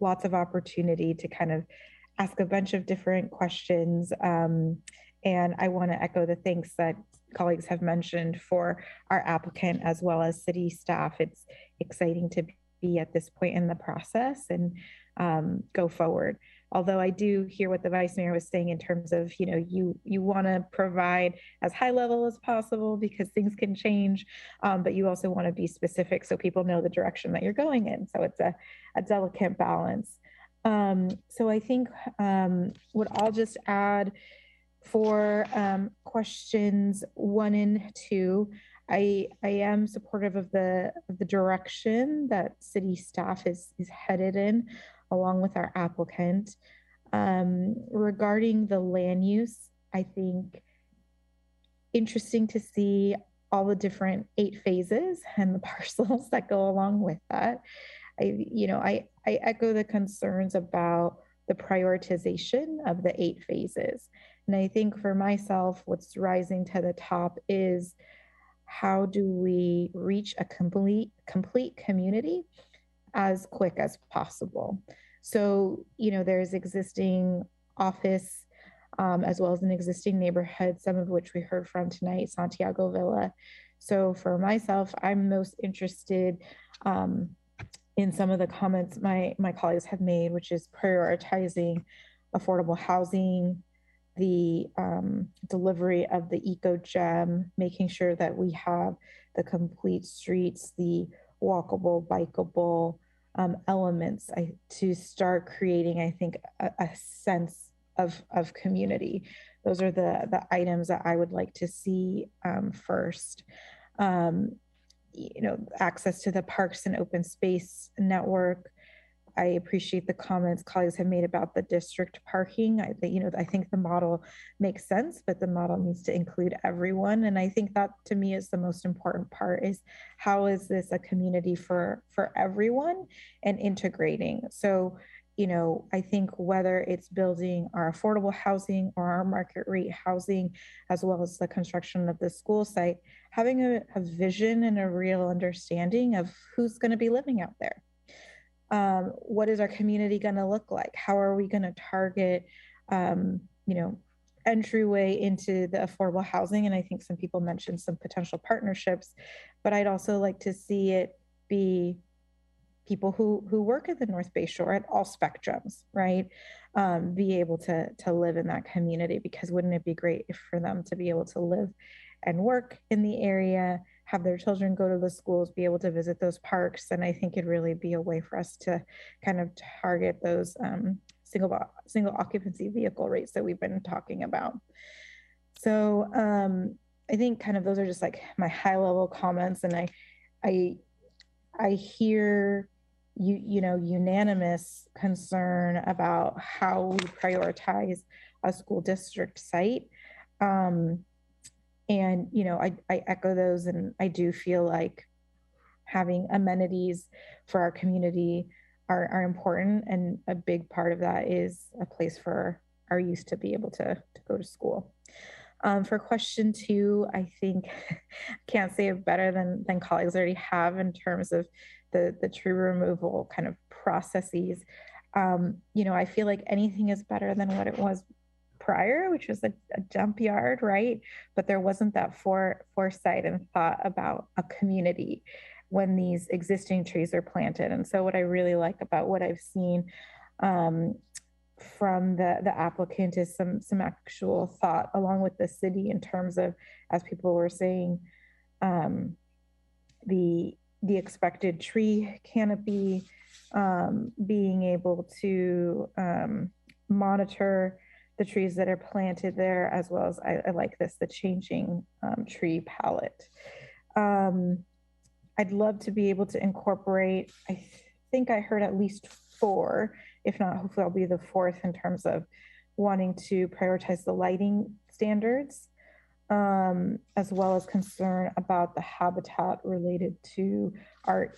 lots of opportunity to kind of ask a bunch of different questions. And I want to echo the thanks that colleagues have mentioned for our applicant as well as city staff. It's exciting to be at this point in the process and go forward. Although I do hear what the Vice Mayor was saying in terms of, you want to provide as high level as possible because things can change, but you also want to be specific so people know the direction that you're going in. So it's a delicate balance. So I think what I'll just add for questions 1 and 2, I am supportive of the direction that city staff is headed in, along with our applicant. Regarding the land use, I think interesting to see all the different 8 phases and the parcels that go along with that. I echo the concerns about the prioritization of the 8 phases. And I think for myself, what's rising to the top is how do we reach a complete community as quick as possible? So, there's existing office as well as an existing neighborhood, some of which we heard from tonight, Santiago Villa. So for myself, I'm most interested in some of the comments my colleagues have made, which is prioritizing affordable housing, the delivery of the eco-gem, making sure that we have the complete streets, the walkable, bikeable elements to start creating, I think, a sense of community. Those are the items that I would like to see first. Access to the parks and open space network. I appreciate the comments colleagues have made about the district parking. I think the model makes sense, but the model needs to include everyone. And I think that to me is the most important part, is how is this a community for everyone and integrating. So, I think whether it's building our affordable housing or our market rate housing, as well as the construction of the school site, having a vision and a real understanding of who's going to be living out there. What is our community going to look like? How are we going to target, entryway into the affordable housing? And I think some people mentioned some potential partnerships, but I'd also like to see it be people who work at the North Bay Shore at all spectrums, right? Be able to live in that community, because wouldn't it be great for them to be able to live and work in the area, have their children go to the schools, be able to visit those parks. And I think it'd really be a way for us to kind of target those single occupancy vehicle rates that we've been talking about. So I think kind of those are just like my high level comments. And I hear unanimous concern about how we prioritize a school district site. And, I echo those, and I do feel like having amenities for our community are important. And a big part of that is a place for our youth to be able to go to school. For question 2, I think can't say it better than colleagues already have in terms of the tree removal kind of processes. I feel like anything is better than what it was prior, which was a dump yard, right? But there wasn't that foresight and thought about a community when these existing trees are planted. And so what I really like about what I've seen from the applicant is some actual thought along with the city in terms of, as people were saying, the expected tree canopy, being able to monitor the trees that are planted there, as well as I like this, the changing tree palette. I'd love to be able to incorporate, I think I heard at least 4, if not, hopefully I'll be the 4th in terms of wanting to prioritize the lighting standards, as well as concern about the habitat related to our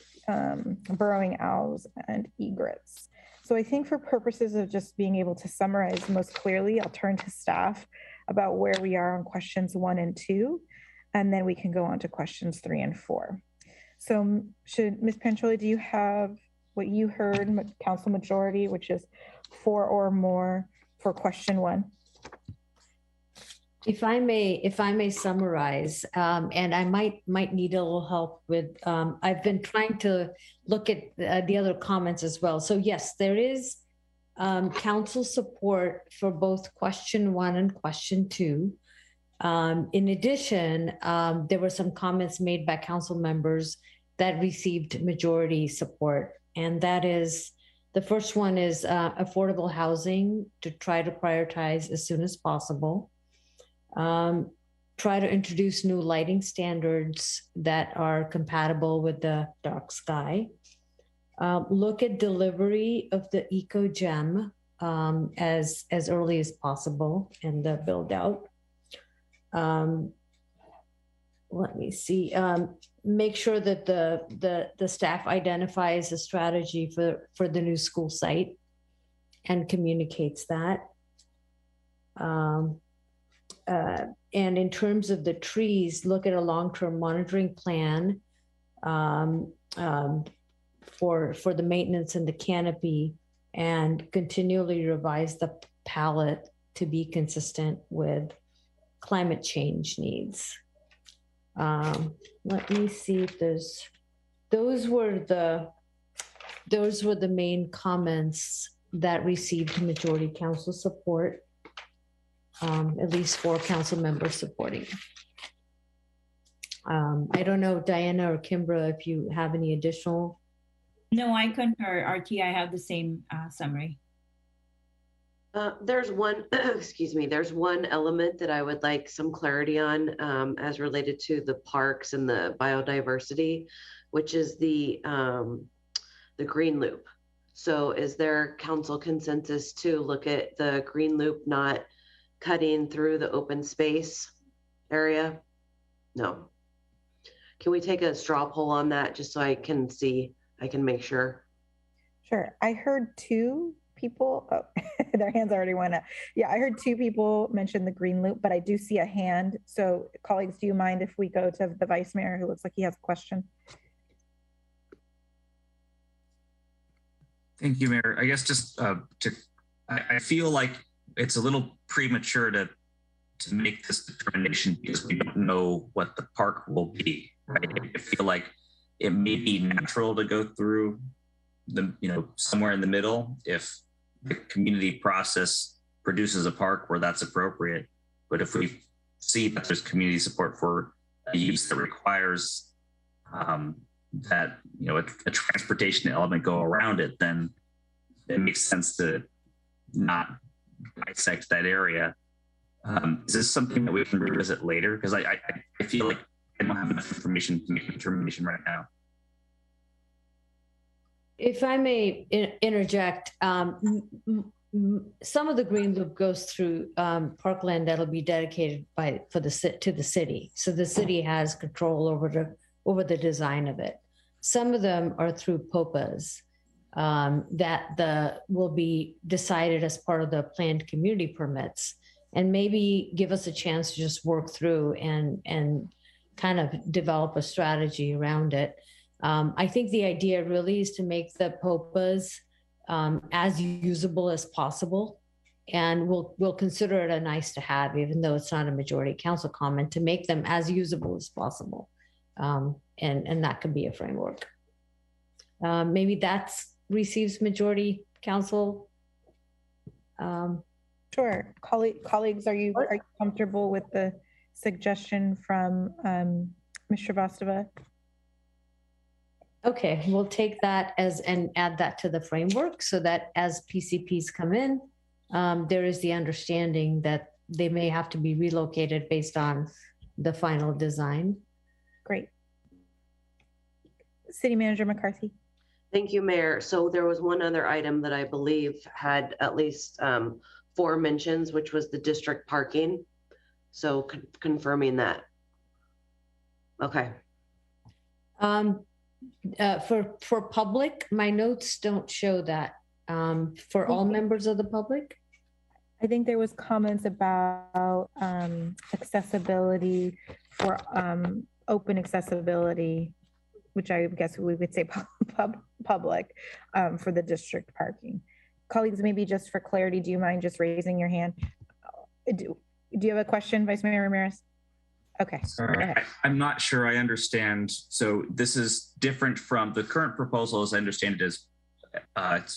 burrowing owls and egrets. So I think for purposes of just being able to summarize most clearly, I'll turn to staff about where we are on questions 1 and 2, and then we can go on to questions 3 and 4. So Ms. Pancholi, do you have what you heard, council majority, which is 4 or more for question 1? If I may summarize, and I might need a little help with, I've been trying to look at the other comments as well. So yes, there is council support for both question 1 and question 2. In addition, there were some comments made by council members that received majority support. And that is, the first one is affordable housing to try to prioritize as soon as possible. Try to introduce new lighting standards that are compatible with the dark sky. Look at delivery of the eco-gem as early as possible in the build out. Let me see. Make sure that the staff identifies a strategy for the new school site and communicates that. And in terms of the trees, look at a long-term monitoring plan for the maintenance and the canopy, and continually revise the palette to be consistent with climate change needs. Let me see if there's, those were the main comments that received majority council support, at least 4 council members supporting. I don't know, Diana or Kimbra, if you have any additional. No, I concur. RT, I have the same summary. There's one, excuse me, there's one element that I would like some clarity on as related to the parks and the biodiversity, which is the green loop. So is there council consensus to look at the green loop not cutting through the open space area? No. Can we take a straw poll on that just so I can see, I can make sure? Sure. I heard 2 people, oh, their hands already went up. Yeah, I heard 2 people mention the green loop, but I do see a hand. So colleagues, do you mind if we go to the vice mayor who looks like he has a question? Thank you, Mayor. I guess just I feel like it's a little premature to make this determination because we don't know what the park will be, right? I feel like it may be natural to go through the, somewhere in the middle if the community process produces a park where that's appropriate. But if we see that there's community support for a use that requires that a transportation element go around it, then it makes sense to not dissect that area. Is this something that we can revisit later? Because I feel like I don't have enough information to make a determination right now. If I may interject, some of the green loop goes through parkland that'll be dedicated to the city. So the city has control over the design of it. Some of them are through POPAs that will be decided as part of the planned community permits, and maybe give us a chance to just work through and kind of develop a strategy around it. I think the idea really is to make the POPAs as usable as possible. And we'll consider it a nice to have, even though it's not a majority council comment, to make them as usable as possible. And that could be a framework. Maybe that receives majority council. Sure. Colleagues, are you comfortable with the suggestion from Ms. Shrivastava? Okay, we'll take that and add that to the framework so that as PCPs come in, there is the understanding that they may have to be relocated based on the final design. Great. City Manager McCarthy. Thank you, Mayor. So there was one other item that I believe had at least 4 mentions, which was the district parking. So confirming that. Okay. For public, my notes don't show that. For all members of the public? I think there was comments about accessibility for open accessibility, which I guess we would say public for the district parking. Colleagues, maybe just for clarity, do you mind just raising your hand? Do you have a question, Vice Mayor Ramirez? Okay. Sorry, I'm not sure I understand. So this is different from the current proposal, as I understand it, is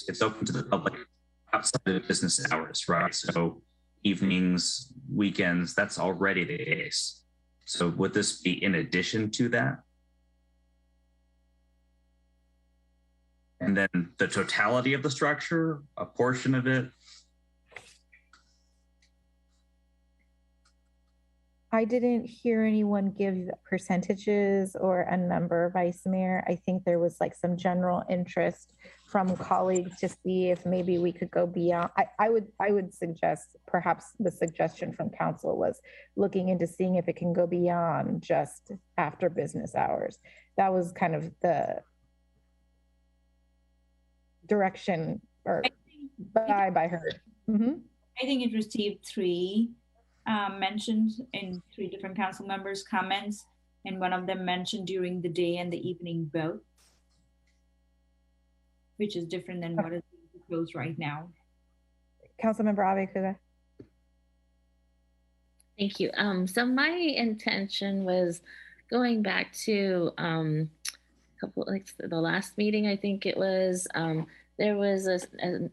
it's open to the public outside of business hours, right? So evenings, weekends, that's already the case. So would this be in addition to that? And then the totality of the structure, a portion of it? I didn't hear anyone give percentages or a number, Vice Mayor. I think there was like some general interest from colleagues to see if maybe we could go beyond. I would suggest perhaps the suggestion from council was looking into seeing if it can go beyond just after business hours. That was kind of the direction or vibe I heard. Mm-hmm. I think it received 3 mentions in 3 different council members' comments, and one of them mentioned during the day and the evening both, which is different than what is being those right now. Councilmember Abe-Kuga. Thank you. So my intention was going back to the last meeting, I think it was, there was a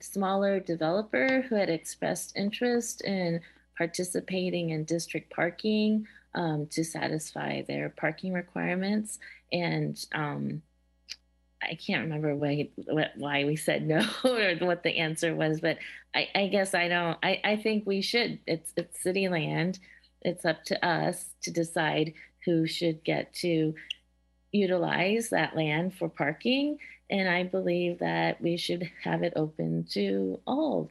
smaller developer who had expressed interest in participating in district parking to satisfy their parking requirements. And I can't remember why we said no or what the answer was, but I guess I think we should. It's city land. It's up to us to decide who should get to utilize that land for parking. And I believe that we should have it open to all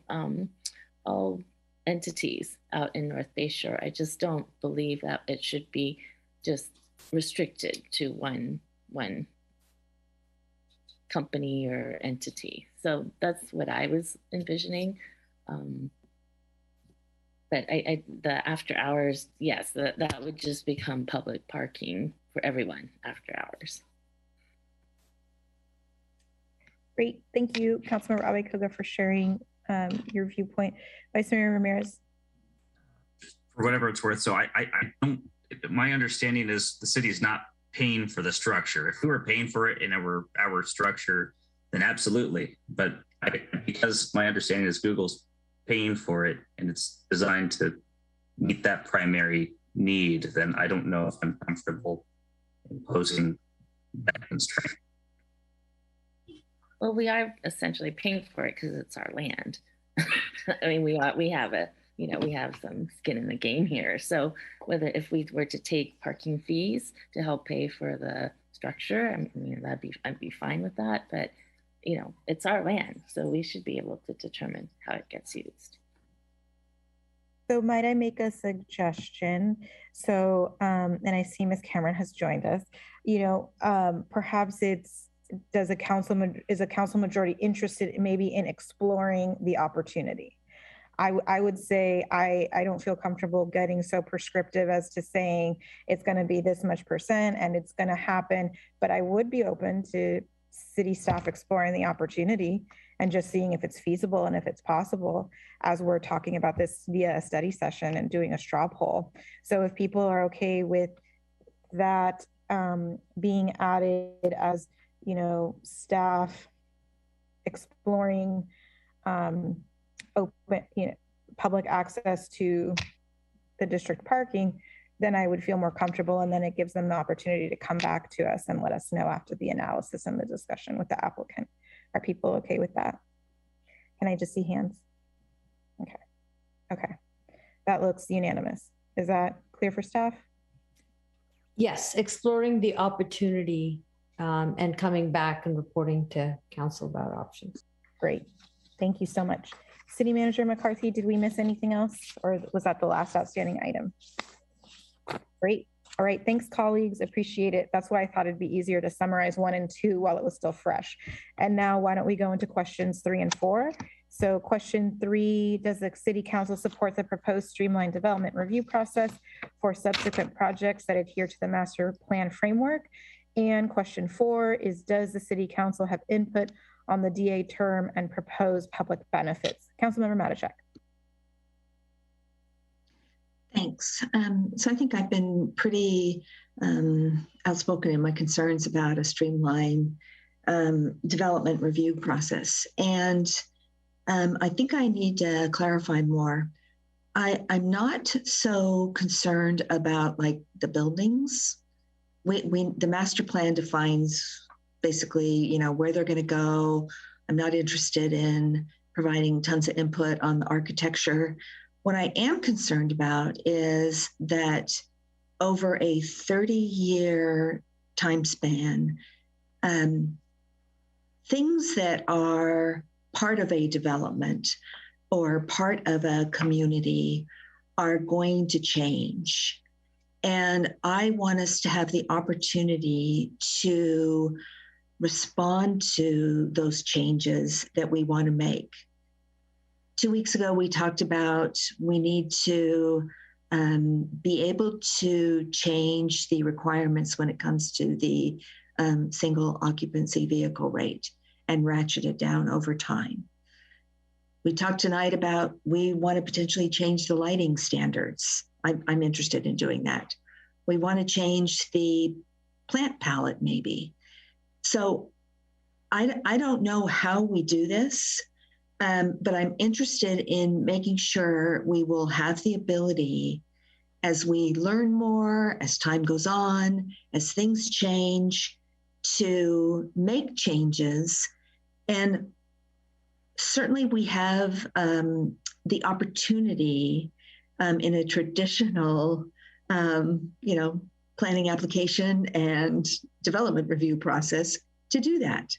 entities out in North Bay Shore. I just don't believe that it should be just restricted to one company or entity. So that's what I was envisioning. But the after hours, yes, that would just become public parking for everyone after hours. Great, thank you, Councilmember Abe-Kuga, for sharing your viewpoint. Vice Mayor Ramirez. For whatever it's worth, so I don't. My understanding is the city is not paying for the structure. If we were paying for it in our structure, then absolutely. But because my understanding is Google's paying for it and it's designed to meet that primary need, then I don't know if I'm comfortable imposing that constraint. Well, we are essentially paying for it because it's our land. I mean, we have we have some skin in the game here. So if we were to take parking fees to help pay for the structure, I mean, I'd be fine with that. But it's our land, so we should be able to determine how it gets used. So might I make a suggestion? So, and I see Ms. Cameron has joined us. Perhaps is a council majority interested maybe in exploring the opportunity? I would say I don't feel comfortable getting so prescriptive as to saying it's going to be this much percent and it's going to happen, but I would be open to city staff exploring the opportunity and just seeing if it's feasible and if it's possible as we're talking about this via a study session and doing a straw poll. So if people are okay with that being added as, staff exploring open, public access to the district parking, then I would feel more comfortable, and then it gives them the opportunity to come back to us and let us know after the analysis and the discussion with the applicant. Are people okay with that? Can I just see hands? Okay. That looks unanimous. Is that clear for staff? Yes, exploring the opportunity and coming back and reporting to council about options. Great. Thank you so much. City Manager McCarthy, did we miss anything else, or was that the last outstanding item? Great. All right. Thanks, colleagues. Appreciate it. That's why I thought it'd be easier to summarize 1 and 2 while it was still fresh. And now why don't we go into questions 3 and 4? So question 3, does the City Council support the proposed streamlined development review process for subsequent projects that adhere to the master plan framework? And question 4 is, does the City Council have input on the DA term and proposed public benefits? Councilmember Matichak. Thanks. So I think I've been pretty outspoken in my concerns about a streamlined development review process. And I think I need to clarify more. I'm not so concerned about like the buildings. The master plan defines basically, where they're going to go. I'm not interested in providing tons of input on the architecture. What I am concerned about is that over a 30-year time span, things that are part of a development or part of a community are going to change. And I want us to have the opportunity to respond to those changes that we want to make. 2 weeks ago, we talked about we need to be able to change the requirements when it comes to the single occupancy vehicle rate and ratchet it down over time. We talked tonight about we want to potentially change the lighting standards. I'm interested in doing that. We want to change the plant palette maybe. So I don't know how we do this, but I'm interested in making sure we will have the ability as we learn more, as time goes on, as things change, to make changes. And certainly we have the opportunity in a traditional, planning application and development review process to do that.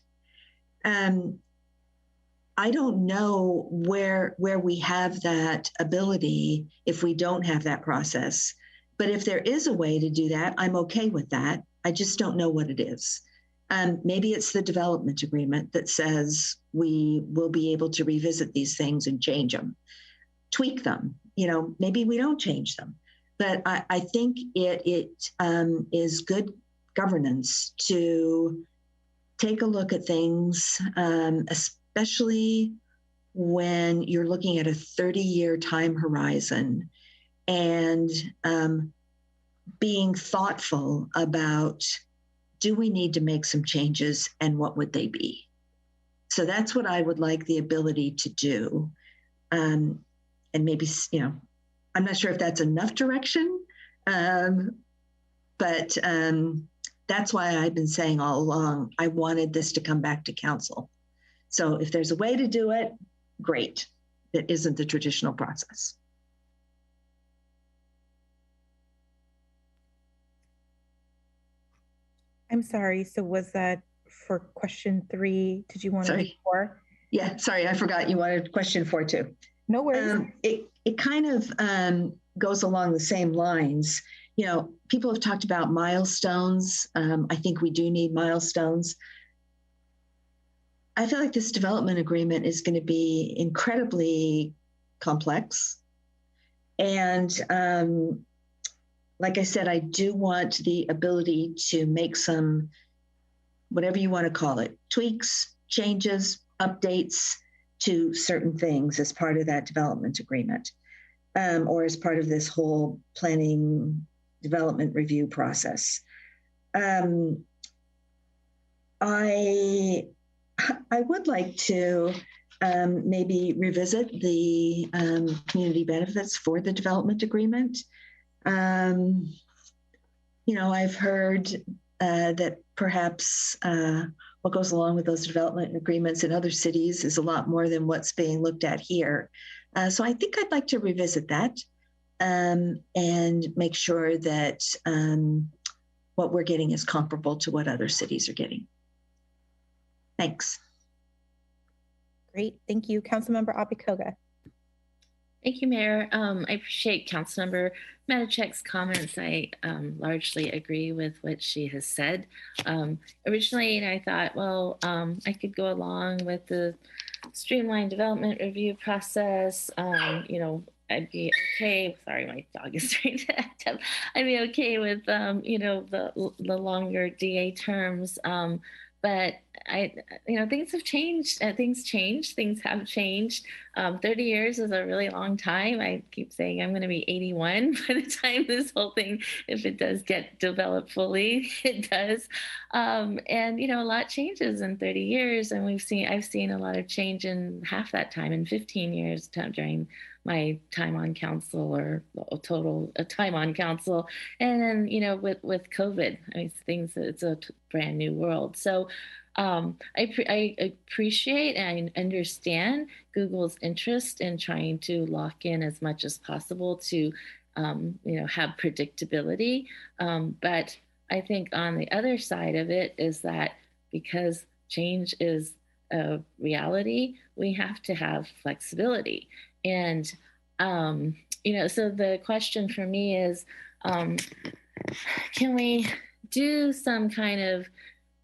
I don't know where we have that ability if we don't have that process. But if there is a way to do that, I'm okay with that. I just don't know what it is. Maybe it's the development agreement that says we will be able to revisit these things and change them, tweak them. Maybe we don't change them. But I think it is good governance to take a look at things, especially when you're looking at a 30-year time horizon, and being thoughtful about, do we need to make some changes and what would they be? So that's what I would like the ability to do. And maybe, I'm not sure if that's enough direction, but that's why I've been saying all along, I wanted this to come back to council. So if there's a way to do it, great. That isn't the traditional process. I'm sorry. So was that for question 3? Did you want to do 4? Yeah, sorry, I forgot you wanted question 4 too. No worries. It kind of goes along the same lines. People have talked about milestones. I think we do need milestones. I feel like this development agreement is going to be incredibly complex. And like I said, I do want the ability to make some, whatever you want to call it, tweaks, changes, updates to certain things as part of that development agreement, or as part of this whole planning development review process. I would like to maybe revisit the community benefits for the development agreement. I've heard that perhaps what goes along with those development agreements in other cities is a lot more than what's being looked at here. So I think I'd like to revisit that and make sure that what we're getting is comparable to what other cities are getting. Thanks. Great, thank you. Councilmember Apikoga. Thank you, Mayor. I appreciate Councilmember Matichek's comments. I largely agree with what she has said. Originally, I thought, well, I could go along with the streamlined development review process. I'd be okay. Sorry, my dog is trying to act up. I'd be okay with, the longer DA terms. But things have changed. Things change. Things have changed. 30 years is a really long time. I keep saying I'm going to be 81 by the time this whole thing, if it does get developed fully, it does. And a lot changes in 30 years, and I've seen a lot of change in half that time, in 15 years during my time on council, or total time on council. And then, with COVID, it's a brand new world. So I appreciate and I understand Google's interest in trying to lock in as much as possible to, have predictability. But I think on the other side of it is that because change is a reality, we have to have flexibility. And, so the question for me is, can we do some kind of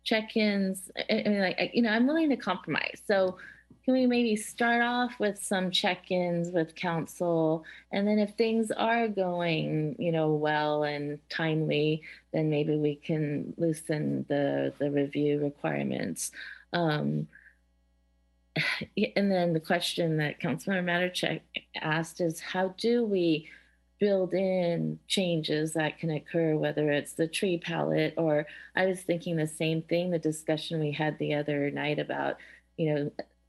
check-ins? I'm willing to compromise. So can we maybe start off with some check-ins with council, and then if things are going, well and timely, then maybe we can loosen the review requirements. and then the question that Councilmember Mattercheck asked is, how do we build in changes that can occur, whether it's the tree palette, or I was thinking the same thing, the discussion we had the other night about,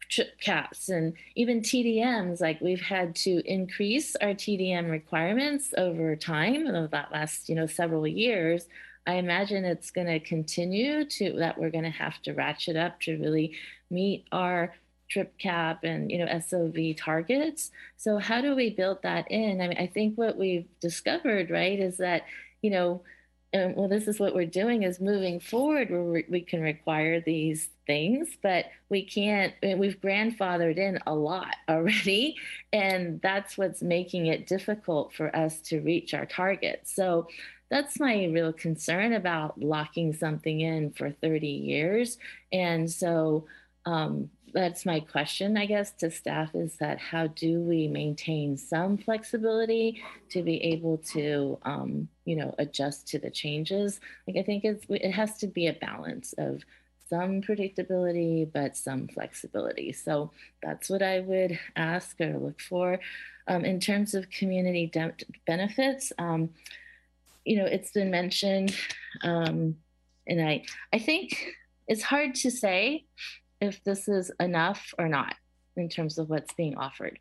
chip caps and even TDMs. Like, we've had to increase our TDM requirements over time, and that last, several years. I imagine it's going to continue that we're going to have to ratchet up to really meet our trip cap and SOV targets. So how do we build that in? I mean, I think what we've discovered, right, is that this is what we're doing, is moving forward where we can require these things, but we can't. We've grandfathered in a lot already, and that's what's making it difficult for us to reach our targets. So that's my real concern about locking something in for 30 years. And so that's my question, I guess, to staff, is that how do we maintain some flexibility to be able to, adjust to the changes? Like, I think it has to be a balance of some predictability, but some flexibility. So that's what I would ask or look for. In terms of community benefits, it's been mentioned, and I think it's hard to say if this is enough or not in terms of what's being offered.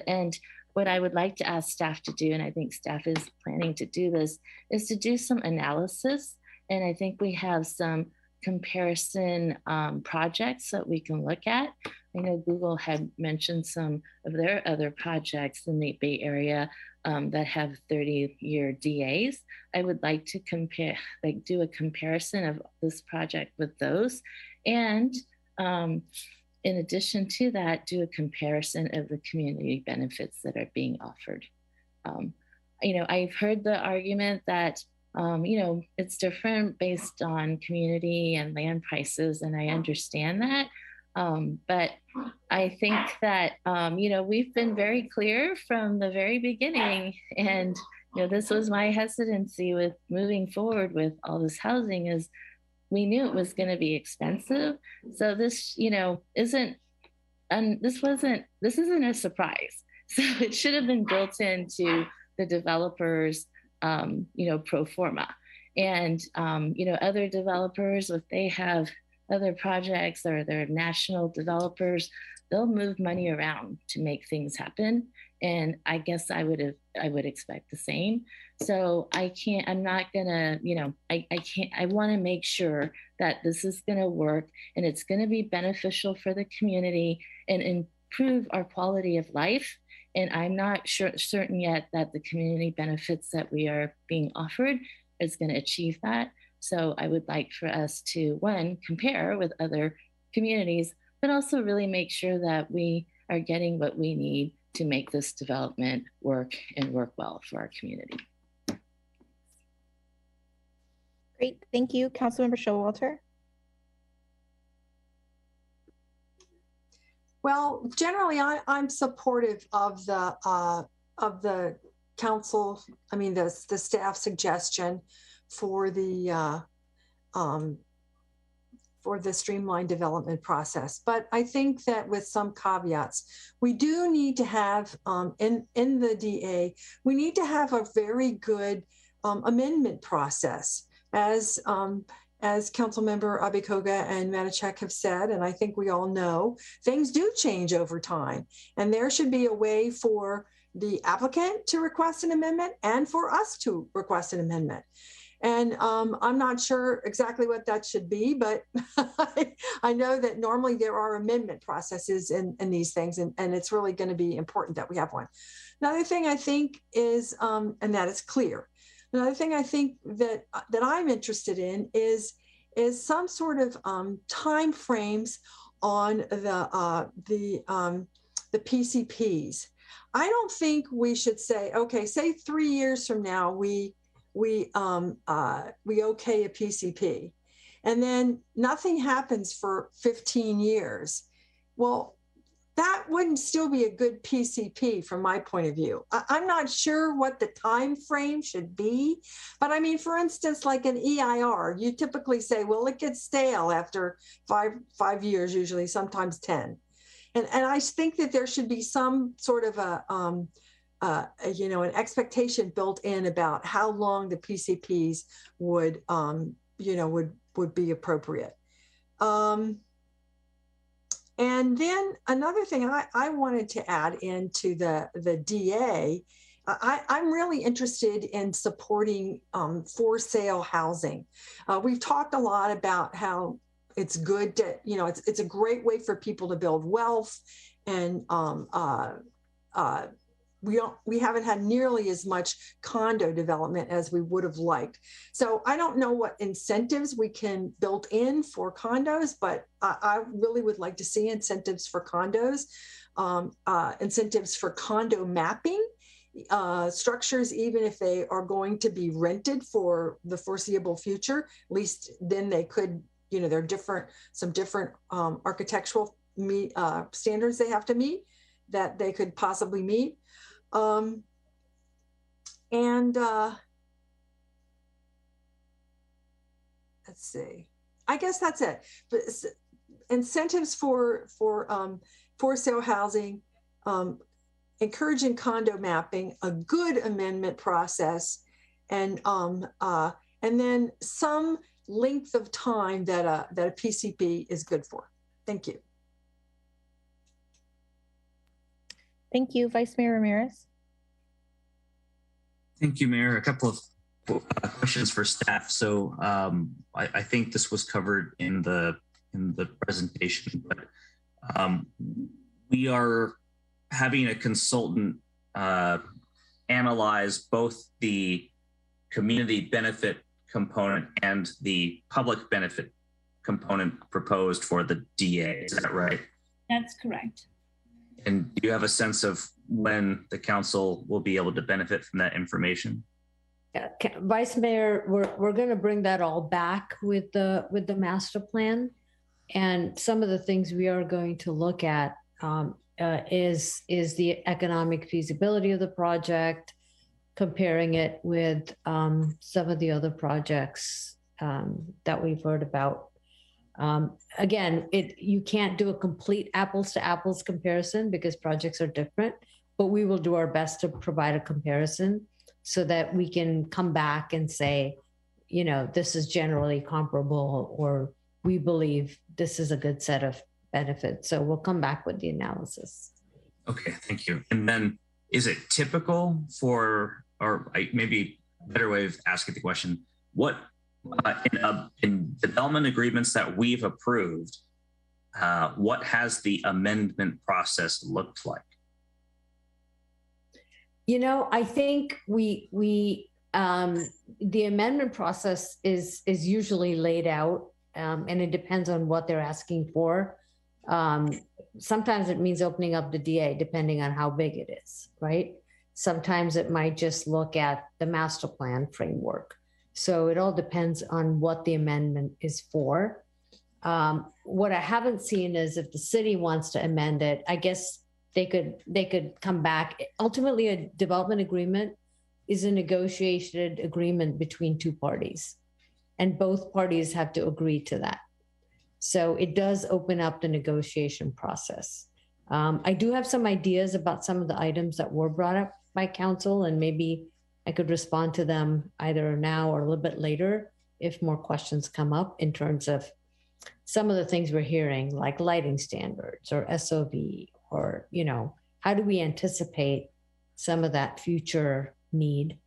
And what I would like to ask staff to do, and I think staff is planning to do this, is to do some analysis. And I think we have some comparison projects that we can look at. I know Google had mentioned some of their other projects in the Bay Area that have 30-year DAs. I would like to do a comparison of this project with those. And in addition to that, do a comparison of the community benefits that are being offered. I've heard the argument that, it's different based on community and land prices, and I understand that. But I think that, we've been very clear from the very beginning, and, this was my hesitancy with moving forward with all this housing, is we knew it was going to be expensive. So this, isn't a surprise. So it should have been built into the developers, pro forma. And, other developers, if they have other projects or they're national developers, they'll move money around to make things happen. And I guess I would expect the same. So I'm not gonna, I want to make sure that this is going to work and it's going to be beneficial for the community and improve our quality of life. And I'm not certain yet that the community benefits that we are being offered is going to achieve that. So I would like for us to, one, compare with other communities, but also really make sure that we are getting what we need to make this development work and work well for our community. Great, thank you. Councilmember Showalter. Well, generally, I'm supportive of the council. I mean, the staff suggestion for the streamlined development process. But I think that with some caveats, we do need to have in the DA, we need to have a very good amendment process, as Councilmember Abikoga and Matachek have said, and I think we all know, things do change over time. And there should be a way for the applicant to request an amendment and for us to request an amendment. And I'm not sure exactly what that should be, but I know that normally there are amendment processes in these things, and it's really going to be important that we have one. Another thing I think is, and that is clear. Another thing I think that I'm interested in is some sort of time frames on the PCPs. I don't think we should say, okay, say 3 years from now we okay a PCP, and then nothing happens for 15 years. Well, that wouldn't still be a good PCP from my point of view. I'm not sure what the time frame should be, but I mean, for instance, like an EIR, you typically say, well, it gets stale after five years, usually, sometimes 10. and I think that there should be some sort of an expectation built in about how long the PCPs would be appropriate. And then another thing I wanted to add into the DA, I'm really interested in supporting for sale housing. We've talked a lot about how it's good to, it's a great way for people to build wealth, and we haven't had nearly as much condo development as we would have liked. So I don't know what incentives we can build in for condos, but I really would like to see incentives for condos, incentives for condo mapping, structures, even if they are going to be rented for the foreseeable future. At least then they could, there are some different architectural standards they have to meet that they could possibly meet. Let's see, I guess that's it. But incentives for sale housing, encouraging condo mapping, a good amendment process, and then some length of time that a PCP is good for. Thank you. Thank you, Vice Mayor Ramirez. Thank you, Mayor. A couple of questions for staff. So I think this was covered in the presentation, but we are having a consultant analyze both the community benefit component and the public benefit component proposed for the DA. Is that right? That's correct. And do you have a sense of when the council will be able to benefit from that information? Yeah, Vice Mayor, we're going to bring that all back with the master plan, and some of the things we are going to look at is the economic feasibility of the project, comparing it with some of the other projects that we've heard about. Again, you can't do a complete apples to apples comparison because projects are different, but we will do our best to provide a comparison so that we can come back and say, this is generally comparable, or we believe this is a good set of benefits. So we'll come back with the analysis. Okay, thank you. And then is it typical for, or maybe a better way of asking the question, what in development agreements that we've approved, what has the amendment process looked like? I think the amendment process is usually laid out, and it depends on what they're asking for. Sometimes it means opening up the DA, depending on how big it is, right? Sometimes it might just look at the master plan framework. So it all depends on what the amendment is for. What I haven't seen is if the city wants to amend it, I guess they could come back. Ultimately, a development agreement is a negotiated agreement between two parties, and both parties have to agree to that. So it does open up the negotiation process. I do have some ideas about some of the items that were brought up by council, and maybe I could respond to them either now or a little bit later if more questions come up in terms of some of the things we're hearing, like lighting standards or SOV, or, how do we anticipate some of that future need?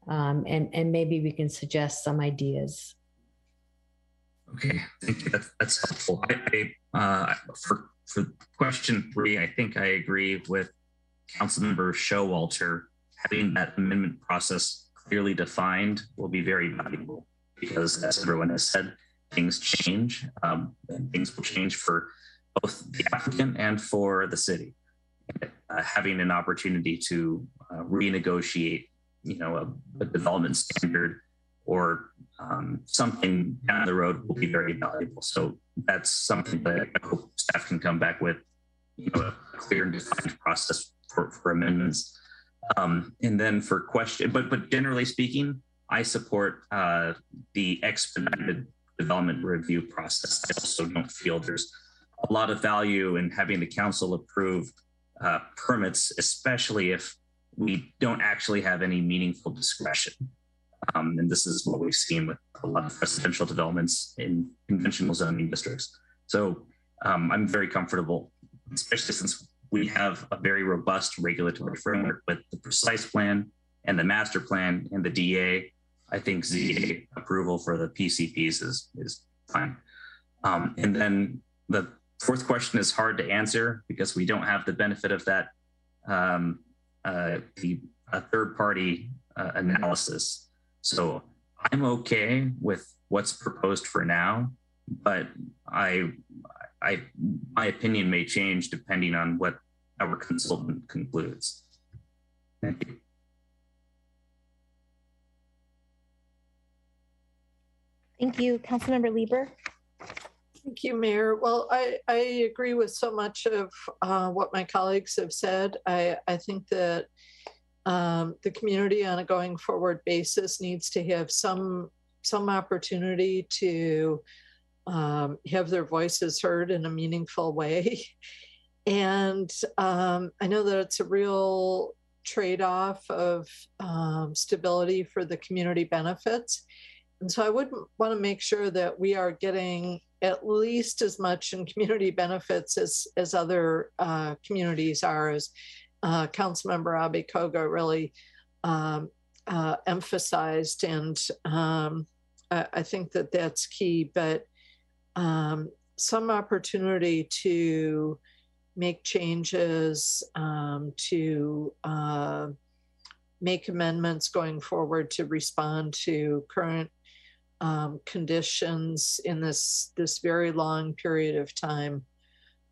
And maybe we can suggest some ideas. Okay, thank you. That's helpful. For question 3, I think I agree with Councilmember Showalter. Having that amendment process clearly defined will be very valuable because, as everyone has said, things change, and things will change for both the applicant and for the city. Having an opportunity to renegotiate, a development standard or something down the road will be very valuable. So that's something that I hope staff can come back with, a clear and defined process for amendments. And then for question, but generally speaking, I support the expedited development review process. I also don't feel there's a lot of value in having the council approve permits, especially if we don't actually have any meaningful discretion. And this is what we've seen with a lot of residential developments in conventional zoning districts. So I'm very comfortable, especially since we have a very robust regulatory framework with the precise plan and the master plan and the DA. I think ZA approval for the PCPs is fine. And then the fourth question is hard to answer because we don't have the benefit of that third party analysis. So I'm okay with what's proposed for now, but my opinion may change depending on what our consultant concludes. Thank you. Thank you. Councilmember Lieber. Thank you, Mayor. Well, I agree with so much of what my colleagues have said. I think that the community on a going forward basis needs to have some opportunity to have their voices heard in a meaningful way. And I know that it's a real trade-off of stability for the community benefits. And so I would want to make sure that we are getting at least as much in community benefits as other communities are, as Councilmember Abikoga really emphasized. And I think that that's key, but some opportunity to make changes, to make amendments going forward to respond to current conditions in this very long period of time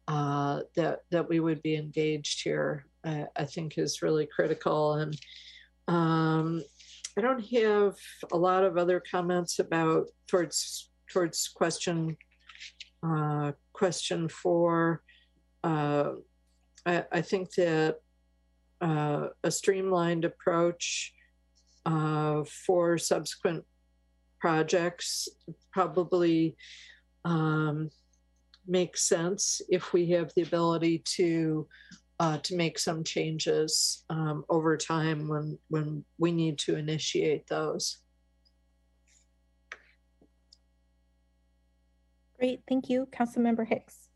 that we would be engaged here, I think is really critical. And I don't have a lot of other comments about towards question 4. I think that a streamlined approach for subsequent projects probably makes sense if we have the ability to make some changes over time when we need to initiate those. Great, thank you. Councilmember Hicks.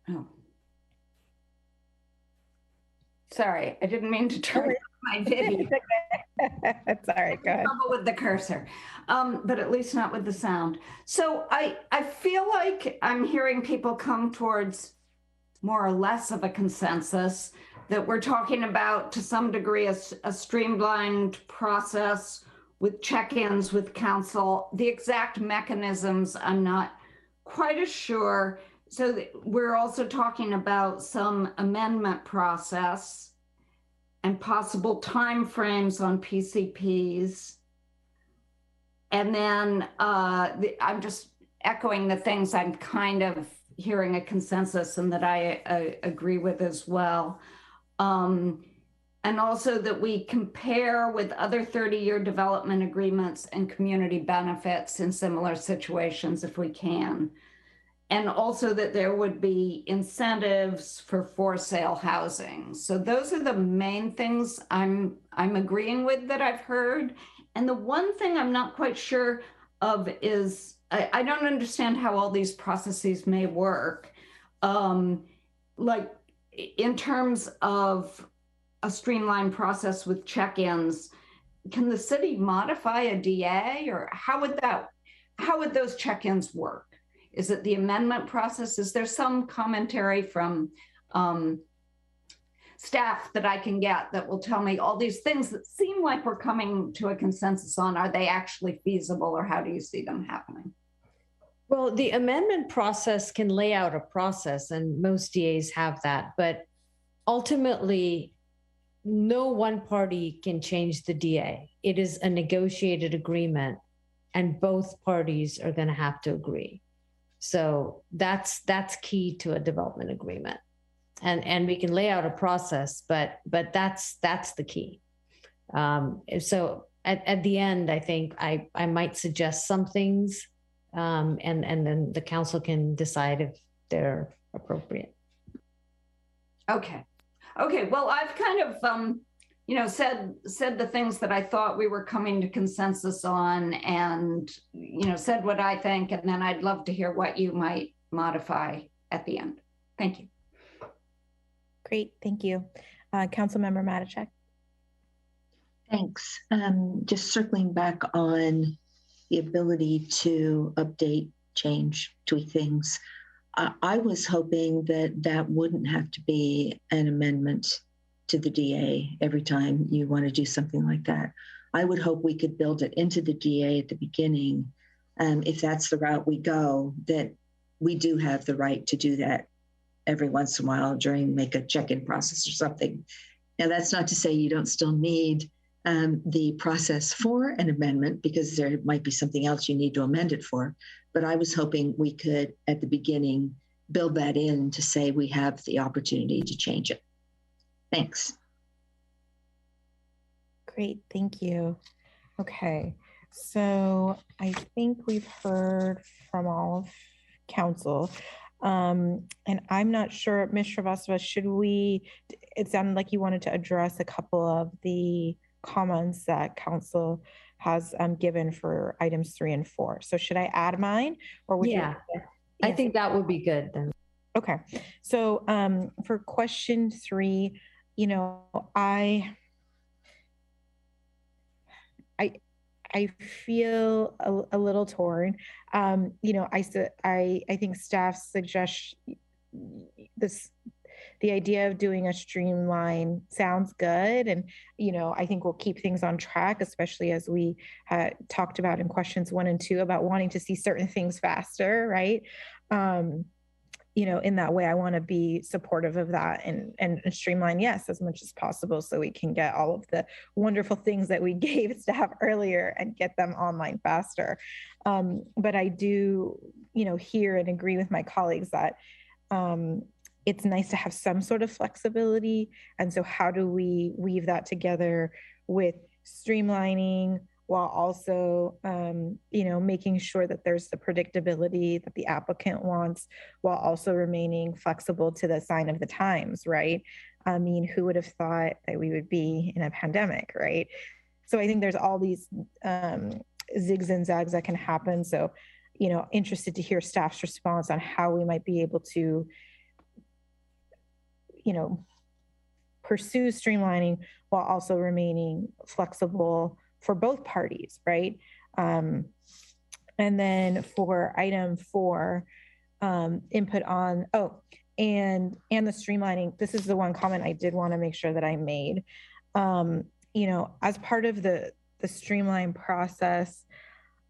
Oh. Sorry, I didn't mean to turn my video. That's all right, go ahead. Trouble with the cursor, but at least not with the sound. So I feel like I'm hearing people come towards more or less of a consensus that we're talking about, to some degree, a streamlined process with check-ins with council. The exact mechanisms, I'm not quite as sure. So we're also talking about some amendment process and possible timeframes on PCPs. And then I'm just echoing the things I'm kind of hearing a consensus and that I agree with as well. And also that we compare with other 30-year development agreements and community benefits in similar situations if we can. And also that there would be incentives for sale housing. So those are the main things I'm agreeing with that I've heard. And the one thing I'm not quite sure of is, I don't understand how all these processes may work. Like in terms of a streamlined process with check-ins, can the city modify a DA, or how would those check-ins work? Is it the amendment process? Is there some commentary from staff that I can get that will tell me all these things that seem like we're coming to a consensus on? Are they actually feasible, or how do you see them happening? Well, the amendment process can lay out a process, and most DAs have that, but ultimately, no one party can change the DA. It is a negotiated agreement, and both parties are going to have to agree. So that's key to a development agreement, and we can lay out a process, but that's the key. So at the end, I think I might suggest some things and then the council can decide if they're appropriate. Okay. Okay. Well, I've kind of, said the things that I thought we were coming to consensus on, and, said what I think, and then I'd love to hear what you might modify at the end. Thank you. Great. Thank you. Councilmember Matichak. Thanks. Just circling back on the ability to update, change, tweak things. I was hoping that that wouldn't have to be an amendment to the DA every time you want to do something like that. I would hope we could build it into the DA at the beginning. If that's the route we go, that we do have the right to do that every once in a while during make a check-in process or something. Now, that's not to say you don't still need the process for an amendment, because there might be something else you need to amend it for. But I was hoping we could, at the beginning, build that in to say we have the opportunity to change it. Thanks. Great, thank you. Okay, so I think we've heard from all of council. And I'm not sure, Ms. Srivastava, should we, it sounded like you wanted to address a couple of the comments that council has given for items 3 and 4. So should I add mine, or would you? I think that would be good then. Okay, so for question 3, I feel a little torn. I think staff suggests the idea of doing a streamline sounds good, and I think we'll keep things on track, especially as we talked about in questions 1 and 2 about wanting to see certain things faster, right? In that way, I want to be supportive of that and streamline, yes, as much as possible, so we can get all of the wonderful things that we gave staff earlier and get them online faster. But I do, hear and agree with my colleagues that it's nice to have some sort of flexibility. And so how do we weave that together with streamlining while also, making sure that there's the predictability that the applicant wants, while also remaining flexible to the sign of the times, right? I mean, who would have thought that we would be in a pandemic, right? So I think there's all these zigs and zags that can happen. So, interested to hear staff's response on how we might be able to, pursue streamlining while also remaining flexible for both parties, right? And then for item 4, input on, and the streamlining, this is the one comment I did want to make sure that I made. As part of the streamline process,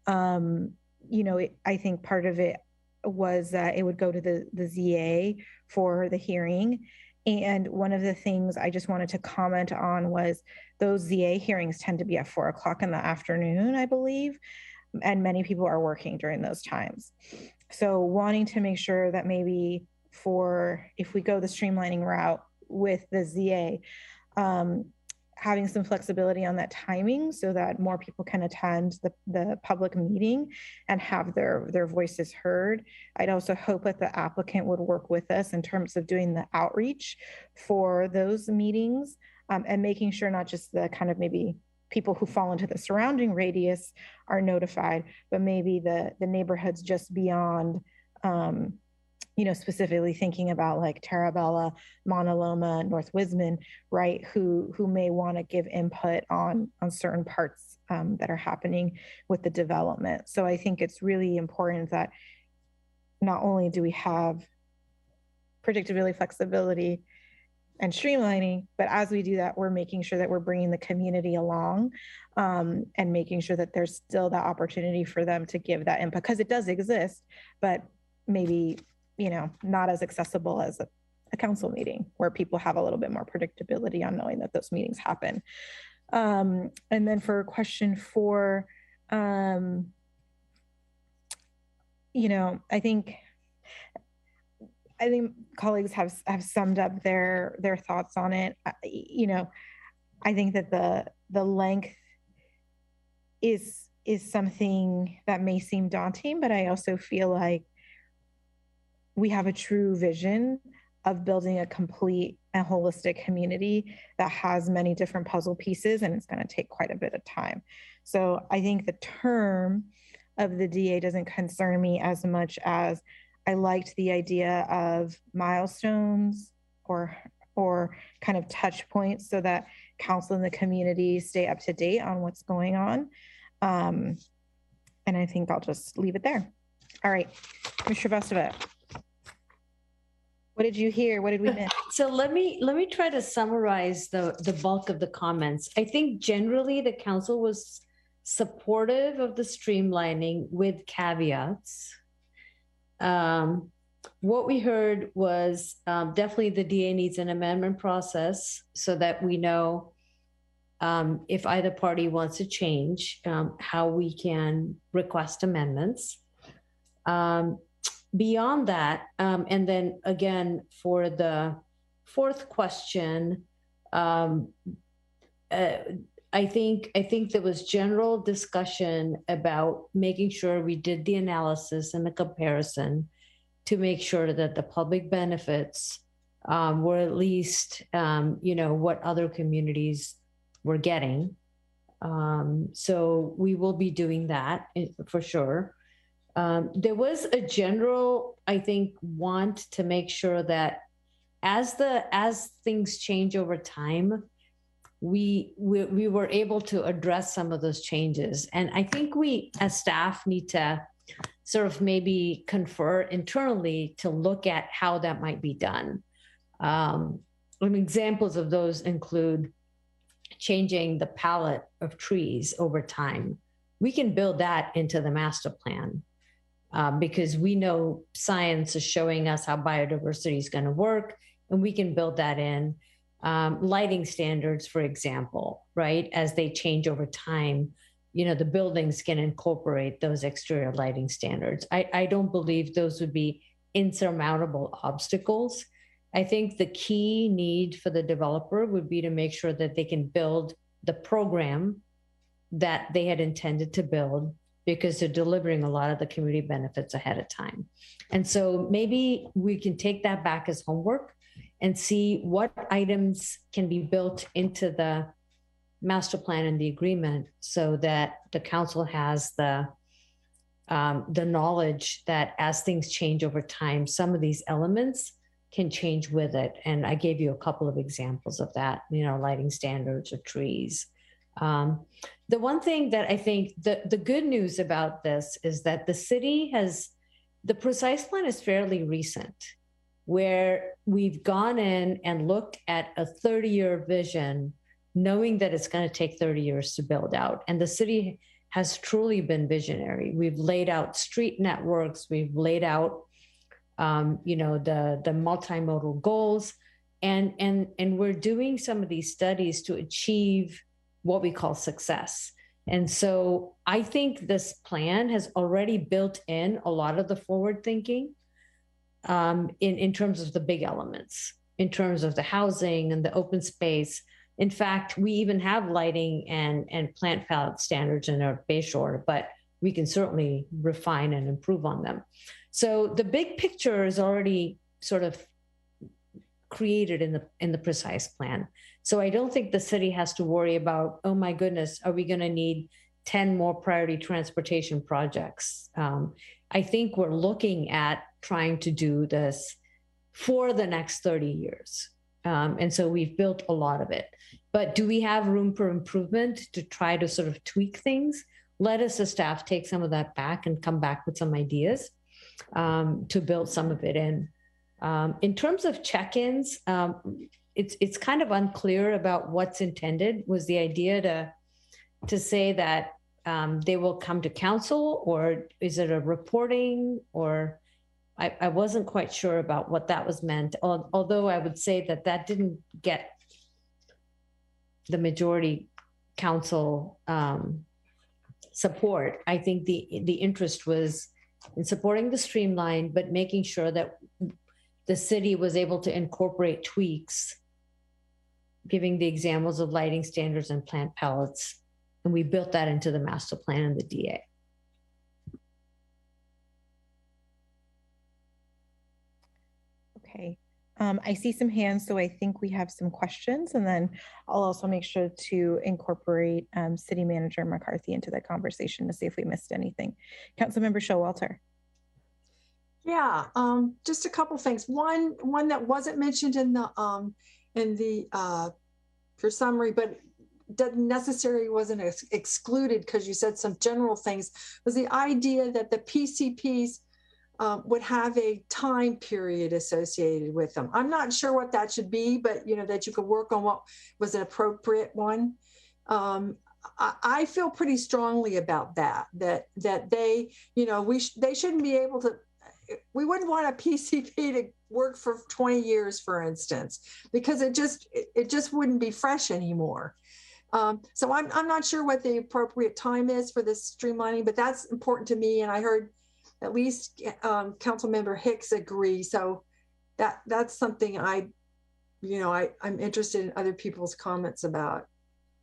I think part of it was that it would go to the ZA for the hearing. And one of the things I just wanted to comment on was those ZA hearings tend to be at 4 o'clock in the afternoon, I believe, and many people are working during those times. So wanting to make sure that maybe if we go the streamlining route with the ZA, having some flexibility on that timing so that more people can attend the public meeting and have their voices heard. I'd also hope that the applicant would work with us in terms of doing the outreach for those meetings, and making sure not just the kind of maybe people who fall into the surrounding radius are notified, but maybe the neighborhoods just beyond, specifically thinking about like Tarabella, Mauna Loma, North Wisman, right, who may want to give input on certain parts that are happening with the development. So I think it's really important that not only do we have predictability, flexibility, and streamlining, but as we do that, we're making sure that we're bringing the community along, and making sure that there's still that opportunity for them to give that input, because it does exist, but maybe not as accessible as a council meeting where people have a little bit more predictability on knowing that those meetings happen. And then for question 4, I think colleagues have summed up their thoughts on it. I think that the length is is something that may seem daunting, but I also feel like we have a true vision of building a complete and holistic community that has many different puzzle pieces, and it's going to take quite a bit of time. So I think the term of the DA doesn't concern me as much as I liked the idea of milestones or kind of touch points so that council and the community stay up to date on what's going on. And I think I'll just leave it there. All right, Mr. Bustova. What did you hear? What did we miss? So let me try to summarize the bulk of the comments. I think generally the council was supportive of the streamlining with caveats. What we heard was definitely the DA needs an amendment process so that we know if either party wants to change, how we can request amendments. Beyond that, and then again, for the fourth question, I think there was general discussion about making sure we did the analysis and the comparison to make sure that the public benefits were at least, what other communities were getting. So we will be doing that for sure. There was a general, I think, want to make sure that as things change over time, we were able to address some of those changes. And I think we as staff need to sort of maybe confer internally to look at how that might be done. Examples of those include changing the palette of trees over time. We can build that into the master plan. Because we know science is showing us how biodiversity is going to work, and we can build that in. Lighting standards, for example, right? As they change over time, the buildings can incorporate those exterior lighting standards. I don't believe those would be insurmountable obstacles. I think the key need for the developer would be to make sure that they can build the program that they had intended to build, because they're delivering a lot of the community benefits ahead of time. And so maybe we can take that back as homework and see what items can be built into the master plan and the agreement so that the council has the knowledge that as things change over time, some of these elements can change with it. And I gave you a couple of examples of that, lighting standards or trees. The one thing that I think the good news about this is that the city the precise plan is fairly recent, where we've gone in and looked at a 30-year vision, knowing that it's going to take 30 years to build out. And the city has truly been visionary. We've laid out street networks, we've laid out, the multimodal goals, and we're doing some of these studies to achieve what we call success. And so I think this plan has already built in a lot of the forward thinking in terms of the big elements, in terms of the housing and the open space. In fact, we even have lighting and plant palette standards in our Bayshore, but we can certainly refine and improve on them. So the big picture is already sort of created in the precise plan. So I don't think the city has to worry about, oh my goodness, are we going to need 10 more priority transportation projects? I think we're looking at trying to do this for the next 30 years. And so we've built a lot of it. But do we have room for improvement to try to sort of tweak things? Let us as staff take some of that back and come back with some ideas to build some of it in. In terms of check-ins, it's kind of unclear about what's intended. Was the idea to say that they will come to council, or is it a reporting, or I wasn't quite sure about what that was meant, although I would say that didn't get the majority council support. I think the interest was in supporting the streamline, but making sure that the city was able to incorporate tweaks, giving the examples of lighting standards and plant palettes And we built that into the master plan and the DA. Okay. I see some hands, so I think we have some questions, and then I'll also make sure to incorporate City Manager McCarthy into the conversation to see if we missed anything. Councilmember Showalter. Yeah, just a couple things. One that wasn't mentioned in the for summary, but doesn't necessarily wasn't excluded because you said some general things, was the idea that the PCPs would have a time period associated with them. I'm not sure what that should be, but that you could work on what was an appropriate one. I feel pretty strongly about that they, they shouldn't be able to. We wouldn't want a PCP to work for 20 years, for instance, because it just wouldn't be fresh anymore. So I'm not sure what the appropriate time is for this streamlining, but that's important to me. And I heard at least Councilmember Hicks agree. So that's something I'm interested in other people's comments about.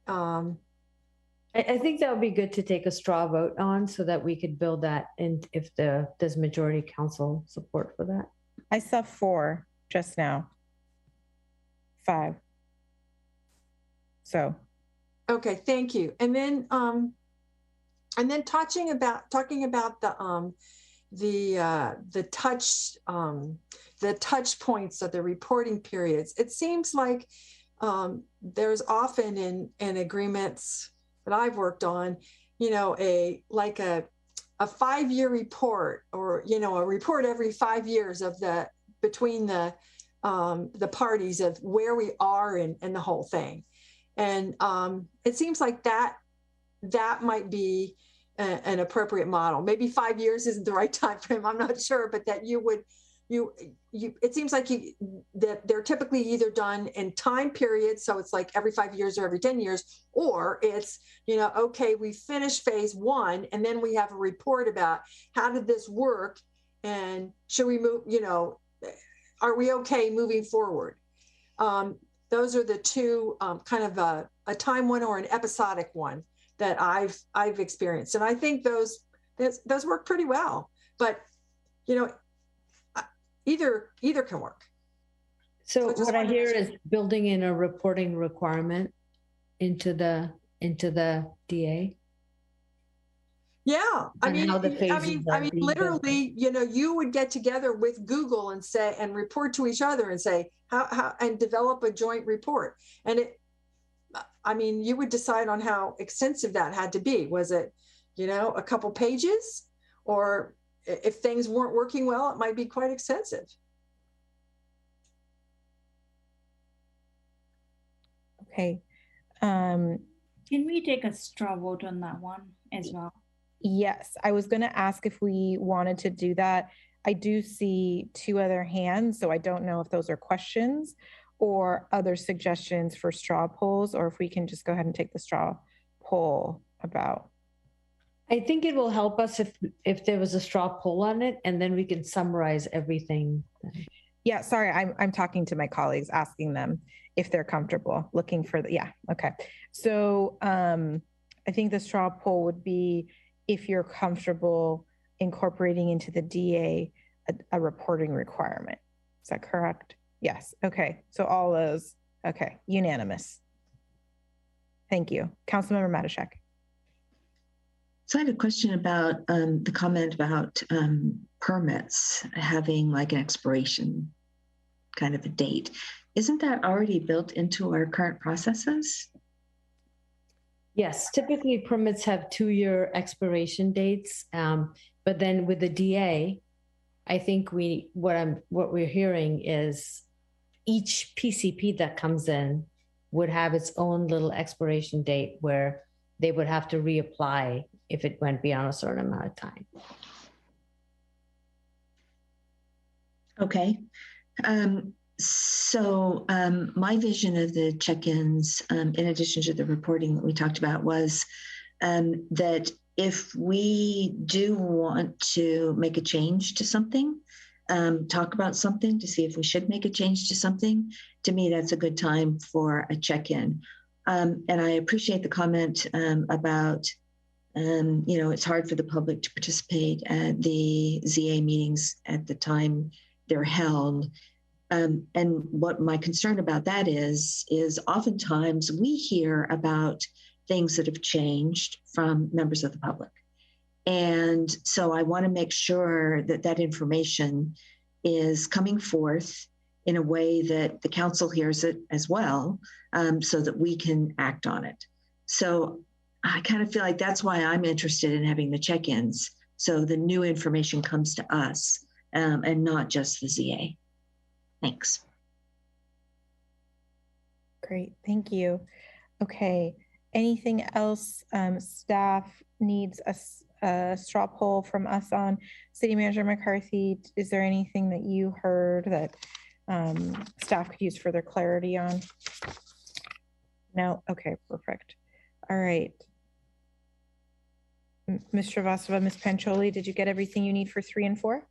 I think that would be good to take a straw vote on so that we could build that in if there's majority council support for that. I saw 4 just now. 5. So. Okay, thank you. And then talking about the touch points of the reporting periods. It seems like there's often in agreements that I've worked on, a 5-year report, or a report every 5 years of between the parties of where we are in the whole thing. And it seems like that might be an appropriate model. Maybe 5 years isn't the right time frame, I'm not sure, but that it seems like that they're typically either done in time periods, so it's like every 5 years or every 10 years, or it's, okay, we finished phase 1 and then we have a report about how did this work and should we move, are we okay moving forward? Those are the two kind of a time one or an episodic one that I've experienced. And I think those work pretty well, but either can work. So what I hear is building in a reporting requirement into the DA. Yeah, I mean, literally, you would get together with Google and report to each other and say how and develop a joint report. And you would decide on how extensive that had to be. Was it, a couple pages, or if things weren't working well, it might be quite extensive. Okay. Can we take a straw vote on that one as well? Yes, I was going to ask if we wanted to do that. I do see 2 other hands, so I don't know if those are questions or other suggestions for straw polls, or if we can just go ahead and take the straw poll about. I think it will help us if there was a straw poll on it, and then we can summarize everything. Yeah, sorry, I'm talking to my colleagues, asking them if they're comfortable looking for okay. So I think the straw poll would be if you're comfortable incorporating into the DA a reporting requirement. Is that correct? Yes. Okay. So all those, okay, unanimous. Thank you. Councilmember Matashek. So I had a question about the comment about permits having like an expiration kind of a date. Isn't that already built into our current processes? Yes, typically permits have 2-year expiration dates, but then with the DA, I think what we're hearing is each PCP that comes in would have its own little expiration date where they would have to reapply if it went beyond a certain amount of time. Okay. So my vision of the check-ins, in addition to the reporting that we talked about, was that if we do want to make a change to something, talk about something to see if we should make a change to something, to me, that's a good time for a check-in. And I appreciate the comment about, it's hard for the public to participate at the ZA meetings at the time they're held. And what my concern about that is oftentimes we hear about things that have changed from members of the public. And so I want to make sure that that information is coming forth in a way that the council hears it as well, so that we can act on it. So I kind of feel like that's why I'm interested in having the check-ins, so the new information comes to us and not just the ZA. Thanks. Great, thank you. Okay, anything else staff needs a straw poll from us on? City Manager McCarthy, is there anything that you heard that staff could use further clarity on? No? Okay, perfect. All right. Ms. Srivastava, Ms. Pancholi, did you get everything you need for 3 and 4?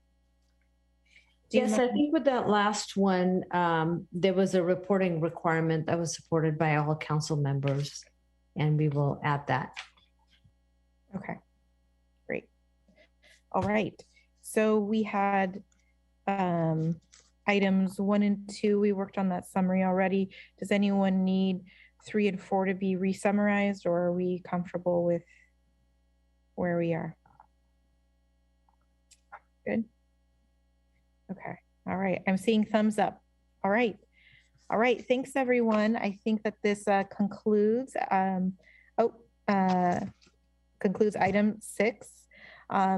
Yes, I think with that last one, there was a reporting requirement that was supported by all council members, and we will add that. Okay, great. All right. So we had items 1 and 2. We worked on that summary already. Does anyone need 3 and 4 to be re-summarized, or are we comfortable with where we are? Good. Okay. All right. I'm seeing thumbs up. All right. All right. Thanks, everyone. I think that this concludes concludes item 6.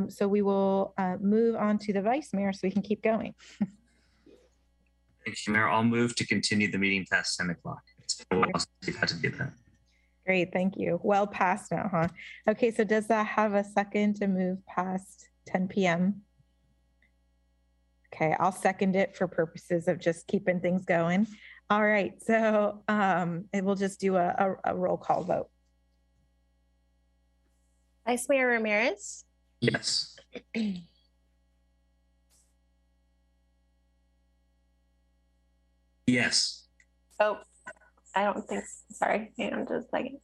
So we will move on to the vice mayor so we can keep going. Thank you, Mayor. I'll move to continue the meeting past 10 o'clock. It's been a while since we've had to do that. Great. Thank you. Well past now, huh? Okay. So does that have a second to move past 10 p.m.? Okay, I'll second it for purposes of just keeping things going. All right, so it will just do a roll call vote. Vice Mayor Ramirez? Yes. Yes. Oh, I don't think, sorry, hang on just a second.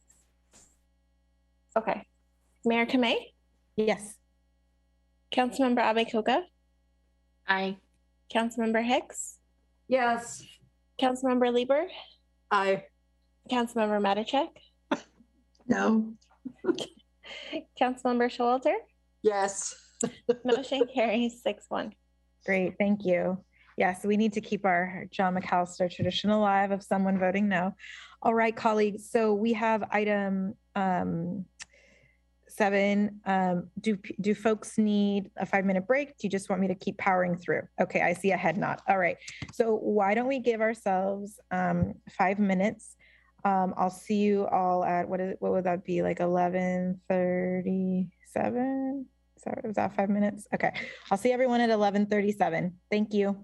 Okay. Mayor Kamei? Yes. Councilmember Abe-Koka? Aye. Councilmember Hicks? Yes. Councilmember Lieber? Aye. Councilmember Matichak? No. Councilmember Showalter? Yes. Motion carries 6-1. Great, thank you. Yes, we need to keep our John McAllister tradition alive of someone voting no. All right, colleagues, so we have item 7. Do folks need a 5-minute break? Do you just want me to keep powering through? Okay, I see a head nod. All right, so why don't we give ourselves 5 minutes? I'll see you all at, what would that be, like 11:37? Sorry, was that 5 minutes? Okay, I'll see everyone at 11:37. Thank you.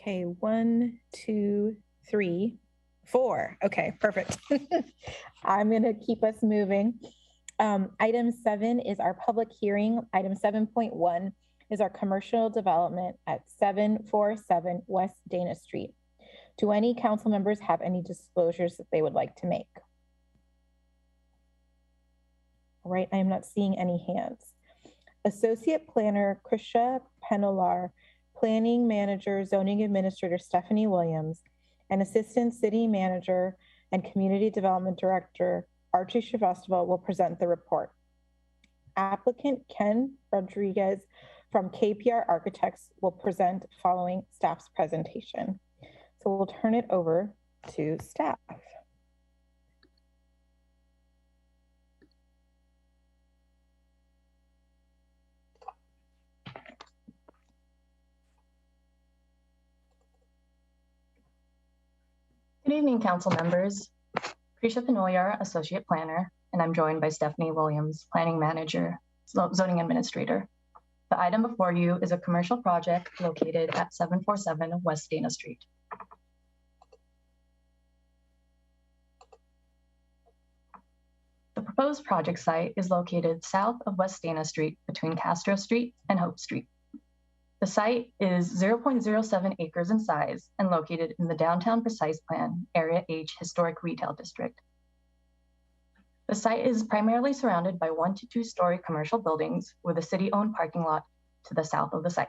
Okay, 1, 2, 3, 4. Okay, perfect. I'm going to keep us moving. Item 7 is our public hearing. Item 7.1 is our commercial development at 747 West Dana Street. Do any council members have any disclosures that they would like to make? All right, I am not seeing any hands. Associate Planner Krisha Penolar, Planning Manager, Zoning Administrator Stephanie Williams, and Assistant City Manager and Community Development Director Archie Shrivastava will present the report. Applicant Ken Rodriguez from KPR Architects will present following staff's presentation. So we'll turn it over to staff. Good evening, council members. Krisha Penolar, Associate Planner, and I'm joined by Stephanie Williams, Planning Manager, Zoning Administrator. The item before you is a commercial project located at 747 West Dana Street. The proposed project site is located south of West Dana Street between Castro Street and Hope Street. The site is 0.07 acres in size and located in the downtown Precise Plan Area H Historic Retail District. The site is primarily surrounded by 1 to 2 story commercial buildings with a city-owned parking lot to the south of the site.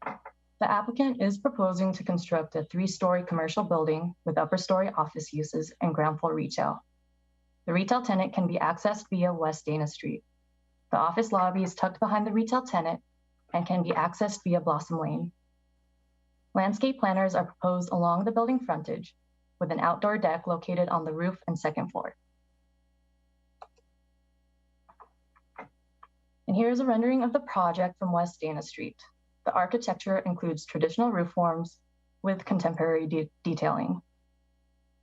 The applicant is proposing to construct a 3-story commercial building with upper story office uses and ground floor retail. The retail tenant can be accessed via West Dana Street. The office lobby is tucked behind the retail tenant and can be accessed via Blossom Lane. Landscape planters are proposed along the building frontage with an outdoor deck located on the roof and second floor. And here's a rendering of the project from West Dana Street. The architecture includes traditional roof forms with contemporary detailing.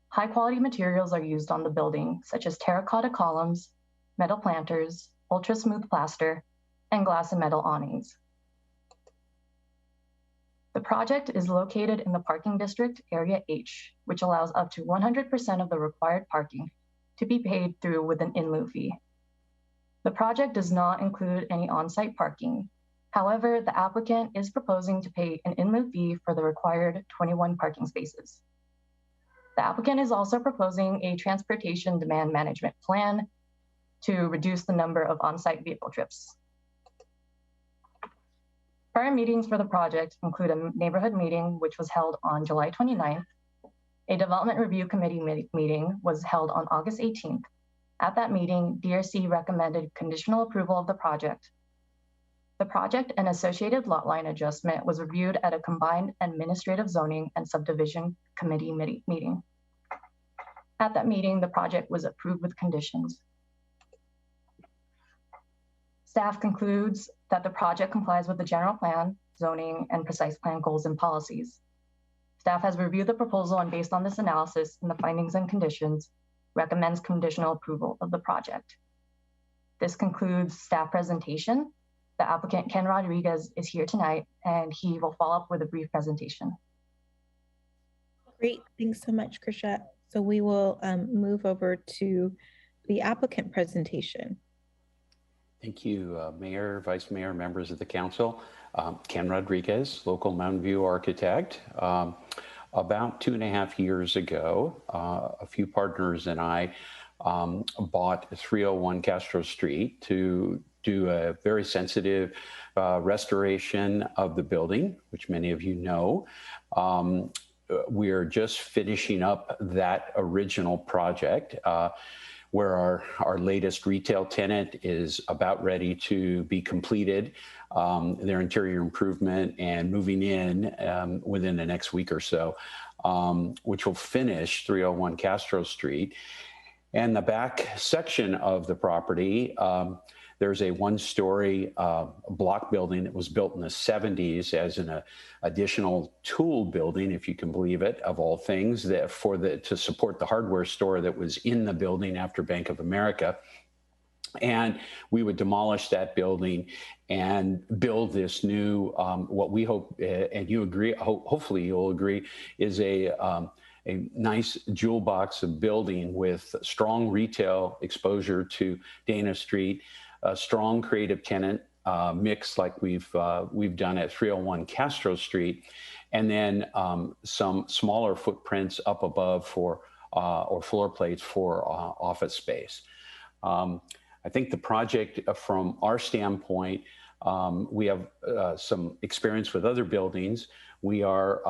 High quality materials are used on the building, such as terracotta columns, metal planters, ultra smooth plaster, and glass and metal awnings. The project is located in the parking district Area H, which allows up to 100% of the required parking to be paid through with an in-lieu fee. The project does not include any on-site parking. However, the applicant is proposing to pay an in-lieu fee for the required 21 parking spaces. The applicant is also proposing a transportation demand management plan to reduce the number of on-site vehicle trips. Prior meetings for the project include a neighborhood meeting, which was held on July 29th. A development review committee meeting was held on August 18th. At that meeting, DRC recommended conditional approval of the project. The project and associated lot line adjustment was reviewed at a combined administrative zoning and subdivision committee meeting. At that meeting, the project was approved with conditions. Staff concludes that the project complies with the general plan, zoning, and precise plan goals and policies. Staff has reviewed the proposal and based on this analysis and the findings and conditions, recommends conditional approval of the project. This concludes staff presentation. The applicant, Ken Rodriguez, is here tonight and he will follow up with a brief presentation. Great, thanks so much, Krisha. So we will move over to the applicant presentation. Thank you, Mayor, Vice Mayor, members of the council. Ken Rodriguez, local Mountain View architect. About 2.5 years ago, a few partners and I bought 301 Castro Street to do a very sensitive restoration of the building, which many of you know. We are just finishing up that original project where our latest retail tenant is about ready to be completed, their interior improvement and moving in within the next week or so, which will finish 301 Castro Street. And the back section of the property, there's a 1-story block building that was built in the 70s as an additional tool building, if you can believe it, of all things, that to support the hardware store that was in the building after Bank of America. And we would demolish that building and build this new, what we hope, and you agree, hopefully you'll agree, is a nice jewel box of building with strong retail exposure to Dana Street, a strong creative tenant mix like we've done at 301 Castro Street, and then some smaller footprints up above for or floor plates for office space. I think the project, from our standpoint, we have some experience with other buildings. We are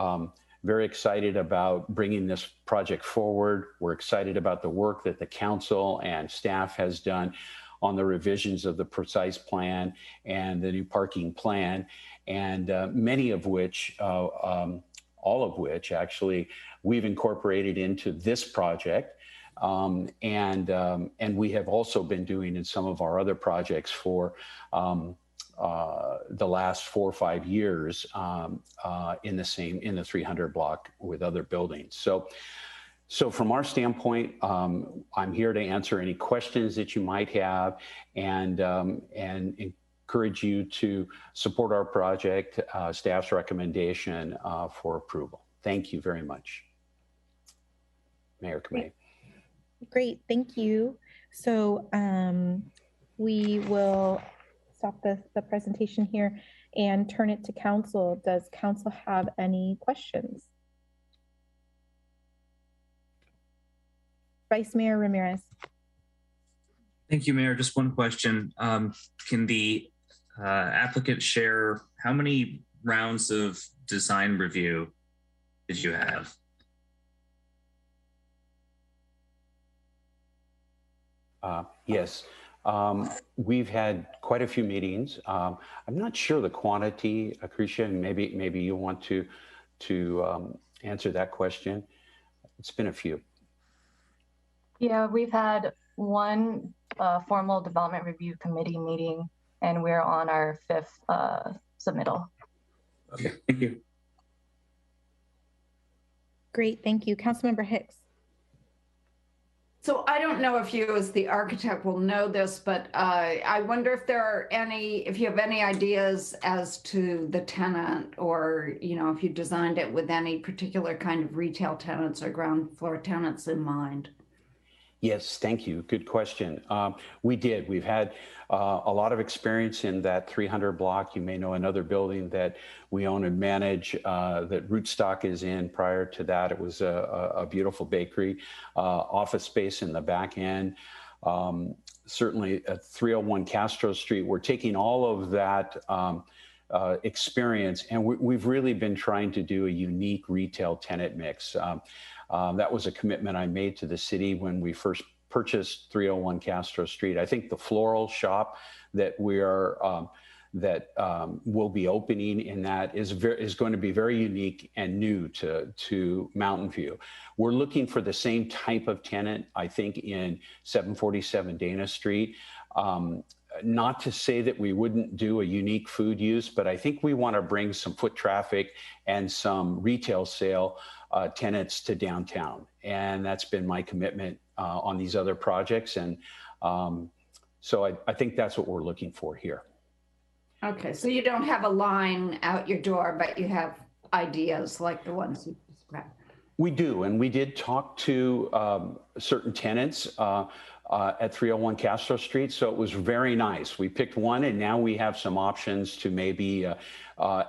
very excited about bringing this project forward. We're excited about the work that the council and staff has done on the revisions of the precise plan and the new parking plan, and many of which, all of which actually, we've incorporated into this project. And we have also been doing in some of our other projects for the last 4 or 5 years in the 300 block with other buildings. So from our standpoint, I'm here to answer any questions that you might have, and encourage you to support our project, staff's recommendation for approval. Thank you very much. Mayor Kamei. Great, thank you. So we will stop the presentation here and turn it to council. Does council have any questions? Vice Mayor Ramirez. Thank you, Mayor. Just one question. Can the applicant share how many rounds of design review did you have? Yes, we've had quite a few meetings. I'm not sure the quantity, Acacia, and maybe you want to answer that question. It's been a few. Yeah, we've had one formal development review committee meeting, and we're on our 5th submittal. Okay, thank you. Great, thank you. Councilmember Hicks. So I don't know if you as the architect will know this, but I wonder if there are if you have any ideas as to the tenant, or, you know, if you designed it with any particular kind of retail tenants or ground floor tenants in mind. Yes, thank you. Good question. We did. We've had a lot of experience in that 300 block. You may know another building that we own and manage that Rootstock is in. Prior to that, it was a beautiful bakery, office space in the back end. Certainly at 301 Castro Street, we're taking all of that experience, and we've really been trying to do a unique retail tenant mix. That was a commitment I made to the city when we first purchased 301 Castro Street. I think the floral shop that we are will be opening in that is going to be very unique and new to Mountain View. We're looking for the same type of tenant, I think, in 747 Dana Street. Not to say that we wouldn't do a unique food use, but I think we want to bring some foot traffic and some retail sale tenants to downtown. And that's been my commitment on these other projects. And so I think that's what we're looking for here. Okay, so you don't have a line out your door, but you have ideas like the ones you described. We do, and we did talk to certain tenants at 301 Castro Street, so it was very nice. We picked one, and now we have some options to maybe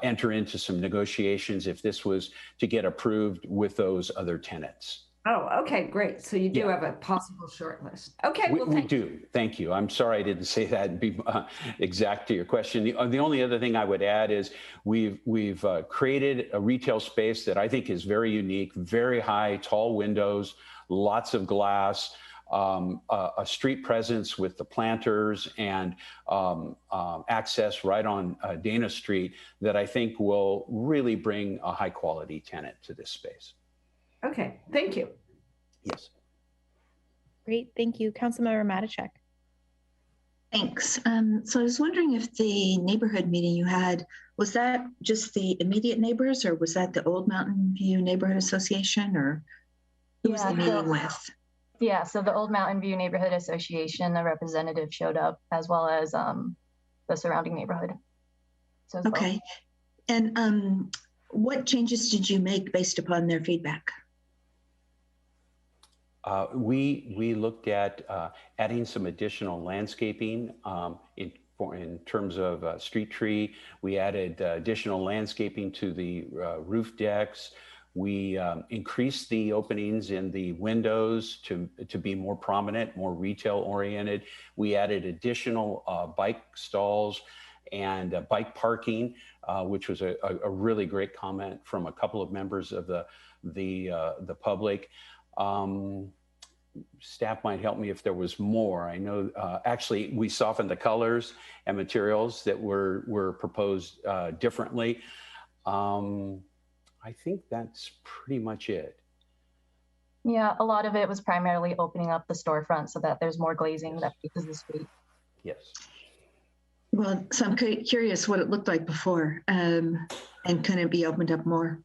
enter into some negotiations if this was to get approved with those other tenants. Oh, okay, great. So you do have a possible short list. Okay, well, we do. Thank you. I'm sorry I didn't say that and be exact to your question. The only other thing I would add is we've created a retail space that I think is very unique, very high, tall windows, lots of glass, a street presence with the planters and access right on Dana Street that I think will really bring a high quality tenant to this space. Okay, thank you. Yes. Great, thank you. Councilmember Matichak. Thanks. So I was wondering if the neighborhood meeting you had, was that just the immediate neighbors, or was that the Old Mountain View Neighborhood Association, or who was the meeting with? Yeah, so the Old Mountain View Neighborhood Association, a representative showed up, as well as the surrounding neighborhood. So okay. And what changes did you make based upon their feedback? We looked at adding some additional landscaping in terms of street tree. We added additional landscaping to the roof decks. We increased the openings in the windows to be more prominent, more retail oriented. We added additional bike stalls and bike parking, which was a really great comment from a couple of members of the public. Staff might help me if there was more. I know actually we softened the colors and materials that were proposed differently. I think that's pretty much it. Yeah, a lot of it was primarily opening up the storefront so that there's more glazing that faces the street. Yes. Well, so I'm curious what it looked like before, and can it be opened up more?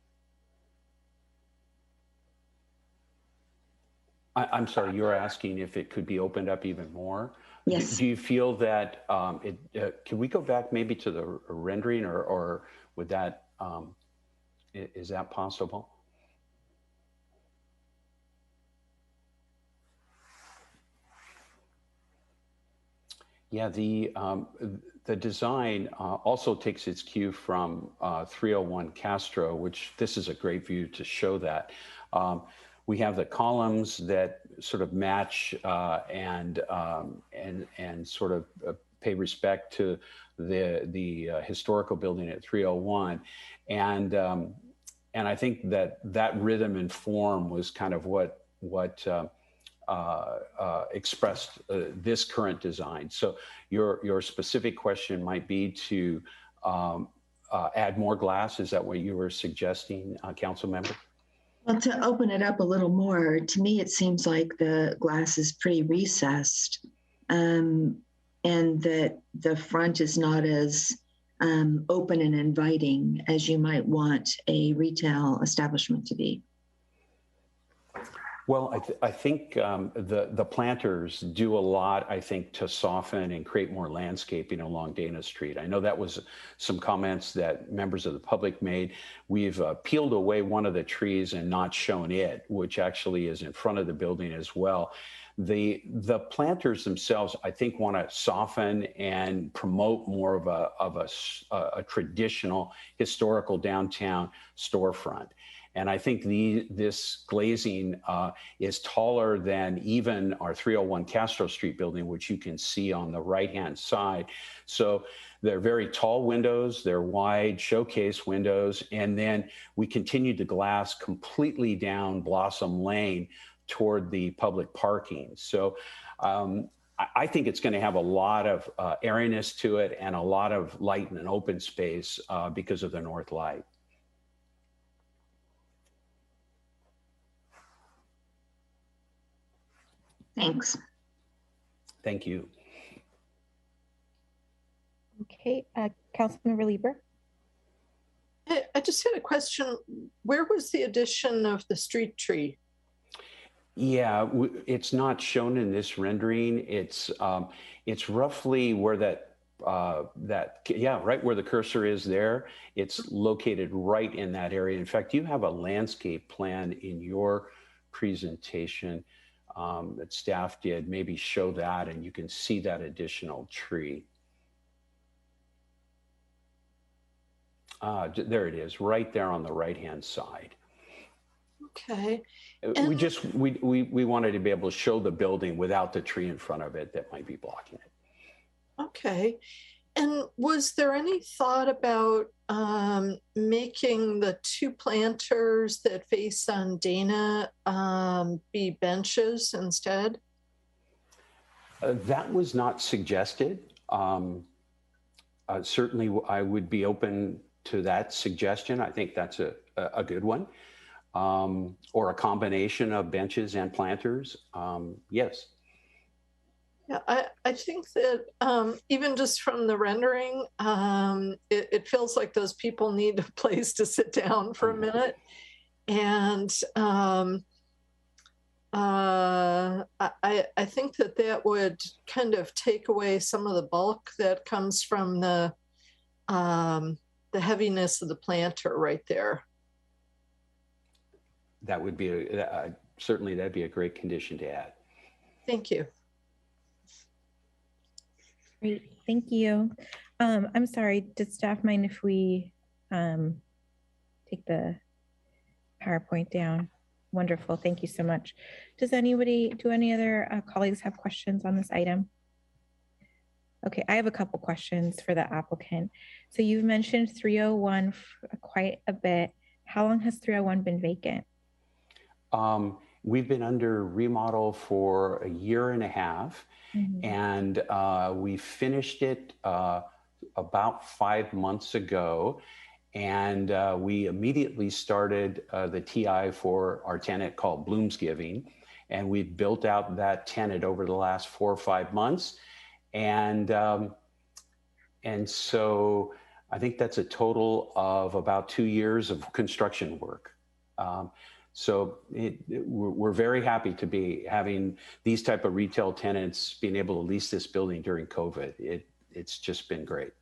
I'm sorry, you're asking if it could be opened up even more? Yes. Do you feel that can we go back maybe to the rendering, or would that, is that possible? Yeah, the design also takes its cue from 301 Castro, which this is a great view to show that. We have the columns that sort of match and sort of pay respect to the historical building at 301, and I think that rhythm and form was kind of what expressed this current design. So your specific question might be to add more glass. Is that what you were suggesting, council member? Well, to open it up a little more, to me, it seems like the glass is pretty recessed, and that the front is not as open and inviting as you might want a retail establishment to be. Well, I think the planters do a lot, I think, to soften and create more landscaping along Dana Street. I know that was some comments that members of the public made. We've peeled away one of the trees and not shown it, which actually is in front of the building as well. The planters themselves, I think, want to soften and promote more of a traditional historical downtown storefront. And I think this glazing is taller than even our 301 Castro Street building, which you can see on the right-hand side. So they're very tall windows, they're wide showcase windows, and then we continue to glass completely down Blossom Lane toward the public parking. So I think it's going to have a lot of airiness to it and a lot of light and open space because of the north light. Thanks. Thank you. Okay, Councilmember Lieber. I just had a question. Where was the addition of the street tree? Yeah, it's not shown in this rendering. It's roughly where right where the cursor is there. It's located right in that area. In fact, you have a landscape plan in your presentation that staff did. Maybe show that and you can see that additional tree. There it is, right there on the right-hand side. Okay. We wanted to be able to show the building without the tree in front of it that might be blocking it. Okay. And was there any thought about making the two planters that face on Dana be benches instead? That was not suggested. Certainly, I would be open to that suggestion. I think that's a good one. Or a combination of benches and planters. Yes. Yeah, I think that even just from the rendering, it feels like those people need a place to sit down for a minute. And I think that would kind of take away some of the bulk that comes from the heaviness of the planter right there. That would be certainly that'd be a great condition to add. Thank you. Great, thank you. I'm sorry, does staff mind if we take the PowerPoint down? Wonderful, thank you so much. Do any other colleagues have questions on this item? Okay, I have a couple questions for the applicant. So you've mentioned 301 quite a bit. How long has 301 been vacant? We've been under remodel for a year and a half, and we finished it about 5 months ago. And we immediately started the TI for our tenant called Bloomsgiving. And we've built out that tenant over the last 4 or 5 months. And so I think that's a total of about 2 years of construction work. So we're very happy to be having these type of retail tenants being able to lease this building during COVID. It's just been great.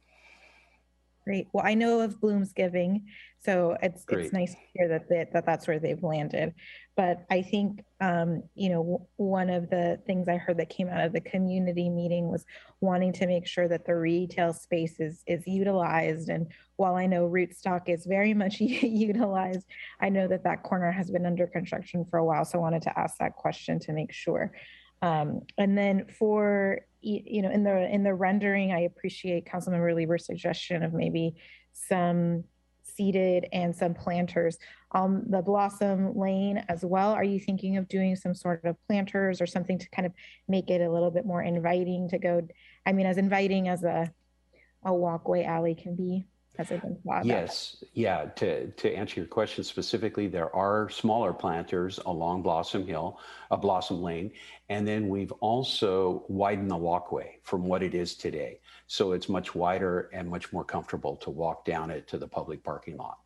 Great. Well, I know of Bloomsgiving, so it's nice to hear that that's where they've landed. But I think, one of the things I heard that came out of the community meeting was wanting to make sure that the retail space is utilized. And while I know Rootstock is very much utilized, I know that corner has been under construction for a while. So I wanted to ask that question to make sure. And then for, in the rendering, I appreciate Councilmember Lieber's suggestion of maybe some seeded and some planters. The Blossom Lane as well, are you thinking of doing some sort of planters or something to kind of make it a little bit more inviting to go? I mean, as inviting as a walkway alley can be? Has it been thought about? Yes, yeah, to answer your question specifically, there are smaller planters along Blossom Lane, and then we've also widened the walkway from what it is today. So it's much wider and much more comfortable to walk down it to the public parking lot.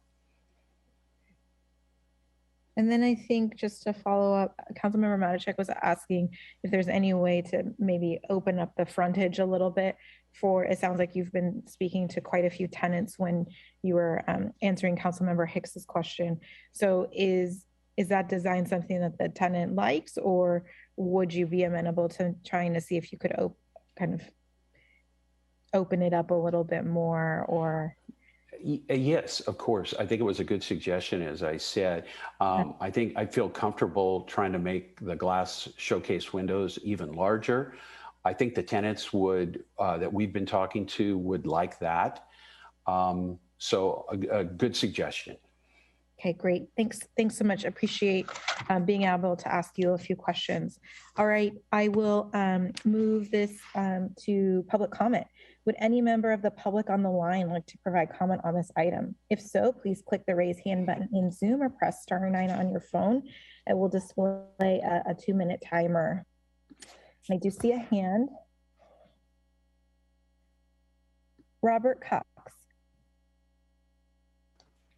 And then I think just to follow up, Councilmember Matacek was asking if there's any way to maybe open up the frontage a little bit it sounds like you've been speaking to quite a few tenants when you were answering Councilmember Hicks's question. So is that design something that the tenant likes, or would you be amenable to trying to see if you could kind of open it up a little bit more, or? Yes, of course. I think it was a good suggestion, as I said. I think I feel comfortable trying to make the glass showcase windows even larger. I think the tenants that we've been talking to would like that. So a good suggestion. Okay, great. Thanks so much. Appreciate being able to ask you a few questions. All right, I will move this to public comment. Would any member of the public on the line like to provide comment on this item? If so, please click the raise hand button in Zoom or press *9 on your phone. It will display a 2-minute timer. I do see a hand. Robert Cox.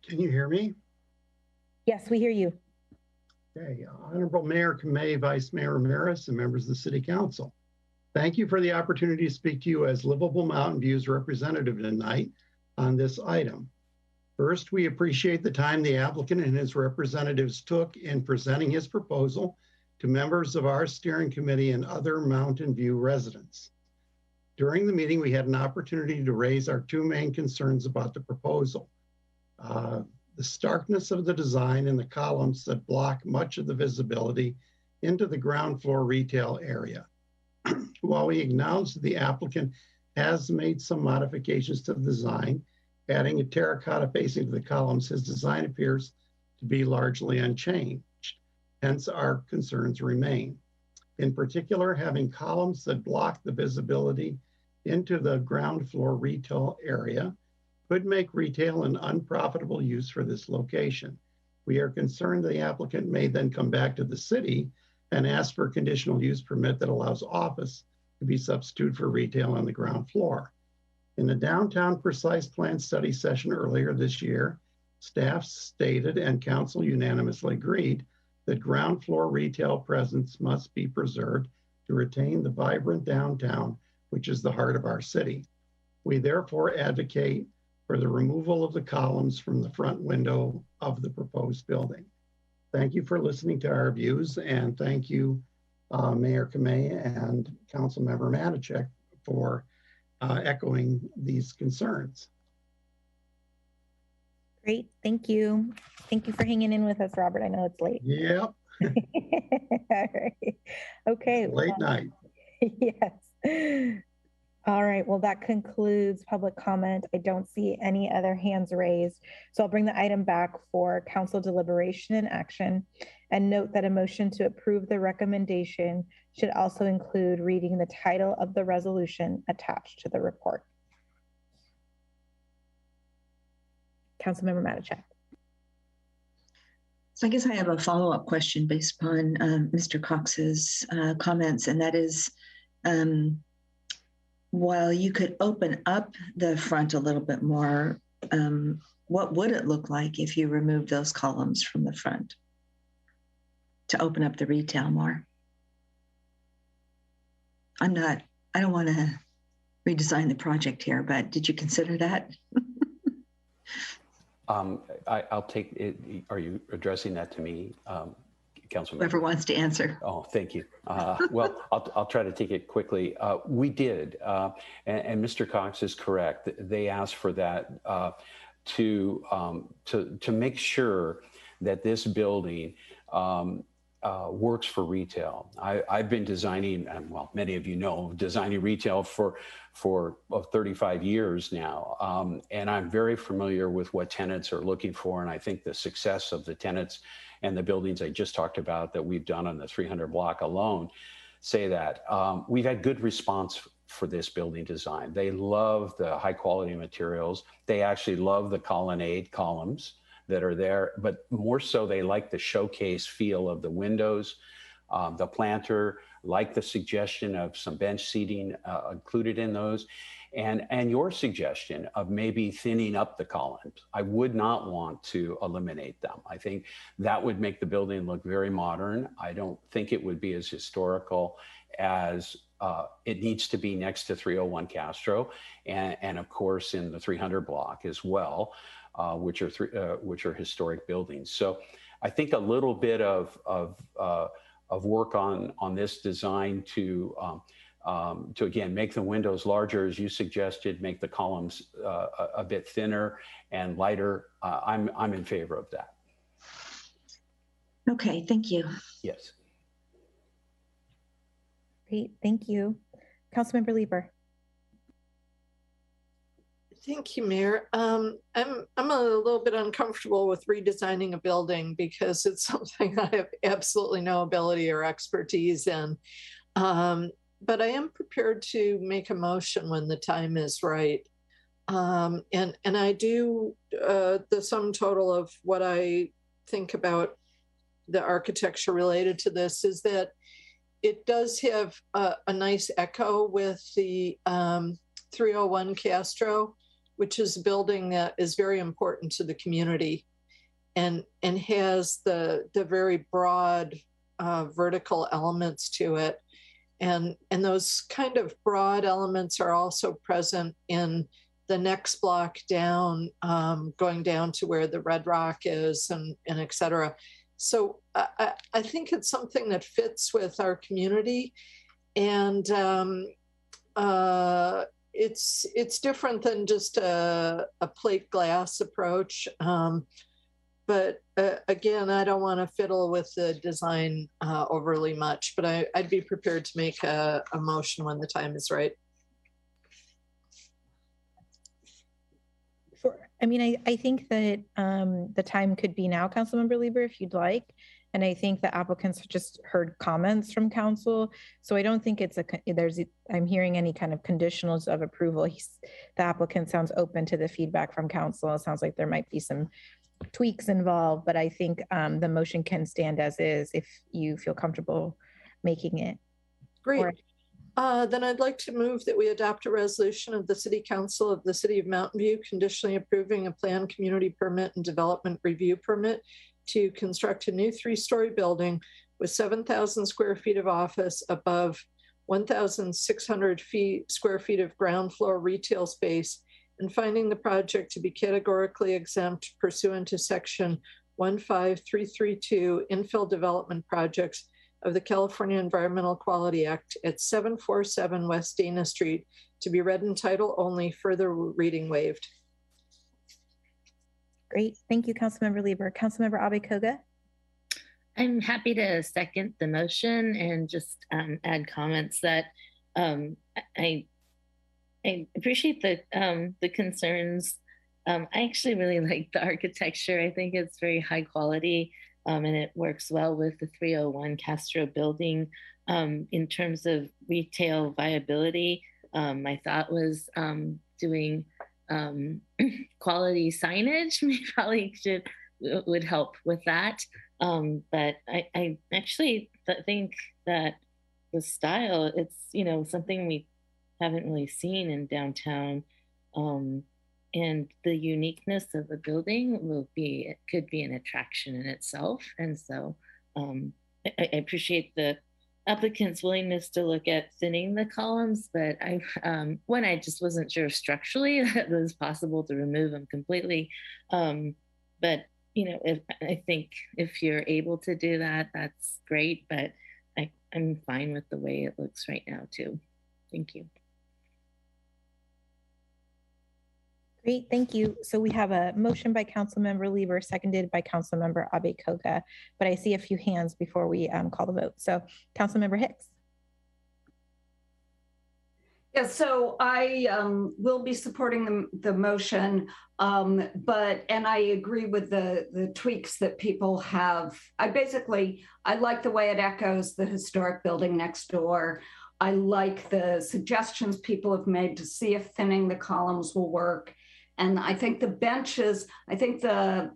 Can you hear me? Yes, we hear you. Okay, Honorable Mayor Kamei, Vice Mayor Ramirez, and members of the City Council. Thank you for the opportunity to speak to you as Livable Mountain View's representative tonight on this item. First, we appreciate the time the applicant and his representatives took in presenting his proposal to members of our steering committee and other Mountain View residents. During the meeting, we had an opportunity to raise our 2 main concerns about the proposal. The starkness of the design and the columns that block much of the visibility into the ground floor retail area. While we acknowledge that the applicant has made some modifications to the design, adding a terracotta facing to the columns, his design appears to be largely unchanged. Hence, our concerns remain. In particular, having columns that block the visibility into the ground floor retail area could make retail an unprofitable use for this location. We are concerned the applicant may then come back to the city and ask for a conditional use permit that allows office to be substituted for retail on the ground floor. In the downtown precise plan study session earlier this year, staff stated and council unanimously agreed that ground floor retail presence must be preserved to retain the vibrant downtown, which is the heart of our city. We therefore advocate for the removal of the columns from the front window of the proposed building. Thank you for listening to our views, and thank you, Mayor Kamei and Councilmember Matichek, for echoing these concerns. Great, thank you. Thank you for hanging in with us, Robert. I know it's late. Yep. All right. Okay. Late night. Yes. All right, well, that concludes public comment. I don't see any other hands raised. So I'll bring the item back for council deliberation and action, and note that a motion to approve the recommendation should also include reading the title of the resolution attached to the report. Councilmember Matichak. So I guess I have a follow-up question based upon Mr. Cox's comments, and that is, while you could open up the front a little bit more, what would it look like if you removed those columns from the front to open up the retail more? I don't want to redesign the project here, but did you consider that? I'll take it. Are you addressing that to me, Councilmember? Whoever wants to answer. Oh, thank you. Well, I'll try to take it quickly. We did, and Mr. Cox is correct. They asked for that to make sure that this building works for retail. I've been designing, and well, many of you know, designing retail for 35 years now, and I'm very familiar with what tenants are looking for, and I think the success of the tenants and the buildings I just talked about that we've done on the 300 block alone say that. We've had good response for this building design. They love the high quality materials. They actually love the colonnade columns that are there, but more so they like the showcase feel of the windows, the planter, like the suggestion of some bench seating included in those. And your suggestion of maybe thinning up the columns. I would not want to eliminate them. I think that would make the building look very modern. I don't think it would be as historical as it needs to be next to 301 Castro, and of course in the 300 block as well, which are historic buildings. So I think a little bit of work on this design to again make the windows larger, as you suggested, make the columns a bit thinner and lighter. I'm in favor of that. Okay, thank you. Yes. Great, thank you. Councilmember Lieber. Thank you, Mayor. I'm a little bit uncomfortable with redesigning a building because it's something I have absolutely no ability or expertise in. But I am prepared to make a motion when the time is right. And I do the sum total of what I think about the architecture related to this is that it does have a nice echo with the 301 Castro, which is a building that is very important to the community and has the very broad vertical elements to it. And those kind of broad elements are also present in the next block down, going down to where the Red Rock is and et cetera. So I think it's something that fits with our community, and it's different than just a plate glass approach. But again, I don't want to fiddle with the design overly much, but I'd be prepared to make a motion when the time is right. Sure. I mean, I think that the time could be now, Councilmember Lieber, if you'd like. And I think the applicants just heard comments from council. So I don't think I'm hearing any kind of conditionals of approval. The applicant sounds open to the feedback from council. It sounds like there might be some tweaks involved, but I think the motion can stand as is if you feel comfortable making it. Great. Then I'd like to move that we adopt a resolution of the City Council of the City of Mountain View conditionally approving a planned community permit and development review permit to construct a new 3-story building with 7,000 square feet of office above 1,600 square feet of ground floor retail space, and finding the project to be categorically exempt pursuant to Section 15332 Infill Development Projects of the California Environmental Quality Act at 747 West Dana Street, to be read in title only, further reading waived. Great. Thank you, Councilmember Lieber. Councilmember Abe-Koga? I'm happy to second the motion and just add comments that I appreciate the concerns. I actually really like the architecture. I think it's very high quality and it works well with the 301 Castro building. In terms of retail viability, my thought was doing quality signage probably would help with that. But I actually think that the style, it's, you know, something we haven't really seen in downtown. And the uniqueness of the building could be an attraction in itself. And so I appreciate the applicant's willingness to look at thinning the columns, but I just wasn't sure structurally that it was possible to remove them completely. But you know, I think if you're able to do that, that's great, but I'm fine with the way it looks right now too. Thank you. Great, thank you. So we have a motion by Councilmember Lieber, seconded by Councilmember Abe-Koga, but I see a few hands before we call the vote. So Councilmember Hicks. Yeah, so I will be supporting the motion, and I agree with the tweaks that people have. I like the way it echoes the historic building next door. I like the suggestions people have made to see if thinning the columns will work. And I think the benches, I think the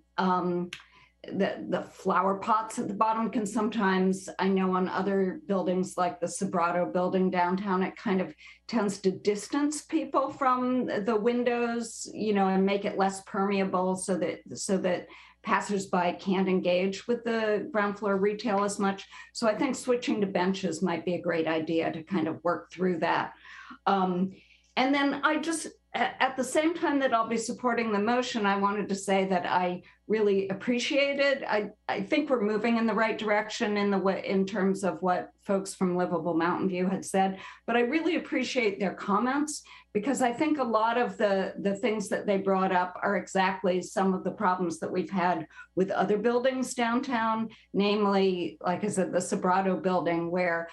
flower pots at the bottom can sometimes, I know on other buildings like the Sobrato building downtown, it kind of tends to distance people from the windows, you know, and make it less permeable so that passersby can't engage with the ground floor retail as much. So I think switching to benches might be a great idea to kind of work through that. And then at the same time that I'll be supporting the motion, I wanted to say that I really appreciate it. I think we're moving in the right direction in terms of what folks from Livable Mountain View had said, but I really appreciate their comments, because I think a lot of the things that they brought up are exactly some of the problems that we've had with other buildings downtown, namely, like I said, the Sobrato building, where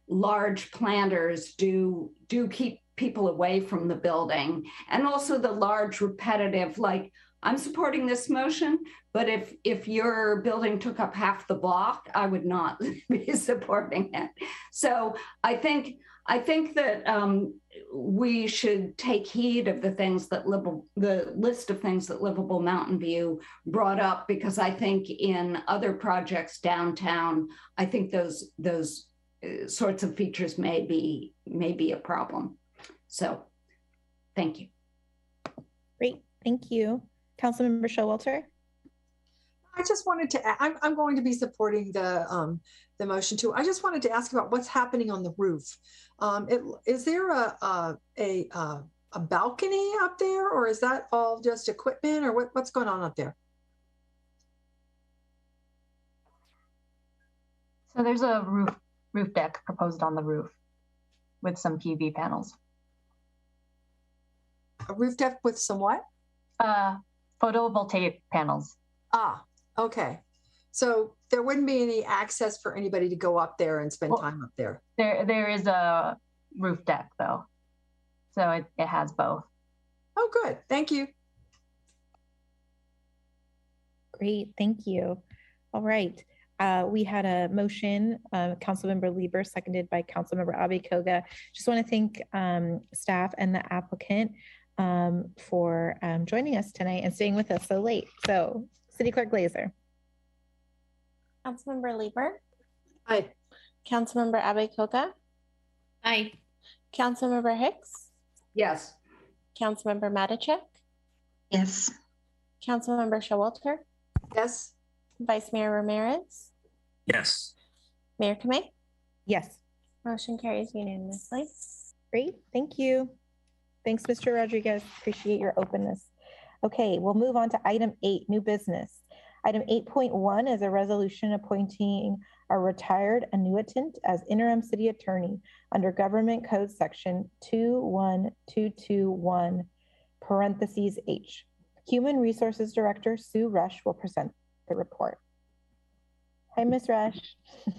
large planters do keep people away from the building, and also the large repetitive, like, I'm supporting this motion, but if your building took up half the block, I would not be supporting it. So I think that we should take heed of the list of things that Livable Mountain View brought up, because I think in other projects downtown, I think those sorts of features may be a problem. So, thank you. Great, thank you. Councilmember Showalter. I just wanted to, I'm going to be supporting the motion too. I just wanted to ask about what's happening on the roof. Is there a balcony up there, or is that all just equipment, or what's going on up there? So there's a roof deck proposed on the roof with some PV panels. A roof deck with some what? Photovoltaic panels. Ah, okay. So there wouldn't be any access for anybody to go up there and spend time up there. There is a roof deck though. So it has both. Oh, good. Thank you. Great, thank you. All right. We had a motion, Councilmember Lieber, seconded by Councilmember Abe-Koga. Just want to thank staff and the applicant for joining us tonight and staying with us so late. So, City Clerk Glazer. Councilmember Lieber. Aye. Councilmember Abe-Koga. Aye. Councilmember Hicks. Yes. Vice Mayor Ramirez, Yes. Mayor Kamei. Yes. Motion carries unanimously. Great, thank you. Thanks, Mr. Rodriguez. Appreciate your openness. Okay, we'll move on to item 8, new business. Item 8.1 is a resolution appointing a retired annuitant as interim city attorney under Government Code Section 21221 parentheses H. Human Resources Director Sue Rush will present the report. Hi, Ms. Rush.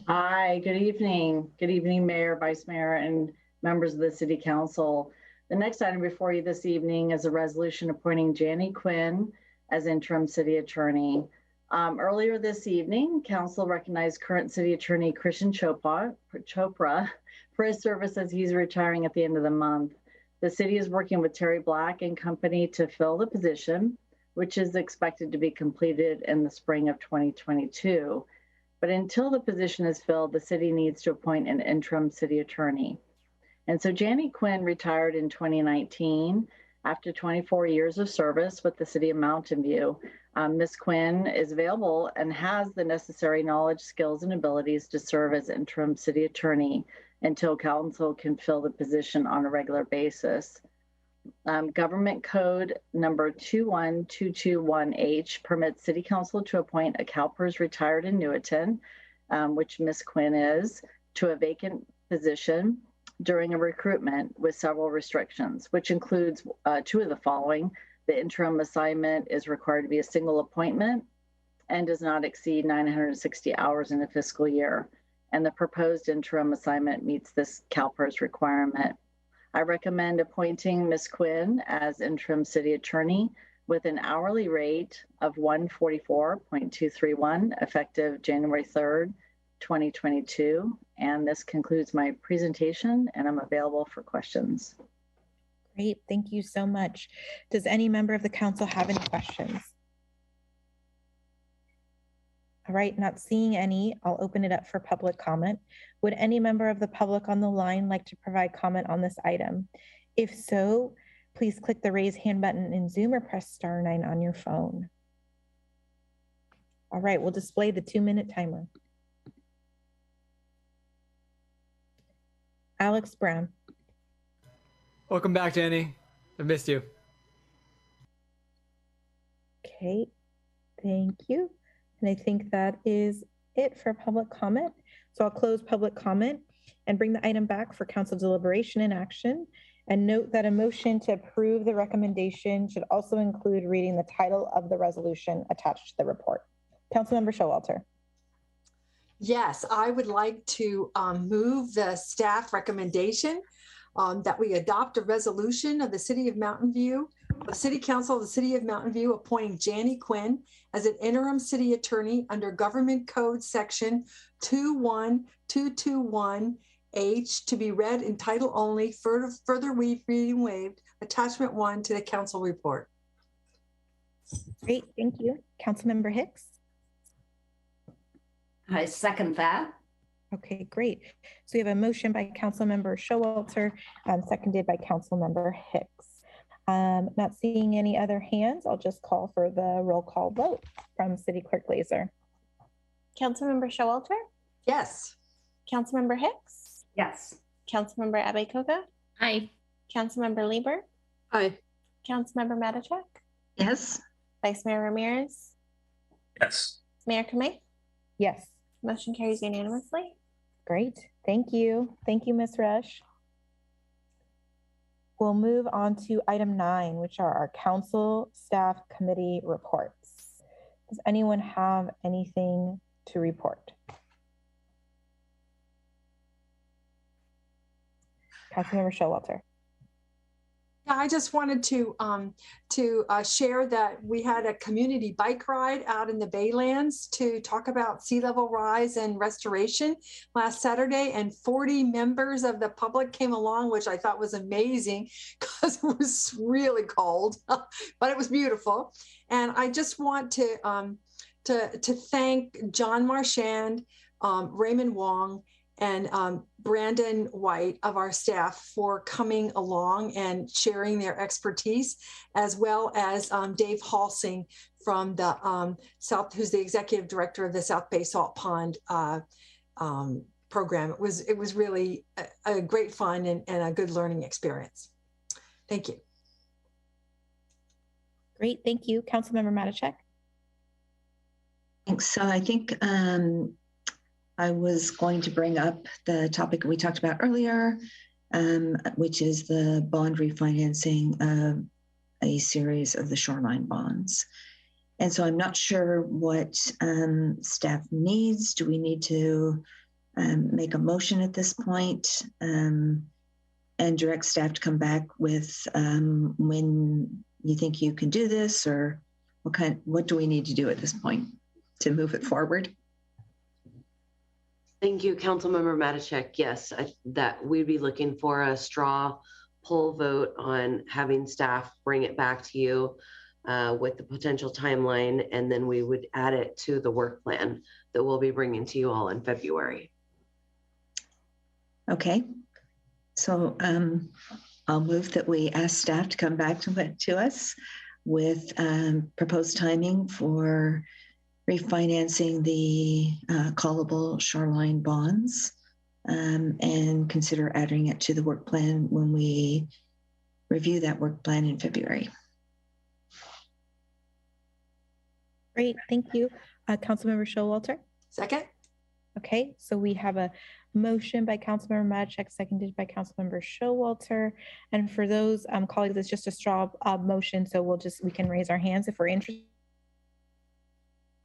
Hi, good evening. Good evening, Mayor, Vice Mayor, and members of the City Council. The next item before you this evening is a resolution appointing Janie Quinn as interim city attorney. Earlier this evening, Council recognized current City Attorney Christian Chopra for his service as he's retiring at the end of the month. The city is working with Terry Black and company to fill the position, which is expected to be completed in the spring of 2022. But until the position is filled, the city needs to appoint an interim city attorney. And so Janie Quinn retired in 2019 after 24 years of service with the city of Mountain View. Ms. Quinn is available and has the necessary knowledge, skills, and abilities to serve as interim city attorney until council can fill the position on a regular basis. Government Code number 21221H permits City Council to appoint a CalPERS retired annuitant, which Ms. Quinn is, to a vacant position during a recruitment with several restrictions, which includes two of the following. The interim assignment is required to be a single appointment and does not exceed 960 hours in a fiscal year. And the proposed interim assignment meets this CalPERS requirement. I recommend appointing Ms. Quinn as interim city attorney with an hourly rate of $144.231 effective January 3rd, 2022. And this concludes my presentation, and I'm available for questions. Great, thank you so much. Does any member of the council have any questions? All right, not seeing any, I'll open it up for public comment. Would any member of the public on the line like to provide comment on this item? If so, please click the raise hand button in Zoom or press *9 on your phone. All right, we'll display the 2-minute timer. Alex Brown. Welcome back, Jenny. I missed you. Okay, thank you. And I think that is it for public comment. So I'll close public comment and bring the item back for council deliberation and action. And note that a motion to approve the recommendation should also include reading the title of the resolution attached to the report. Councilmember Showalter. Yes, I would like to move the staff recommendation that we adopt a resolution of the City of Mountain View, the City Council of the City of Mountain View appointing Janie Quinn as an interim city attorney under Government Code Section 21221H to be read in title only, further reading waived, attachment 1 to the council report. Great, thank you. Councilmember Hicks. I second that. Okay, great. So we have a motion by Councilmember Showalter, seconded by Councilmember Hicks. Not seeing any other hands, I'll just call for the roll call vote from City Clerk Glazer. Councilmember Showalter? Yes. Councilmember Hicks? Yes. Councilmember Abekoga? Aye. Councilmember Lieber? Aye. Councilmember Matachek? Yes. Vice Mayor Ramirez? Yes. Mayor Kamei? Yes. Motion carries unanimously. Great, thank you. Thank you, Ms. Rush. We'll move on to item 9, which are our council staff committee reports. Does anyone have anything to report? Councilmember Showalter. Yeah, I just wanted to share that we had a community bike ride out in the Baylands to talk about sea level rise and restoration last Saturday, and 40 members of the public came along, which I thought was amazing because it was really cold, but it was beautiful. And I just want to thank John Marchand, Raymond Wong, Brandon White of our staff for coming along and sharing their expertise, as well as Dave Halsing from the who's the executive director of the South Bay Salt Pond program. It was really a great fun and a good learning experience. Thank you. Great, thank you. Councilmember Matichak. Thanks. So I think I was going to bring up the topic we talked about earlier, which is the bond refinancing of a series of the shoreline bonds. And so I'm not sure what staff needs. Do we need to make a motion at this point and direct staff to come back with when you think you can do this, or what do we need to do at this point to move it forward? Thank you, Councilmember Matichak. Yes, that we'd be looking for a straw poll vote on having staff bring it back to you with the potential timeline, and then we would add it to the work plan that we'll be bringing to you all in February. Okay, so I'll move that we ask staff to come back to us with proposed timing for refinancing the callable shoreline bonds and consider adding it to the work plan when we review that work plan in February. Great, thank you. Councilmember Showalter. Second. Okay, so we have a motion by Councilmember Matichak, seconded by Councilmember Showalter. And for those colleagues, it's just a straw motion, so we can raise our hands if we're interested.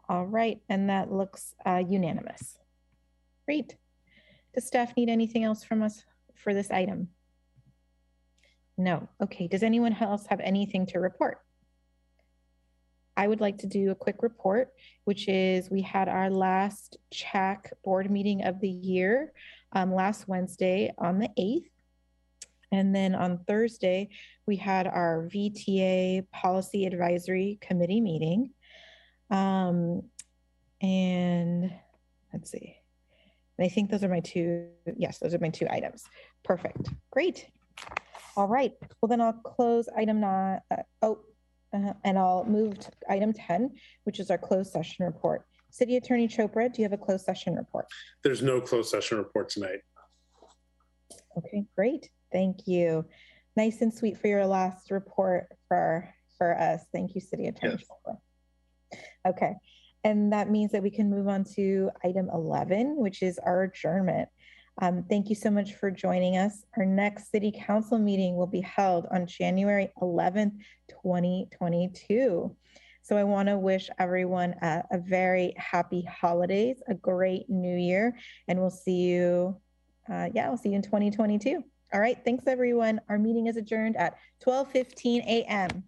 All right, and that looks unanimous. Great. Does staff need anything else from us for this item? No. Okay, does anyone else have anything to report? I would like to do a quick report, which is we had our last CHAC board meeting of the year last Wednesday on the 8th. And then on Thursday, we had our VTA Policy Advisory Committee meeting. And let's see. And I think those are my two, yes, those are my two items. Perfect, great. All right, well then I'll close item 9, and I'll move to item 10, which is our closed session report. City Attorney Chopra, do you have a closed session report? There's no closed session report tonight. Okay, great. Thank you. Nice and sweet for your last report for us. Thank you, City Attorney Chopra. Okay, and that means that we can move on to item 11, which is our adjournment. Thank you so much for joining us. Our next City Council meeting will be held on January 11th, 2022. So I want to wish everyone a very happy holidays, a great new year, and we'll see you, we'll see you in 2022. All right, thanks everyone. Our meeting is adjourned at 12:15 a.m.